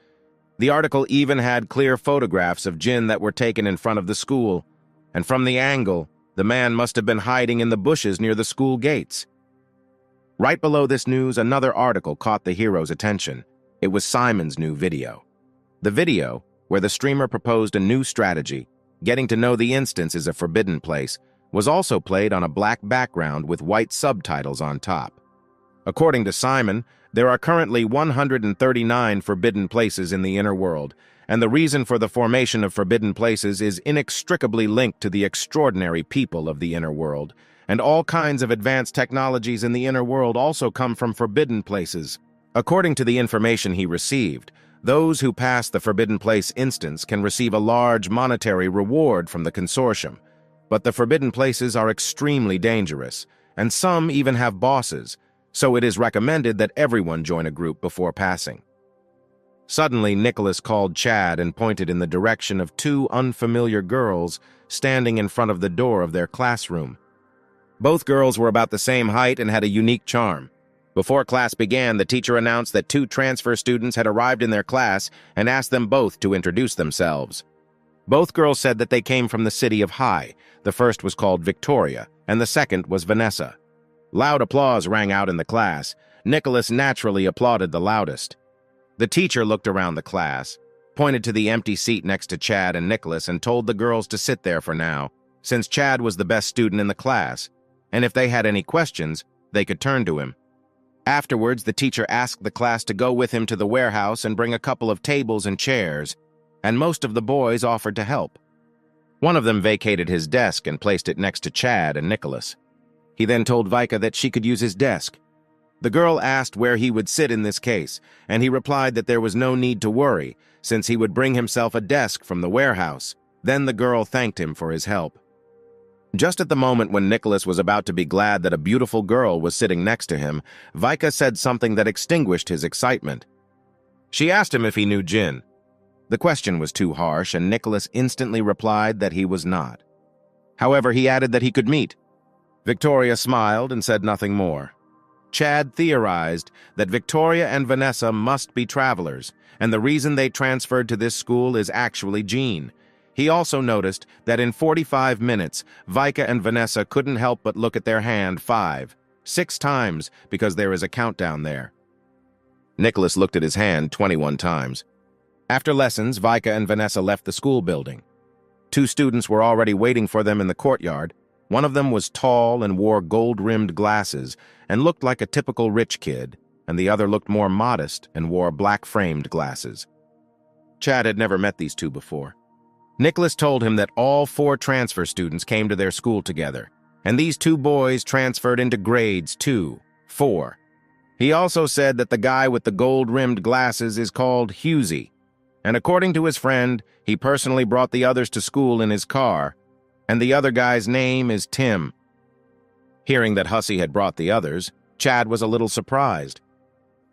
The article even had clear photographs of Jin that were taken in front of the school, and from the angle, the man must have been hiding in the bushes near the school gates. Right below this news, another article caught the hero's attention. It was Simon's new video. The video, where the streamer proposed a new strategy, getting to know the instance is a forbidden place, was also played on a black background with white subtitles on top. According to Simon, there are currently 139 forbidden places in the inner world, and the reason for the formation of forbidden places is inextricably linked to the extraordinary people of the inner world, and all kinds of advanced technologies in the inner world also come from forbidden places. According to the information he received, those who pass the forbidden place instance can receive a large monetary reward from the consortium, but the forbidden places are extremely dangerous, and some even have bosses, so it is recommended that everyone join a group before passing. Suddenly, Nicholas called Chad and pointed in the direction of two unfamiliar girls standing in front of the door of their classroom. Both girls were about the same height and had a unique charm. Before class began, the teacher announced that two transfer students had arrived in their class and asked them both to introduce themselves. Both girls said that they came from the city of Hai. The first was called Victoria, and the second was Vanessa. Loud applause rang out in the class. Nicholas naturally applauded the loudest. The teacher looked around the class, pointed to the empty seat next to Chad and Nicholas, and told the girls to sit there for now, since Chad was the best student in the class, and if they had any questions, they could turn to him. Afterwards, the teacher asked the class to go with him to the warehouse and bring a couple of tables and chairs, and most of the boys offered to help. One of them vacated his desk and placed it next to Chad and Nicholas. He then told Vika that she could use his desk. The girl asked where he would sit in this case, and he replied that there was no need to worry, since he would bring himself a desk from the warehouse. Then the girl thanked him for his help. Just at the moment when Nicholas was about to be glad that a beautiful girl was sitting next to him, Vika said something that extinguished his excitement. She asked him if he knew Jin. The question was too harsh, and Nicholas instantly replied that he was not. However, he added that he could meet. Victoria smiled and said nothing more. Chad theorized that Victoria and Vanessa must be travelers, and the reason they transferred to this school is actually Jean. He also noticed that in 45 minutes, Vika and Vanessa couldn't help but look at their hand 6 times because there is a countdown there. Nicholas looked at his hand 21 times. After lessons, Vika and Vanessa left the school building. 2 students were already waiting for them in the courtyard. One of them was tall and wore gold-rimmed glasses and looked like a typical rich kid, and the other looked more modest and wore black-framed glasses. Chad had never met these 2 before. Nicholas told him that all 4 transfer students came to their school together, and these 2 boys transferred into grades 2, 4. He also said that the guy with the gold-rimmed glasses is called Husey, and according to his friend, he personally brought the others to school in his car, and the other guy's name is Tim. Hearing that Hussey had brought the others, Chad was a little surprised.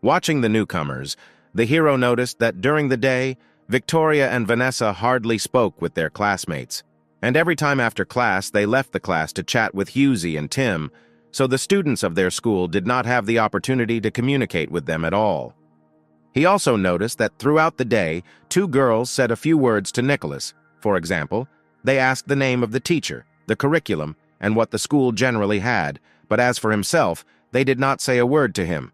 Watching the newcomers, the hero noticed that during the day, Victoria and Vanessa hardly spoke with their classmates, and every time after class they left the class to chat with Husey and Tim, so the students of their school did not have the opportunity to communicate with them at all. He also noticed that throughout the day, 2 girls said a few words to Nicholas. For example, they asked the name of the teacher, the curriculum, and what the school generally had, but as for himself, they did not say a word to him.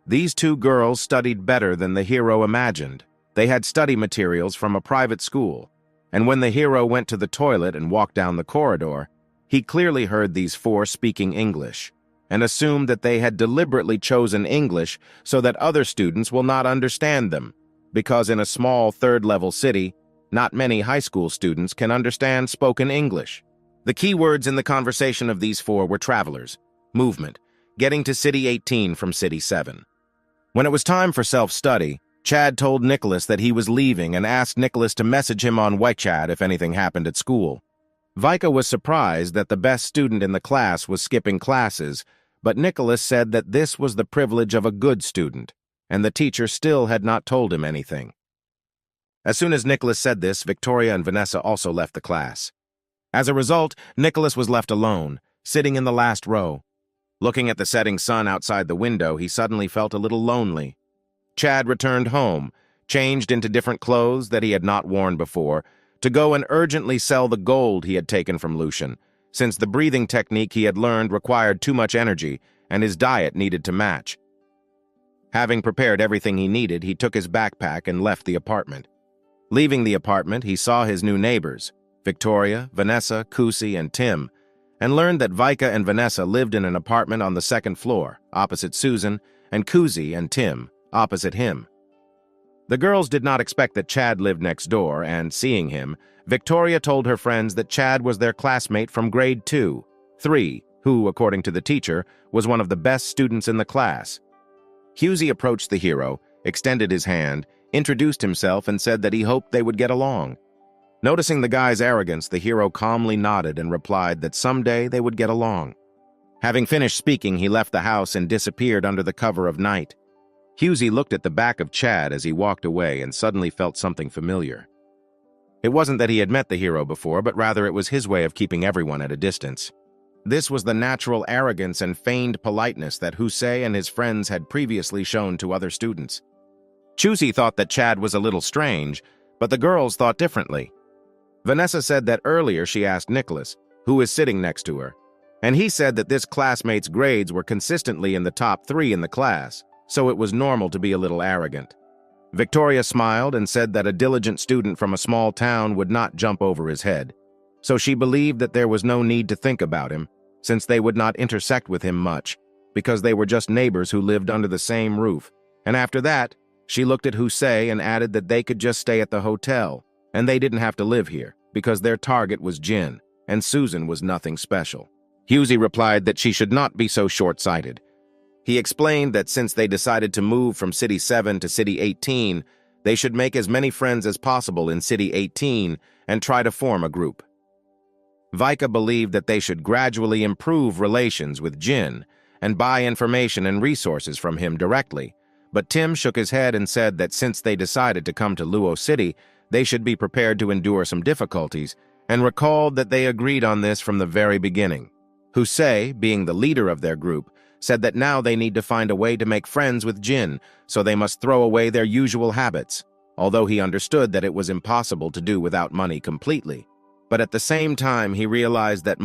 These 2 girls studied better than the hero imagined. They had study materials from a private school, and when the hero went to the toilet and walked down the corridor, he clearly heard these 4 speaking English, and assumed that they had deliberately chosen English so that other students will not understand them, because in a small third-level city, not many high school students can understand spoken English. The key words in the conversation of these 4 were travelers, movement, getting to City 18 from City 7. When it was time for self-study, Chad told Nicholas that he was leaving and asked Nicholas to message him on WeChat if anything happened at school. Vika was surprised that the best student in the class was skipping classes, but Nicholas said that this was the privilege of a good student, and the teacher still had not told him anything. As soon as Nicholas said this, Victoria and Vanessa also left the class. As a result, Nicholas was left alone, sitting in the last row. Looking at the setting sun outside the window, he suddenly felt a little lonely. Chad returned home, changed into different clothes that he had not worn before, to go and urgently sell the gold he had taken from Lucian, since the breathing technique he had learned required too much energy and his diet needed to match. Having prepared everything he needed, he took his backpack and left the apartment. Leaving the apartment, he saw his new neighbors, Victoria, Vanessa, Kusi, and Tim, and learned that Vika and Vanessa lived in an apartment on the 2nd floor, opposite Susan, and Kusi and Tim, opposite him. The girls did not expect that Chad lived next door, and seeing him, Victoria told her friends that Chad was their classmate from grade 2, 3, who, according to the teacher, was one of the best students in the class. Husey approached the hero, extended his hand, introduced himself, and said that he hoped they would get along. Noticing the guy's arrogance, the hero calmly nodded and replied that someday they would get along. Having finished speaking, he left the house and disappeared under the cover of night. Husey looked at the back of Chad as he walked away and suddenly felt something familiar. It wasn't that he had met the hero before, but rather it was his way of keeping everyone at a distance. This was the natural arrogance and feigned politeness that Husey and his friends had previously shown to other students. Chusey thought that Chad was a little strange, but the girls thought differently. Vanessa said that earlier she asked Nicholas, who was sitting next to her, and he said that this classmate's grades were consistently in the top 3 in the class, so it was normal to be a little arrogant. Victoria smiled and said that a diligent student from a small town would not jump over his head, so she believed that there was no need to think about him, since they would not intersect with him much, because they were just neighbors who lived under the same roof, and after that, she looked at Husey and added that they could just stay at the hotel, and they didn't have to live here, because their target was Jin, and Susan was nothing special. Husey replied that she should not be so short-sighted. He explained that since they decided to move from City 7 to City 18, they should make as many friends as possible in City 18 and try to form a group. Vika believed that they should gradually improve relations with Jin and buy information and resources from him directly, but Tim shook his head and said that since they decided to come to Luo City, they should be prepared to endure some difficulties, and recalled that they agreed on this from the very beginning. Husei, being the leader of their group, said that now they need to find a way to make friends with Jin, so they must throw away their usual habits, although he understood that it was impossible to do without money completely. But at the same time, he realized that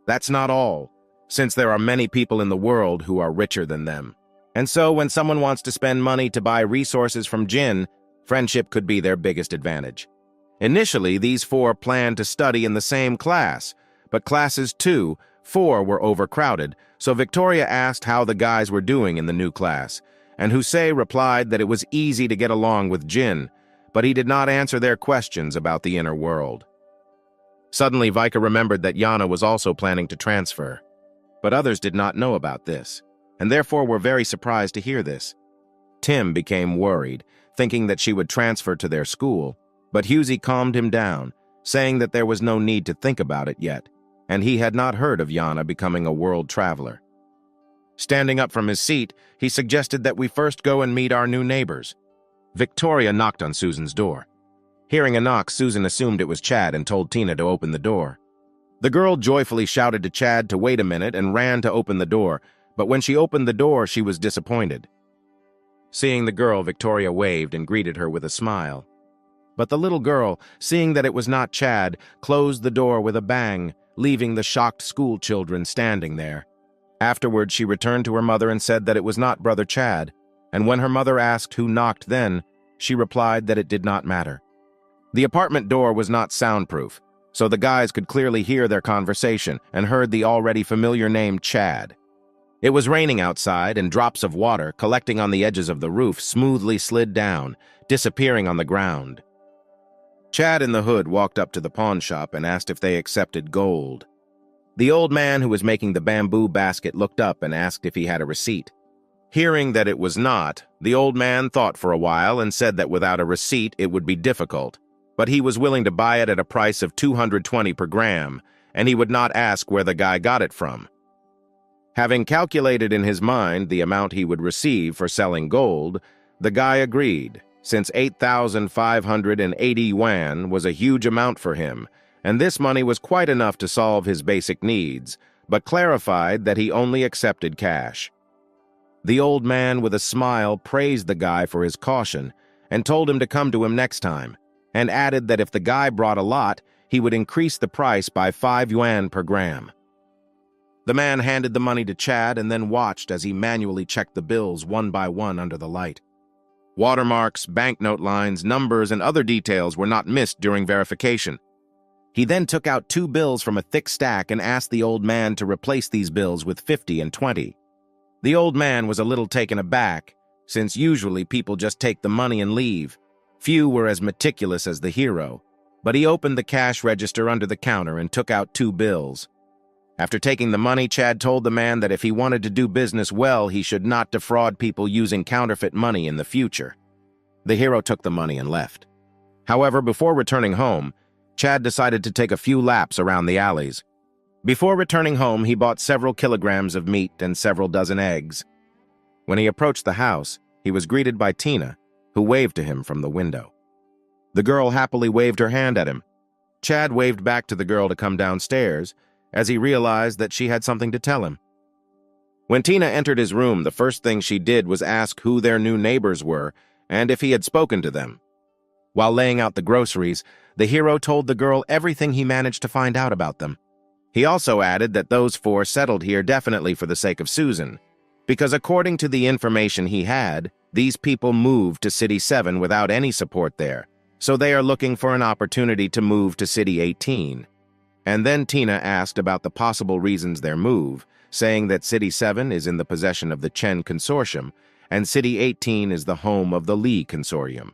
that's not all, since there are many people in the world who are richer than them. And so when someone wants to spend money to buy resources from Jin, friendship could be their biggest advantage. Initially, these four planned to study in the same class, but classes 2, 4 were overcrowded, so Victoria asked how the guys were doing in the new class, and Husei replied that it was easy to get along with Jin, but he did not answer their questions about the inner world. Suddenly, Vika remembered that Yana was also planning to transfer, but others did not know about this, and therefore were very surprised to hear this. Tim became worried, thinking that she would transfer to their school, but Husei calmed him down, saying that there was no need to think about it yet, and he had not heard of Yana becoming a world traveler. Standing up from his seat, he suggested that we first go and meet our new neighbors. Victoria knocked on Susan's door. Hearing a knock, Susan assumed it was Chad and told Tina to open the door. The girl joyfully shouted to Chad to wait a minute and ran to open the door, but when she opened the door, she was disappointed. Seeing the girl, Victoria waved and greeted her with a smile. But the little girl, seeing that it was not Chad, closed the door with a bang, leaving the shocked school children standing there. Afterward, she returned to her mother and said that it was not Brother Chad, and when her mother asked who knocked then, she replied that it did not matter. The apartment door was not soundproof, so the guys could clearly hear their conversation and heard the already familiar name Chad. It was raining outside, and drops of water, collecting on the edges of the roof, smoothly slid down, disappearing on the ground. Chad in the hood walked up to the pawn shop and asked if they accepted gold. The old man who was making the bamboo basket looked up and asked if he had a receipt. Hearing that it was not, the old man thought for a while and said that without a receipt it would be difficult, but he was willing to buy it at a price of 220 per gram, and he would not ask where the guy got it from. Having calculated in his mind the amount he would receive for selling gold, the guy agreed, since 8,580 yuan was a huge amount for him, and this money was quite enough to solve his basic needs, but clarified that he only accepted cash. The old man, with a smile, praised the guy for his caution and told him to come to him next time, and added that if the guy brought a lot, he would increase the price by 5 yuan per gram. The man handed the money to Chad and then watched as he manually checked the bills one by one under the light. Watermarks, banknote lines, numbers, and other details were not missed during verification. He then took out 2 bills from a thick stack and asked the old man to replace these bills with 50 and 20. The old man was a little taken aback, since usually people just take the money and leave. Few were as meticulous as the hero, but he opened the cash register under the counter and took out 2 bills. After taking the money, Chad told the man that if he wanted to do business well, he should not defraud people using counterfeit money in the future. The hero took the money and left. However, before returning home, Chad decided to take a few laps around the alleys. Before returning home, he bought several kilograms of meat and several dozen eggs. When he approached the house, he was greeted by Tina, who waved to him from the window. The girl happily waved her hand at him. Chad waved back to the girl to come downstairs, as he realized that she had something to tell him. When Tina entered his room, the first thing she did was ask who their new neighbors were and if he had spoken to them. While laying out the groceries, the hero told the girl everything he managed to find out about them. He also added that those 4 settled here definitely for the sake of Susan, because according to the information he had, these people moved to City 7 without any support there, so they are looking for an opportunity to move to City 18. And then Tina asked about the possible reasons their move, saying that City 7 is in the possession of the Chen Consortium, and City 18 is the home of the Li Consortium.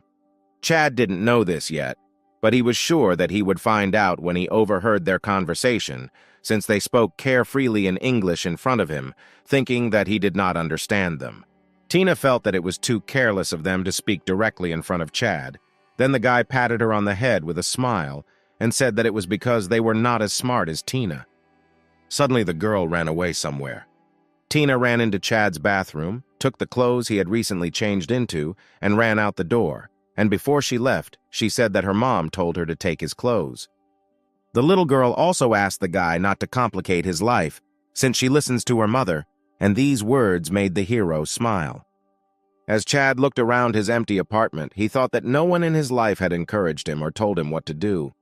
Chad didn't know this yet, but he was sure that he would find out when he overheard their conversation, since they spoke carefreely in English in front of him, thinking that he did not understand them. Tina felt that it was too careless of them to speak directly in front of Chad. Then the guy patted her on the head with a smile, and said that it was because they were not as smart as Tina. Suddenly, the girl ran away somewhere. Tina ran into Chad's bathroom, took the clothes he had recently changed into, and ran out the door. And before she left, she said that her mom told her to take his clothes. The little girl also asked the guy not to complicate his life, since she listens to her mother, and these words made the hero smile. As Chad looked around his empty apartment, he thought that no one in his life had encouraged him or told him what to do.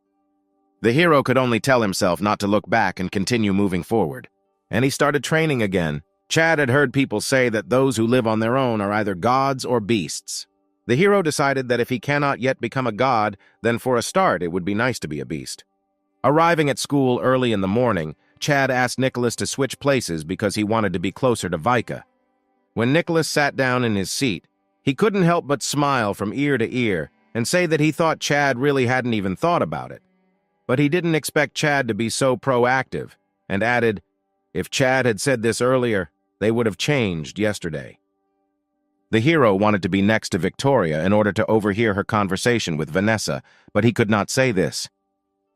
The hero could only tell himself not to look back and continue moving forward. And he started training again. Chad had heard people say that those who live on their own are either gods or beasts. The hero decided that if he cannot yet become a god, then for a start it would be nice to be a beast. Arriving at school early in the morning, Chad asked Nicholas to switch places because he wanted to be closer to Vika. When Nicholas sat down in his seat, he couldn't help but smile from ear to ear and say that he thought Chad really hadn't even thought about it. But he didn't expect Chad to be so proactive, and added, if Chad had said this earlier, they would have changed yesterday. The hero wanted to be next to Victoria in order to overhear her conversation with Vanessa, but he could not say this.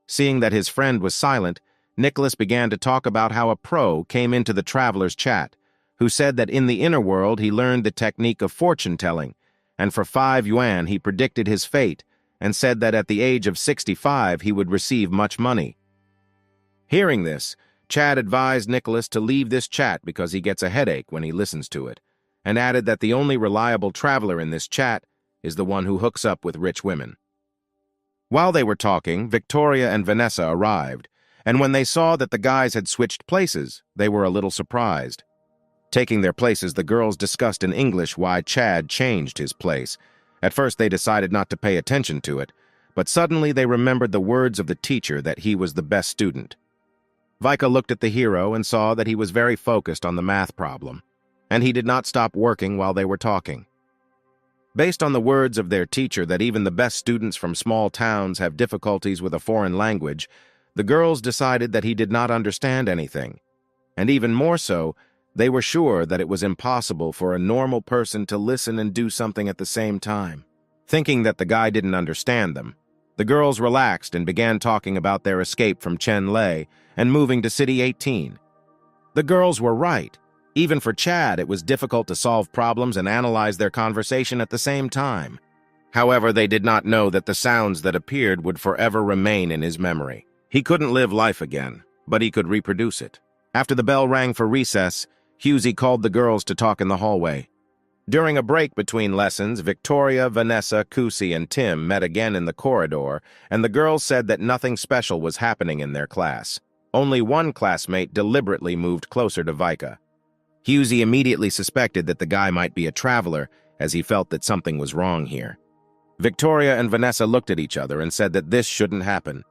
Seeing that his friend was silent, Nicholas began to talk about how a pro came into the traveler's chat, who said that in the inner world he learned the technique of fortune-telling, and for 5 yuan he predicted his fate, and said that at the age of 65 he would receive much money. Hearing this, Chad advised Nicholas to leave this chat because he gets a headache when he listens to it, and added that the only reliable traveler in this chat is the one who hooks up with rich women. While they were talking, Victoria and Vanessa arrived, and when they saw that the guys had switched places, they were a little surprised. Taking their places, the girls discussed in English why Chad changed his place. At first, they decided not to pay attention to it, but suddenly they remembered the words of the teacher that he was the best student. Vika looked at the hero and saw that he was very focused on the math problem, and he did not stop working while they were talking. Based on the words of their teacher that even the best students from small towns have difficulties with a foreign language, the girls decided that he did not understand anything, and even more so, they were sure that it was impossible for a normal person to listen and do something at the same time. Thinking that the guy didn't understand them, the girls relaxed and began talking about their escape from Chen-Lei and moving to City 18. The girls were right. Even for Chad, it was difficult to solve problems and analyze their conversation at the same time. However, they did not know that the sounds that appeared would forever remain in his memory. He couldn't live life again, but he could reproduce it. After the bell rang for recess, Husey called the girls to talk in the hallway. During a break between lessons, Victoria, Vanessa, Kusi, and Tim met again in the corridor, and the girls said that nothing special was happening in their class. Only one classmate deliberately moved closer to Vika. Husey immediately suspected that the guy might be a traveler, as he felt that something was wrong here. Victoria and Vanessa looked at each other and said that this shouldn't happen.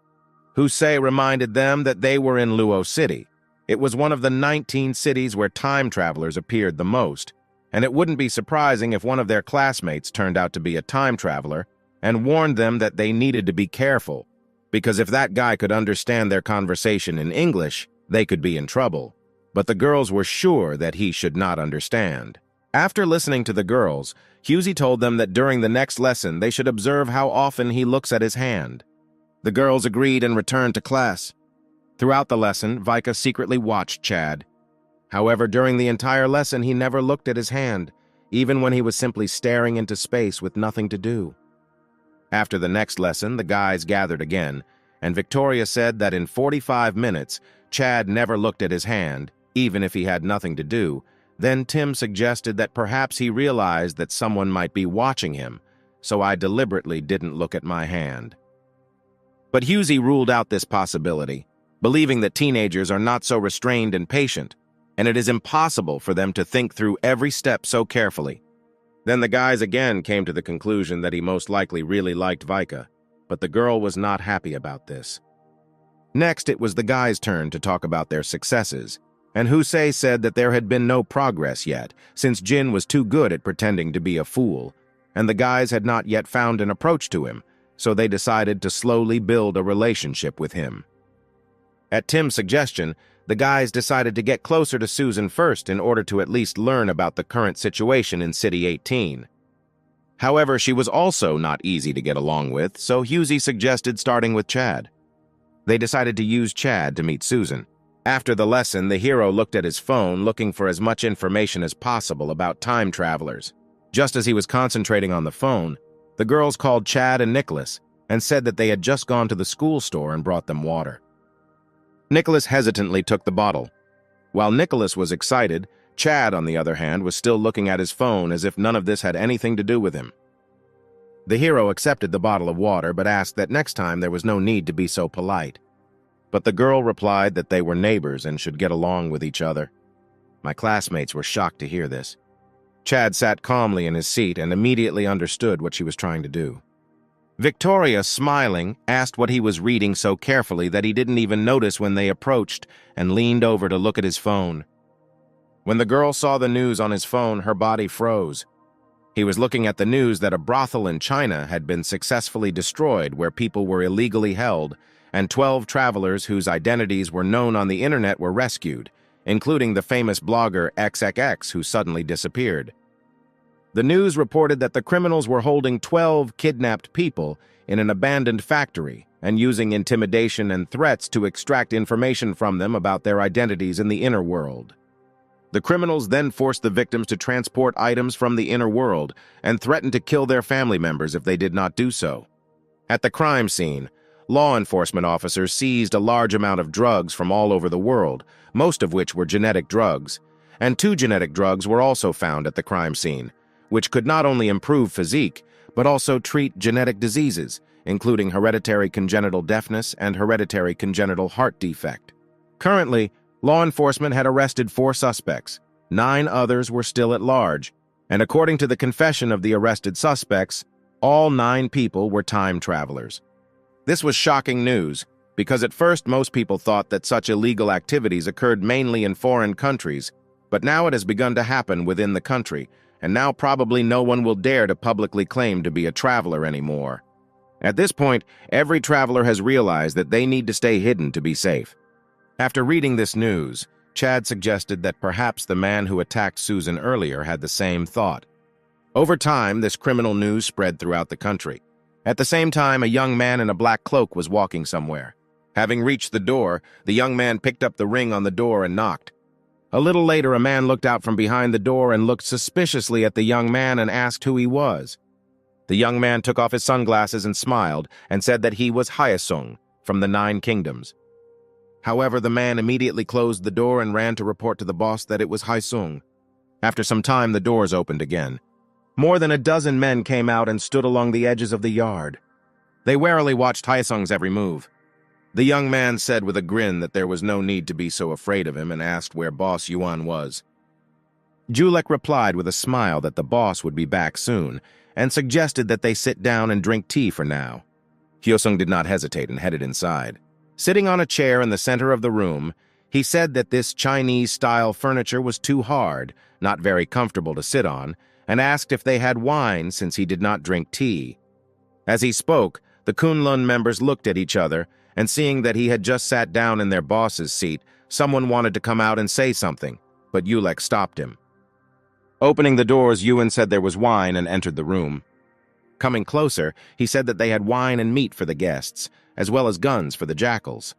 Husey reminded them that they were in Luo City. It was one of the 19 cities where time travelers appeared the most, and it wouldn't be surprising if one of their classmates turned out to be a time traveler and warned them that they needed to be careful, because if that guy could understand their conversation in English, they could be in trouble. But the girls were sure that he should not understand. After listening to the girls, Husey told them that during the next lesson they should observe how often he looks at his hand. The girls agreed and returned to class. Throughout the lesson, Vika secretly watched Chad. However, during the entire lesson, he never looked at his hand, even when he was simply staring into space with nothing to do. After the next lesson, the guys gathered again, and Victoria said that in 45 minutes, Chad never looked at his hand, even if he had nothing to do. Then Tim suggested that perhaps he realized that someone might be watching him, so I deliberately didn't look at my hand. But Husey ruled out this possibility, believing that teenagers are not so restrained and patient, and it is impossible for them to think through every step so carefully. Then the guys again came to the conclusion that he most likely really liked Vika, but the girl was not happy about this. Next, it was the guys' turn to talk about their successes, and Husey said that there had been no progress yet, since Jin was too good at pretending to be a fool, and the guys had not yet found an approach to him, so they decided to slowly build a relationship with him. At Tim's suggestion, the guys decided to get closer to Susan first in order to at least learn about the current situation in City 18. However, she was also not easy to get along with, so Husey suggested starting with Chad. They decided to use Chad to meet Susan. After the lesson, the hero looked at his phone, looking for as much information as possible about time travelers. Just as he was concentrating on the phone, the girls called Chad and Nicholas and said that they had just gone to the school store and brought them water. Nicholas hesitantly took the bottle. While Nicholas was excited, Chad, on the other hand, was still looking at his phone as if none of this had anything to do with him. The hero accepted the bottle of water but asked that next time there was no need to be so polite. But the girl replied that they were neighbors and should get along with each other. My classmates were shocked to hear this. Chad sat calmly in his seat and immediately understood what she was trying to do. Victoria, smiling, asked what he was reading so carefully that he didn't even notice when they approached and leaned over to look at his phone. When the girl saw the news on his phone, her body froze. He was looking at the news that a brothel in China had been successfully destroyed where people were illegally held, and 12 travelers whose identities were known on the internet were rescued, including the famous blogger XXX who suddenly disappeared. The news reported that the criminals were holding 12 kidnapped people in an abandoned factory and using intimidation and threats to extract information from them about their identities in the inner world. The criminals then forced the victims to transport items from the inner world and threatened to kill their family members if they did not do so. At the crime scene, law enforcement officers seized a large amount of drugs from all over the world, most of which were genetic drugs, and 2 genetic drugs were also found at the crime scene, which could not only improve physique, but also treat genetic diseases, including hereditary congenital deafness and hereditary congenital heart defect. Currently, law enforcement had arrested 4 suspects. 9 others were still at large, and according to the confession of the arrested suspects, all 9 people were time travelers. This was shocking news, because at first most people thought that such illegal activities occurred mainly in foreign countries, but now it has begun to happen within the country, and now probably no one will dare to publicly claim to be a traveler anymore. At this point, every traveler has realized that they need to stay hidden to be safe. After reading this news, Chad suggested that perhaps the man who attacked Susan earlier had the same thought. Over time, this criminal news spread throughout the country. At the same time, a young man in a black cloak was walking somewhere. Having reached the door, the young man picked up the ring on the door and knocked. A little later, a man looked out from behind the door and looked suspiciously at the young man and asked who he was. The young man took off his sunglasses and smiled and said that he was Hyesung from the 9 Kingdoms. However, the man immediately closed the door and ran to report to the boss that it was Hyesung. After some time, the doors opened again. More than a dozen men came out and stood along the edges of the yard. They warily watched Hyesung's every move. The young man said with a grin that there was no need to be so afraid of him and asked where Boss Yuan was. Julek replied with a smile that the boss would be back soon and suggested that they sit down and drink tea for now. Hyesung did not hesitate and headed inside. Sitting on a chair in the center of the room, he said that this Chinese-style furniture was too hard, not very comfortable to sit on, and asked if they had wine since he did not drink tea. As he spoke, the Kunlun members looked at each other, and seeing that he had just sat down in their boss's seat, someone wanted to come out and say something, but Julek stopped him. Opening the doors, Yuan said there was wine and entered the room. Coming closer, he said that they had wine and meat for the guests, as well as guns for the jackals.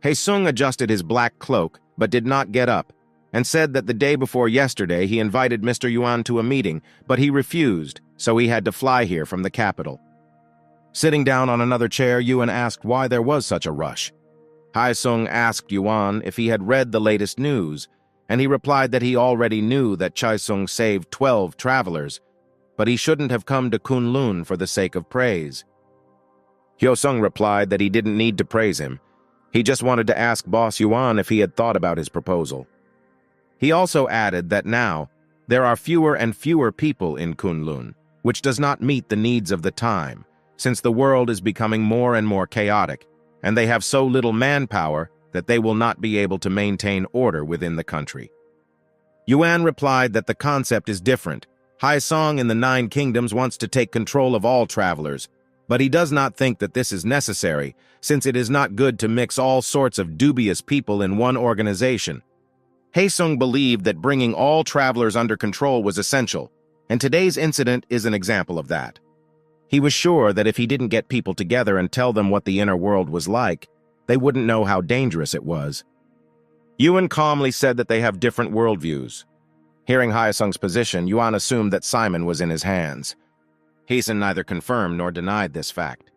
Hyesung adjusted his black cloak, but did not get up, and said that the day before yesterday he invited Mr. Yuan to a meeting, but he refused, so he had to fly here from the capital. Sitting down on another chair, Yuan asked why there was such a rush. Hyesung asked Yuan if he had read the latest news, and he replied that he already knew that Hyesung saved 12 travelers, but he shouldn't have come to Kunlun for the sake of praise. Hyesung replied that he didn't need to praise him. He just wanted to ask Boss Yuan if he had thought about his proposal. He also added that now, there are fewer and fewer people in Kunlun, which does not meet the needs of the time, since the world is becoming more and more chaotic, and they have so little manpower that they will not be able to maintain order within the country. Yuan replied that the concept is different. Hyesung in the 9 Kingdoms wants to take control of all travelers, but he does not think that this is necessary, since it is not good to mix all sorts of dubious people in one organization. Hyesung believed that bringing all travelers under control was essential, and today's incident is an example of that. He was sure that if he didn't get people together and tell them what the inner world was like, they wouldn't know how dangerous it was. Yuan calmly said that they have different worldviews. Hearing Hyosung's position, Yuan assumed that Simon was in his hands. Heesun neither confirmed nor denied this fact.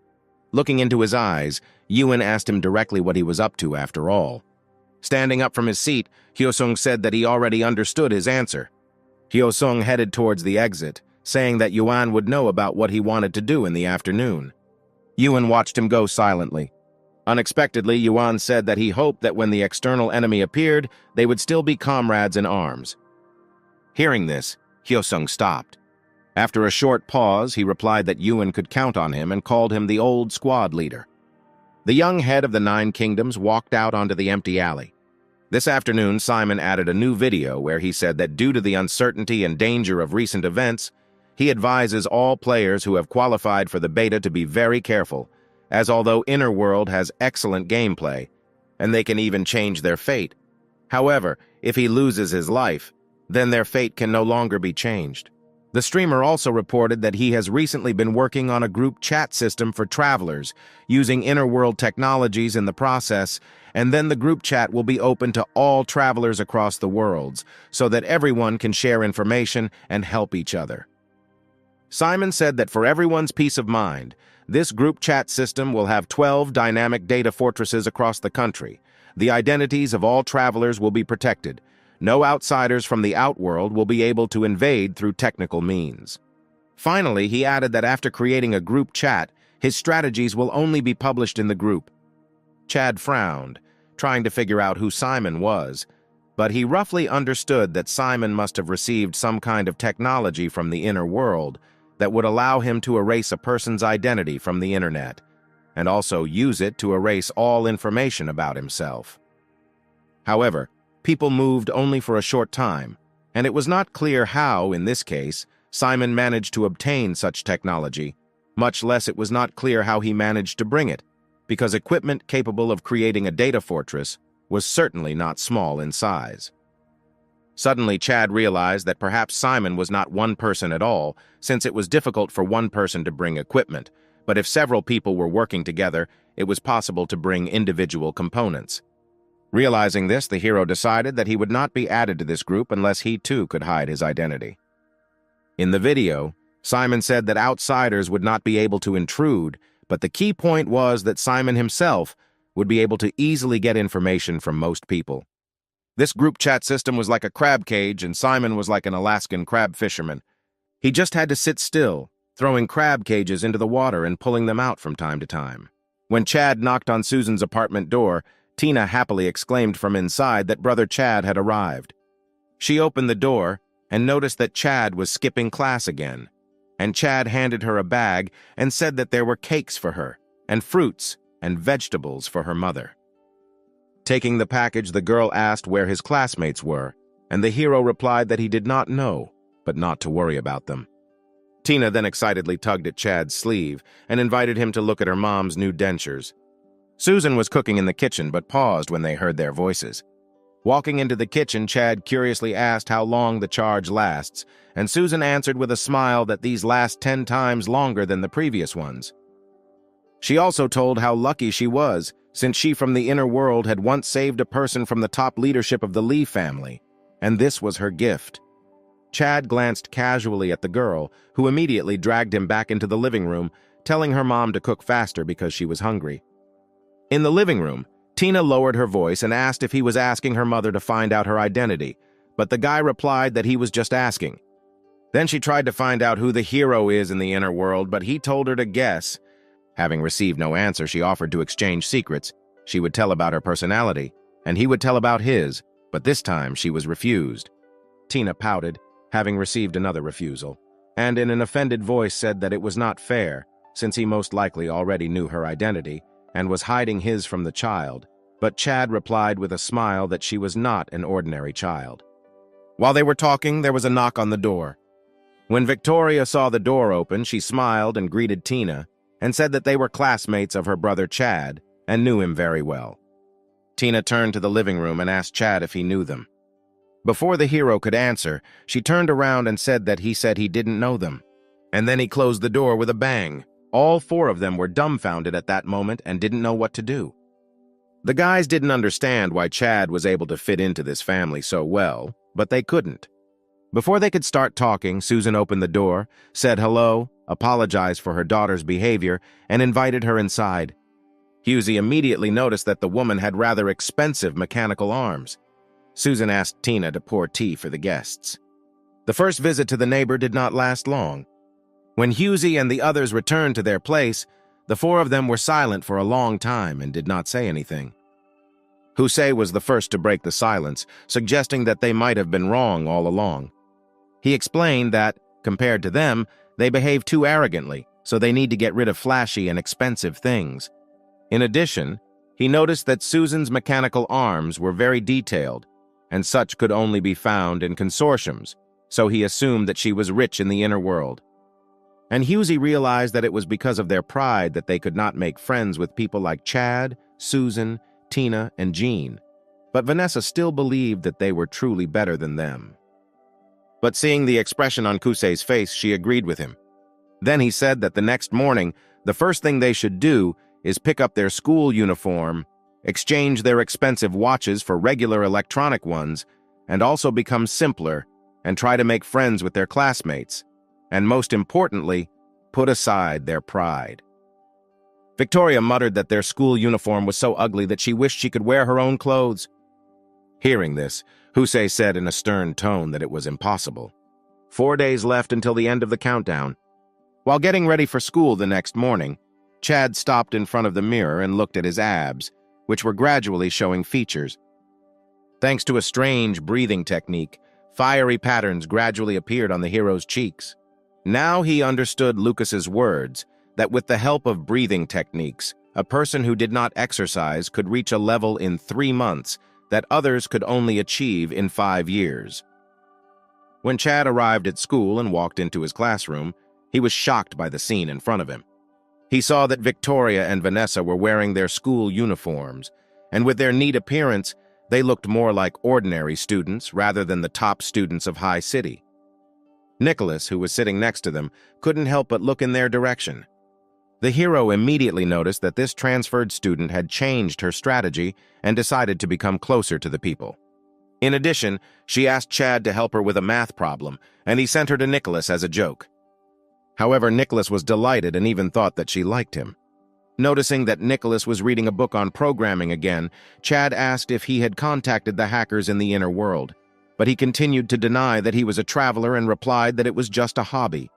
Looking into his eyes, Yuan asked him directly what he was up to after all. Standing up from his seat, Hyosung said that he already understood his answer. Hyosung headed towards the exit, saying that Yuan would know about what he wanted to do in the afternoon. Yuan watched him go silently. Unexpectedly, Yuan said that he hoped that when the external enemy appeared, they would still be comrades in arms. Hearing this, Hyosung stopped. After a short pause, he replied that Yuan could count on him and called him the old squad leader. The young head of the 9 kingdoms walked out onto the empty alley. This afternoon, Simon added a new video where he said that due to the uncertainty and danger of recent events, he advises all players who have qualified for the beta to be very careful, as although Inner World has excellent gameplay, and they can even change their fate. However, if he loses his life, then their fate can no longer be changed. The streamer also reported that he has recently been working on a group chat system for travelers, using Inner World technologies in the process, and then the group chat will be open to all travelers across the worlds, so that everyone can share information and help each other. Simon said that for everyone's peace of mind, this group chat system will have 12 dynamic data fortresses across the country. The identities of all travelers will be protected. No outsiders from the outworld will be able to invade through technical means. Finally, he added that after creating a group chat, his strategies will only be published in the group. Chad frowned, trying to figure out who Simon was, but he roughly understood that Simon must have received some kind of technology from the inner world that would allow him to erase a person's identity from the internet, and also use it to erase all information about himself. However, people moved only for a short time, and it was not clear how, in this case, Simon managed to obtain such technology, much less it was not clear how he managed to bring it, because equipment capable of creating a data fortress was certainly not small in size. Suddenly, Chad realized that perhaps Simon was not one person at all, since it was difficult for one person to bring equipment, but if several people were working together, it was possible to bring individual components. Realizing this, the hero decided that he would not be added to this group unless he too could hide his identity. In the video, Simon said that outsiders would not be able to intrude, but the key point was that Simon himself would be able to easily get information from most people. This group chat system was like a crab cage, and Simon was like an Alaskan crab fisherman. He just had to sit still, throwing crab cages into the water and pulling them out from time to time. When Chad knocked on Susan's apartment door, Tina happily exclaimed from inside that brother Chad had arrived. She opened the door and noticed that Chad was skipping class again, and Chad handed her a bag and said that there were cakes for her, and fruits and vegetables for her mother. Taking the package, the girl asked where his classmates were, and the hero replied that he did not know, but not to worry about them. Tina then excitedly tugged at Chad's sleeve and invited him to look at her mom's new dentures. Susan was cooking in the kitchen but paused when they heard their voices. Walking into the kitchen, Chad curiously asked how long the charge lasts, and Susan answered with a smile that these last 10 times longer than the previous ones. She also told how lucky she was, since she from the inner world had once saved a person from the top leadership of the Lee family, and this was her gift. Chad glanced casually at the girl, who immediately dragged him back into the living room, telling her mom to cook faster because she was hungry. In the living room, Tina lowered her voice and asked if he was asking her mother to find out her identity, but the guy replied that he was just asking. Then she tried to find out who the hero is in the inner world, but he told her to guess. Having received no answer, she offered to exchange secrets. She would tell about her personality, and he would tell about his, but this time she was refused. Tina pouted, having received another refusal, and in an offended voice said that it was not fair, since he most likely already knew her identity and was hiding his from the child, but Chad replied with a smile that she was not an ordinary child. While they were talking, there was a knock on the door. When Victoria saw the door open, she smiled and greeted Tina, and said that they were classmates of her brother Chad and knew him very well. Tina turned to the living room and asked Chad if he knew them. Before the hero could answer, she turned around and said that he didn't know them. And then he closed the door with a bang. All 4 of them were dumbfounded at that moment and didn't know what to do. The guys didn't understand why Chad was able to fit into this family so well, but they couldn't. Before they could start talking, Susan opened the door, said hello, apologized for her daughter's behavior, and invited her inside. Husey immediately noticed that the woman had rather expensive mechanical arms. Susan asked Tina to pour tea for the guests. The first visit to the neighbor did not last long. When Husey and the others returned to their place, the four of them were silent for a long time and did not say anything. Husey was the first to break the silence, suggesting that they might have been wrong all along. He explained that, compared to them, they behave too arrogantly, so they need to get rid of flashy and expensive things. In addition, he noticed that Susan's mechanical arms were very detailed, and such could only be found in consortiums, so he assumed that she was rich in the inner world. And Husey realized that it was because of their pride that they could not make friends with people like Chad, Susan, Tina, and Jean. But Vanessa still believed that they were truly better than them. But seeing the expression on Kusei's face, she agreed with him. Then he said that the next morning, the first thing they should do is pick up their school uniform, exchange their expensive watches for regular electronic ones, and also become simpler and try to make friends with their classmates, and most importantly, put aside their pride. Victoria muttered that their school uniform was so ugly that she wished she could wear her own clothes. Hearing this, Husey said in a stern tone that it was impossible. 4 days left until the end of the countdown. While getting ready for school the next morning, Chad stopped in front of the mirror and looked at his abs, which were gradually showing features. Thanks to a strange breathing technique, fiery patterns gradually appeared on the hero's cheeks. Now he understood Lucas's words, that with the help of breathing techniques, a person who did not exercise could reach a level in 3 months that others could only achieve in 5 years. When Chad arrived at school and walked into his classroom, he was shocked by the scene in front of him. He saw that Victoria and Vanessa were wearing their school uniforms, and with their neat appearance, they looked more like ordinary students rather than the top students of High City. Nicholas, who was sitting next to them, couldn't help but look in their direction. The hero immediately noticed that this transferred student had changed her strategy and decided to become closer to the people. In addition, she asked Chad to help her with a math problem, and he sent her to Nicholas as a joke. However, Nicholas was delighted and even thought that she liked him. Noticing that Nicholas was reading a book on programming again, Chad asked if he had contacted the hackers in the inner world, but he continued to deny that he was a traveler and replied that it was just a hobby.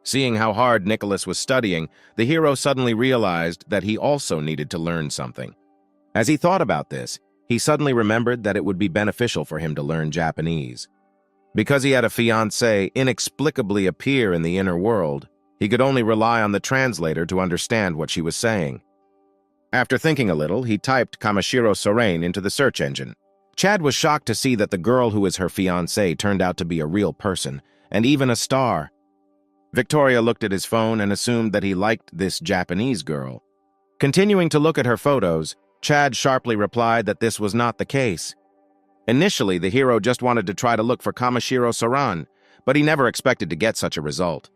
Seeing how hard Nicholas was studying, the hero suddenly realized that he also needed to learn something. As he thought about this, he suddenly remembered that it would be beneficial for him to learn Japanese. Because he had a fiancée inexplicably appear in the inner world, he could only rely on the translator to understand what she was saying. After thinking a little, he typed Kamashiro Sorain into the search engine. Chad was shocked to see that the girl who was her fiancée turned out to be a real person, and even a star. Victoria looked at his phone and assumed that he liked this Japanese girl. Continuing to look at her photos, Chad sharply replied that this was not the case. Initially, the hero just wanted to try to look for Kamashiro Soran, but he never expected to get such a result.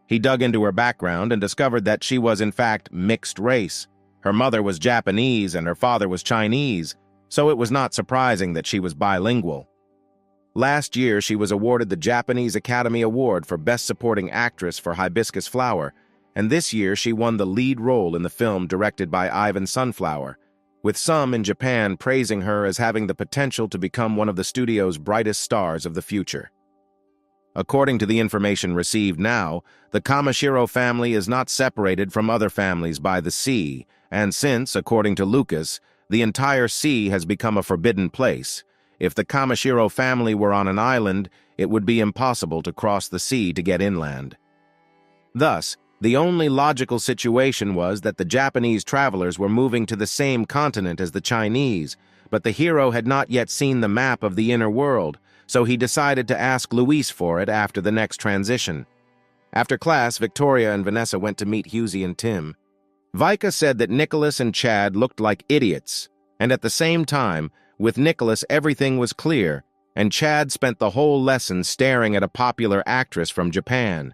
He dug into her background and discovered that she was in fact mixed race. Her mother was Japanese and her father was Chinese, so it was not surprising that she was bilingual. Last year, she was awarded the Japanese Academy Award for Best Supporting Actress for Hibiscus Flower, and this year she won the lead role in the film directed by Ivan Sunflower, with some in Japan praising her as having the potential to become one of the studio's brightest stars of the future. According to the information received now, the Kamashiro family is not separated from other families by the sea, and since, according to Lucas, the entire sea has become a forbidden place, if the Kamashiro family were on an island, it would be impossible to cross the sea to get inland. Thus, the only logical situation was that the Japanese travelers were moving to the same continent as the Chinese, but the hero had not yet seen the map of the inner world, so he decided to ask Luis for it after the next transition. After class, Victoria and Vanessa went to meet Husey and Tim. Vika said that Nicholas and Chad looked like idiots, and at the same time, with Nicholas everything was clear, and Chad spent the whole lesson staring at a popular actress from Japan.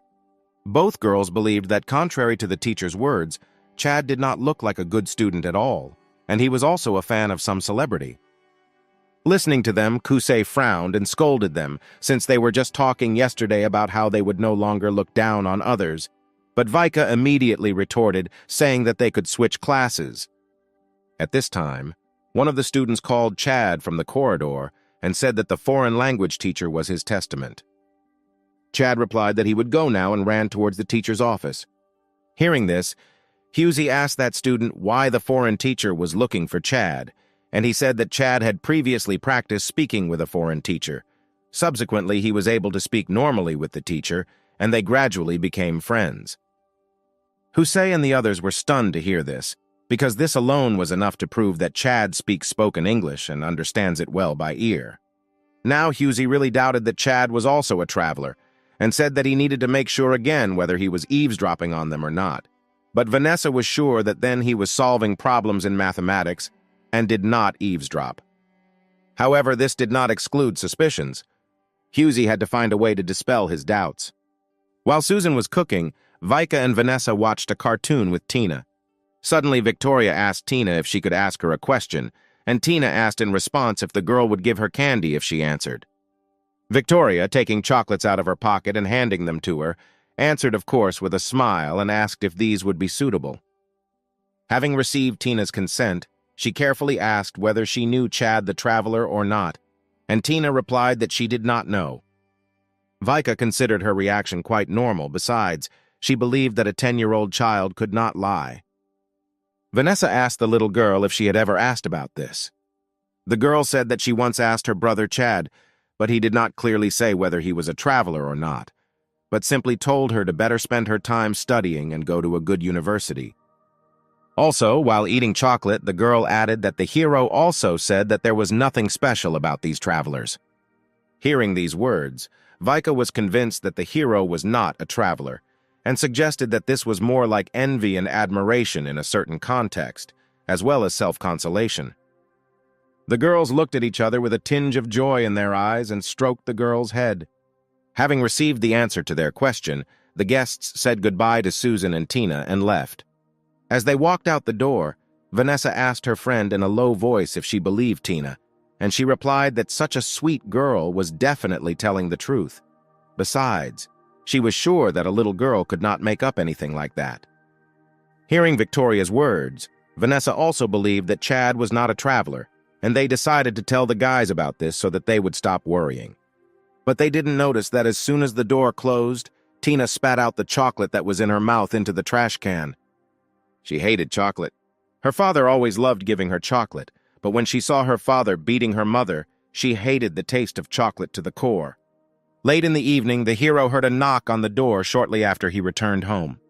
Both girls believed that, contrary to the teacher's words, Chad did not look like a good student at all. and he was also a fan of some celebrity. Listening to them, Kusei frowned and scolded them, since they were just talking yesterday about how they would no longer look down on others. But Vika immediately retorted, saying that they could switch classes. At this time, one of the students called Chad from the corridor and said that the foreign language teacher was his testament. Chad replied that he would go now and ran towards the teacher's office. Hearing this, Husey asked that student why the foreign teacher was looking for Chad, and he said that Chad had previously practiced speaking with a foreign teacher. Subsequently, he was able to speak normally with the teacher, and they gradually became friends. Husei and the others were stunned to hear this, because this alone was enough to prove that Chad speaks spoken English and understands it well by ear. Now Husey really doubted that Chad was also a traveler, and said that he needed to make sure again whether he was eavesdropping on them or not. But Vanessa was sure that then he was solving problems in mathematics and did not eavesdrop. However, this did not exclude suspicions. Husey had to find a way to dispel his doubts. While Susan was cooking, Vika and Vanessa watched a cartoon with Tina. Suddenly, Victoria asked Tina if she could ask her a question, and Tina asked in response if the girl would give her candy if she answered. Victoria, taking chocolates out of her pocket and handing them to her, answered of course with a smile and asked if these would be suitable. Having received Tina's consent, she carefully asked whether she knew Chad the traveler or not, and Tina replied that she did not know. Vika considered her reaction quite normal. Besides, she believed that a 10-year-old child could not lie. Vanessa asked the little girl if she had ever asked about this. The girl said that she once asked her brother Chad, but he did not clearly say whether he was a traveler or not, but simply told her to better spend her time studying and go to a good university. Also, while eating chocolate, the girl added that the hero also said that there was nothing special about these travelers. Hearing these words, Vika was convinced that the hero was not a traveler, and suggested that this was more like envy and admiration in a certain context, as well as self-consolation. The girls looked at each other with a tinge of joy in their eyes and stroked the girl's head. Having received the answer to their question, the guests said goodbye to Susan and Tina and left. As they walked out the door, Vanessa asked her friend in a low voice if she believed Tina, and she replied that such a sweet girl was definitely telling the truth. Besides, she was sure that a little girl could not make up anything like that. Hearing Victoria's words, Vanessa also believed that Chad was not a traveler, and they decided to tell the guys about this so that they would stop worrying. But they didn't notice that as soon as the door closed, Tina spat out the chocolate that was in her mouth into the trash can. She hated chocolate. Her father always loved giving her chocolate, but when she saw her father beating her mother, she hated the taste of chocolate to the core. Late in the evening, the hero heard a knock on the door shortly after he returned home.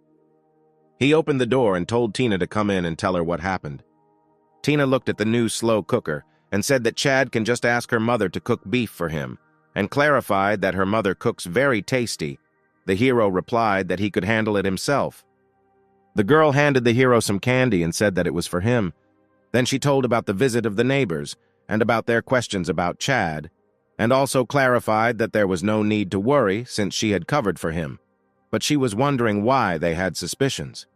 He opened the door and told Tina to come in and tell her what happened. Tina looked at the new slow cooker and said that Chad can just ask her mother to cook beef for him, and clarified that her mother cooks very tasty. The hero replied that he could handle it himself. The girl handed the hero some candy and said that it was for him. Then she told about the visit of the neighbors and about their questions about Chad, and also clarified that there was no need to worry since she had covered for him, but she was wondering why they had suspicions.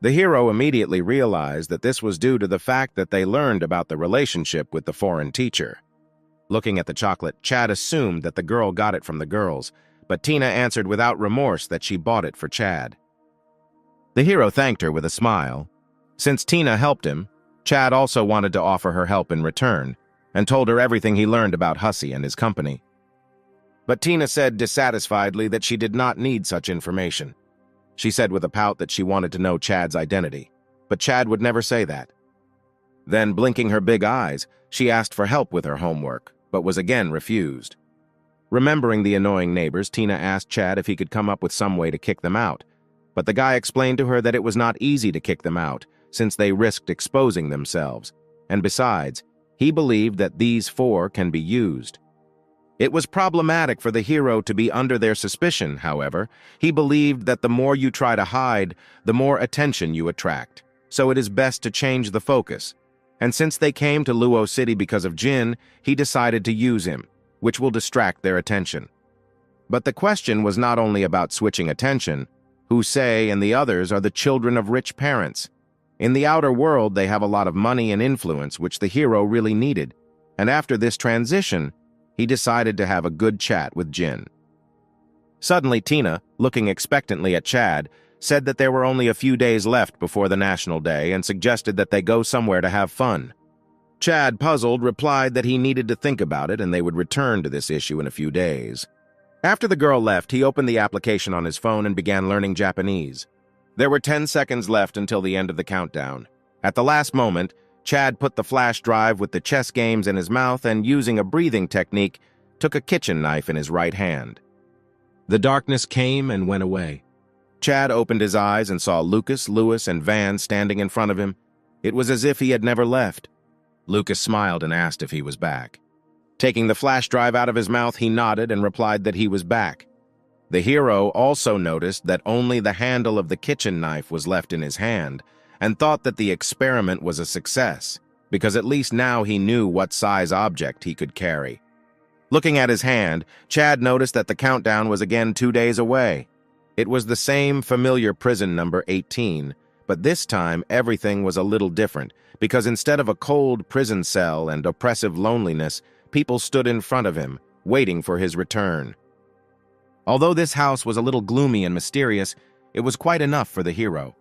The hero immediately realized that this was due to the fact that they learned about the relationship with the foreign teacher. Looking at the chocolate, Chad assumed that the girl got it from the girls, but Tina answered without remorse that she bought it for Chad. The hero thanked her with a smile. Since Tina helped him, Chad also wanted to offer her help in return, and told her everything he learned about Hussey and his company. But Tina said dissatisfiedly that she did not need such information. She said with a pout that she wanted to know Chad's identity, but Chad would never say that. Then, blinking her big eyes, she asked for help with her homework, but was again refused. Remembering the annoying neighbors, Tina asked Chad if he could come up with some way to kick them out, but the guy explained to her that it was not easy to kick them out, since they risked exposing themselves, and besides, he believed that these four can be used. It was problematic for the hero to be under their suspicion, however. He believed that the more you try to hide, the more attention you attract, so it is best to change the focus. And since they came to Luo City because of Jin, he decided to use him, which will distract their attention. But the question was not only about switching attention. Husei and the others are the children of rich parents. In the outer world, they have a lot of money and influence, which the hero really needed, and after this transition, he decided to have a good chat with Jin. Suddenly, Tina, looking expectantly at Chad, said that there were only a few days left before the National Day and suggested that they go somewhere to have fun. Chad, puzzled, replied that he needed to think about it and they would return to this issue in a few days. After the girl left, he opened the application on his phone and began learning Japanese. There were 10 seconds left until the end of the countdown. At the last moment, Chad put the flash drive with the chess games in his mouth and, using a breathing technique, took a kitchen knife in his right hand. The darkness came and went away. Chad opened his eyes and saw Lucas, Lewis, and Van standing in front of him. It was as if he had never left. Lucas smiled and asked if he was back. Taking the flash drive out of his mouth, he nodded and replied that he was back. The hero also noticed that only the handle of the kitchen knife was left in his hand and thought that the experiment was a success, because at least now he knew what size object he could carry. Looking at his hand, Chad noticed that the countdown was again 2 days away. It was the same familiar prison number 18, but this time everything was a little different, because instead of a cold prison cell and oppressive loneliness, people stood in front of him, waiting for his return. Although this house was a little gloomy and mysterious, it was quite enough for the hero.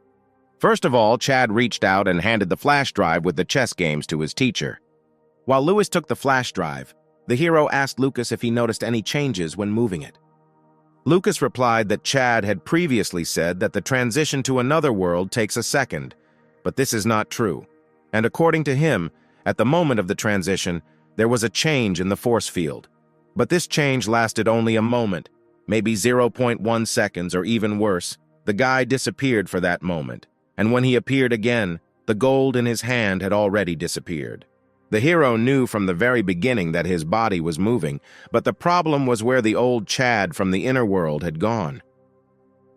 First of all, Chad reached out and handed the flash drive with the chess games to his teacher. While Lewis took the flash drive, the hero asked Lucas if he noticed any changes when moving it. Lucas replied that Chad had previously said that the transition to another world takes a second, but this is not true. And according to him, at the moment of the transition, there was a change in the force field. But this change lasted only a moment, maybe 0.1 seconds or even worse. The guy disappeared for that moment, and when he appeared again, the gold in his hand had already disappeared. The hero knew from the very beginning that his body was moving, but the problem was where the old Chad from the inner world had gone.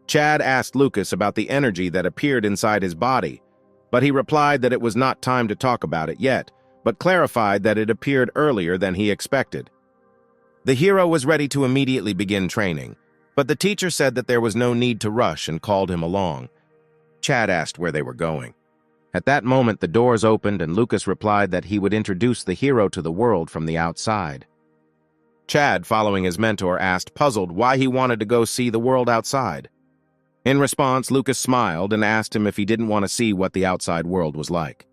Chad asked Lucas about the energy that appeared inside his body, but he replied that it was not time to talk about it yet, but clarified that it appeared earlier than he expected. The hero was ready to immediately begin training, but the teacher said that there was no need to rush and called him along. Chad asked where they were going. At that moment, the doors opened and Lucas replied that he would introduce the hero to the world from the outside. Chad, following his mentor, asked, puzzled, why he wanted to go see the world outside. In response, Lucas smiled and asked him if he didn't want to see what the outside world was like.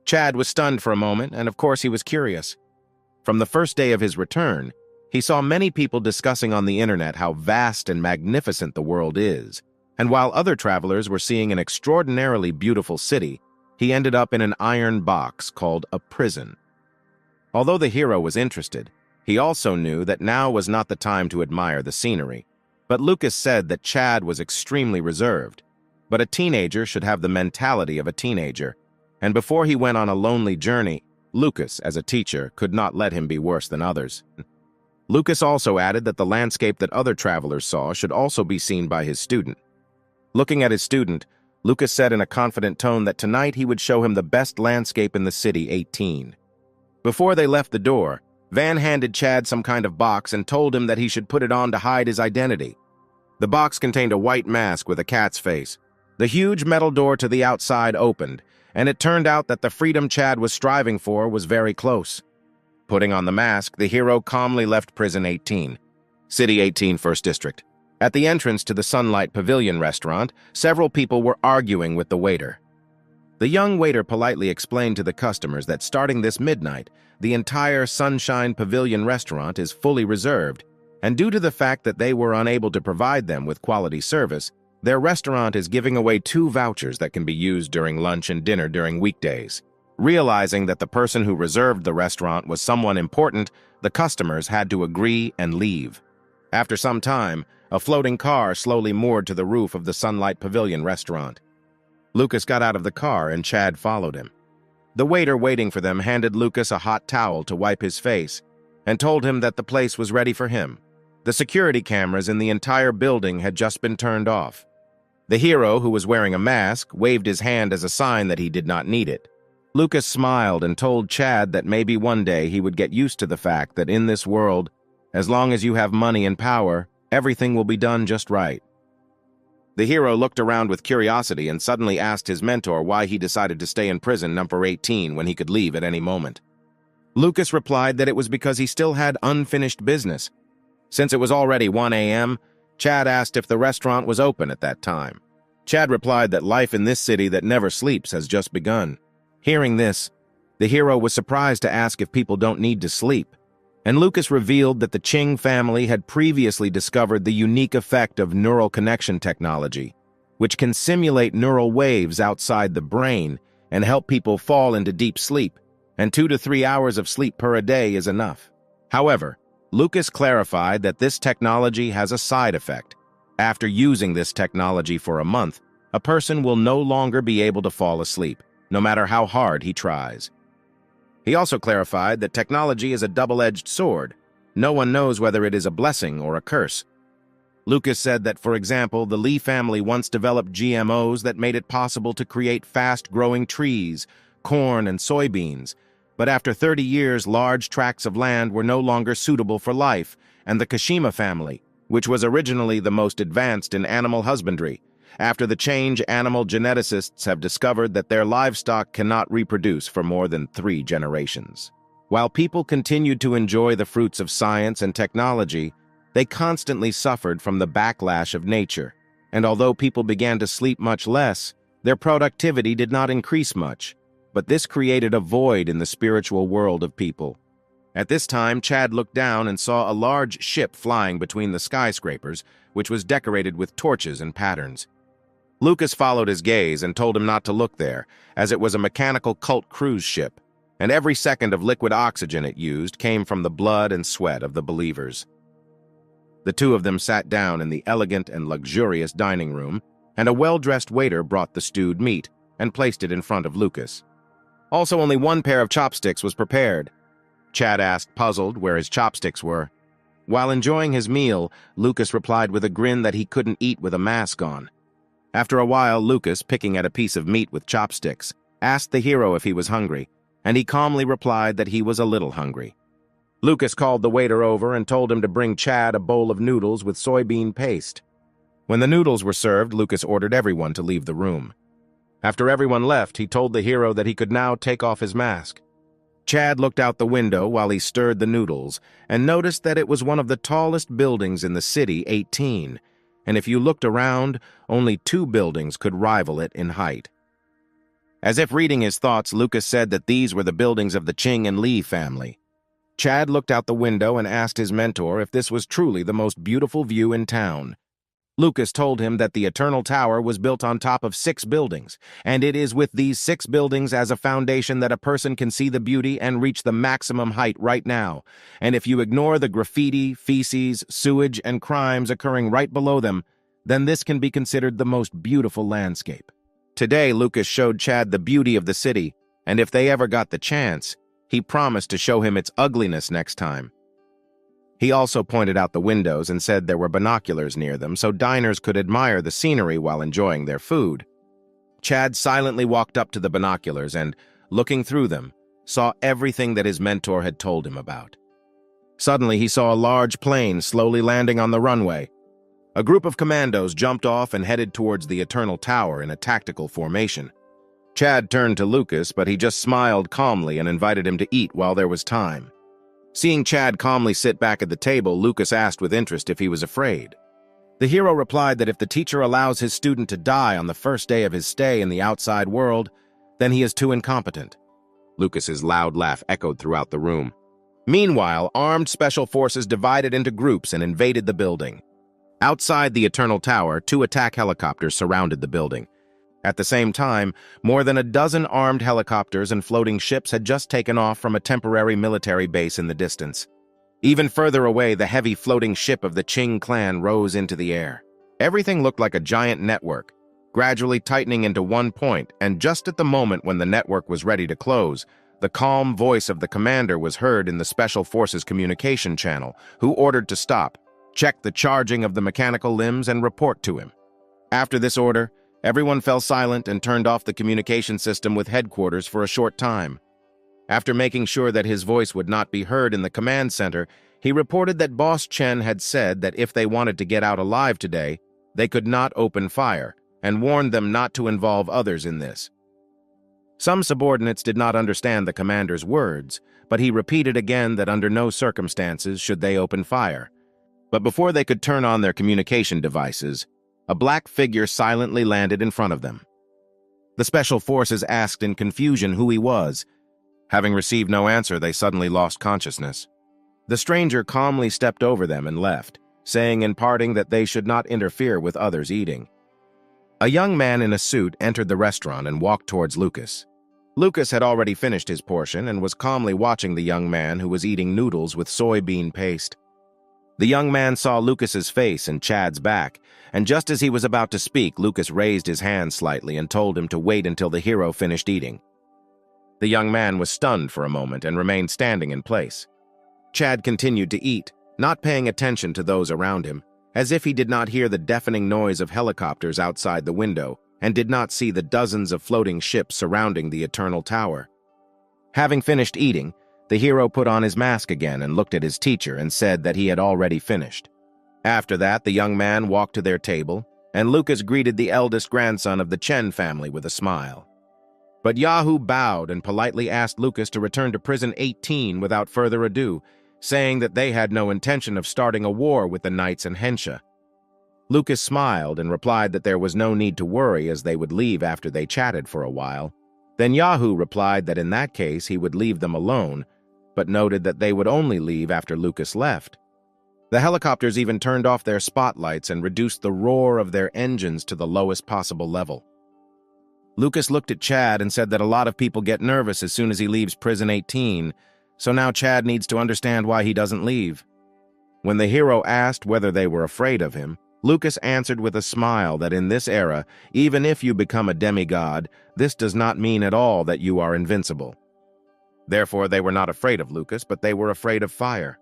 Chad was stunned for a moment, and of course he was curious. From the first day of his return, he saw many people discussing on the internet how vast and magnificent the world is, and while other travelers were seeing an extraordinarily beautiful city, he ended up in an iron box called a prison. Although the hero was interested, he also knew that now was not the time to admire the scenery. But Lucas said that Chad was extremely reserved, but a teenager should have the mentality of a teenager, and before he went on a lonely journey, Lucas, as a teacher, could not let him be worse than others. Lucas also added that the landscape that other travelers saw should also be seen by his student. Looking at his student, Lucas said in a confident tone that tonight he would show him the best landscape in the city 18. Before they left the door, Van handed Chad some kind of box and told him that he should put it on to hide his identity. The box contained a white mask with a cat's face. The huge metal door to the outside opened, and it turned out that the freedom Chad was striving for was very close. Putting on the mask, the hero calmly left Prison 18, City 18, 1st District. At the entrance to the Sunlight Pavilion restaurant, several people were arguing with the waiter. The young waiter politely explained to the customers that starting this midnight, the entire Sunshine Pavilion restaurant is fully reserved, and due to the fact that they were unable to provide them with quality service, their restaurant is giving away 2 vouchers that can be used during lunch and dinner during weekdays. Realizing that the person who reserved the restaurant was someone important, the customers had to agree and leave. After some time, a floating car slowly moored to the roof of the Sunlight Pavilion restaurant. Lucas got out of the car and Chad followed him. The waiter waiting for them handed Lucas a hot towel to wipe his face and told him that the place was ready for him. The security cameras in the entire building had just been turned off. The hero, who was wearing a mask, waved his hand as a sign that he did not need it. Lucas smiled and told Chad that maybe one day he would get used to the fact that in this world, as long as you have money and power, everything will be done just right. The hero looked around with curiosity and suddenly asked his mentor why he decided to stay in prison number 18 when he could leave at any moment. Lucas replied that it was because he still had unfinished business. Since it was already 1 a.m., Chad asked if the restaurant was open at that time. Chad replied that life in this city that never sleeps has just begun. Hearing this, the hero was surprised to ask if people don't need to sleep, and Lucas revealed that the Ching family had previously discovered the unique effect of neural connection technology, which can simulate neural waves outside the brain and help people fall into deep sleep, and 2 to 3 hours of sleep per day is enough. However, Lucas clarified that this technology has a side effect. After using this technology for a month, a person will no longer be able to fall asleep, no matter how hard he tries. He also clarified that technology is a double-edged sword. No one knows whether it is a blessing or a curse. Lucas said that, for example, the Lee family once developed GMOs that made it possible to create fast-growing trees, corn, and soybeans. But after 30 years, large tracts of land were no longer suitable for life, and the Kashima family, which was originally the most advanced in animal husbandry. After the change, animal geneticists have discovered that their livestock cannot reproduce for more than 3 generations. While people continued to enjoy the fruits of science and technology, they constantly suffered from the backlash of nature. And although people began to sleep much less, their productivity did not increase much. But this created a void in the spiritual world of people. At this time, Chad looked down and saw a large ship flying between the skyscrapers, which was decorated with torches and patterns. Lucas followed his gaze and told him not to look there, as it was a mechanical cult cruise ship, and every second of liquid oxygen it used came from the blood and sweat of the believers. The two of them sat down in the elegant and luxurious dining room, and a well-dressed waiter brought the stewed meat and placed it in front of Lucas. Also, only 1 pair of chopsticks was prepared. Chad asked, puzzled, where his chopsticks were. While enjoying his meal, Lucas replied with a grin that he couldn't eat with a mask on. After a while, Lucas, picking at a piece of meat with chopsticks, asked the hero if he was hungry, and he calmly replied that he was a little hungry. Lucas called the waiter over and told him to bring Chad a bowl of noodles with soybean paste. When the noodles were served, Lucas ordered everyone to leave the room. After everyone left, he told the hero that he could now take off his mask. Chad looked out the window while he stirred the noodles and noticed that it was one of the tallest buildings in the city, 18, and if you looked around, only 2 buildings could rival it in height. As if reading his thoughts, Lucas said that these were the buildings of the Ching and Lee family. Chad looked out the window and asked his mentor if this was truly the most beautiful view in town. Lucas told him that the Eternal Tower was built on top of 6 buildings, and it is with these 6 buildings as a foundation that a person can see the beauty and reach the maximum height right now. And if you ignore the graffiti, feces, sewage, and crimes occurring right below them, then this can be considered the most beautiful landscape. Today, Lucas showed Chad the beauty of the city, and if they ever got the chance, he promised to show him its ugliness next time. He also pointed out the windows and said there were binoculars near them so diners could admire the scenery while enjoying their food. Chad silently walked up to the binoculars and, looking through them, saw everything that his mentor had told him about. Suddenly, he saw a large plane slowly landing on the runway. A group of commandos jumped off and headed towards the Eternal Tower in a tactical formation. Chad turned to Lucas, but he just smiled calmly and invited him to eat while there was time. Seeing Chad calmly sit back at the table, Lucas asked with interest if he was afraid. The hero replied that if the teacher allows his student to die on the first day of his stay in the outside world, then he is too incompetent. Lucas's loud laugh echoed throughout the room. Meanwhile, armed special forces divided into groups and invaded the building. Outside the Eternal Tower, 2 attack helicopters surrounded the building. At the same time, more than a dozen armed helicopters and floating ships had just taken off from a temporary military base in the distance. Even further away, the heavy floating ship of the Ching clan rose into the air. Everything looked like a giant network, gradually tightening into one point, and just at the moment when the network was ready to close, the calm voice of the commander was heard in the Special Forces communication channel, who ordered to stop, check the charging of the mechanical limbs, and report to him. After this order, everyone fell silent and turned off the communication system with headquarters for a short time. After making sure that his voice would not be heard in the command center, he reported that Boss Chen had said that if they wanted to get out alive today, they could not open fire, and warned them not to involve others in this. Some subordinates did not understand the commander's words, but he repeated again that under no circumstances should they open fire. But before they could turn on their communication devices, a black figure silently landed in front of them. The special forces asked in confusion who he was. Having received no answer, they suddenly lost consciousness. The stranger calmly stepped over them and left, saying in parting that they should not interfere with others eating. A young man in a suit entered the restaurant and walked towards Lucas. Lucas had already finished his portion and was calmly watching the young man who was eating noodles with soybean paste. The young man saw Lucas's face and Chad's back, and just as he was about to speak, Lucas raised his hand slightly and told him to wait until the hero finished eating. The young man was stunned for a moment and remained standing in place. Chad continued to eat, not paying attention to those around him, as if he did not hear the deafening noise of helicopters outside the window and did not see the dozens of floating ships surrounding the Eternal Tower. Having finished eating, the hero put on his mask again and looked at his teacher and said that he had already finished. After that, the young man walked to their table, and Lucas greeted the eldest grandson of the Chen family with a smile. But Yahoo bowed and politely asked Lucas to return to prison 18 without further ado, saying that they had no intention of starting a war with the Knights and Hensha. Lucas smiled and replied that there was no need to worry as they would leave after they chatted for a while. Then Yahoo replied that in that case he would leave them alone, but noted that they would only leave after Lucas left. The helicopters even turned off their spotlights and reduced the roar of their engines to the lowest possible level. Lucas looked at Chad and said that a lot of people get nervous as soon as he leaves prison 18, so now Chad needs to understand why he doesn't leave. When the hero asked whether they were afraid of him, Lucas answered with a smile that in this era, even if you become a demigod, this does not mean at all that you are invincible. Therefore, they were not afraid of Lucas, but they were afraid of fire.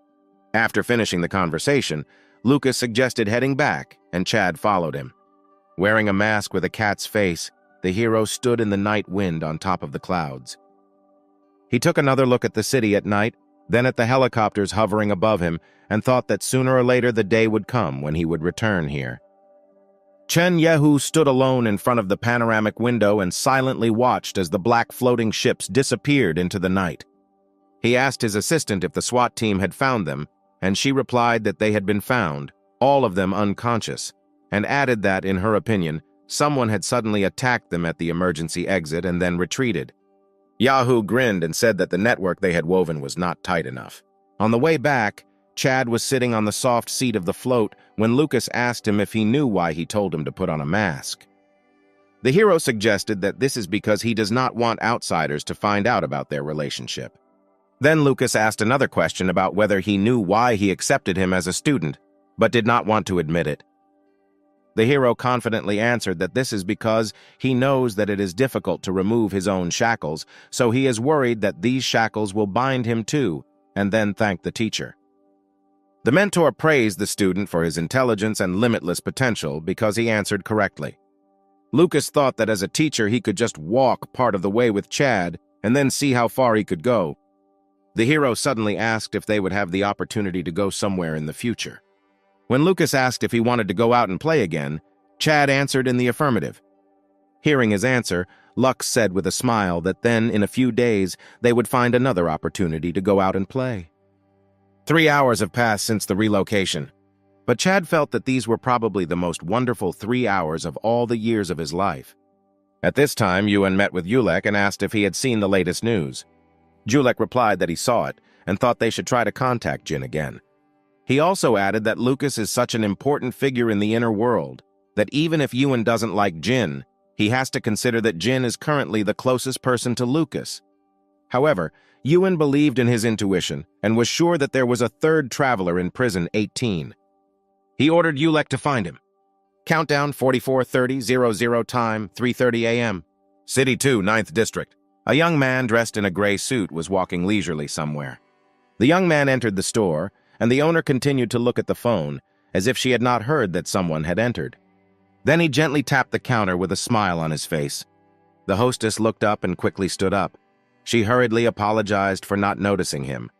After finishing the conversation, Lucas suggested heading back, and Chad followed him. Wearing a mask with a cat's face, the hero stood in the night wind on top of the clouds. He took another look at the city at night, then at the helicopters hovering above him, and thought that sooner or later the day would come when he would return here. Chen Yehu stood alone in front of the panoramic window and silently watched as the black floating ships disappeared into the night. He asked his assistant if the SWAT team had found them, and she replied that they had been found, all of them unconscious, and added that, in her opinion, someone had suddenly attacked them at the emergency exit and then retreated. Yahoo grinned and said that the network they had woven was not tight enough. On the way back, Chad was sitting on the soft seat of the float when Lucas asked him if he knew why he told him to put on a mask. The hero suggested that this is because he does not want outsiders to find out about their relationship. Then Lucas asked another question about whether he knew why he accepted him as a student, but did not want to admit it. The hero confidently answered that this is because he knows that it is difficult to remove his own shackles, so he is worried that these shackles will bind him too, and then thanked the teacher. The mentor praised the student for his intelligence and limitless potential because he answered correctly. Lucas thought that as a teacher he could just walk part of the way with Chad and then see how far he could go. The hero suddenly asked if they would have the opportunity to go somewhere in the future. When Lucas asked if he wanted to go out and play again, Chad answered in the affirmative. Hearing his answer, Lux said with a smile that then, in a few days, they would find another opportunity to go out and play. 3 hours have passed since the relocation, but Chad felt that these were probably the most wonderful 3 hours of all the years of his life. At this time, Yuan met with Yulek and asked if he had seen the latest news. Julek replied that he saw it and thought they should try to contact Jin again. He also added that Lucas is such an important figure in the inner world that even if Yuan doesn't like Jin, he has to consider that Jin is currently the closest person to Lucas. However, Yuan believed in his intuition and was sure that there was a third traveler in prison 18. He ordered Yulek to find him. Countdown 44:30:00 time, 3:30 a.m. City 2, 9th District. A young man dressed in a gray suit was walking leisurely somewhere. The young man entered the store, and the owner continued to look at the phone, as if she had not heard that someone had entered. Then he gently tapped the counter with a smile on his face. The hostess looked up and quickly stood up. She hurriedly apologized for not noticing him,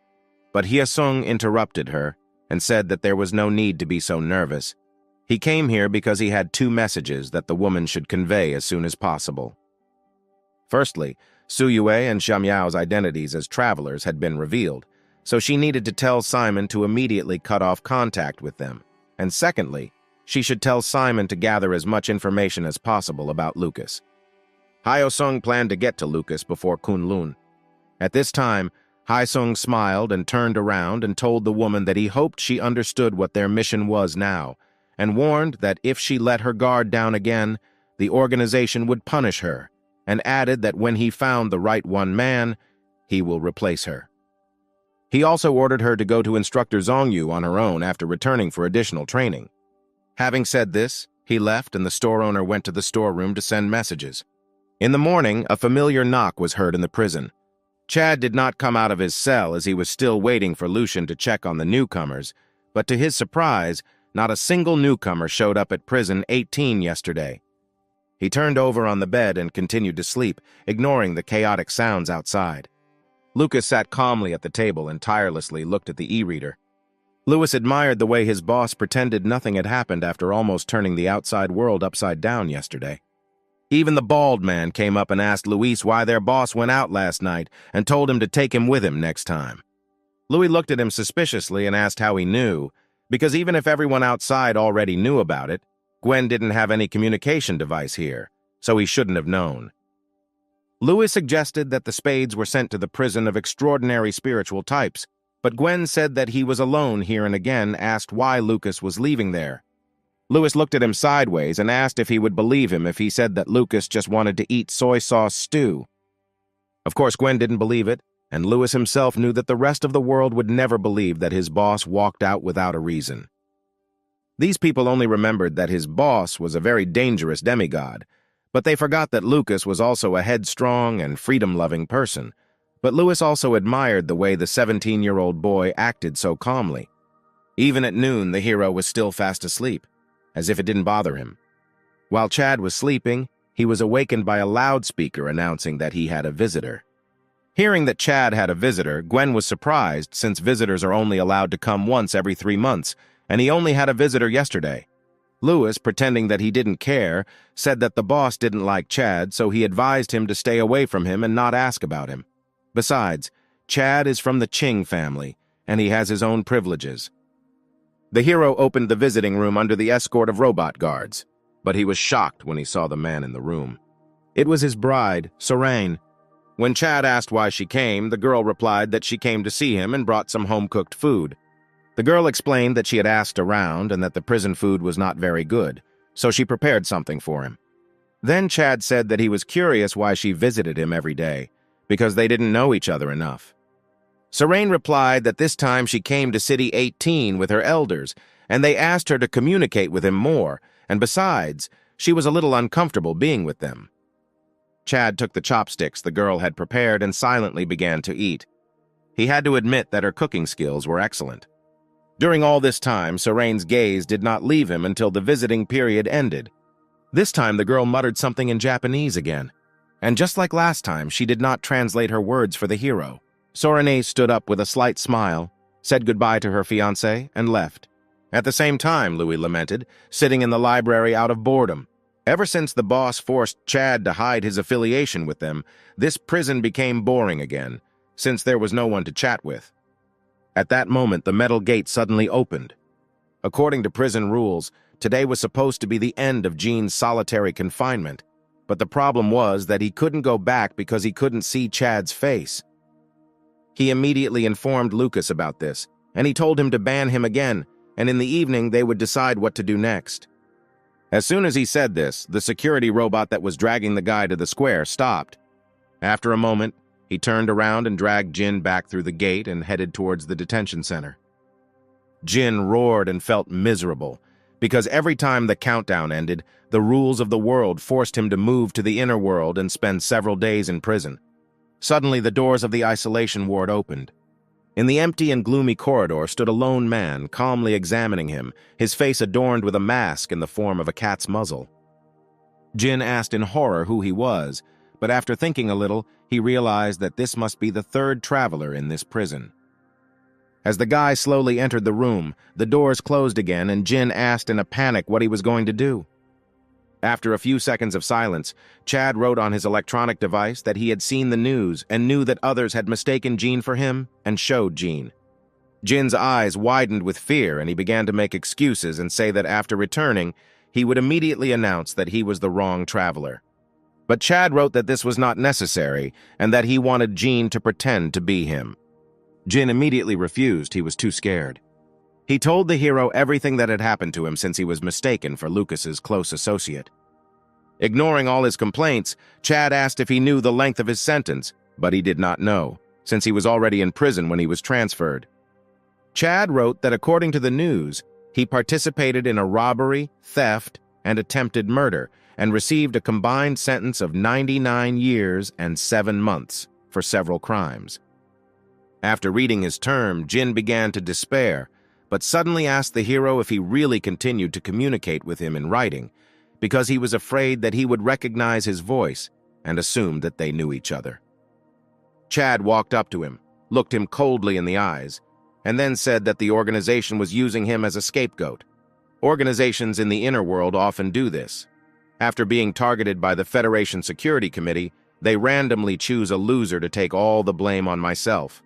but Hyesung interrupted her and said that there was no need to be so nervous. He came here because he had two messages that the woman should convey as soon as possible. Firstly, Su Yue and Xiaomiao's identities as travelers had been revealed, so she needed to tell Simon to immediately cut off contact with them. And secondly, she should tell Simon to gather as much information as possible about Lucas. Hyosung planned to get to Lucas before Kunlun. At this time, Hyosung smiled and turned around and told the woman that he hoped she understood what their mission was now, and warned that if she let her guard down again, the organization would punish her, and added that when he found the right one man, he will replace her. He also ordered her to go to instructor Zhongyu on her own after returning for additional training. Having said this, he left and the store owner went to the storeroom to send messages. In the morning, a familiar knock was heard in the prison. Chad did not come out of his cell as he was still waiting for Lucian to check on the newcomers, but to his surprise, not a single newcomer showed up at prison 18 yesterday. He turned over on the bed and continued to sleep, ignoring the chaotic sounds outside. Lucas sat calmly at the table and tirelessly looked at the e-reader. Louis admired the way his boss pretended nothing had happened after almost turning the outside world upside down yesterday. Even the bald man came up and asked Luis why their boss went out last night and told him to take him with him next time. Louis looked at him suspiciously and asked how he knew, because even if everyone outside already knew about it, Gwen didn't have any communication device here, so he shouldn't have known. Louis suggested that the Spades were sent to the prison of extraordinary spiritual types, but Gwen said that he was alone here and again asked why Lucas was leaving there. Louis looked at him sideways and asked if he would believe him if he said that Lucas just wanted to eat soy sauce stew. Of course, Gwen didn't believe it, and Louis himself knew that the rest of the world would never believe that his boss walked out without a reason. These people only remembered that his boss was a very dangerous demigod, but they forgot that Lucas was also a headstrong and freedom-loving person. But Louis also admired the way the 17-year-old boy acted so calmly. Even at noon, the hero was still fast asleep, as if it didn't bother him. While Chad was sleeping, he was awakened by a loudspeaker announcing that he had a visitor. Hearing that Chad had a visitor, Gwen was surprised since visitors are only allowed to come once every 3 months, and he only had a visitor yesterday. Louis, pretending that he didn't care, said that the boss didn't like Chad, so he advised him to stay away from him and not ask about him. Besides, Chad is from the Qing family, and he has his own privileges. The hero opened the visiting room under the escort of robot guards, but he was shocked when he saw the man in the room. It was his bride, Serene. When Chad asked why she came, the girl replied that she came to see him and brought some home-cooked food. The girl explained that she had asked around and that the prison food was not very good, so she prepared something for him. Then Chad said that he was curious why she visited him every day, because they didn't know each other enough. Serene replied that this time she came to City 18 with her elders, and they asked her to communicate with him more, and besides, she was a little uncomfortable being with them. Chad took the chopsticks the girl had prepared and silently began to eat. He had to admit that her cooking skills were excellent. During all this time, Serene's gaze did not leave him until the visiting period ended. This time the girl muttered something in Japanese again, and just like last time, she did not translate her words for the hero. Serene stood up with a slight smile, said goodbye to her fiancé, and left. At the same time, Louis lamented, sitting in the library out of boredom. Ever since the boss forced Chad to hide his affiliation with them, this prison became boring again, since there was no one to chat with. At that moment, the metal gate suddenly opened. According to prison rules, today was supposed to be the end of Jean's solitary confinement, but the problem was that he couldn't go back because he couldn't see Chad's face. He immediately informed Lucas about this, and he told him to ban him again, and in the evening they would decide what to do next. As soon as he said this, the security robot that was dragging the guy to the square stopped. After a moment, he turned around and dragged Jin back through the gate and headed towards the detention center. Jin roared and felt miserable, because every time the countdown ended, the rules of the world forced him to move to the inner world and spend several days in prison. Suddenly, the doors of the isolation ward opened. In the empty and gloomy corridor stood a lone man, calmly examining him, his face adorned with a mask in the form of a cat's muzzle. Jin asked in horror who he was, but after thinking a little, he realized that this must be the third traveler in this prison. As the guy slowly entered the room, the doors closed again and Jin asked in a panic what he was going to do. After a few seconds of silence, Chad wrote on his electronic device that he had seen the news and knew that others had mistaken Jin for him and showed Jin. Jin's eyes widened with fear and he began to make excuses and say that after returning, he would immediately announce that he was the wrong traveler. But Chad wrote that this was not necessary and that he wanted Jin to pretend to be him. Jin immediately refused. He was too scared. He told the hero everything that had happened to him since he was mistaken for Lucas's close associate. Ignoring all his complaints, Chad asked if he knew the length of his sentence, but he did not know, since he was already in prison when he was transferred. Chad wrote that according to the news, he participated in a robbery, theft, and attempted murder, and received a combined sentence of 99 years and 7 months for several crimes. After reading his term, Jin began to despair, but suddenly asked the hero if he really continued to communicate with him in writing, because he was afraid that he would recognize his voice and assumed that they knew each other. Chad walked up to him, looked him coldly in the eyes, and then said that the organization was using him as a scapegoat. Organizations in the inner world often do this. After being targeted by the Federation Security Committee, they randomly choose a loser to take all the blame on myself.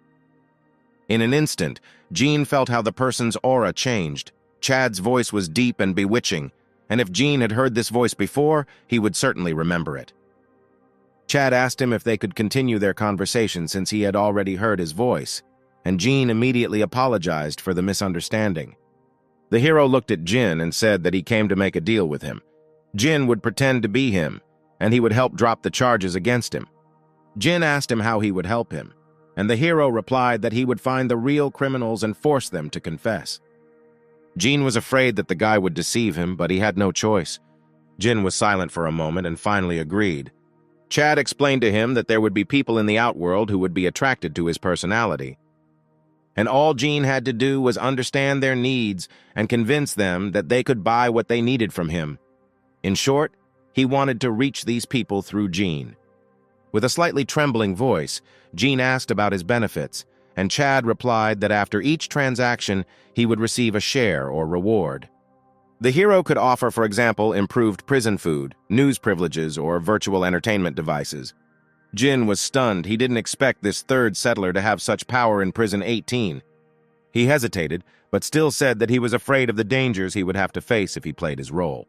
In an instant, Jin felt how the person's aura changed. Chad's voice was deep and bewitching, and if Jin had heard this voice before, he would certainly remember it. Chad asked him if they could continue their conversation since he had already heard his voice, and Jin immediately apologized for the misunderstanding. The hero looked at Jin and said that he came to make a deal with him. Jin would pretend to be him, and he would help drop the charges against him. Jin asked him how he would help him, and the hero replied that he would find the real criminals and force them to confess. Jin was afraid that the guy would deceive him, but he had no choice. Jin was silent for a moment and finally agreed. Chad explained to him that there would be people in the outworld who would be attracted to his personality, and all Jin had to do was understand their needs and convince them that they could buy what they needed from him. In short, he wanted to reach these people through Jin. With a slightly trembling voice, Jin asked about his benefits, and Chad replied that after each transaction, he would receive a share or reward. The hero could offer, for example, improved prison food, news privileges, or virtual entertainment devices. Jin was stunned. He didn't expect this third settler to have such power in Prison 18. He hesitated, but still said that he was afraid of the dangers he would have to face if he played his role.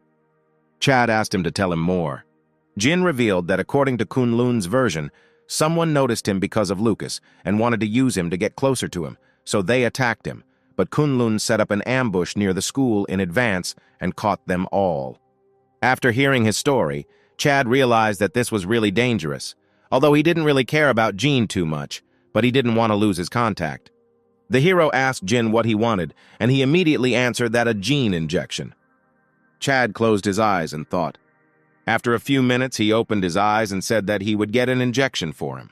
Chad asked him to tell him more. Jin revealed that according to Kunlun's version, someone noticed him because of Lucas and wanted to use him to get closer to him, so they attacked him, but Kunlun set up an ambush near the school in advance and caught them all. After hearing his story, Chad realized that this was really dangerous, although he didn't really care about Jin too much, but he didn't want to lose his contact. The hero asked Jin what he wanted, and he immediately answered that a Jin injection. Chad closed his eyes and thought. After a few minutes, he opened his eyes and said that he would get an injection for him.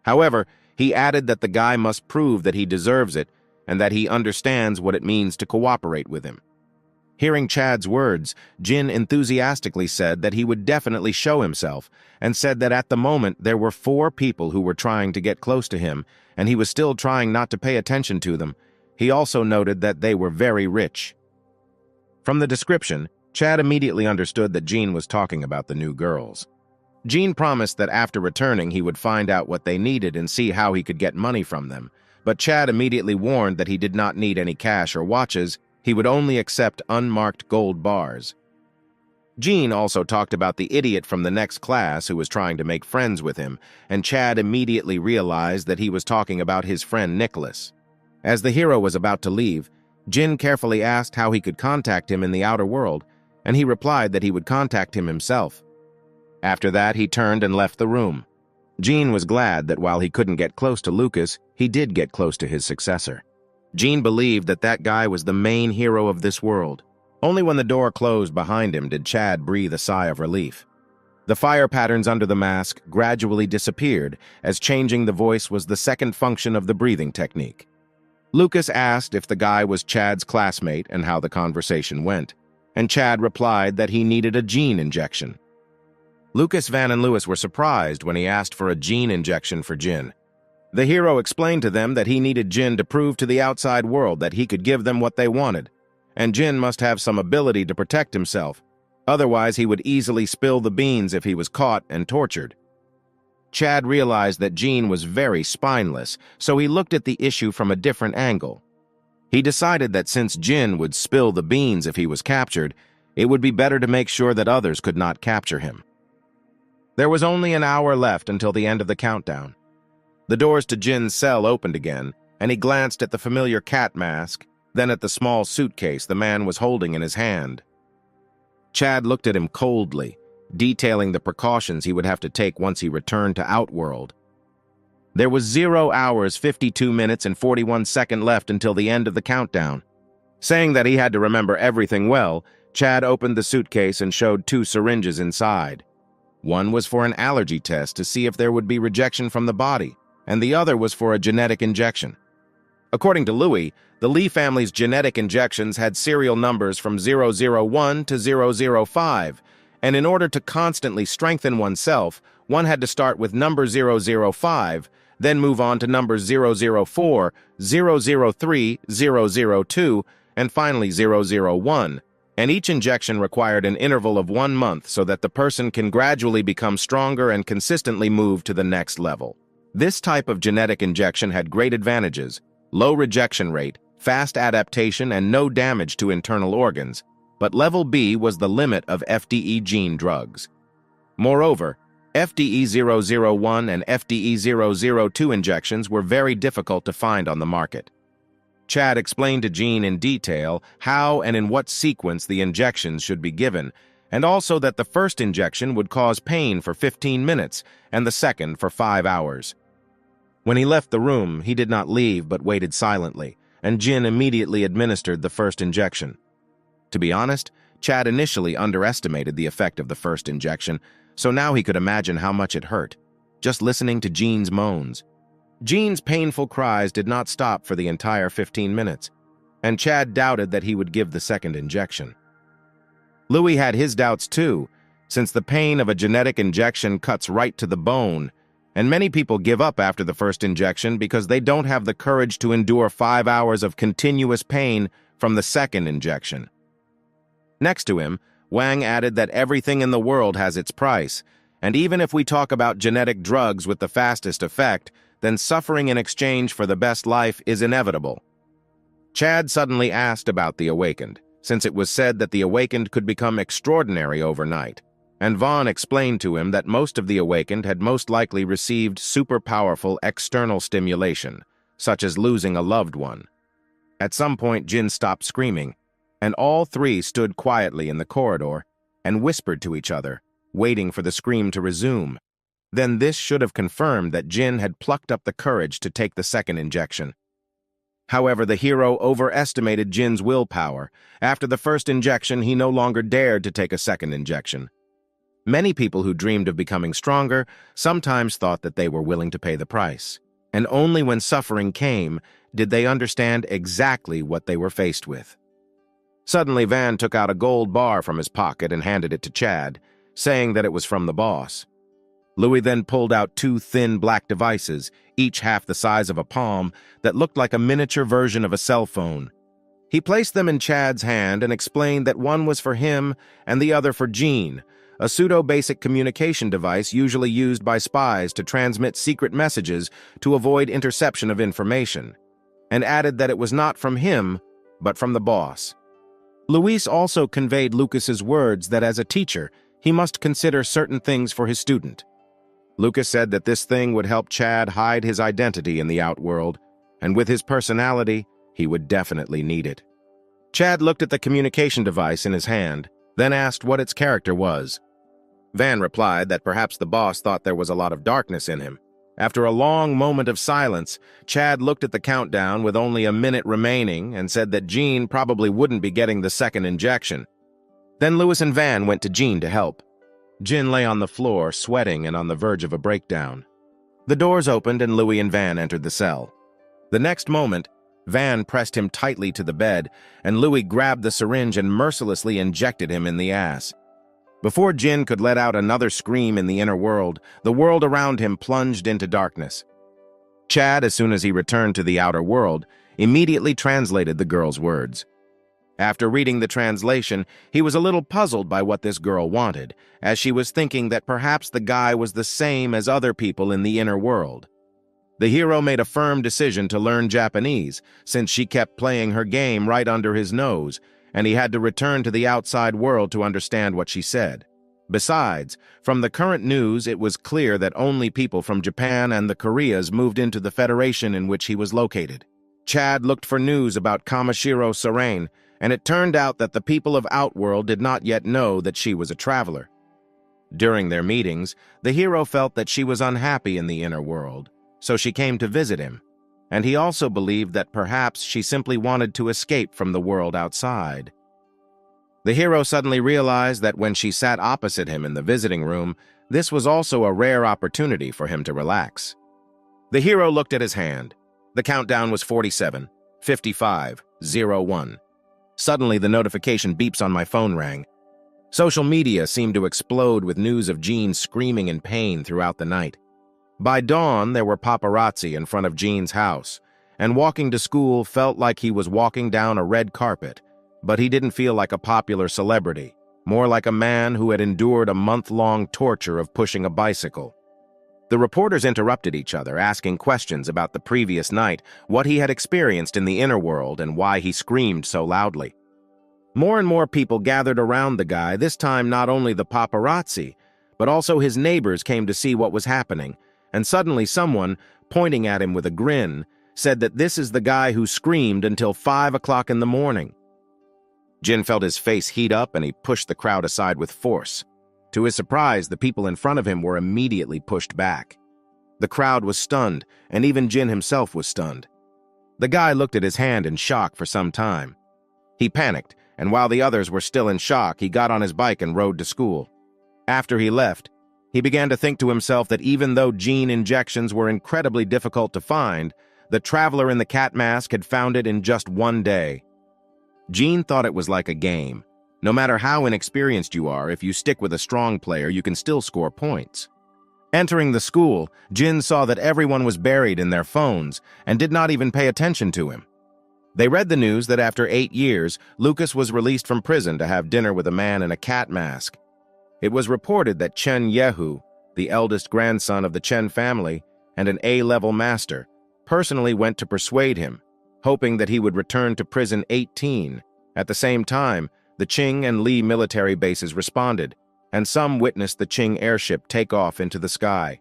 However, he added that the guy must prove that he deserves it and that he understands what it means to cooperate with him. Hearing Chad's words, Jin enthusiastically said that he would definitely show himself and said that at the moment there were 4 people who were trying to get close to him and he was still trying not to pay attention to them. He also noted that they were very rich. From the description, Chad immediately understood that Jin was talking about the new girls. Jin promised that after returning he would find out what they needed and see how he could get money from them, but Chad immediately warned that he did not need any cash or watches. He would only accept unmarked gold bars. Jin also talked about the idiot from the next class who was trying to make friends with him, and Chad immediately realized that he was talking about his friend Nicholas. As the hero was about to leave, Jin carefully asked how he could contact him in the outer world, and he replied that he would contact him himself. After that, he turned and left the room. Jin was glad that while he couldn't get close to Lucas, he did get close to his successor. Jin believed that that guy was the main hero of this world. Only when the door closed behind him did Chad breathe a sigh of relief. The fire patterns under the mask gradually disappeared, as changing the voice was the second function of the breathing technique. Lucas asked if the guy was Chad's classmate and how the conversation went, and Chad replied that he needed a Jin injection. Lucas, Van, and Lewis were surprised when he asked for a Jin injection for Jin. The hero explained to them that he needed Jin to prove to the outside world that he could give them what they wanted, and Jin must have some ability to protect himself. Otherwise, he would easily spill the beans if he was caught and tortured. Chad realized that Jin was very spineless, so he looked at the issue from a different angle. He decided that since Jin would spill the beans if he was captured, it would be better to make sure that others could not capture him. There was only an hour left until the end of the countdown. The doors to Jin's cell opened again, and he glanced at the familiar cat mask, then at the small suitcase the man was holding in his hand. Chad looked at him coldly, detailing the precautions he would have to take once he returned to Outworld. There was 0 hours, 52 minutes, and 41 seconds left until the end of the countdown. Saying that he had to remember everything well, Chad opened the suitcase and showed 2 syringes inside. One was for an allergy test to see if there would be rejection from the body, and the other was for a genetic injection. According to Louis, the Lee family's genetic injections had serial numbers from 001 to 005, and in order to constantly strengthen oneself, one had to start with number 005, then move on to numbers 004, 003, 002, and finally 001, and each injection required an interval of 1 month so that the person can gradually become stronger and consistently move to the next level. This type of genetic injection had great advantages: low rejection rate, fast adaptation, and no damage to internal organs, but level B was the limit of FDE gene drugs. Moreover, FDE 001 and FDE 002 injections were very difficult to find on the market. Chad explained to Jin in detail how and in what sequence the injections should be given, and also that the first injection would cause pain for 15 minutes and the second for 5 hours. When he left the room, he did not leave but waited silently, and Jin immediately administered the first injection. To be honest, Chad initially underestimated the effect of the first injection, so now he could imagine how much it hurt, just listening to Jin's moans. Jin's painful cries did not stop for the entire 15 minutes, and Chad doubted that he would give the second injection. Louis had his doubts too, since the pain of a genetic injection cuts right to the bone, and many people give up after the first injection because they don't have the courage to endure 5 hours of continuous pain from the second injection. Next to him, Wang added that everything in the world has its price, and even if we talk about genetic drugs with the fastest effect, then suffering in exchange for the best life is inevitable. Chad suddenly asked about the Awakened, since it was said that the Awakened could become extraordinary overnight, and Vaughn explained to him that most of the Awakened had most likely received super-powerful external stimulation, such as losing a loved one. At some point, Jin stopped screaming, and all 3 stood quietly in the corridor and whispered to each other, waiting for the scream to resume. Then this should have confirmed that Jin had plucked up the courage to take the second injection. However, the hero overestimated Jin's willpower. After the first injection, he no longer dared to take a second injection. Many people who dreamed of becoming stronger sometimes thought that they were willing to pay the price, and only when suffering came did they understand exactly what they were faced with. Suddenly, Van took out a gold bar from his pocket and handed it to Chad, saying that it was from the boss. Louis then pulled out 2 thin black devices, each half the size of a palm, that looked like a miniature version of a cell phone. He placed them in Chad's hand and explained that one was for him and the other for Jin, a pseudo-basic communication device usually used by spies to transmit secret messages to avoid interception of information, and added that it was not from him, but from the boss. Luis also conveyed Lucas's words that as a teacher, he must consider certain things for his student. Lucas said that this thing would help Chad hide his identity in the outworld, and with his personality, he would definitely need it. Chad looked at the communication device in his hand, then asked what its character was. Van replied that perhaps the boss thought there was a lot of darkness in him. After a long moment of silence, Chad looked at the countdown with only a minute remaining and said that Jin probably wouldn't be getting the second injection. Then Lewis and Van went to Jin to help. Jin lay on the floor, sweating and on the verge of a breakdown. The doors opened and Louis and Van entered the cell. The next moment, Van pressed him tightly to the bed, and Louis grabbed the syringe and mercilessly injected him in the ass. Before Jin could let out another scream in the inner world, the world around him plunged into darkness. Chad, as soon as he returned to the outer world, immediately translated the girl's words. After reading the translation, he was a little puzzled by what this girl wanted, as she was thinking that perhaps the guy was the same as other people in the inner world. The hero made a firm decision to learn Japanese, since she kept playing her game right under his nose, and he had to return to the outside world to understand what she said. Besides, from the current news, it was clear that only people from Japan and the Koreas moved into the federation in which he was located. Chad looked for news about Kamashiro Serene, and it turned out that the people of Outworld did not yet know that she was a traveler. During their meetings, the hero felt that she was unhappy in the inner world, so she came to visit him, and he also believed that perhaps she simply wanted to escape from the world outside. The hero suddenly realized that when she sat opposite him in the visiting room, this was also a rare opportunity for him to relax. The hero looked at his hand. The countdown was 47, 55, 01. Suddenly, the notification beeps on my phone rang. Social media seemed to explode with news of Jean screaming in pain throughout the night. By dawn, there were paparazzi in front of Jean's house, and walking to school felt like he was walking down a red carpet, but he didn't feel like a popular celebrity, more like a man who had endured a month-long torture of pushing a bicycle. The reporters interrupted each other, asking questions about the previous night, what he had experienced in the inner world, and why he screamed so loudly. More and more people gathered around the guy, this time not only the paparazzi, but also his neighbors came to see what was happening, and suddenly someone, pointing at him with a grin, said that this is the guy who screamed until 5 o'clock in the morning. Jin felt his face heat up and he pushed the crowd aside with force. To his surprise, the people in front of him were immediately pushed back. The crowd was stunned, and even Jin himself was stunned. The guy looked at his hand in shock for some time. He panicked, and while the others were still in shock, he got on his bike and rode to school. After he left, he began to think to himself that even though gene injections were incredibly difficult to find, the traveler in the cat mask had found it in just one day. Gene thought it was like a game. No matter how inexperienced you are, if you stick with a strong player, you can still score points. Entering the school, Jin saw that everyone was buried in their phones and did not even pay attention to him. They read the news that after 8 years, Lucas was released from prison to have dinner with a man in a cat mask. It was reported that Chen Yehu, the eldest grandson of the Chen family and an A-level master, personally went to persuade him, hoping that he would return to prison 18. At the same time, the Qing and Li military bases responded, and some witnessed the Qing airship take off into the sky.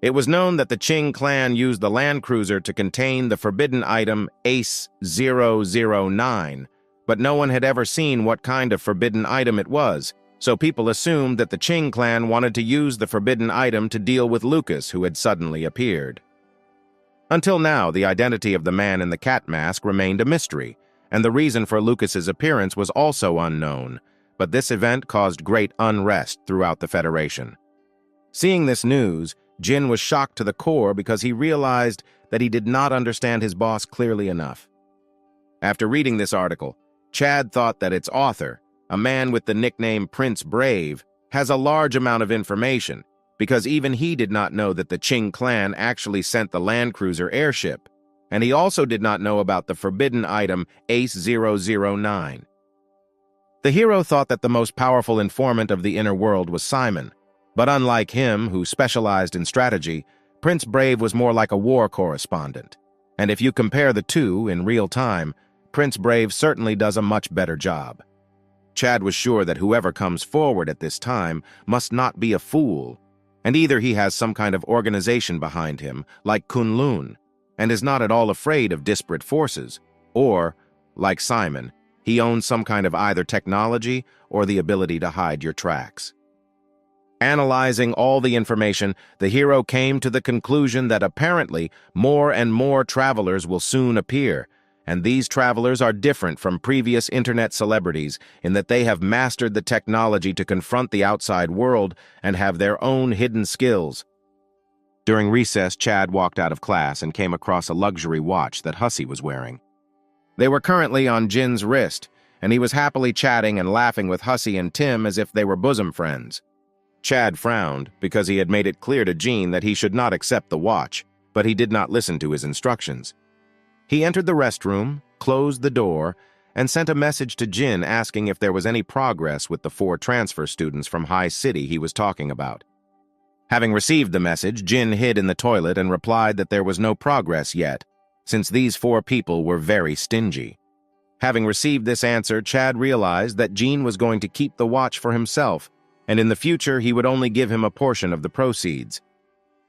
It was known that the Qing clan used the land cruiser to contain the forbidden item Ace-009, but no one had ever seen what kind of forbidden item it was, so people assumed that the Qing clan wanted to use the forbidden item to deal with Lucas, who had suddenly appeared. Until now, the identity of the man in the cat mask remained a mystery, and the reason for Lucas's appearance was also unknown, but this event caused great unrest throughout the Federation. Seeing this news, Jin was shocked to the core because he realized that he did not understand his boss clearly enough. After reading this article, Chad thought that its author, a man with the nickname Prince Brave, has a large amount of information, because even he did not know that the Qing clan actually sent the land cruiser airship, and he also did not know about the forbidden item Ace-009. The hero thought that the most powerful informant of the inner world was Simon, but unlike him, who specialized in strategy, Prince Brave was more like a war correspondent. And if you compare the two in real time, Prince Brave certainly does a much better job. Chad was sure that whoever comes forward at this time must not be a fool, and either he has some kind of organization behind him, like Kunlun, and is not at all afraid of disparate forces, or, like Simon, he owns some kind of either technology or the ability to hide your tracks. Analyzing all the information, the hero came to the conclusion that apparently more and more travelers will soon appear, and these travelers are different from previous internet celebrities in that they have mastered the technology to confront the outside world and have their own hidden skills. During recess, Chad walked out of class and came across a luxury watch that Hussey was wearing. They were currently on Jin's wrist, and he was happily chatting and laughing with Hussey and Tim as if they were bosom friends. Chad frowned because he had made it clear to Jean that he should not accept the watch, but he did not listen to his instructions. He entered the restroom, closed the door, and sent a message to Jin asking if there was any progress with the 4 transfer students from High City he was talking about. Having received the message, Jin hid in the toilet and replied that there was no progress yet, since these 4 people were very stingy. Having received this answer, Chad realized that Jin was going to keep the watch for himself, and in the future he would only give him a portion of the proceeds.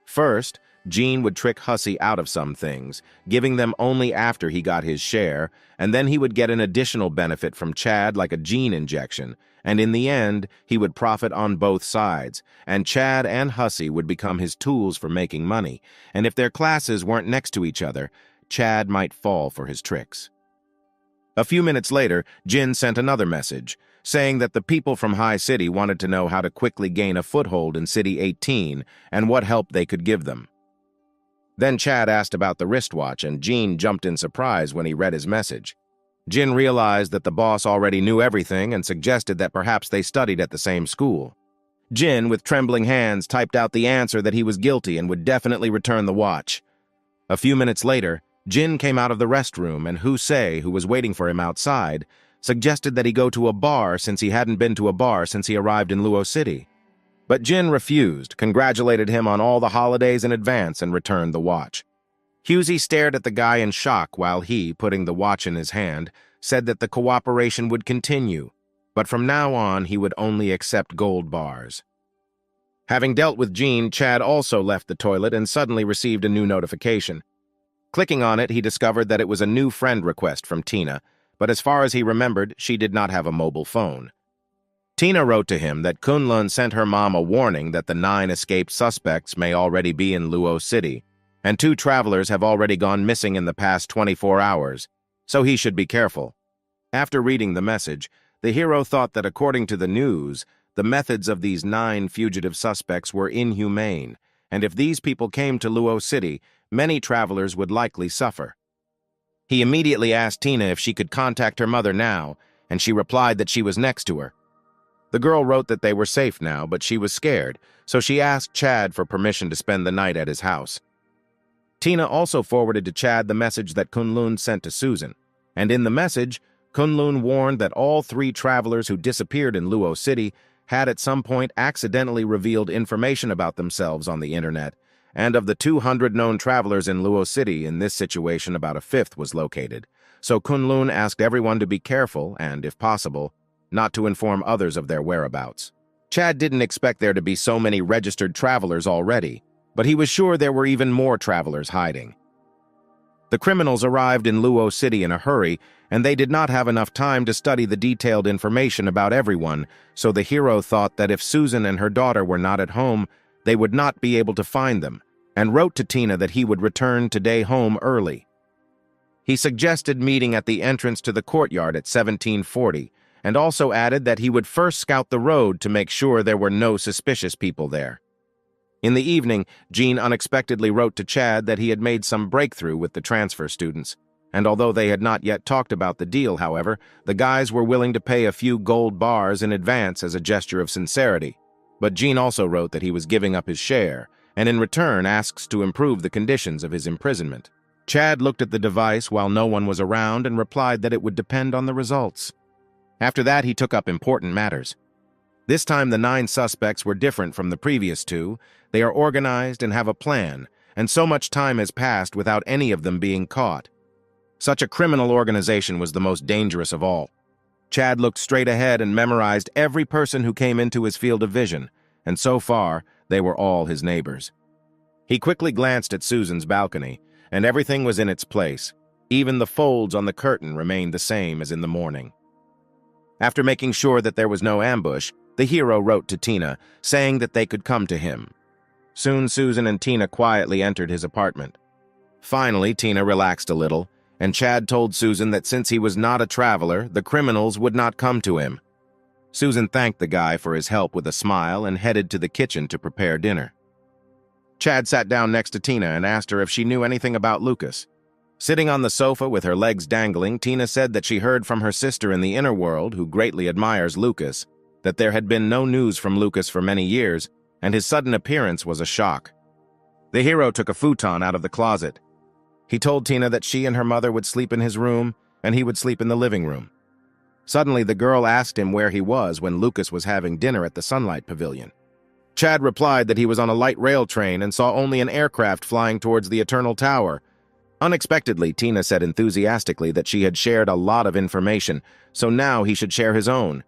First, Jin would trick Hussey out of some things, giving them only after he got his share, and then he would get an additional benefit from Chad like a gene injection, and in the end, he would profit on both sides, and Chad and Hussey would become his tools for making money, and if their classes weren't next to each other, Chad might fall for his tricks. A few minutes later, Jin sent another message, saying that the people from High City wanted to know how to quickly gain a foothold in City 18 and what help they could give them. Then Chad asked about the wristwatch, and Jin jumped in surprise when he read his message. Jin realized that the boss already knew everything and suggested that perhaps they studied at the same school. Jin, with trembling hands, typed out the answer that he was guilty and would definitely return the watch. A few minutes later, Jin came out of the restroom, and Husei, who was waiting for him outside, suggested that he go to a bar since he hadn't been to a bar since he arrived in Luo City. But Jin refused, congratulated him on all the holidays in advance, and returned the watch. Husey stared at the guy in shock while he, putting the watch in his hand, said that the cooperation would continue, but from now on he would only accept gold bars. Having dealt with Jin, Chad also left the toilet and suddenly received a new notification. Clicking on it, he discovered that it was a new friend request from Tina, but as far as he remembered, she did not have a mobile phone. Tina wrote to him that Kunlun sent her mom a warning that the 9 escaped suspects may already be in Luo City, and 2 travelers have already gone missing in the past 24 hours, so he should be careful. After reading the message, the hero thought that according to the news, the methods of these 9 fugitive suspects were inhumane, and if these people came to Luo City, many travelers would likely suffer. He immediately asked Tina if she could contact her mother now, and she replied that she was next to her. The girl wrote that they were safe now, but she was scared, so she asked Chad for permission to spend the night at his house. Tina also forwarded to Chad the message that Kunlun sent to Susan, and in the message, Kunlun warned that all 3 travelers who disappeared in Luo City had at some point accidentally revealed information about themselves on the internet, and of the 200 known travelers in Luo City, in this situation about a 5th was located. So Kunlun asked everyone to be careful and, if possible, not to inform others of their whereabouts. Chad didn't expect there to be so many registered travelers already, but he was sure there were even more travelers hiding. The criminals arrived in Luo City in a hurry, and they did not have enough time to study the detailed information about everyone, so the hero thought that if Susan and her daughter were not at home, they would not be able to find them, and wrote to Tina that he would return today home early. He suggested meeting at the entrance to the courtyard at 1740, and also added that he would first scout the road to make sure there were no suspicious people there. In the evening, Jin unexpectedly wrote to Chad that he had made some breakthrough with the transfer students, and although they had not yet talked about the deal, however, the guys were willing to pay a few gold bars in advance as a gesture of sincerity. But Jin also wrote that he was giving up his share, and in return asks to improve the conditions of his imprisonment. Chad looked at the device while no one was around and replied that it would depend on the results. After that, he took up important matters. This time, the 9 suspects were different from the previous 2. They are organized and have a plan, and so much time has passed without any of them being caught. Such a criminal organization was the most dangerous of all. Chad looked straight ahead and memorized every person who came into his field of vision, and so far, they were all his neighbors. He quickly glanced at Susan's balcony, and everything was in its place. Even the folds on the curtain remained the same as in the morning. After making sure that there was no ambush, the hero wrote to Tina, saying that they could come to him. Soon Susan and Tina quietly entered his apartment. Finally, Tina relaxed a little, and Chad told Susan that since he was not a traveler, the criminals would not come to him. Susan thanked the guy for his help with a smile and headed to the kitchen to prepare dinner. Chad sat down next to Tina and asked her if she knew anything about Lucas. Sitting on the sofa with her legs dangling, Tina said that she heard from her sister in the inner world, who greatly admires Lucas, that there had been no news from Lucas for many years, and his sudden appearance was a shock. The hero took a futon out of the closet. He told Tina that she and her mother would sleep in his room and he would sleep in the living room. Suddenly, the girl asked him where he was when Lucas was having dinner at the Sunlight Pavilion. Chad replied that he was on a light rail train and saw only an aircraft flying towards the Eternal Tower. Unexpectedly, Tina said enthusiastically that she had shared a lot of information, so now he should share his own.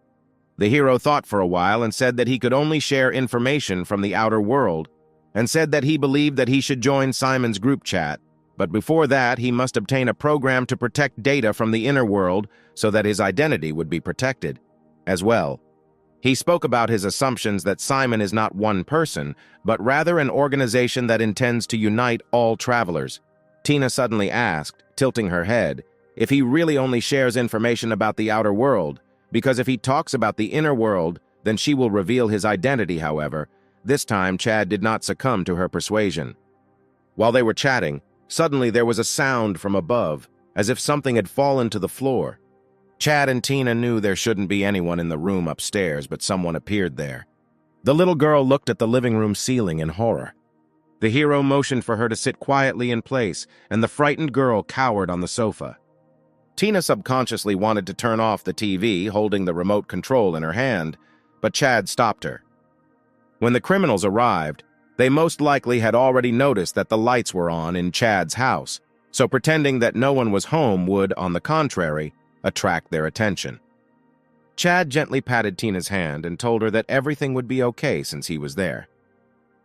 The hero thought for a while and said that he could only share information from the outer world, and said that he believed that he should join Simon's group chat, but before that he must obtain a program to protect data from the inner world so that his identity would be protected as well. He spoke about his assumptions that Simon is not one person, but rather an organization that intends to unite all travelers. Tina suddenly asked, tilting her head, if he really only shares information about the outer world, because if he talks about the inner world, then she will reveal his identity, however. This time, Chad did not succumb to her persuasion. While they were chatting, suddenly there was a sound from above, as if something had fallen to the floor. Chad and Tina knew there shouldn't be anyone in the room upstairs, but someone appeared there. The little girl looked at the living room ceiling in horror. The hero motioned for her to sit quietly in place, and the frightened girl cowered on the sofa. Tina subconsciously wanted to turn off the TV, holding the remote control in her hand, but Chad stopped her. When the criminals arrived, they most likely had already noticed that the lights were on in Chad's house, so pretending that no one was home would, on the contrary, attract their attention. Chad gently patted Tina's hand and told her that everything would be okay since he was there.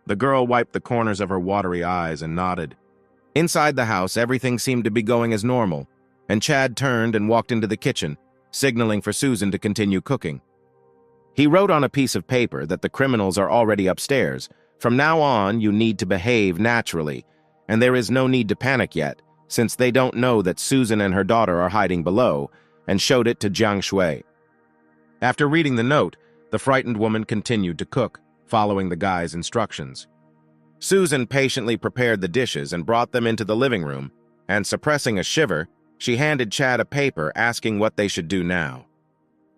The girl wiped the corners of her watery eyes and nodded. Inside the house, everything seemed to be going as normal, and Chad turned and walked into the kitchen, signaling for Susan to continue cooking. He wrote on a piece of paper that the criminals are already upstairs. From now on, you need to behave naturally, and there is no need to panic yet, since they don't know that Susan and her daughter are hiding below, and showed it to Jiang Shui. After reading the note, the frightened woman continued to cook, following the guy's instructions. Susan patiently prepared the dishes and brought them into the living room, and suppressing a shiver, she handed Chad a paper asking what they should do now.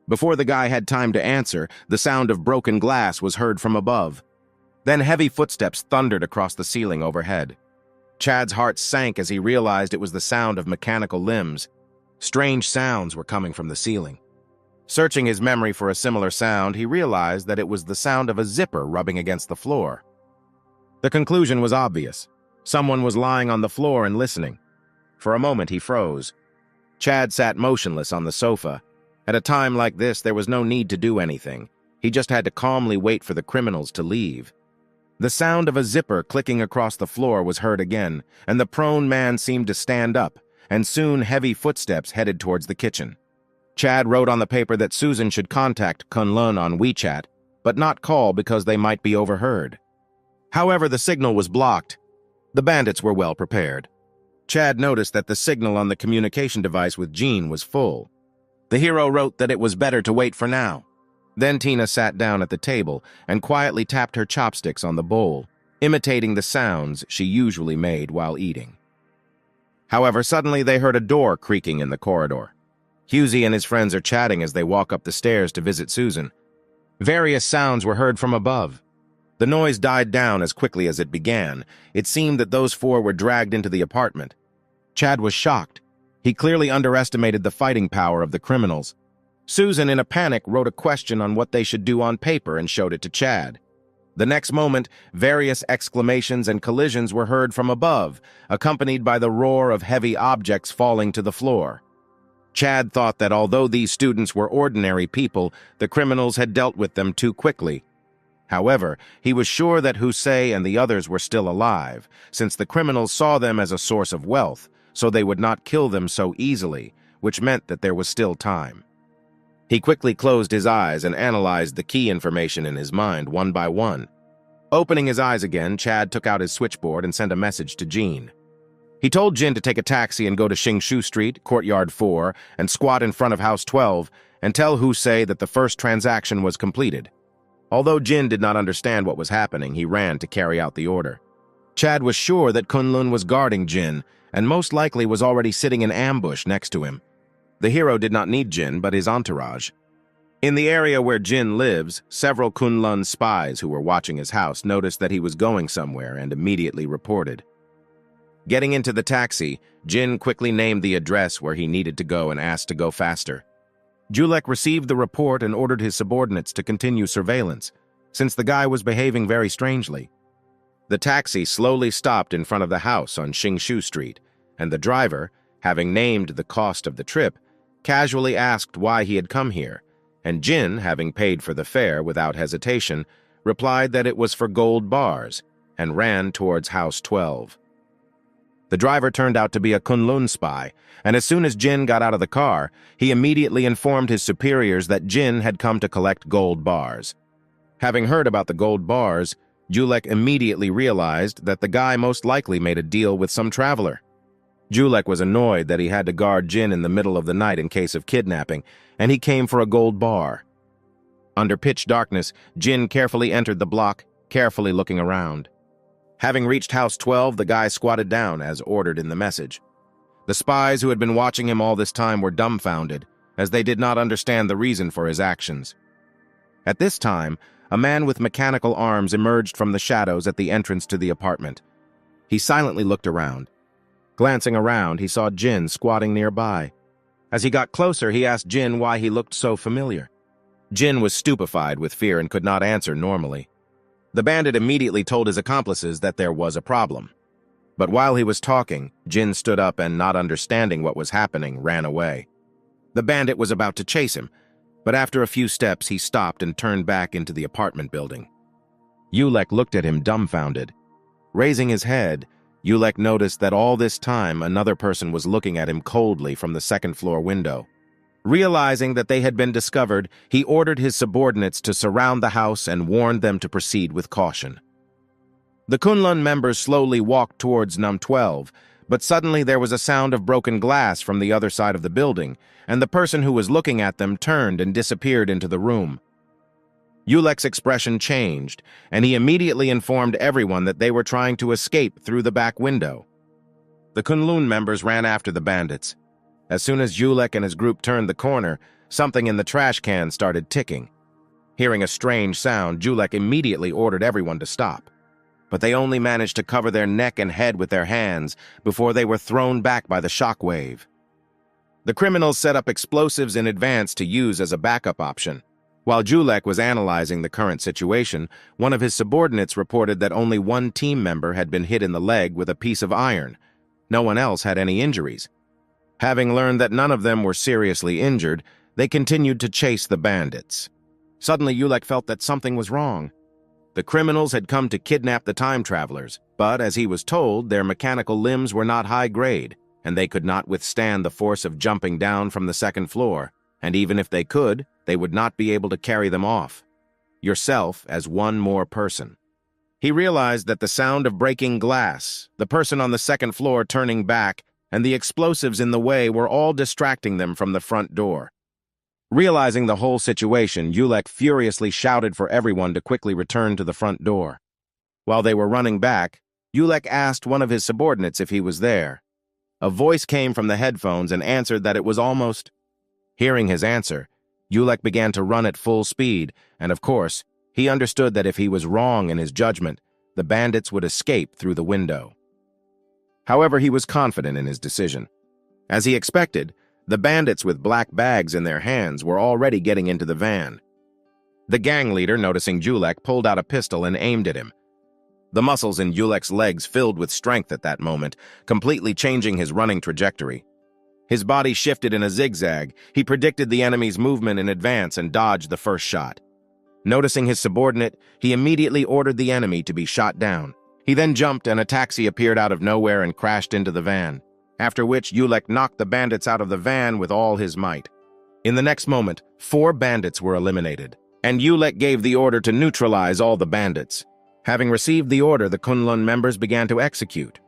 Before the guy had time to answer, the sound of broken glass was heard from above. Then heavy footsteps thundered across the ceiling overhead. Chad's heart sank as he realized it was the sound of mechanical limbs. Strange sounds were coming from the ceiling. Searching his memory for a similar sound, he realized that it was the sound of a zipper rubbing against the floor. The conclusion was obvious. Someone was lying on the floor and listening. For a moment, he froze. Chad sat motionless on the sofa. At a time like this, there was no need to do anything. He just had to calmly wait for the criminals to leave. The sound of a zipper clicking across the floor was heard again, and the prone man seemed to stand up, and soon heavy footsteps headed towards the kitchen. Chad wrote on the paper that Susan should contact Kunlun on WeChat, but not call because they might be overheard. However, the signal was blocked. The bandits were well prepared. Chad noticed that the signal on the communication device with Jean was full. The hero wrote that it was better to wait for now. Then Tina sat down at the table and quietly tapped her chopsticks on the bowl, imitating the sounds she usually made while eating. However, suddenly they heard a door creaking in the corridor. Husey and his friends are chatting as they walk up the stairs to visit Susan. Various sounds were heard from above. The noise died down as quickly as it began. It seemed that those four were dragged into the apartment. Chad was shocked. He clearly underestimated the fighting power of the criminals. Susan, in a panic, wrote a question on what they should do on paper and showed it to Chad. The next moment, various exclamations and collisions were heard from above, accompanied by the roar of heavy objects falling to the floor. Chad thought that although these students were ordinary people, the criminals had dealt with them too quickly. However, he was sure that Husey and the others were still alive, since the criminals saw them as a source of wealth, so they would not kill them so easily, which meant that there was still time. He quickly closed his eyes and analyzed the key information in his mind one by one. Opening his eyes again, Chad took out his switchboard and sent a message to Jean. He told Jin to take a taxi and go to Xingshu Street, Courtyard 4, and squat in front of House 12, and tell Husey that the first transaction was completed. Although Jin did not understand what was happening, he ran to carry out the order. Chad was sure that Kunlun was guarding Jin, and most likely was already sitting in ambush next to him. The hero did not need Jin, but his entourage. In the area where Jin lives, several Kunlun spies who were watching his house noticed that he was going somewhere and immediately reported. Getting into the taxi, Jin quickly named the address where he needed to go and asked to go faster. Julek received the report and ordered his subordinates to continue surveillance, since the guy was behaving very strangely. The taxi slowly stopped in front of the house on Xingshu Street, and the driver, having named the cost of the trip, casually asked why he had come here, and Jin, having paid for the fare without hesitation, replied that it was for gold bars, and ran towards House 12. The driver turned out to be a Kunlun spy, and as soon as Jin got out of the car, he immediately informed his superiors that Jin had come to collect gold bars. Having heard about the gold bars, Julek immediately realized that the guy most likely made a deal with some traveler. Julek was annoyed that he had to guard Jin in the middle of the night in case of kidnapping, and he came for a gold bar. Under pitch darkness, Jin carefully entered the block, carefully looking around. Having reached House 12, the guy squatted down as ordered in the message. The spies who had been watching him all this time were dumbfounded, as they did not understand the reason for his actions. At this time, a man with mechanical arms emerged from the shadows at the entrance to the apartment. He silently looked around. Glancing around, he saw Jin squatting nearby. As he got closer, he asked Jin why he looked so familiar. Jin was stupefied with fear and could not answer normally. The bandit immediately told his accomplices that there was a problem. But while he was talking, Jin stood up and, not understanding what was happening, ran away. The bandit was about to chase him, but after a few steps he stopped and turned back into the apartment building. Julek looked at him dumbfounded. Raising his head, Julek noticed that all this time another person was looking at him coldly from the second-floor window. Realizing that they had been discovered, he ordered his subordinates to surround the house and warned them to proceed with caution. The Kunlun members slowly walked towards Num 12, but suddenly there was a sound of broken glass from the other side of the building, and the person who was looking at them turned and disappeared into the room. Julek's expression changed, and he immediately informed everyone that they were trying to escape through the back window. The Kunlun members ran after the bandits. As soon as Julek and his group turned the corner, something in the trash can started ticking. Hearing a strange sound, Julek immediately ordered everyone to stop. But they only managed to cover their neck and head with their hands before they were thrown back by the shock wave. The criminals set up explosives in advance to use as a backup option. While Julek was analyzing the current situation, one of his subordinates reported that only one team member had been hit in the leg with a piece of iron. No one else had any injuries. Having learned that none of them were seriously injured, they continued to chase the bandits. Suddenly, Julek felt that something was wrong. The criminals had come to kidnap the time travelers, but as he was told, their mechanical limbs were not high grade, and they could not withstand the force of jumping down from the second floor, and even if they could, they would not be able to carry them off. Yourself as one more person. He realized that the sound of breaking glass, the person on the second floor turning back, and the explosives in the way were all distracting them from the front door. Realizing the whole situation, Julek furiously shouted for everyone to quickly return to the front door. While they were running back, Julek asked one of his subordinates if he was there. A voice came from the headphones and answered that it was almost. Hearing his answer, Julek began to run at full speed, and of course, he understood that if he was wrong in his judgment, the bandits would escape through the window. However, he was confident in his decision. As he expected, the bandits with black bags in their hands were already getting into the van. The gang leader, noticing Julek, pulled out a pistol and aimed at him. The muscles in Julek's legs filled with strength at that moment, completely changing his running trajectory. His body shifted in a zigzag. He predicted the enemy's movement in advance and dodged the first shot. Noticing his subordinate, he immediately ordered the enemy to be shot down. He then jumped and a taxi appeared out of nowhere and crashed into the van, after which Julek knocked the bandits out of the van with all his might. In the next moment, 4 bandits were eliminated, and Julek gave the order to neutralize all the bandits. Having received the order, the Kunlun members began to execute.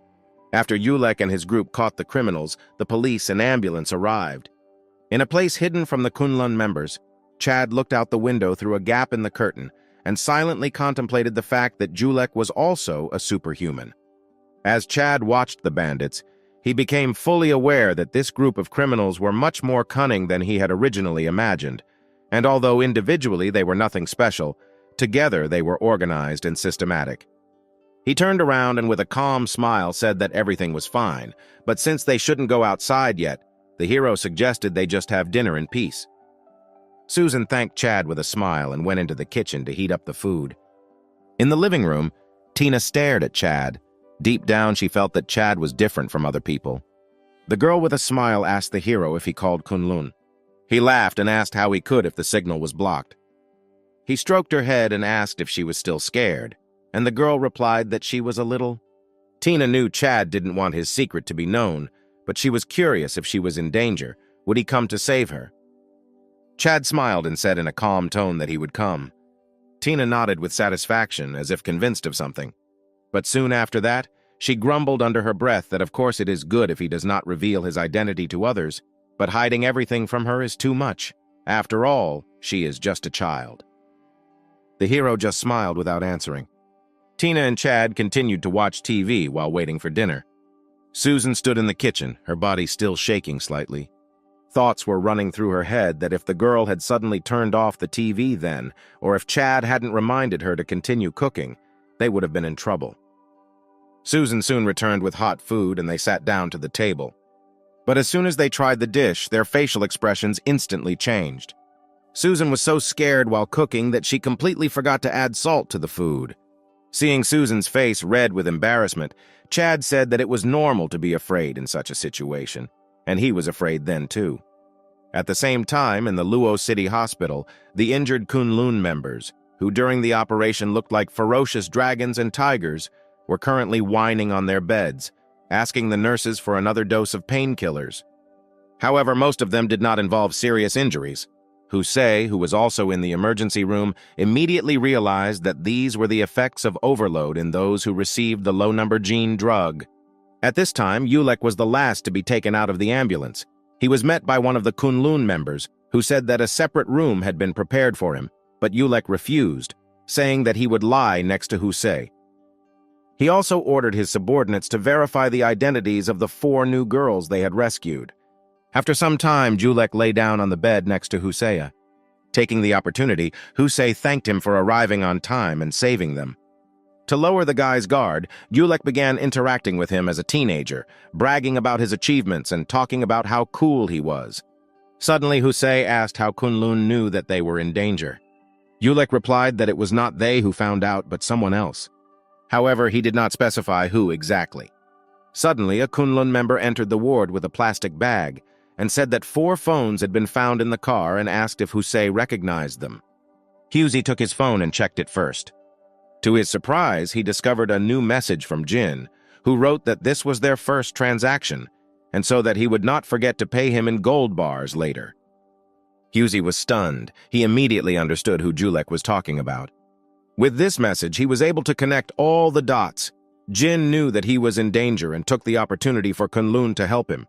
After Julek and his group caught the criminals, the police and ambulance arrived. In a place hidden from the Kunlun members, Chad looked out the window through a gap in the curtain and silently contemplated the fact that Julek was also a superhuman. As Chad watched the bandits, he became fully aware that this group of criminals were much more cunning than he had originally imagined. And although individually they were nothing special, together they were organized and systematic. He turned around and with a calm smile said that everything was fine, but since they shouldn't go outside yet, the hero suggested they just have dinner in peace. Susan thanked Chad with a smile and went into the kitchen to heat up the food. In the living room, Tina stared at Chad. Deep down, she felt that Chad was different from other people. The girl with a smile asked the hero if he called Kunlun. He laughed and asked how he could if the signal was blocked. He stroked her head and asked if she was still scared, and the girl replied that she was a little. Tina knew Chad didn't want his secret to be known, but she was curious if she was in danger. Would he come to save her? Chad smiled and said in a calm tone that he would come. Tina nodded with satisfaction, as if convinced of something. But soon after that, she grumbled under her breath that of course it is good if he does not reveal his identity to others, but hiding everything from her is too much. After all, she is just a child. The hero just smiled without answering. Tina and Chad continued to watch TV while waiting for dinner. Susan stood in the kitchen, her body still shaking slightly. Thoughts were running through her head that if the girl had suddenly turned off the TV then, or if Chad hadn't reminded her to continue cooking, they would have been in trouble. Susan soon returned with hot food and they sat down to the table. But as soon as they tried the dish, their facial expressions instantly changed. Susan was so scared while cooking that she completely forgot to add salt to the food. Seeing Susan's face red with embarrassment, Chad said that it was normal to be afraid in such a situation, and he was afraid then too. At the same time, in the Luo City Hospital, the injured Kunlun members, who during the operation looked like ferocious dragons and tigers, were currently whining on their beds, asking the nurses for another dose of painkillers. However, most of them did not involve serious injuries. Husei, who was also in the emergency room, immediately realized that these were the effects of overload in those who received the low-number gene drug. At this time, Yulek was the last to be taken out of the ambulance. He was met by one of the Kunlun members, who said that a separate room had been prepared for him, but Yulek refused, saying that he would lie next to Husei. He also ordered his subordinates to verify the identities of the 4 new girls they had rescued. After some time, Julek lay down on the bed next to Husseya. Taking the opportunity, Hussein thanked him for arriving on time and saving them. To lower the guy's guard, Julek began interacting with him as a teenager, bragging about his achievements and talking about how cool he was. Suddenly, Hussein asked how Kunlun knew that they were in danger. Julek replied that it was not they who found out, but someone else. However, he did not specify who exactly. Suddenly, a Kunlun member entered the ward with a plastic bag and said that 4 phones had been found in the car and asked if Hussein recognized them. Husey took his phone and checked it first. To his surprise, he discovered a new message from Jin, who wrote that this was their first transaction, and so that he would not forget to pay him in gold bars later. Husey was stunned. He immediately understood who Julek was talking about. With this message, he was able to connect all the dots. Jin knew that he was in danger and took the opportunity for Kunlun to help him.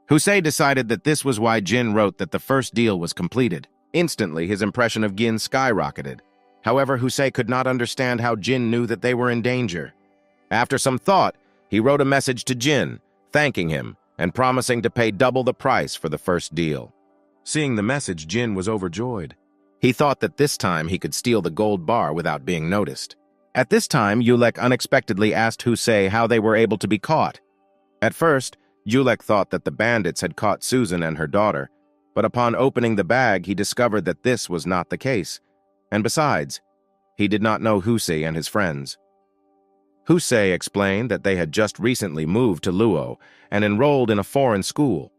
Hussein decided that this was why Jin wrote that the first deal was completed. Instantly, his impression of Gin skyrocketed. However, Hussein could not understand how Jin knew that they were in danger. After some thought, he wrote a message to Jin, thanking him and promising to pay double the price for the first deal. Seeing the message, Jin was overjoyed. He thought that this time he could steal the gold bar without being noticed. At this time, Julek unexpectedly asked Hussein how they were able to be caught. At first, Julek thought that the bandits had caught Susan and her daughter, but upon opening the bag, he discovered that this was not the case. And besides, he did not know Hussein and his friends. Hussein explained that they had just recently moved to Luo and enrolled in a foreign school.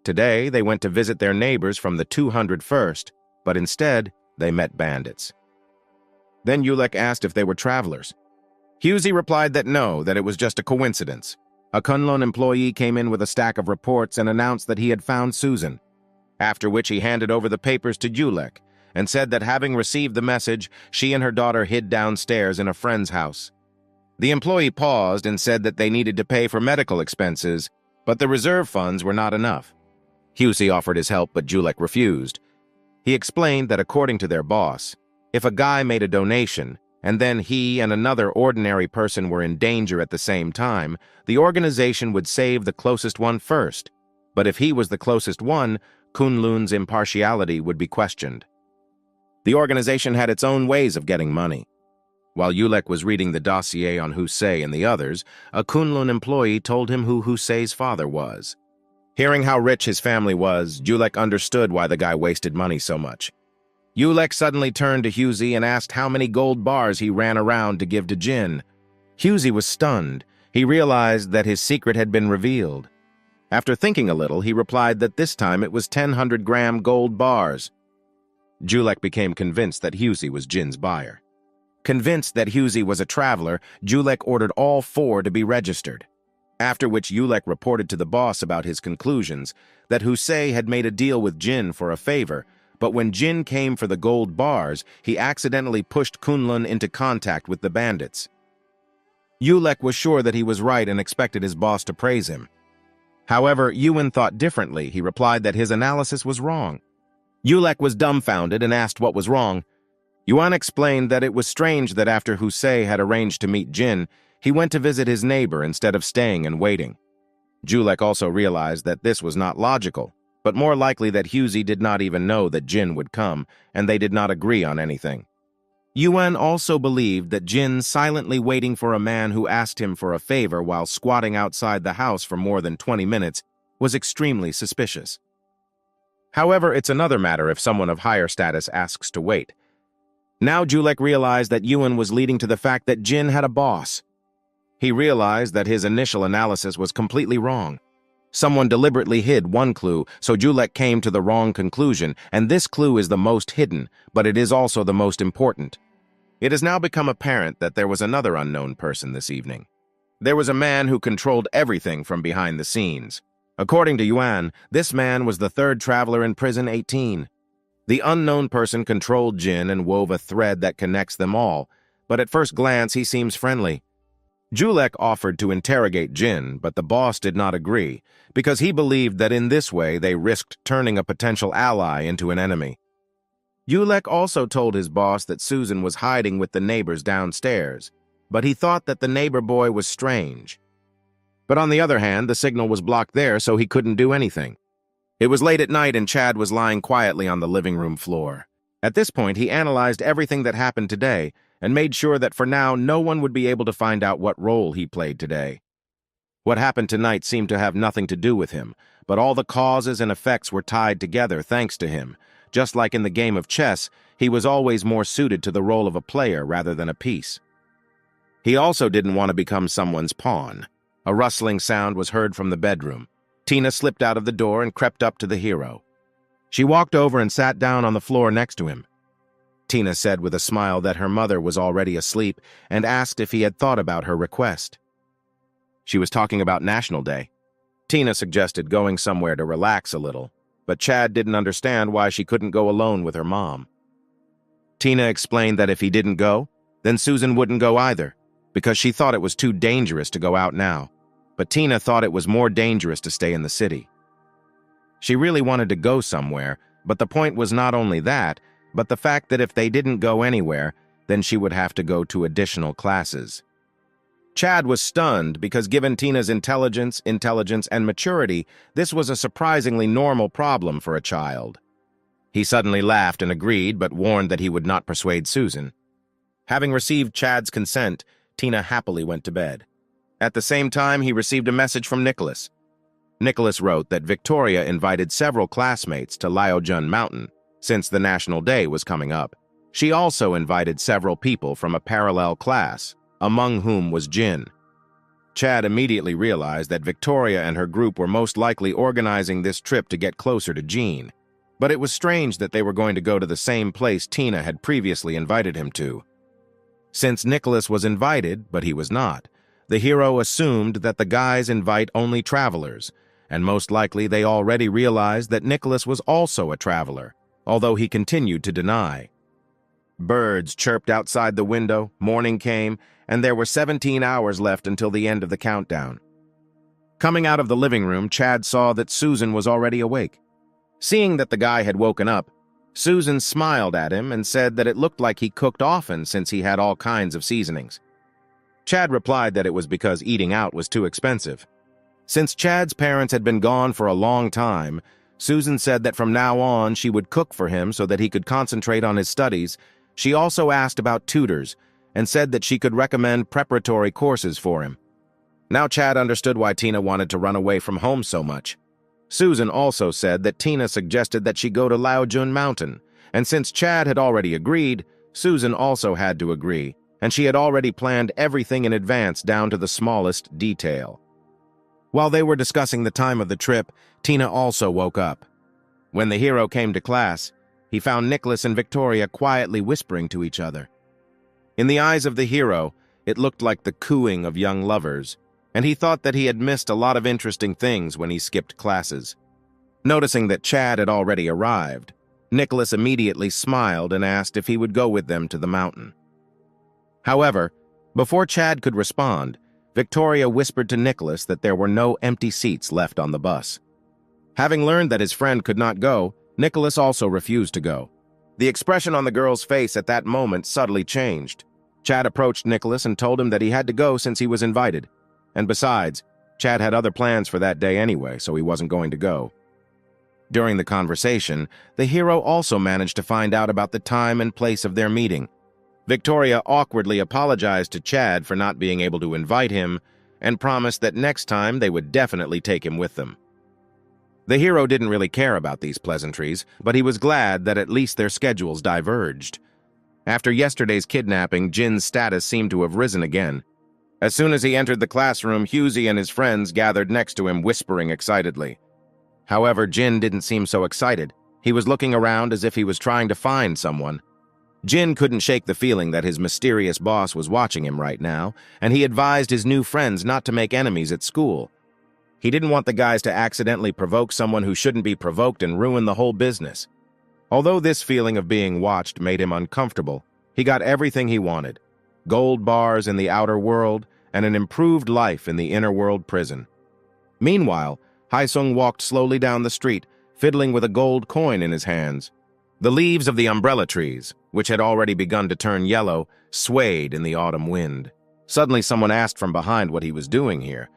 Today, they went to visit their neighbors from the 201st, but instead, they met bandits. Then Julek asked if they were travelers. Husey replied that no, that it was just a coincidence. A Kunlun employee came in with a stack of reports and announced that he had found Susan, after which he handed over the papers to Julek and said that having received the message, she and her daughter hid downstairs in a friend's house. The employee paused and said that they needed to pay for medical expenses, but the reserve funds were not enough. Husey offered his help, but Julek refused. He explained that according to their boss, if a guy made a donation, and then he and another ordinary person were in danger at the same time, the organization would save the closest one first. But if he was the closest one, Kunlun's impartiality would be questioned. The organization had its own ways of getting money. While Yulek was reading the dossier on Husei and the others, a Kunlun employee told him who Husei's father was. Hearing how rich his family was, Yulek understood why the guy wasted money so much. Yulek suddenly turned to Husei and asked how many gold bars he ran around to give to Jin. Husei was stunned. He realized that his secret had been revealed. After thinking a little, he replied that this time it was 1,000-gram gold bars. Yulek became convinced that Husei was Jin's buyer. Convinced that Husei was a traveler, Yulek ordered all 4 to be registered. After which Yulek reported to the boss about his conclusions, that Husei had made a deal with Jin for a favor, but when Jin came for the gold bars, he accidentally pushed Kunlun into contact with the bandits. Yulek was sure that he was right and expected his boss to praise him. However, Yuan thought differently. He replied that his analysis was wrong. Yulek was dumbfounded and asked what was wrong. Yuan explained that it was strange that after Husei had arranged to meet Jin, he went to visit his neighbor instead of staying and waiting. Yulek also realized that this was not logical, but more likely that Husei did not even know that Jin would come, and they did not agree on anything. Yuan also believed that Jin silently waiting for a man who asked him for a favor while squatting outside the house for more than 20 minutes was extremely suspicious. However, it's another matter if someone of higher status asks to wait. Now Yulek realized that Yuan was leading to the fact that Jin had a boss. He realized that his initial analysis was completely wrong. Someone deliberately hid one clue, so Yulek came to the wrong conclusion, and this clue is the most hidden, but it is also the most important. It has now become apparent that there was another unknown person this evening. There was a man who controlled everything from behind the scenes. According to Yuan, this man was the 3rd traveler in Prison 18. The unknown person controlled Jin and wove a thread that connects them all, but at first glance he seems friendly. Yulek offered to interrogate Jin, but the boss did not agree, because he believed that in this way they risked turning a potential ally into an enemy. Yulek also told his boss that Susan was hiding with the neighbors downstairs, but he thought that the neighbor boy was strange. But on the other hand, the signal was blocked there, so he couldn't do anything. It was late at night and Chad was lying quietly on the living room floor. At this point, he analyzed everything that happened today and made sure that for now no one would be able to find out what role he played today. What happened tonight seemed to have nothing to do with him, but all the causes and effects were tied together thanks to him. Just like in the game of chess, he was always more suited to the role of a player rather than a piece. He also didn't want to become someone's pawn. A rustling sound was heard from the bedroom. Tina slipped out of the door and crept up to the hero. She walked over and sat down on the floor next to him. Tina said with a smile that her mother was already asleep and asked if he had thought about her request. She was talking about National Day. Tina suggested going somewhere to relax a little, but Chad didn't understand why she couldn't go alone with her mom. Tina explained that if he didn't go, then Susan wouldn't go either, because she thought it was too dangerous to go out now. But Tina thought it was more dangerous to stay in the city. She really wanted to go somewhere, but the point was not only that, but the fact that if they didn't go anywhere, then she would have to go to additional classes. Chad was stunned because given Tina's intelligence, and maturity, this was a surprisingly normal problem for a child. He suddenly laughed and agreed, but warned that he would not persuade Susan. Having received Chad's consent, Tina happily went to bed. At the same time, he received a message from Nicholas. Nicholas wrote that Victoria invited several classmates to Liaojun Mountain, since the National Day was coming up. She also invited several people from a parallel class, among whom was Jin. Chad immediately realized that Victoria and her group were most likely organizing this trip to get closer to Jean. But it was strange that they were going to go to the same place Tina had previously invited him to. Since Nicholas was invited, but he was not, the hero assumed that the guys invite only travelers, and most likely they already realized that Nicholas was also a traveler, although he continued to deny. Birds chirped outside the window, morning came, and there were 17 hours left until the end of the countdown. Coming out of the living room, Chad saw that Susan was already awake. Seeing that the guy had woken up, Susan smiled at him and said that it looked like he cooked often since he had all kinds of seasonings. Chad replied that it was because eating out was too expensive. Since Chad's parents had been gone for a long time, Susan said that from now on she would cook for him so that he could concentrate on his studies. She also asked about tutors and said that she could recommend preparatory courses for him. Now Chad understood why Tina wanted to run away from home so much. Susan also said that Tina suggested that she go to Laojun Mountain, and since Chad had already agreed, Susan also had to agree, and she had already planned everything in advance down to the smallest detail. While they were discussing the time of the trip, Tina also woke up. When the hero came to class, he found Nicholas and Victoria quietly whispering to each other. In the eyes of the hero, it looked like the cooing of young lovers, and he thought that he had missed a lot of interesting things when he skipped classes. Noticing that Chad had already arrived, Nicholas immediately smiled and asked if he would go with them to the mountain. However, before Chad could respond, Victoria whispered to Nicholas that there were no empty seats left on the bus. Having learned that his friend could not go, Nicholas also refused to go. The expression on the girl's face at that moment subtly changed. Chad approached Nicholas and told him that he had to go since he was invited. And besides, Chad had other plans for that day anyway, so he wasn't going to go. During the conversation, the hero also managed to find out about the time and place of their meeting. Victoria awkwardly apologized to Chad for not being able to invite him and promised that next time they would definitely take him with them. The hero didn't really care about these pleasantries, but he was glad that at least their schedules diverged. After yesterday's kidnapping, Jin's status seemed to have risen again. As soon as he entered the classroom, Husey and his friends gathered next to him, whispering excitedly. However, Jin didn't seem so excited. He was looking around as if he was trying to find someone. Jin couldn't shake the feeling that his mysterious boss was watching him right now, and he advised his new friends not to make enemies at school. He didn't want the guys to accidentally provoke someone who shouldn't be provoked and ruin the whole business. Although this feeling of being watched made him uncomfortable, he got everything he wanted: gold bars in the outer world and an improved life in the inner world prison. Meanwhile, Haesung walked slowly down the street, fiddling with a gold coin in his hands. The leaves of the umbrella trees, which had already begun to turn yellow, swayed in the autumn wind. Suddenly someone asked from behind what he was doing here.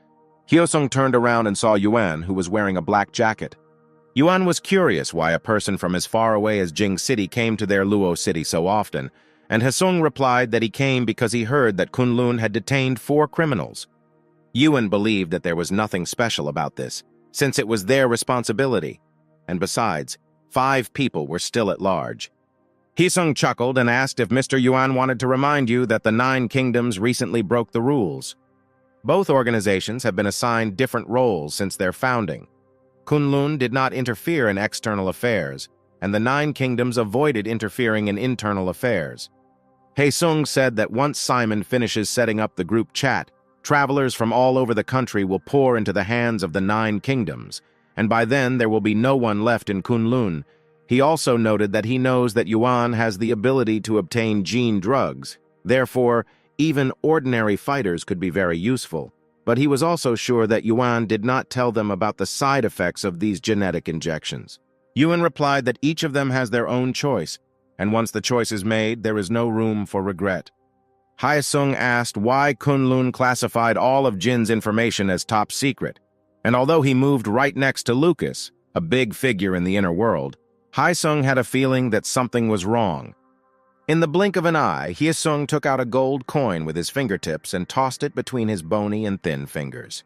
Hyosung turned around and saw Yuan, who was wearing a black jacket. Yuan was curious why a person from as far away as Jing City came to their Luo City so often, and Haesung replied that he came because he heard that Kunlun had detained 4 criminals. Yuan believed that there was nothing special about this, since it was their responsibility, and besides, 5 people were still at large. Haesung chuckled and asked if Mr. Yuan wanted to remind you that the 9 kingdoms recently broke the rules. Both organizations have been assigned different roles since their founding. Kunlun did not interfere in external affairs, and the 9 kingdoms avoided interfering in internal affairs. Haesung said that once Simon finishes setting up the group chat, travelers from all over the country will pour into the hands of the 9 kingdoms, and by then there will be no one left in Kunlun. He also noted that he knows that Yuan has the ability to obtain gene drugs. Therefore, even ordinary fighters could be very useful. But he was also sure that Yuan did not tell them about the side effects of these genetic injections. Yuan replied that each of them has their own choice, and once the choice is made, there is no room for regret. Haesung asked why Kunlun classified all of Jin's information as top secret, and although he moved right next to Lucas, a big figure in the inner world, Haesung had a feeling that something was wrong. In the blink of an eye, Haesung took out a gold coin with his fingertips and tossed it between his bony and thin fingers.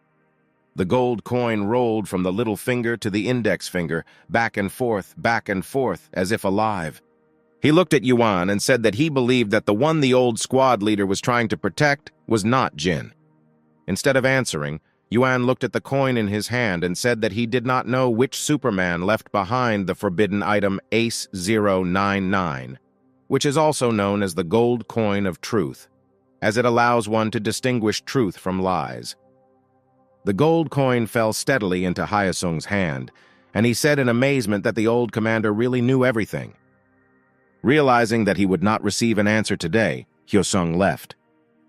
The gold coin rolled from the little finger to the index finger, back and forth, as if alive. He looked at Yuan and said that he believed that the one the old squad leader was trying to protect was not Jin. Instead of answering, Yuan looked at the coin in his hand and said that he did not know which Superman left behind the forbidden item Ace 099, which is also known as the gold coin of truth, as it allows one to distinguish truth from lies. The gold coin fell steadily into Haesung's hand, and he said in amazement that the old commander really knew everything. Realizing that he would not receive an answer today, Hyosung left.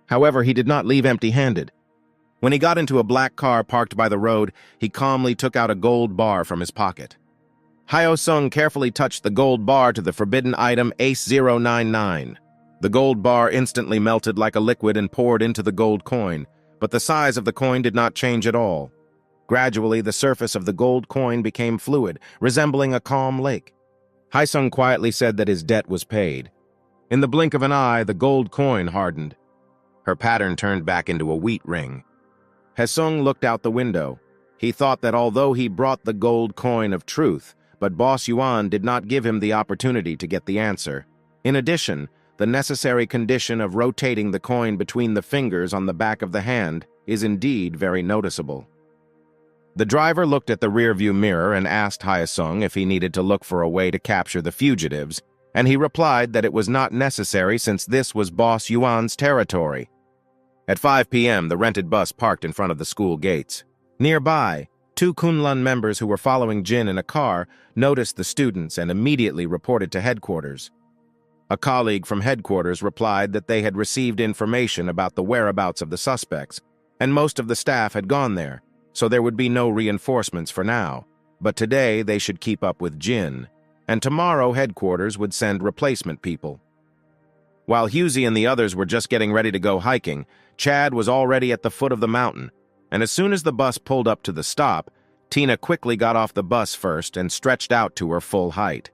However, he did not leave empty-handed. When he got into a black car parked by the road, he calmly took out a gold bar from his pocket. Hyosung carefully touched the gold bar to the forbidden item Ace 099. The gold bar instantly melted like a liquid and poured into the gold coin, but the size of the coin did not change at all. Gradually, the surface of the gold coin became fluid, resembling a calm lake. Haesung quietly said that his debt was paid. In the blink of an eye, the gold coin hardened. Her pattern turned back into a wheat ring. Haesung looked out the window. He thought that although he brought the gold coin of truth, but Boss Yuan did not give him the opportunity to get the answer. In addition, the necessary condition of rotating the coin between the fingers on the back of the hand is indeed very noticeable. The driver looked at the rearview mirror and asked Haesung if he needed to look for a way to capture the fugitives, and he replied that it was not necessary since this was Boss Yuan's territory. At 5 p.m., the rented bus parked in front of the school gates. Nearby, 2 Kunlun members who were following Jin in a car noticed the students and immediately reported to headquarters. A colleague from headquarters replied that they had received information about the whereabouts of the suspects, and most of the staff had gone there, so there would be no reinforcements for now. But today they should keep up with Jin, and tomorrow headquarters would send replacement people. While Husey and the others were just getting ready to go hiking, Chad was already at the foot of the mountain, and as soon as the bus pulled up to the stop, Tina quickly got off the bus first and stretched out to her full height.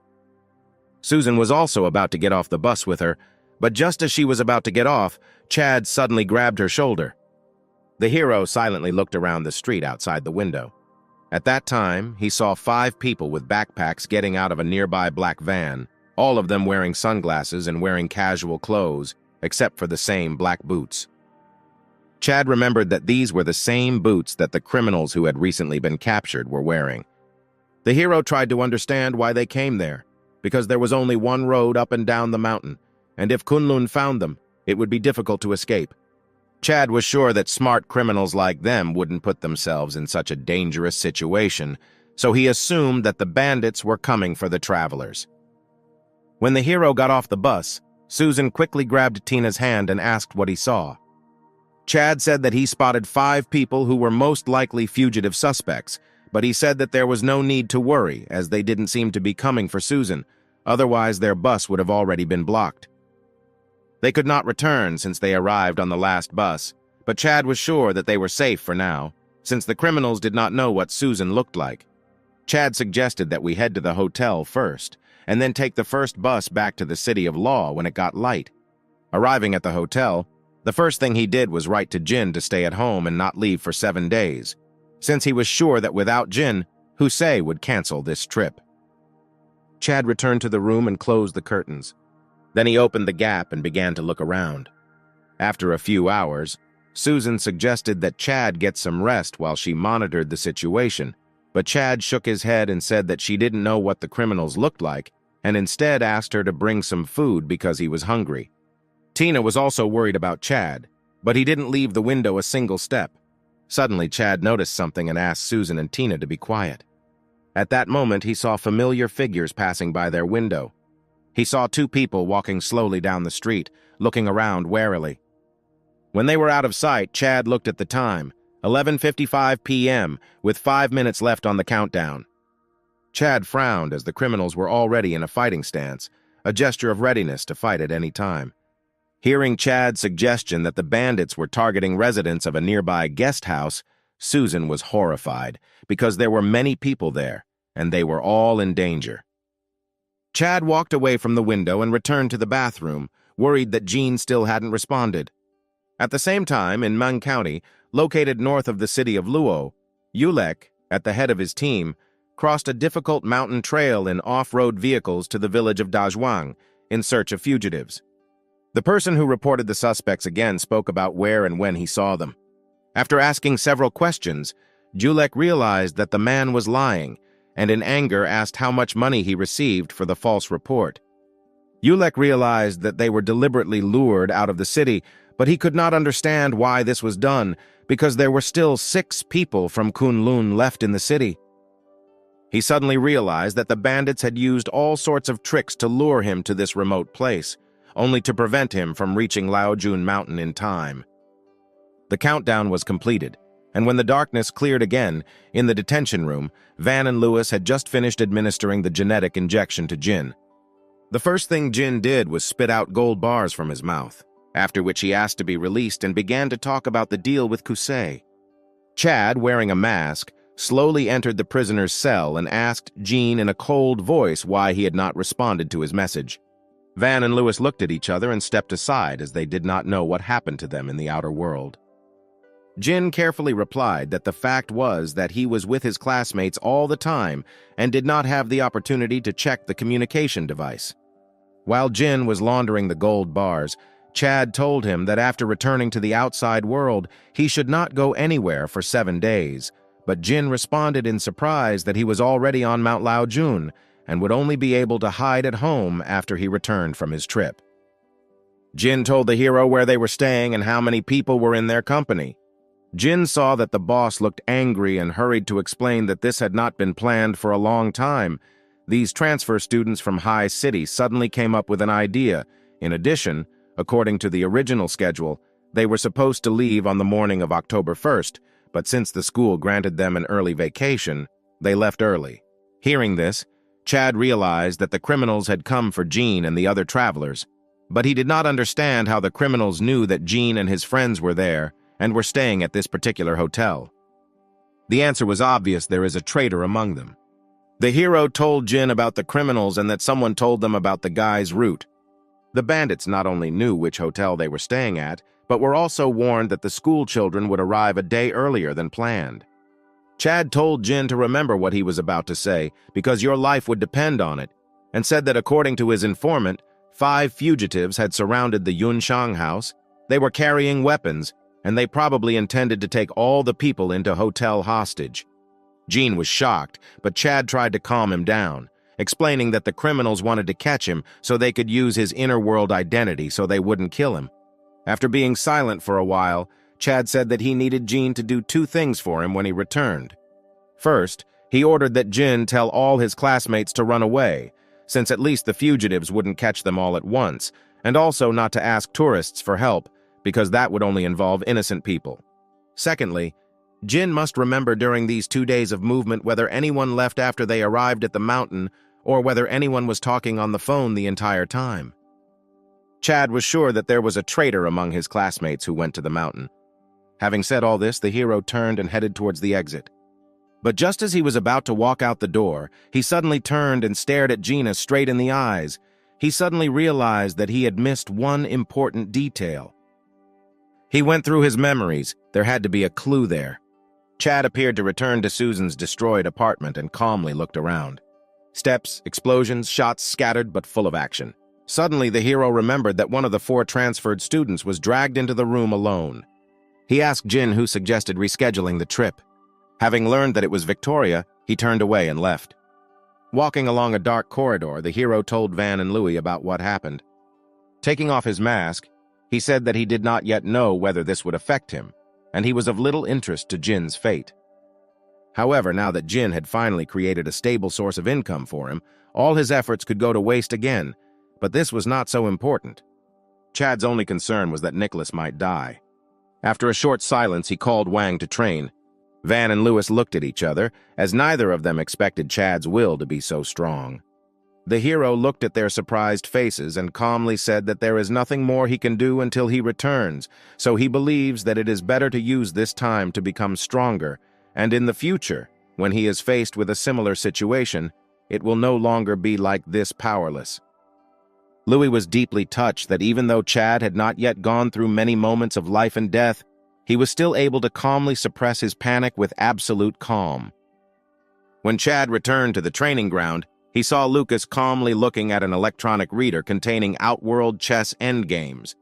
Susan was also about to get off the bus with her, but just as she was about to get off, Chad suddenly grabbed her shoulder. The hero silently looked around the street outside the window. At that time, he saw 5 people with backpacks getting out of a nearby black van, all of them wearing sunglasses and wearing casual clothes, except for the same black boots. Chad remembered that these were the same boots that the criminals who had recently been captured were wearing. The hero tried to understand why they came there, because there was only one road up and down the mountain, and if Kunlun found them, it would be difficult to escape. Chad was sure that smart criminals like them wouldn't put themselves in such a dangerous situation, so he assumed that the bandits were coming for the travelers. When the hero got off the bus, Susan quickly grabbed Tina's hand and asked what he saw. Chad said that he spotted 5 people who were most likely fugitive suspects, but he said that there was no need to worry as they didn't seem to be coming for Susan, otherwise their bus would have already been blocked. They could not return since they arrived on the last bus, but Chad was sure that they were safe for now, since the criminals did not know what Susan looked like. Chad suggested that we head to the hotel first, and then take the first bus back to the City of Law when it got light. Arriving at the hotel, the first thing he did was write to Jin to stay at home and not leave for 7 days, since he was sure that without Jin, Husey would cancel this trip. Chad returned to the room and closed the curtains. Then he opened the gap and began to look around. After a few hours, Susan suggested that Chad get some rest while she monitored the situation, but Chad shook his head and said that she didn't know what the criminals looked like, and instead asked her to bring some food because he was hungry. Tina was also worried about Chad, but he didn't leave the window a single step. Suddenly, Chad noticed something and asked Susan and Tina to be quiet. At that moment, he saw familiar figures passing by their window. He saw 2 people walking slowly down the street, looking around warily. When they were out of sight, Chad looked at the time, 11:55 p.m., with 5 minutes left on the countdown. Chad frowned as the criminals were already in a fighting stance, a gesture of readiness to fight at any time. Hearing Chad's suggestion that the bandits were targeting residents of a nearby guest house, Susan was horrified, because there were many people there, and they were all in danger. Chad walked away from the window and returned to the bathroom, worried that Jean still hadn't responded. At the same time, in Meng County, located north of the city of Luo, Yulek, at the head of his team, crossed a difficult mountain trail in off-road vehicles to the village of Dazhuang in search of fugitives. The person who reported the suspects again spoke about where and when he saw them. After asking several questions, Julek realized that the man was lying, and in anger asked how much money he received for the false report. Julek realized that they were deliberately lured out of the city, but he could not understand why this was done, because there were still 6 people from Kunlun left in the city. He suddenly realized that the bandits had used all sorts of tricks to lure him to this remote place, only to prevent him from reaching Laojun Mountain in time. The countdown was completed, and when the darkness cleared again, in the detention room, Van and Lewis had just finished administering the genetic injection to Jin. The first thing Jin did was spit out gold bars from his mouth, after which he asked to be released and began to talk about the deal with Kusei. Chad, wearing a mask, slowly entered the prisoner's cell and asked Jean in a cold voice why he had not responded to his message. Van and Lewis looked at each other and stepped aside as they did not know what happened to them in the outer world. Jin carefully replied that the fact was that he was with his classmates all the time and did not have the opportunity to check the communication device. While Jin was laundering the gold bars, Chad told him that after returning to the outside world, he should not go anywhere for 7 days, but Jin responded in surprise that he was already on Mount Laojun and would only be able to hide at home after he returned from his trip. Jin told the hero where they were staying and how many people were in their company. Jin saw that the boss looked angry and hurried to explain that this had not been planned for a long time. These transfer students from High City suddenly came up with an idea. In addition, according to the original schedule, they were supposed to leave on the morning of October 1st, but since the school granted them an early vacation, they left early. Hearing this, Chad realized that the criminals had come for Jean and the other travelers, but he did not understand how the criminals knew that Jean and his friends were there and were staying at this particular hotel. The answer was obvious: there is a traitor among them. The hero told Jin about the criminals and that someone told them about the guy's route. The bandits not only knew which hotel they were staying at, but were also warned that the school children would arrive a day earlier than planned. Chad told Jin to remember what he was about to say, because your life would depend on it, and said that according to his informant, 5 fugitives had surrounded the Yunshang house. They were carrying weapons, and they probably intended to take all the people into hotel hostage. Jean was shocked, but Chad tried to calm him down, explaining that the criminals wanted to catch him so they could use his inner world identity so they wouldn't kill him. After being silent for a while, Chad said that he needed Jean to do 2 things for him when he returned. First, he ordered that Jin tell all his classmates to run away, since at least the fugitives wouldn't catch them all at once, and also not to ask tourists for help, because that would only involve innocent people. Secondly, Jin must remember during these 2 days of movement whether anyone left after they arrived at the mountain or whether anyone was talking on the phone the entire time. Chad was sure that there was a traitor among his classmates who went to the mountain. Having said all this, the hero turned and headed towards the exit. But just as he was about to walk out the door, he suddenly turned and stared at Gina straight in the eyes. He suddenly realized that he had missed one important detail. He went through his memories. There had to be a clue there. Chad appeared to return to Susan's destroyed apartment and calmly looked around. Steps, explosions, shots scattered but full of action. Suddenly, the hero remembered that one of the 4 transferred students was dragged into the room alone. He asked Jin who suggested rescheduling the trip. Having learned that it was Victoria, he turned away and left. Walking along a dark corridor, the hero told Van and Louis about what happened. Taking off his mask, he said that he did not yet know whether this would affect him, and he was of little interest to Jin's fate. However, now that Jin had finally created a stable source of income for him, all his efforts could go to waste again, but this was not so important. Chad's only concern was that Nicholas might die. After a short silence, he called Wang to train. Van and Lewis looked at each other, as neither of them expected Chad's will to be so strong. The hero looked at their surprised faces and calmly said that there is nothing more he can do until he returns, so he believes that it is better to use this time to become stronger, and in the future, when he is faced with a similar situation, it will no longer be like this powerless. Louis was deeply touched that even though Chad had not yet gone through many moments of life and death, he was still able to calmly suppress his panic with absolute calm. When Chad returned to the training ground, he saw Lucas calmly looking at an electronic reader containing Outworld chess endgames.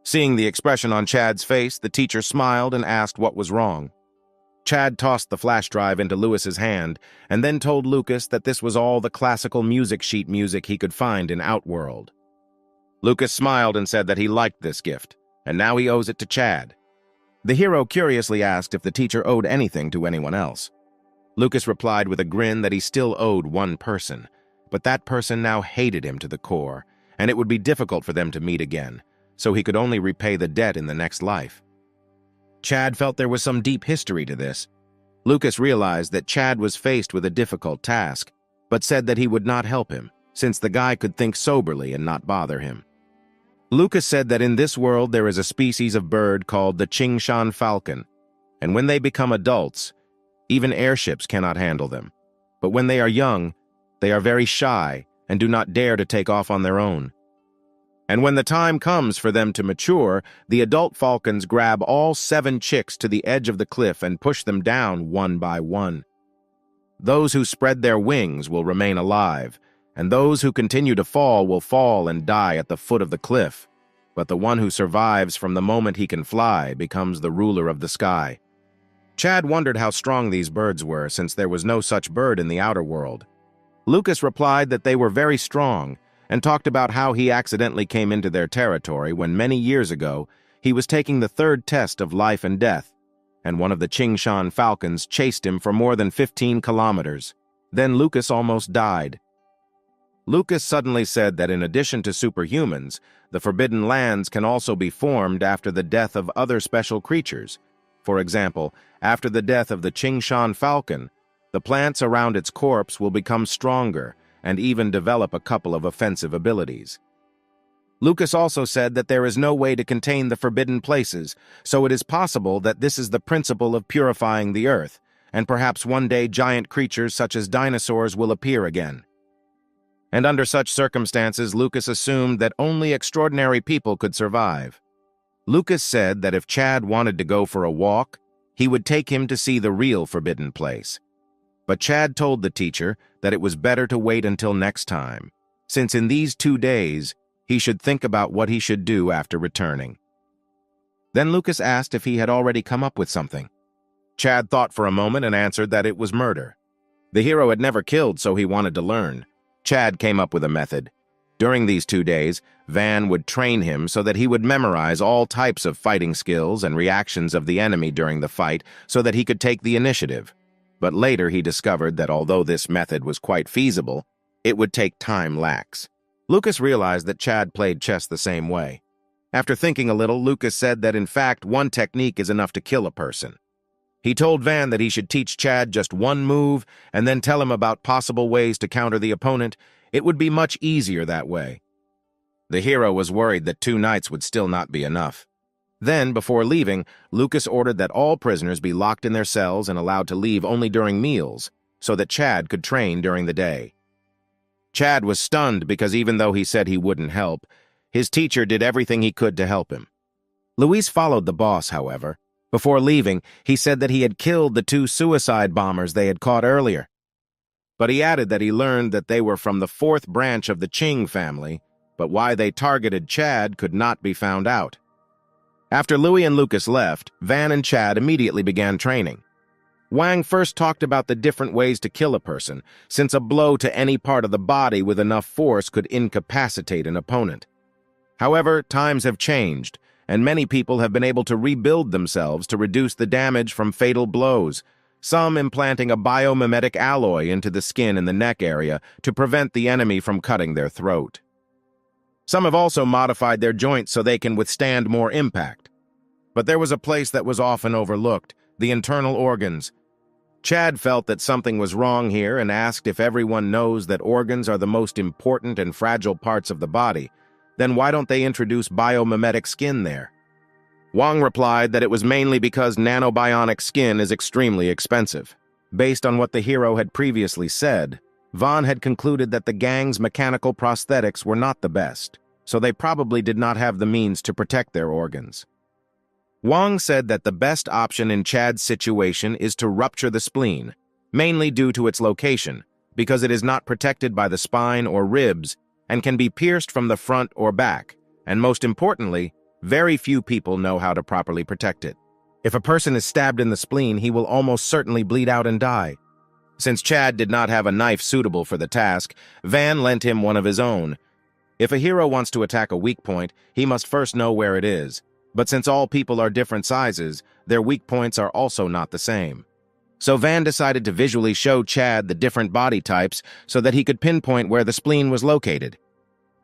Seeing the expression on Chad's face, the teacher smiled and asked what was wrong. Chad tossed the flash drive into Lewis's hand and then told Lucas that this was all the classical music sheet music he could find in Outworld. Lucas smiled and said that he liked this gift, and now he owes it to Chad. The hero curiously asked if the teacher owed anything to anyone else. Lucas replied with a grin that he still owed one person, but that person now hated him to the core, and it would be difficult for them to meet again, so he could only repay the debt in the next life. Chad felt there was some deep history to this. Lucas realized that Chad was faced with a difficult task, but said that he would not help him, since the guy could think soberly and not bother him. Lucas said that in this world there is a species of bird called the Qingshan falcon, and when they become adults, Even airships cannot handle them. But when they are young, they are very shy and do not dare to take off on their own. And when the time comes for them to mature, the adult falcons grab all 7 chicks to the edge of the cliff and push them down one by one. Those who spread their wings will remain alive, and those who continue to fall will fall and die at the foot of the cliff. But the one who survives from the moment he can fly becomes the ruler of the sky. Chad wondered how strong these birds were, since there was no such bird in the outer world. Lucas replied that they were very strong, and talked about how he accidentally came into their territory when many years ago he was taking the 3rd test of life and death, and one of the Qingshan falcons chased him for more than 15 kilometers. Then Lucas almost died. Lucas suddenly said that in addition to superhumans, the Forbidden Lands can also be formed after the death of other special creatures. For example, after the death of the Qingshan falcon, the plants around its corpse will become stronger and even develop a couple of offensive abilities. Lucas also said that there is no way to contain the forbidden places, so it is possible that this is the principle of purifying the earth, and perhaps one day giant creatures such as dinosaurs will appear again. And under such circumstances, Lucas assumed that only extraordinary people could survive. Lucas said that if Chad wanted to go for a walk, he would take him to see the real forbidden place. But Chad told the teacher that it was better to wait until next time, since in these 2 days, he should think about what he should do after returning. Then Lucas asked if he had already come up with something. Chad thought for a moment and answered that it was murder. The hero had never killed, so he wanted to learn. Chad came up with a method. During these 2 days, Van would train him so that he would memorize all types of fighting skills and reactions of the enemy during the fight so that he could take the initiative. But later he discovered that although this method was quite feasible, it would take time lax. Lucas realized that Chad played chess the same way. After thinking a little, Lucas said that in fact one technique is enough to kill a person. He told Van that he should teach Chad just one move and then tell him about possible ways to counter the opponent. It would be much easier that way. The hero was worried that 2 nights would still not be enough. Then, before leaving, Lucas ordered that all prisoners be locked in their cells and allowed to leave only during meals, so that Chad could train during the day. Chad was stunned because even though he said he wouldn't help, his teacher did everything he could to help him. Luis followed the boss, however. Before leaving, he said that he had killed the 2 suicide bombers they had caught earlier. But he added that he learned that they were from the 4th branch of the Qing family, but why they targeted Chad could not be found out. After Louis and Lucas left, Van and Chad immediately began training. Wang first talked about the different ways to kill a person, since a blow to any part of the body with enough force could incapacitate an opponent. However, times have changed, and many people have been able to rebuild themselves to reduce the damage from fatal blows, some implanting a biomimetic alloy into the skin in the neck area to prevent the enemy from cutting their throat. Some have also modified their joints so they can withstand more impact. But there was a place that was often overlooked, the internal organs. Chad felt that something was wrong here and asked if everyone knows that organs are the most important and fragile parts of the body. Then why don't they introduce biomimetic skin there? Wang replied that it was mainly because nanobionic skin is extremely expensive. Based on what the hero had previously said, Van had concluded that the gang's mechanical prosthetics were not the best, so they probably did not have the means to protect their organs. Wang said that the best option in Chad's situation is to rupture the spleen, mainly due to its location, because it is not protected by the spine or ribs and can be pierced from the front or back, and most importantly, very few people know how to properly protect it. If a person is stabbed in the spleen, he will almost certainly bleed out and die. Since Chad did not have a knife suitable for the task, Van lent him one of his own. If a hero wants to attack a weak point, he must first know where it is. But since all people are different sizes, their weak points are also not the same. So Van decided to visually show Chad the different body types so that he could pinpoint where the spleen was located.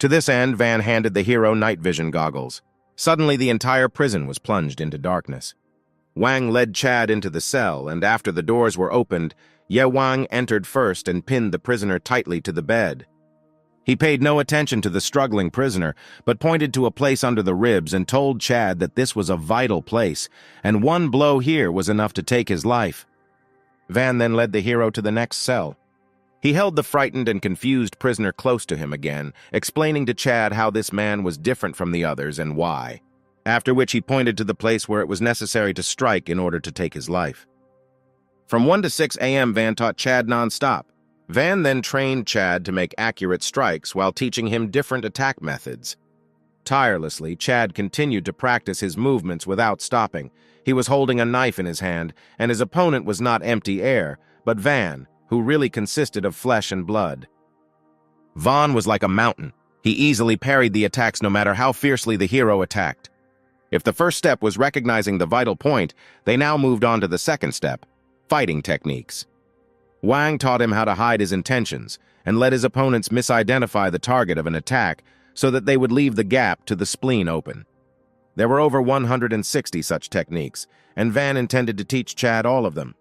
To this end, Van handed the hero night vision goggles. Suddenly, the entire prison was plunged into darkness. Wang led Chad into the cell, and after the doors were opened, Ye Wang entered first and pinned the prisoner tightly to the bed. He paid no attention to the struggling prisoner, but pointed to a place under the ribs and told Chad that this was a vital place, and one blow here was enough to take his life. Van then led the hero to the next cell. He held the frightened and confused prisoner close to him again, explaining to Chad how this man was different from the others and why, after which he pointed to the place where it was necessary to strike in order to take his life. From 1 to 6 a.m., Van taught Chad nonstop. Van then trained Chad to make accurate strikes while teaching him different attack methods. Tirelessly, Chad continued to practice his movements without stopping. He was holding a knife in his hand, and his opponent was not empty air, but Van, who really consisted of flesh and blood. Van was like a mountain. He easily parried the attacks no matter how fiercely the hero attacked. If the first step was recognizing the vital point, they now moved on to the second step, fighting techniques. Wang taught him how to hide his intentions and let his opponents misidentify the target of an attack so that they would leave the gap to the spleen open. There were over 160 such techniques, and Van intended to teach Chad all of them.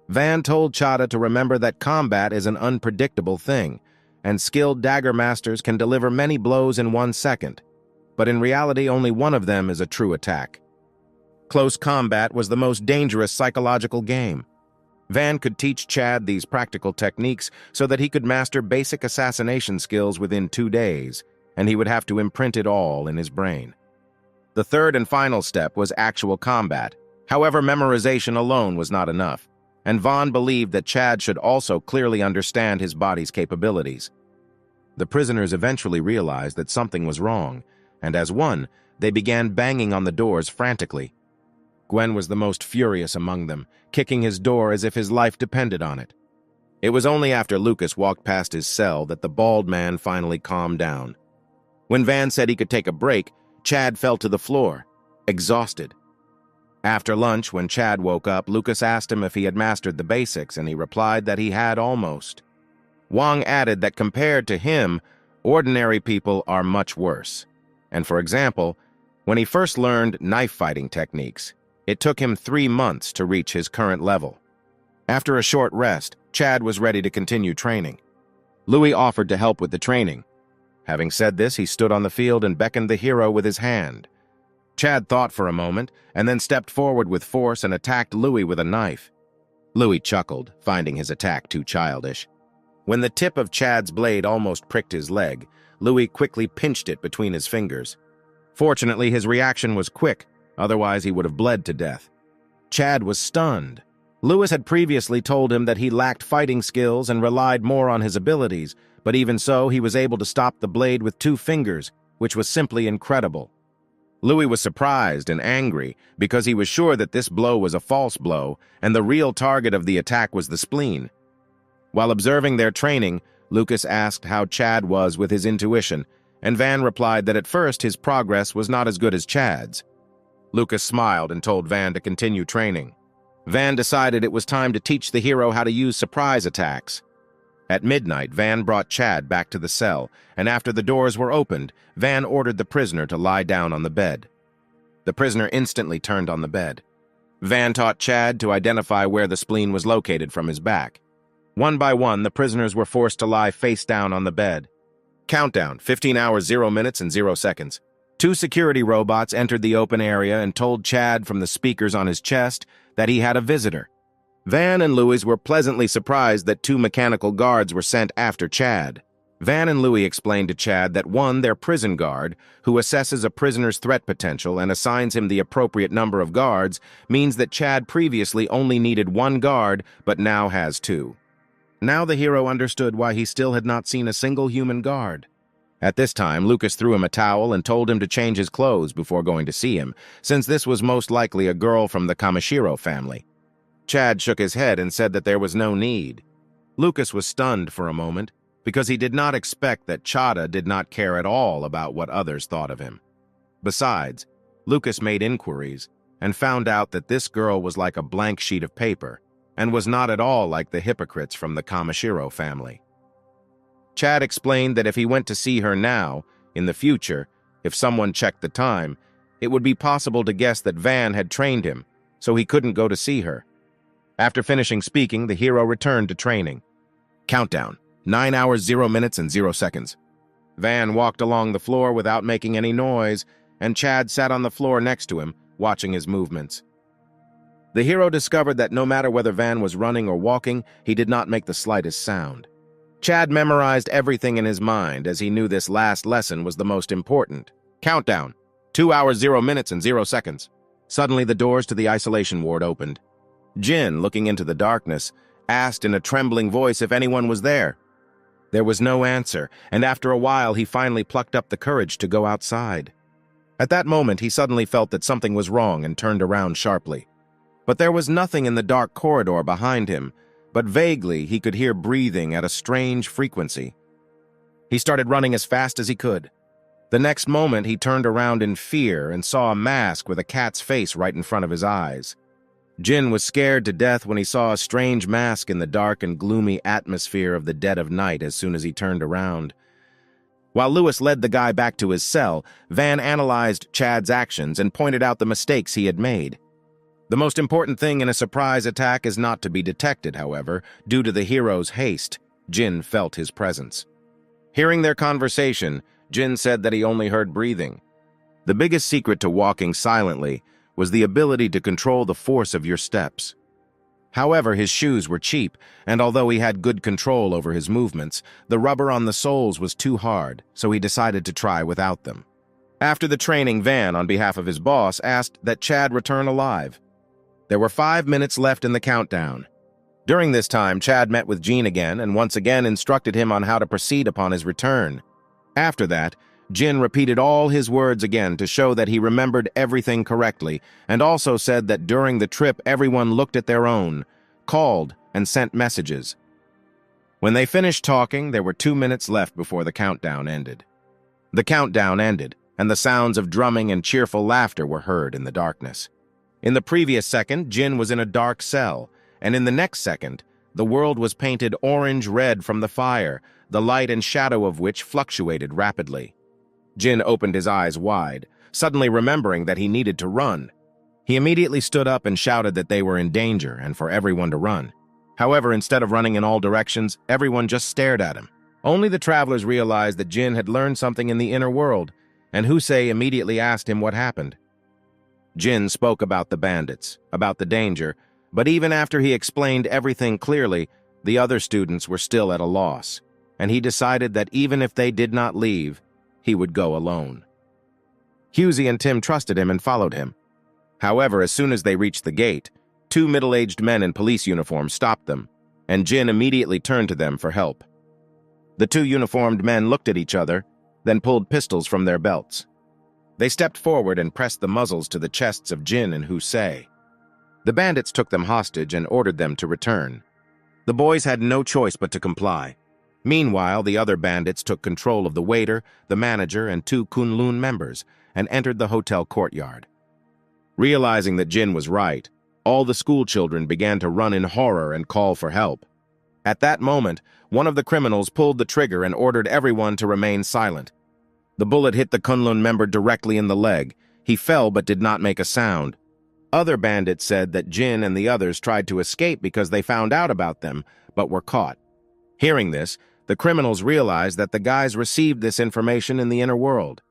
Van told Chada to remember that combat is an unpredictable thing, and skilled dagger masters can deliver many blows in 1 second, but in reality only one of them is a true attack. Close combat was the most dangerous psychological game. Van could teach Chad these practical techniques so that he could master basic assassination skills within 2 days, and he would have to imprint it all in his brain. The third and final step was actual combat. However, memorization alone was not enough, and Van believed that Chad should also clearly understand his body's capabilities. The prisoners eventually realized that something was wrong, and as one, they began banging on the doors frantically. Gwen was the most furious among them, kicking his door as if his life depended on it. It was only after Lucas walked past his cell that the bald man finally calmed down. When Van said he could take a break, Chad fell to the floor, exhausted. After lunch, when Chad woke up, Lucas asked him if he had mastered the basics, and he replied that he had almost. Wang added that compared to him, ordinary people are much worse. And for example, when he first learned knife-fighting techniques, it took him 3 months to reach his current level. After a short rest, Chad was ready to continue training. Louis offered to help with the training. Having said this, he stood on the field and beckoned the hero with his hand. Chad thought for a moment, and then stepped forward with force and attacked Louis with a knife. Louis chuckled, finding his attack too childish. When the tip of Chad's blade almost pricked his leg, Louis quickly pinched it between his fingers. Fortunately, his reaction was quick, otherwise he would have bled to death. Chad was stunned. Louis had previously told him that he lacked fighting skills and relied more on his abilities, but even so, he was able to stop the blade with 2 fingers, which was simply incredible. Louis was surprised and angry because he was sure that this blow was a false blow and the real target of the attack was the spleen. While observing their training, Lucas asked how Chad was with his intuition, and Van replied that at first his progress was not as good as Chad's. Lucas smiled and told Van to continue training. Van decided it was time to teach the hero how to use surprise attacks. At midnight, Van brought Chad back to the cell, and after the doors were opened, Van ordered the prisoner to lie down on the bed. The prisoner instantly turned on the bed. Van taught Chad to identify where the spleen was located from his back. One by one, the prisoners were forced to lie face down on the bed. Countdown, 15 hours, 0 minutes, and 0 seconds. 2 security robots entered the open area and told Chad from the speakers on his chest that he had a visitor. Van and Louis were pleasantly surprised that 2 mechanical guards were sent after Chad. Van and Louis explained to Chad that one, their prison guard, who assesses a prisoner's threat potential and assigns him the appropriate number of guards, means that Chad previously only needed 1 guard, but now has 2. Now the hero understood why he still had not seen a single human guard. At this time, Lucas threw him a towel and told him to change his clothes before going to see him, since this was most likely a girl from the Kamishiro family. Chad shook his head and said that there was no need. Lucas was stunned for a moment, because he did not expect that Chada did not care at all about what others thought of him. Besides, Lucas made inquiries and found out that this girl was like a blank sheet of paper and was not at all like the hypocrites from the Kamishiro family. Chad explained that if he went to see her now, in the future, if someone checked the time, it would be possible to guess that Van had trained him, so he couldn't go to see her. After finishing speaking, the hero returned to training. Countdown, 9 hours, 0 minutes, and 0 seconds. Van walked along the floor without making any noise, and Chad sat on the floor next to him, watching his movements. The hero discovered that no matter whether Van was running or walking, he did not make the slightest sound. Chad memorized everything in his mind, as he knew this last lesson was the most important. Countdown. 2 hours, 0 minutes, and 0 seconds. Suddenly, the doors to the isolation ward opened. Jin, looking into the darkness, asked in a trembling voice if anyone was there. There was no answer, and after a while he finally plucked up the courage to go outside. At that moment, he suddenly felt that something was wrong and turned around sharply. But there was nothing in the dark corridor behind him, but vaguely he could hear breathing at a strange frequency. He started running as fast as he could. The next moment, he turned around in fear and saw a mask with a cat's face right in front of his eyes. Jin was scared to death when he saw a strange mask in the dark and gloomy atmosphere of the dead of night as soon as he turned around. While Lewis led the guy back to his cell, Van analyzed Chad's actions and pointed out the mistakes he had made. The most important thing in a surprise attack is not to be detected, however. Due to the hero's haste, Jin felt his presence. Hearing their conversation, Jin said that he only heard breathing. The biggest secret to walking silently was the ability to control the force of your steps. However, his shoes were cheap, and although he had good control over his movements, the rubber on the soles was too hard, so he decided to try without them. After the training, Van, on behalf of his boss, asked that Chad return alive. There were 5 minutes left in the countdown. During this time, Chad met with Jin again and once again instructed him on how to proceed upon his return. After that, Jin repeated all his words again to show that he remembered everything correctly, and also said that during the trip everyone looked at their own, called, and sent messages. When they finished talking, there were 2 minutes left before the countdown ended. The countdown ended, and the sounds of drumming and cheerful laughter were heard in the darkness. In the previous second, Jin was in a dark cell, and in the next second, the world was painted orange-red from the fire, the light and shadow of which fluctuated rapidly. Jin opened his eyes wide, suddenly remembering that he needed to run. He immediately stood up and shouted that they were in danger and for everyone to run. However, instead of running in all directions, everyone just stared at him. Only the travelers realized that Jin had learned something in the inner world, and Husei immediately asked him what happened. Jin spoke about the bandits, about the danger, but even after he explained everything clearly, the other students were still at a loss, and he decided that even if they did not leave, he would go alone. Husey and Tim trusted him and followed him. However, as soon as they reached the gate, 2 middle-aged men in police uniforms stopped them, and Jin immediately turned to them for help. The 2 uniformed men looked at each other, then pulled pistols from their belts. They stepped forward and pressed the muzzles to the chests of Jin and Husei. The bandits took them hostage and ordered them to return. The boys had no choice but to comply. Meanwhile, the other bandits took control of the waiter, the manager, and 2 Kunlun members, and entered the hotel courtyard. Realizing that Jin was right, all the school children began to run in horror and call for help. At that moment, one of the criminals pulled the trigger and ordered everyone to remain silent. The bullet hit the Kunlun member directly in the leg. He fell but did not make a sound. Other bandits said that Jin and the others tried to escape because they found out about them, but were caught. Hearing this, the criminals realized that the guys received this information in the inner world.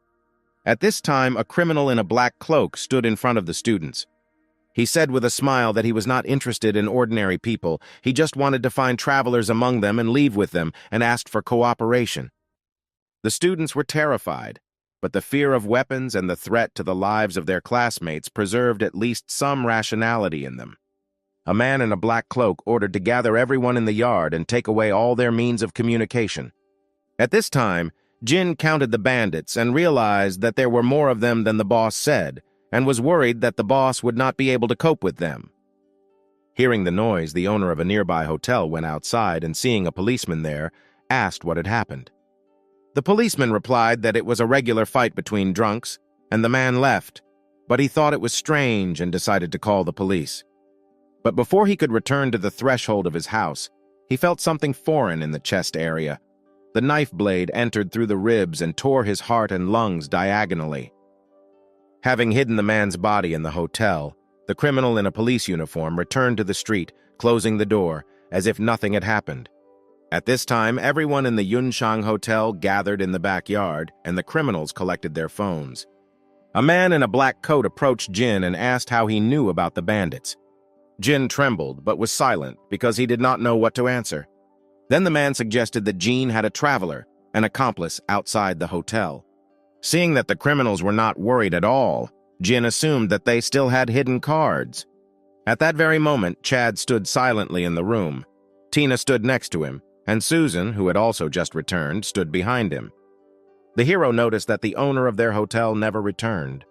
At this time, a criminal in a black cloak stood in front of the students. He said with a smile that he was not interested in ordinary people. He just wanted to find travelers among them and leave with them, and asked for cooperation. The students were terrified, but the fear of weapons and the threat to the lives of their classmates preserved at least some rationality in them. A man in a black cloak ordered to gather everyone in the yard and take away all their means of communication. At this time, Jin counted the bandits and realized that there were more of them than the boss said, and was worried that the boss would not be able to cope with them. Hearing the noise, the owner of a nearby hotel went outside and, seeing a policeman there, asked what had happened. The policeman replied that it was a regular fight between drunks, and the man left, but he thought it was strange and decided to call the police. But before he could return to the threshold of his house, he felt something foreign in the chest area. The knife blade entered through the ribs and tore his heart and lungs diagonally. Having hidden the man's body in the hotel, the criminal in a police uniform returned to the street, closing the door, as if nothing had happened. At this time, everyone in the Yunshang Hotel gathered in the backyard, and the criminals collected their phones. A man in a black coat approached Jin and asked how he knew about the bandits. Jin trembled, but was silent because he did not know what to answer. Then the man suggested that Jin had a traveler, an accomplice outside the hotel. Seeing that the criminals were not worried at all, Jin assumed that they still had hidden cards. At that very moment, Chad stood silently in the room. Tina stood next to him, and Susan, who had also just returned, stood behind him. The hero noticed that the owner of their hotel never returned.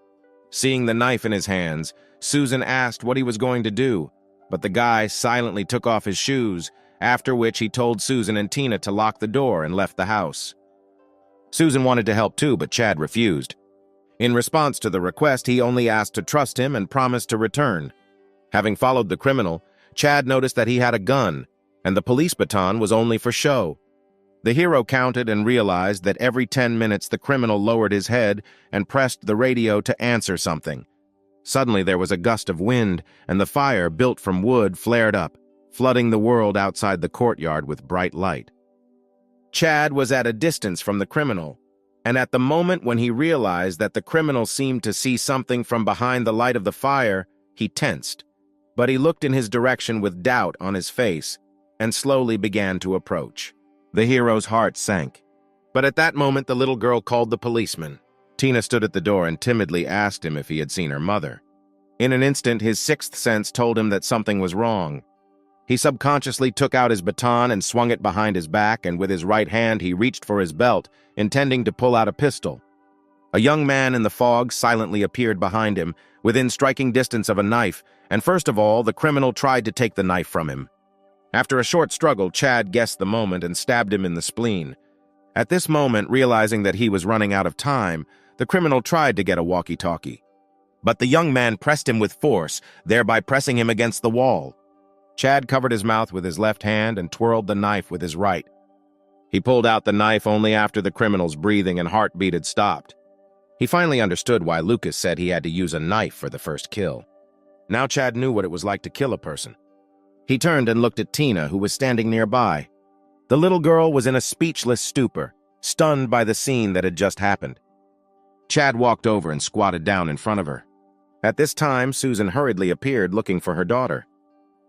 Seeing the knife in his hands, Susan asked what he was going to do, but the guy silently took off his shoes, after which he told Susan and Tina to lock the door and left the house. Susan wanted to help too, but Chad refused. In response to the request, he only asked to trust him and promised to return. Having followed the criminal, Chad noticed that he had a gun, and the police baton was only for show. The hero counted and realized that every 10 minutes the criminal lowered his head and pressed the radio to answer something. Suddenly there was a gust of wind, and the fire, built from wood, flared up, flooding the world outside the courtyard with bright light. Chad was at a distance from the criminal, and at the moment when he realized that the criminal seemed to see something from behind the light of the fire, he tensed. But he looked in his direction with doubt on his face and slowly began to approach. The hero's heart sank. But at that moment, the little girl called the policeman. Tina stood at the door and timidly asked him if he had seen her mother. In an instant, his sixth sense told him that something was wrong. He subconsciously took out his baton and swung it behind his back, and with his right hand he reached for his belt, intending to pull out a pistol. A young man in the fog silently appeared behind him, within striking distance of a knife, and first of all, the criminal tried to take the knife from him. After a short struggle, Chad guessed the moment and stabbed him in the spleen. At this moment, realizing that he was running out of time, the criminal tried to get a walkie-talkie. But the young man pressed him with force, thereby pressing him against the wall. Chad covered his mouth with his left hand and twirled the knife with his right. He pulled out the knife only after the criminal's breathing and heartbeat had stopped. He finally understood why Lucas said he had to use a knife for the first kill. Now Chad knew what it was like to kill a person. He turned and looked at Tina, who was standing nearby. The little girl was in a speechless stupor, stunned by the scene that had just happened. Chad walked over and squatted down in front of her. At this time, Susan hurriedly appeared looking for her daughter.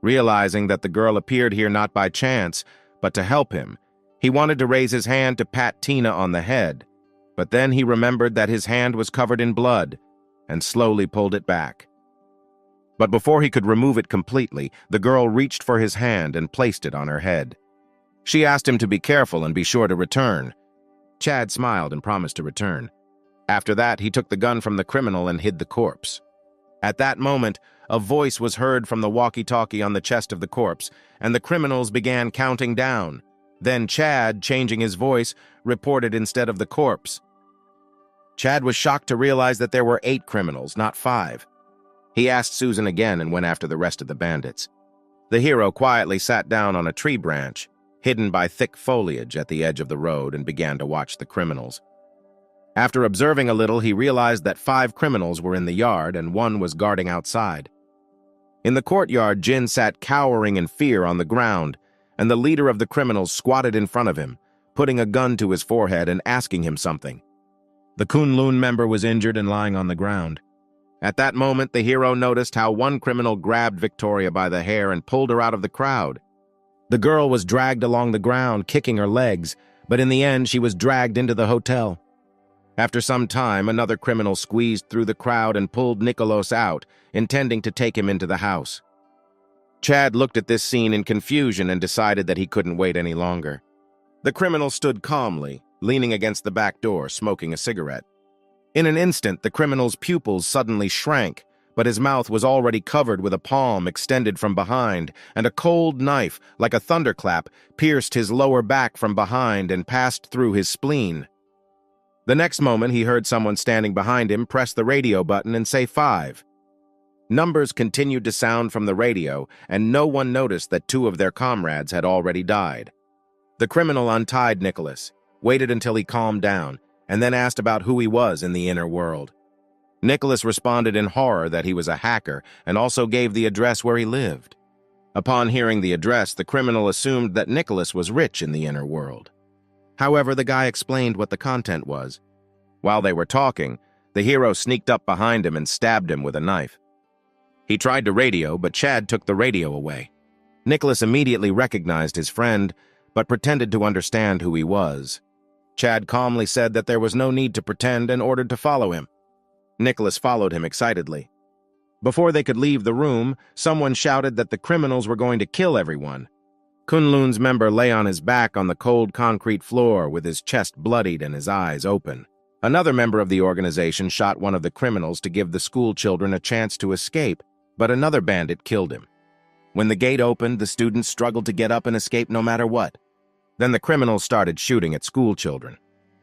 Realizing that the girl appeared here not by chance, but to help him, he wanted to raise his hand to pat Tina on the head, but then he remembered that his hand was covered in blood and slowly pulled it back. But before he could remove it completely, the girl reached for his hand and placed it on her head. She asked him to be careful and be sure to return. Chad smiled and promised to return. After that, he took the gun from the criminal and hid the corpse. At that moment, a voice was heard from the walkie-talkie on the chest of the corpse, and the criminals began counting down. Then Chad, changing his voice, reported instead of the corpse. Chad was shocked to realize that there were 8 criminals, not 5. He asked Susan again and went after the rest of the bandits. The hero quietly sat down on a tree branch, hidden by thick foliage at the edge of the road, and began to watch the criminals. After observing a little, he realized that 5 criminals were in the yard and 1 was guarding outside. In the courtyard, Jin sat cowering in fear on the ground, and the leader of the criminals squatted in front of him, putting a gun to his forehead and asking him something. The Kunlun member was injured and lying on the ground. At that moment, the hero noticed how one criminal grabbed Victoria by the hair and pulled her out of the crowd. The girl was dragged along the ground, kicking her legs, but in the end she was dragged into the hotel. After some time, another criminal squeezed through the crowd and pulled Nicholas out, intending to take him into the house. Chad looked at this scene in confusion and decided that he couldn't wait any longer. The criminal stood calmly, leaning against the back door, smoking a cigarette. In an instant, the criminal's pupils suddenly shrank, but his mouth was already covered with a palm extended from behind, and a cold knife, like a thunderclap, pierced his lower back from behind and passed through his spleen. The next moment, he heard someone standing behind him press the radio button and say 5. Numbers continued to sound from the radio, and no one noticed that 2 of their comrades had already died. The criminal untied Nicholas, waited until he calmed down, and then asked about who he was in the inner world. Nicholas responded in horror that he was a hacker and also gave the address where he lived. Upon hearing the address, the criminal assumed that Nicholas was rich in the inner world. However, the guy explained what the content was. While they were talking, the hero sneaked up behind him and stabbed him with a knife. He tried to radio, but Chad took the radio away. Nicholas immediately recognized his friend, but pretended to understand who he was. Chad calmly said that there was no need to pretend and ordered to follow him. Nicholas followed him excitedly. Before they could leave the room, someone shouted that the criminals were going to kill everyone. Kunlun's member lay on his back on the cold concrete floor with his chest bloodied and his eyes open. Another member of the organization shot one of the criminals to give the school children a chance to escape, but another bandit killed him. When the gate opened, the students struggled to get up and escape no matter what. Then the criminals started shooting at school children.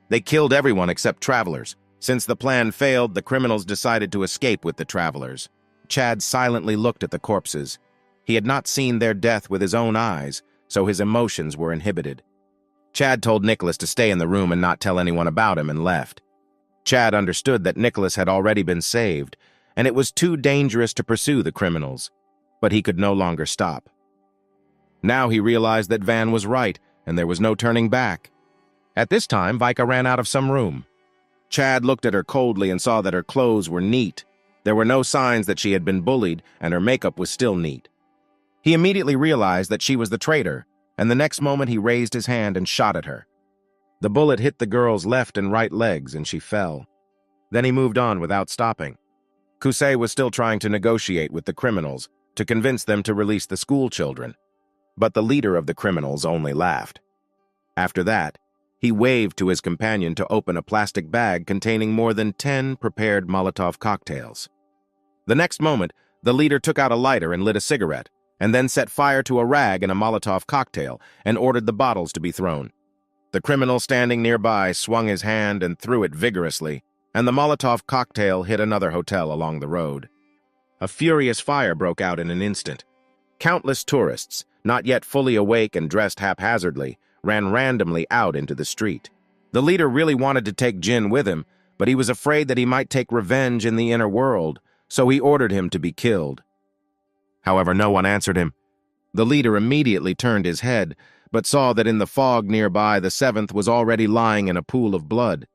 They killed everyone except travelers. Since the plan failed, the criminals decided to escape with the travelers. Chad silently looked at the corpses. He had not seen their death with his own eyes, so his emotions were inhibited. Chad told Nicholas to stay in the room and not tell anyone about him and left. Chad understood that Nicholas had already been saved, and it was too dangerous to pursue the criminals, but he could no longer stop. Now he realized that Van was right, and there was no turning back. At this time, Vika ran out of some room. Chad looked at her coldly and saw that her clothes were neat. There were no signs that she had been bullied, and her makeup was still neat. He immediately realized that she was the traitor, and the next moment he raised his hand and shot at her. The bullet hit the girl's left and right legs, and she fell. Then he moved on without stopping. Kusei was still trying to negotiate with the criminals to convince them to release the school children, but the leader of the criminals only laughed. After that, he waved to his companion to open a plastic bag containing more than 10 prepared Molotov cocktails. The next moment, the leader took out a lighter and lit a cigarette, and then set fire to a rag and a Molotov cocktail and ordered the bottles to be thrown. The criminal standing nearby swung his hand and threw it vigorously, and the Molotov cocktail hit another hotel along the road. A furious fire broke out in an instant. Countless tourists, not yet fully awake and dressed haphazardly, ran randomly out into the street. The leader really wanted to take Jin with him, but he was afraid that he might take revenge in the inner world, so he ordered him to be killed. However, no one answered him. The leader immediately turned his head, but saw that in the fog nearby the seventh was already lying in a pool of blood.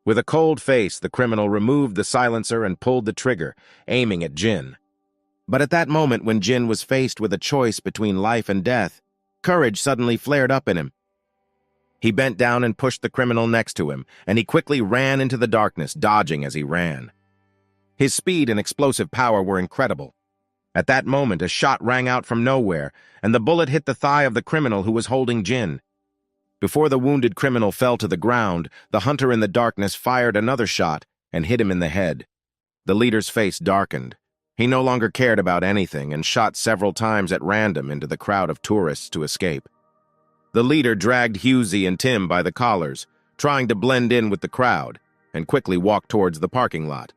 With a cold face, the criminal removed the silencer and pulled the trigger, aiming at Jin. But at that moment, when Jin was faced with a choice between life and death, courage suddenly flared up in him. He bent down and pushed the criminal next to him, and he quickly ran into the darkness, dodging as he ran. His speed and explosive power were incredible. At that moment, a shot rang out from nowhere, and the bullet hit the thigh of the criminal who was holding Jin. Before the wounded criminal fell to the ground, the hunter in the darkness fired another shot and hit him in the head. The leader's face darkened. He no longer cared about anything and shot several times at random into the crowd of tourists to escape. The leader dragged Husey and Tim by the collars, trying to blend in with the crowd, and quickly walked towards the parking lot.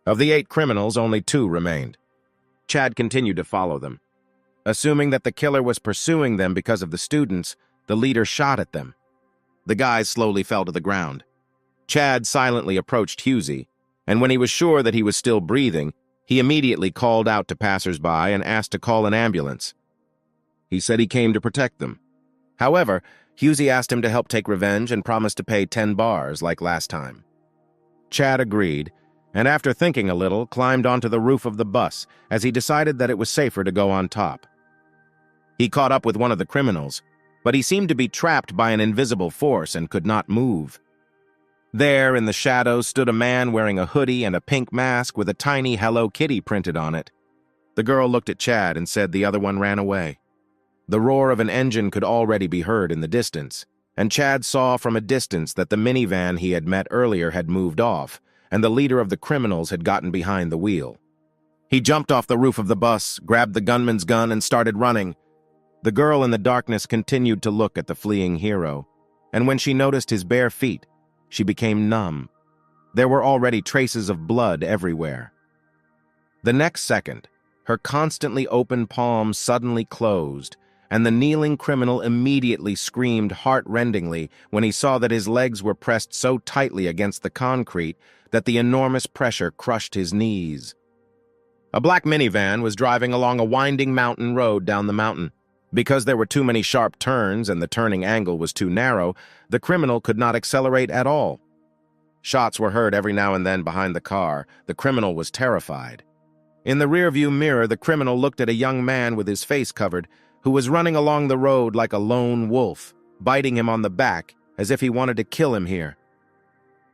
Of the 8 criminals, only 2 remained. Chad continued to follow them. Assuming that the killer was pursuing them because of the students, the leader shot at them. The guys slowly fell to the ground. Chad silently approached Husey, and when he was sure that he was still breathing, he immediately called out to passers-by and asked to call an ambulance. He said he came to protect them. However, Husey asked him to help take revenge and promised to pay 10 bars like last time. Chad agreed, and after thinking a little, climbed onto the roof of the bus as he decided that it was safer to go on top. He caught up with one of the criminals, but he seemed to be trapped by an invisible force and could not move. There, in the shadows, stood a man wearing a hoodie and a pink mask with a tiny Hello Kitty printed on it. The girl looked at Chad and said the other one ran away. The roar of an engine could already be heard in the distance, and Chad saw from a distance that the minivan he had met earlier had moved off, and the leader of the criminals had gotten behind the wheel. He jumped off the roof of the bus, grabbed the gunman's gun, and started running. The girl in the darkness continued to look at the fleeing hero, and when she noticed his bare feet, she became numb. There were already traces of blood everywhere. The next second, her constantly open palms suddenly closed, and the kneeling criminal immediately screamed heart-rendingly when he saw that his legs were pressed so tightly against the concrete that the enormous pressure crushed his knees. A black minivan was driving along a winding mountain road down the mountain. Because there were too many sharp turns and the turning angle was too narrow, the criminal could not accelerate at all. Shots were heard every now and then behind the car. The criminal was terrified. In the rearview mirror, the criminal looked at a young man with his face covered, who was running along the road like a lone wolf, biting him on the back as if he wanted to kill him here.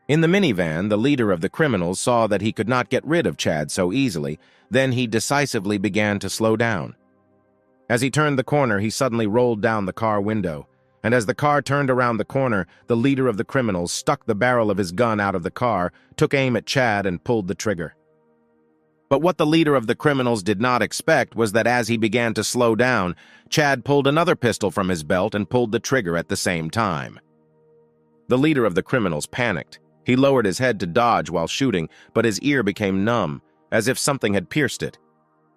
In the minivan, the leader of the criminals saw that he could not get rid of Chad so easily. Then he decisively began to slow down. As he turned the corner, he suddenly rolled down the car window, and as the car turned around the corner, the leader of the criminals stuck the barrel of his gun out of the car, took aim at Chad, and pulled the trigger. But what the leader of the criminals did not expect was that as he began to slow down, Chad pulled another pistol from his belt and pulled the trigger at the same time. The leader of the criminals panicked. He lowered his head to dodge while shooting, but his ear became numb, as if something had pierced it.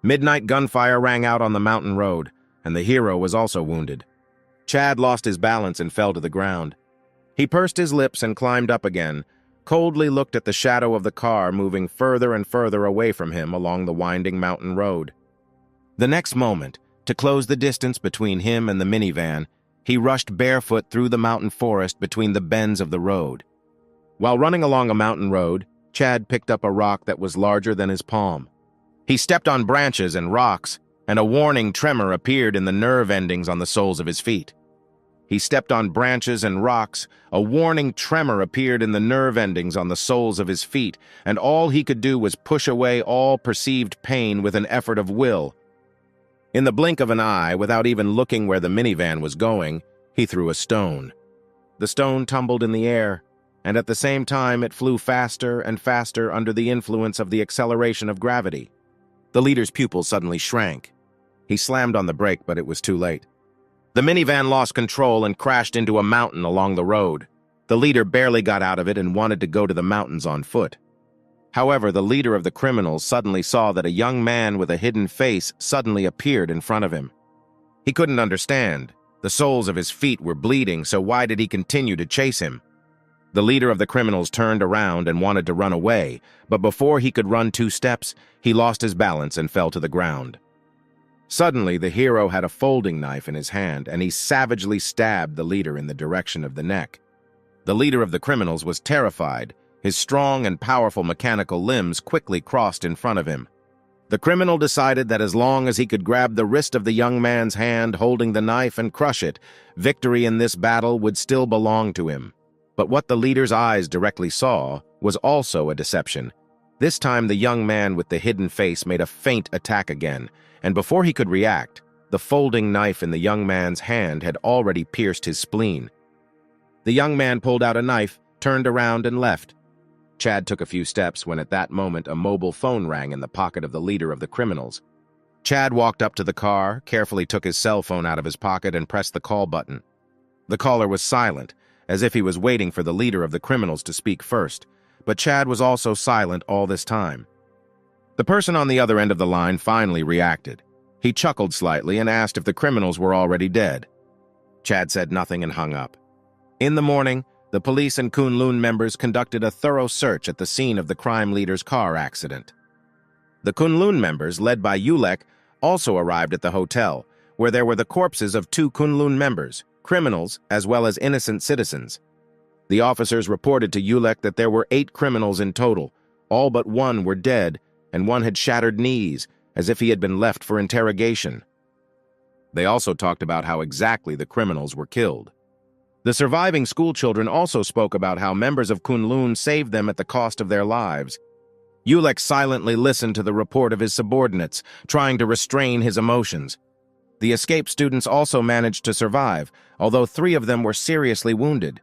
Midnight gunfire rang out on the mountain road, and the hero was also wounded. Chad lost his balance and fell to the ground. He pursed his lips and climbed up again, coldly looked at the shadow of the car moving further and further away from him along the winding mountain road. The next moment, to close the distance between him and the minivan, he rushed barefoot through the mountain forest between the bends of the road. While running along a mountain road, Chad picked up a rock that was larger than his palm. He stepped on branches and rocks, and a warning tremor appeared in the nerve endings on the soles of his feet. He stepped on branches and rocks, a warning tremor appeared in the nerve endings on the soles of his feet, and all he could do was push away all perceived pain with an effort of will. In the blink of an eye, without even looking where the minivan was going, he threw a stone. The stone tumbled in the air, and at the same time it flew faster and faster under the influence of the acceleration of gravity. The leader's pupils suddenly shrank. He slammed on the brake, but it was too late. The minivan lost control and crashed into a mountain along the road. The leader barely got out of it and wanted to go to the mountains on foot. However, the leader of the criminals suddenly saw that a young man with a hidden face suddenly appeared in front of him. He couldn't understand. The soles of his feet were bleeding, so why did he continue to chase him? The leader of the criminals turned around and wanted to run away, but before he could run 2 steps, he lost his balance and fell to the ground. Suddenly, the hero had a folding knife in his hand, and he savagely stabbed the leader in the direction of the neck. The leader of the criminals was terrified. His strong and powerful mechanical limbs quickly crossed in front of him. The criminal decided that as long as he could grab the wrist of the young man's hand holding the knife and crush it, victory in this battle would still belong to him. But what the leader's eyes directly saw was also a deception. This time, the young man with the hidden face made a feint attack again, and before he could react, the folding knife in the young man's hand had already pierced his spleen. The young man pulled out a knife, turned around, and left. Chad took a few steps when at that moment a mobile phone rang in the pocket of the leader of the criminals. Chad walked up to the car, carefully took his cell phone out of his pocket and pressed the call button. The caller was silent, as if he was waiting for the leader of the criminals to speak first, but Chad was also silent all this time. The person on the other end of the line finally reacted. He chuckled slightly and asked if the criminals were already dead. Chad said nothing and hung up. In the morning, the police and Kunlun members conducted a thorough search at the scene of the crime leader's car accident. The Kunlun members, led by Ulek, also arrived at the hotel, where there were the corpses of 2 Kunlun members, criminals as well as innocent citizens. The officers reported to Ulek that there were 8 criminals in total. All but 1 were dead, and 1 had shattered knees, as if he had been left for interrogation. They also talked about how exactly the criminals were killed. The surviving schoolchildren also spoke about how members of Kunlun saved them at the cost of their lives. Ulek silently listened to the report of his subordinates, trying to restrain his emotions. The escaped students also managed to survive, although 3 of them were seriously wounded.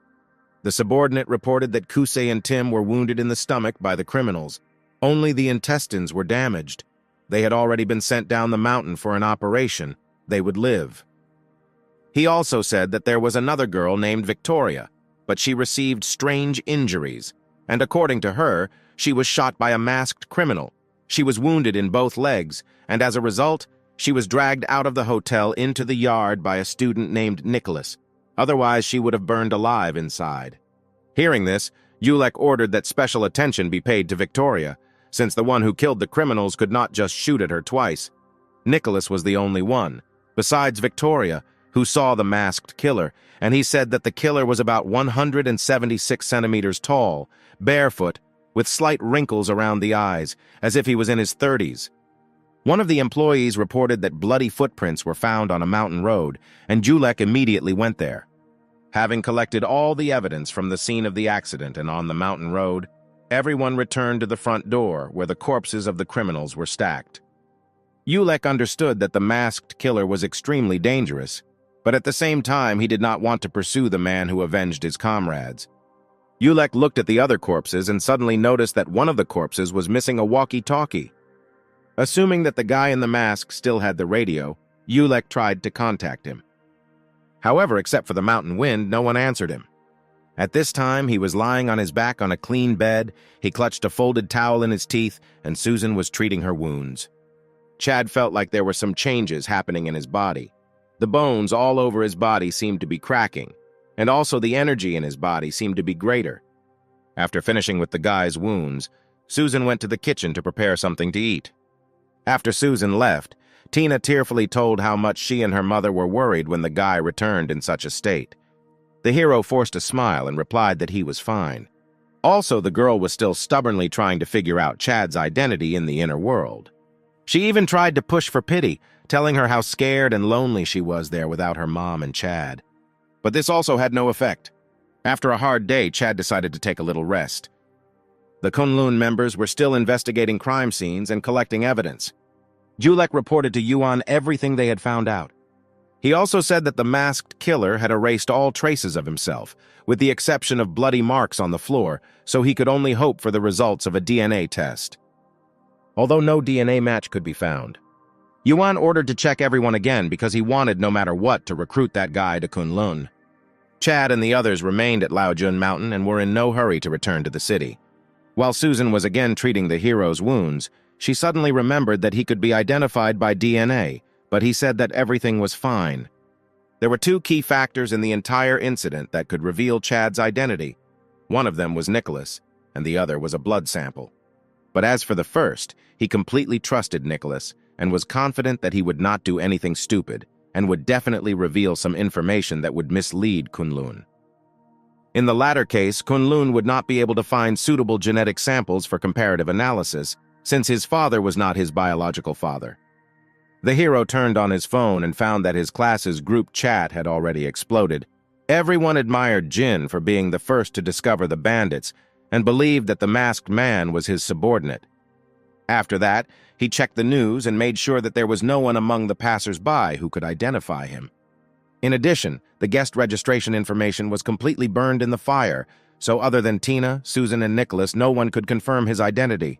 The subordinate reported that Kusei and Tim were wounded in the stomach by the criminals. Only the intestines were damaged. They had already been sent down the mountain for an operation. They would live. He also said that there was another girl named Victoria, but she received strange injuries, and according to her, she was shot by a masked criminal. She was wounded in both legs, and as a result, she was dragged out of the hotel into the yard by a student named Nicholas. Otherwise, she would have burned alive inside. Hearing this, Ulek ordered that special attention be paid to Victoria, since the one who killed the criminals could not just shoot at her twice. Nicholas was the only one, besides Victoria, who saw the masked killer, and he said that the killer was about 176 centimeters tall, barefoot, with slight wrinkles around the eyes, as if he was in his 30s. One of the employees reported that bloody footprints were found on a mountain road, and Julek immediately went there. Having collected all the evidence from the scene of the accident and on the mountain road, everyone returned to the front door where the corpses of the criminals were stacked. Julek understood that the masked killer was extremely dangerous, but at the same time he did not want to pursue the man who avenged his comrades. Julek looked at the other corpses and suddenly noticed that one of the corpses was missing a walkie-talkie. Assuming that the guy in the mask still had the radio, Julek tried to contact him. However, except for the mountain wind, no one answered him. At this time, he was lying on his back on a clean bed, he clutched a folded towel in his teeth, and Susan was treating her wounds. Chad felt like there were some changes happening in his body. The bones all over his body seemed to be cracking, and also the energy in his body seemed to be greater. After finishing with the guy's wounds, Susan went to the kitchen to prepare something to eat. After Susan left, Tina tearfully told how much she and her mother were worried when the guy returned in such a state. The hero forced a smile and replied that he was fine. Also, the girl was still stubbornly trying to figure out Chad's identity in the inner world. She even tried to push for pity, telling her how scared and lonely she was there without her mom and Chad. But this also had no effect. After a hard day, Chad decided to take a little rest. The Kunlun members were still investigating crime scenes and collecting evidence. Julek reported to Yuan everything they had found out. He also said that the masked killer had erased all traces of himself, with the exception of bloody marks on the floor, so he could only hope for the results of a DNA test. Although no DNA match could be found, Yuan ordered to check everyone again because he wanted no matter what to recruit that guy to Kunlun. Chad and the others remained at Laojun Mountain and were in no hurry to return to the city. While Susan was again treating the hero's wounds, she suddenly remembered that he could be identified by DNA, but he said that everything was fine. There were two key factors in the entire incident that could reveal Chad's identity. One of them was Nicholas, and the other was a blood sample. But as for the first, he completely trusted Nicholas and was confident that he would not do anything stupid and would definitely reveal some information that would mislead Kunlun. In the latter case, Kunlun would not be able to find suitable genetic samples for comparative analysis, since his father was not his biological father. The hero turned on his phone and found that his class's group chat had already exploded. Everyone admired Jin for being the first to discover the bandits and believed that the masked man was his subordinate. After that, he checked the news and made sure that there was no one among the passers-by who could identify him. In addition, the guest registration information was completely burned in the fire, so other than Tina, Susan, and Nicholas, no one could confirm his identity.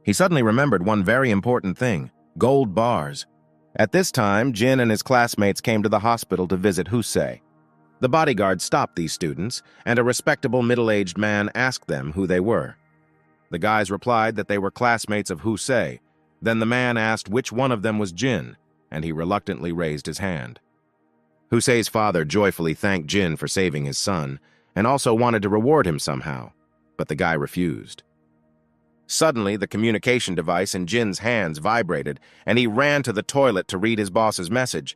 He suddenly remembered one very important thing: gold bars. At this time, Jin and his classmates came to the hospital to visit Husei. The bodyguard stopped these students, and a respectable middle-aged man asked them who they were. The guys replied that they were classmates of Husei. Then the man asked which one of them was Jin, and he reluctantly raised his hand. Husei's father joyfully thanked Jin for saving his son, and also wanted to reward him somehow, but the guy refused. Suddenly, the communication device in Jin's hands vibrated, and he ran to the toilet to read his boss's message.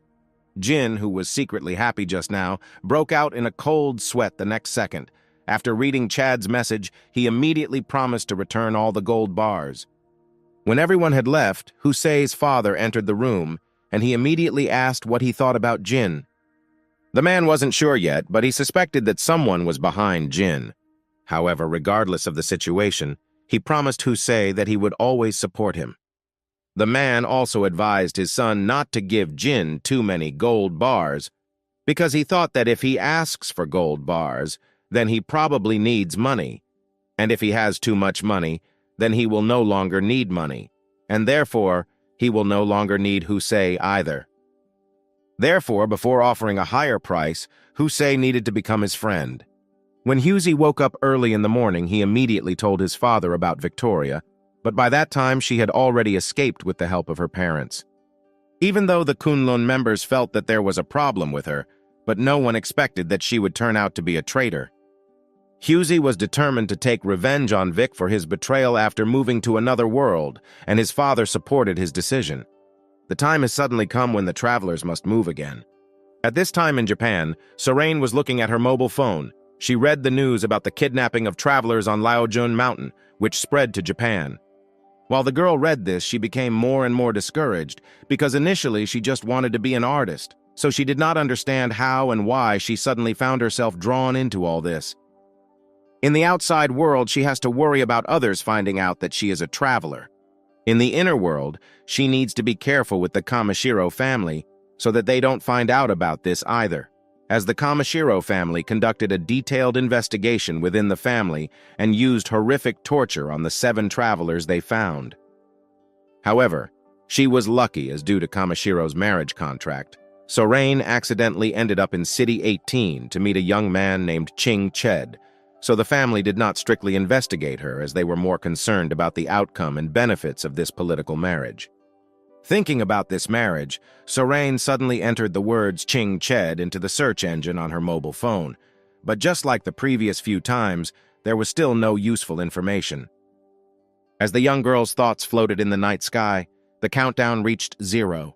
Jin, who was secretly happy just now, broke out in a cold sweat the next second. After reading Chad's message, he immediately promised to return all the gold bars. When everyone had left, Husei's father entered the room, and he immediately asked what he thought about Jin. The man wasn't sure yet, but he suspected that someone was behind Jin. However, regardless of the situation, he promised Husei that he would always support him. The man also advised his son not to give Jin too many gold bars, because he thought that if he asks for gold bars, then he probably needs money, and if he has too much money, then he will no longer need money, and therefore he will no longer need Husei either. Therefore, before offering a higher price, Husei needed to become his friend. When Husei woke up early in the morning, he immediately told his father about Victoria, but by that time she had already escaped with the help of her parents. Even though the Kunlun members felt that there was a problem with her, but no one expected that she would turn out to be a traitor. Husei was determined to take revenge on Vic for his betrayal after moving to another world, and his father supported his decision. The time has suddenly come when the travelers must move again. At this time in Japan, Sorain was looking at her mobile phone. She read the news about the kidnapping of travelers on Laojun Mountain, which spread to Japan. While the girl read this, she became more and more discouraged, because initially she just wanted to be an artist, so she did not understand how and why she suddenly found herself drawn into all this. In the outside world, she has to worry about others finding out that she is a traveler. In the inner world, she needs to be careful with the Kamashiro family so that they don't find out about this either, as the Kamashiro family conducted a detailed investigation within the family and used horrific torture on the 7 travelers they found. However, she was lucky, as due to Kamashiro's marriage contract, Sorain accidentally ended up in City 18 to meet a young man named Ching Ched, so the family did not strictly investigate her, as they were more concerned about the outcome and benefits of this political marriage. Thinking about this marriage, Sorain suddenly entered the words Ching Ched into the search engine on her mobile phone, but just like the previous few times, there was still no useful information. As the young girl's thoughts floated in the night sky, the countdown reached 0,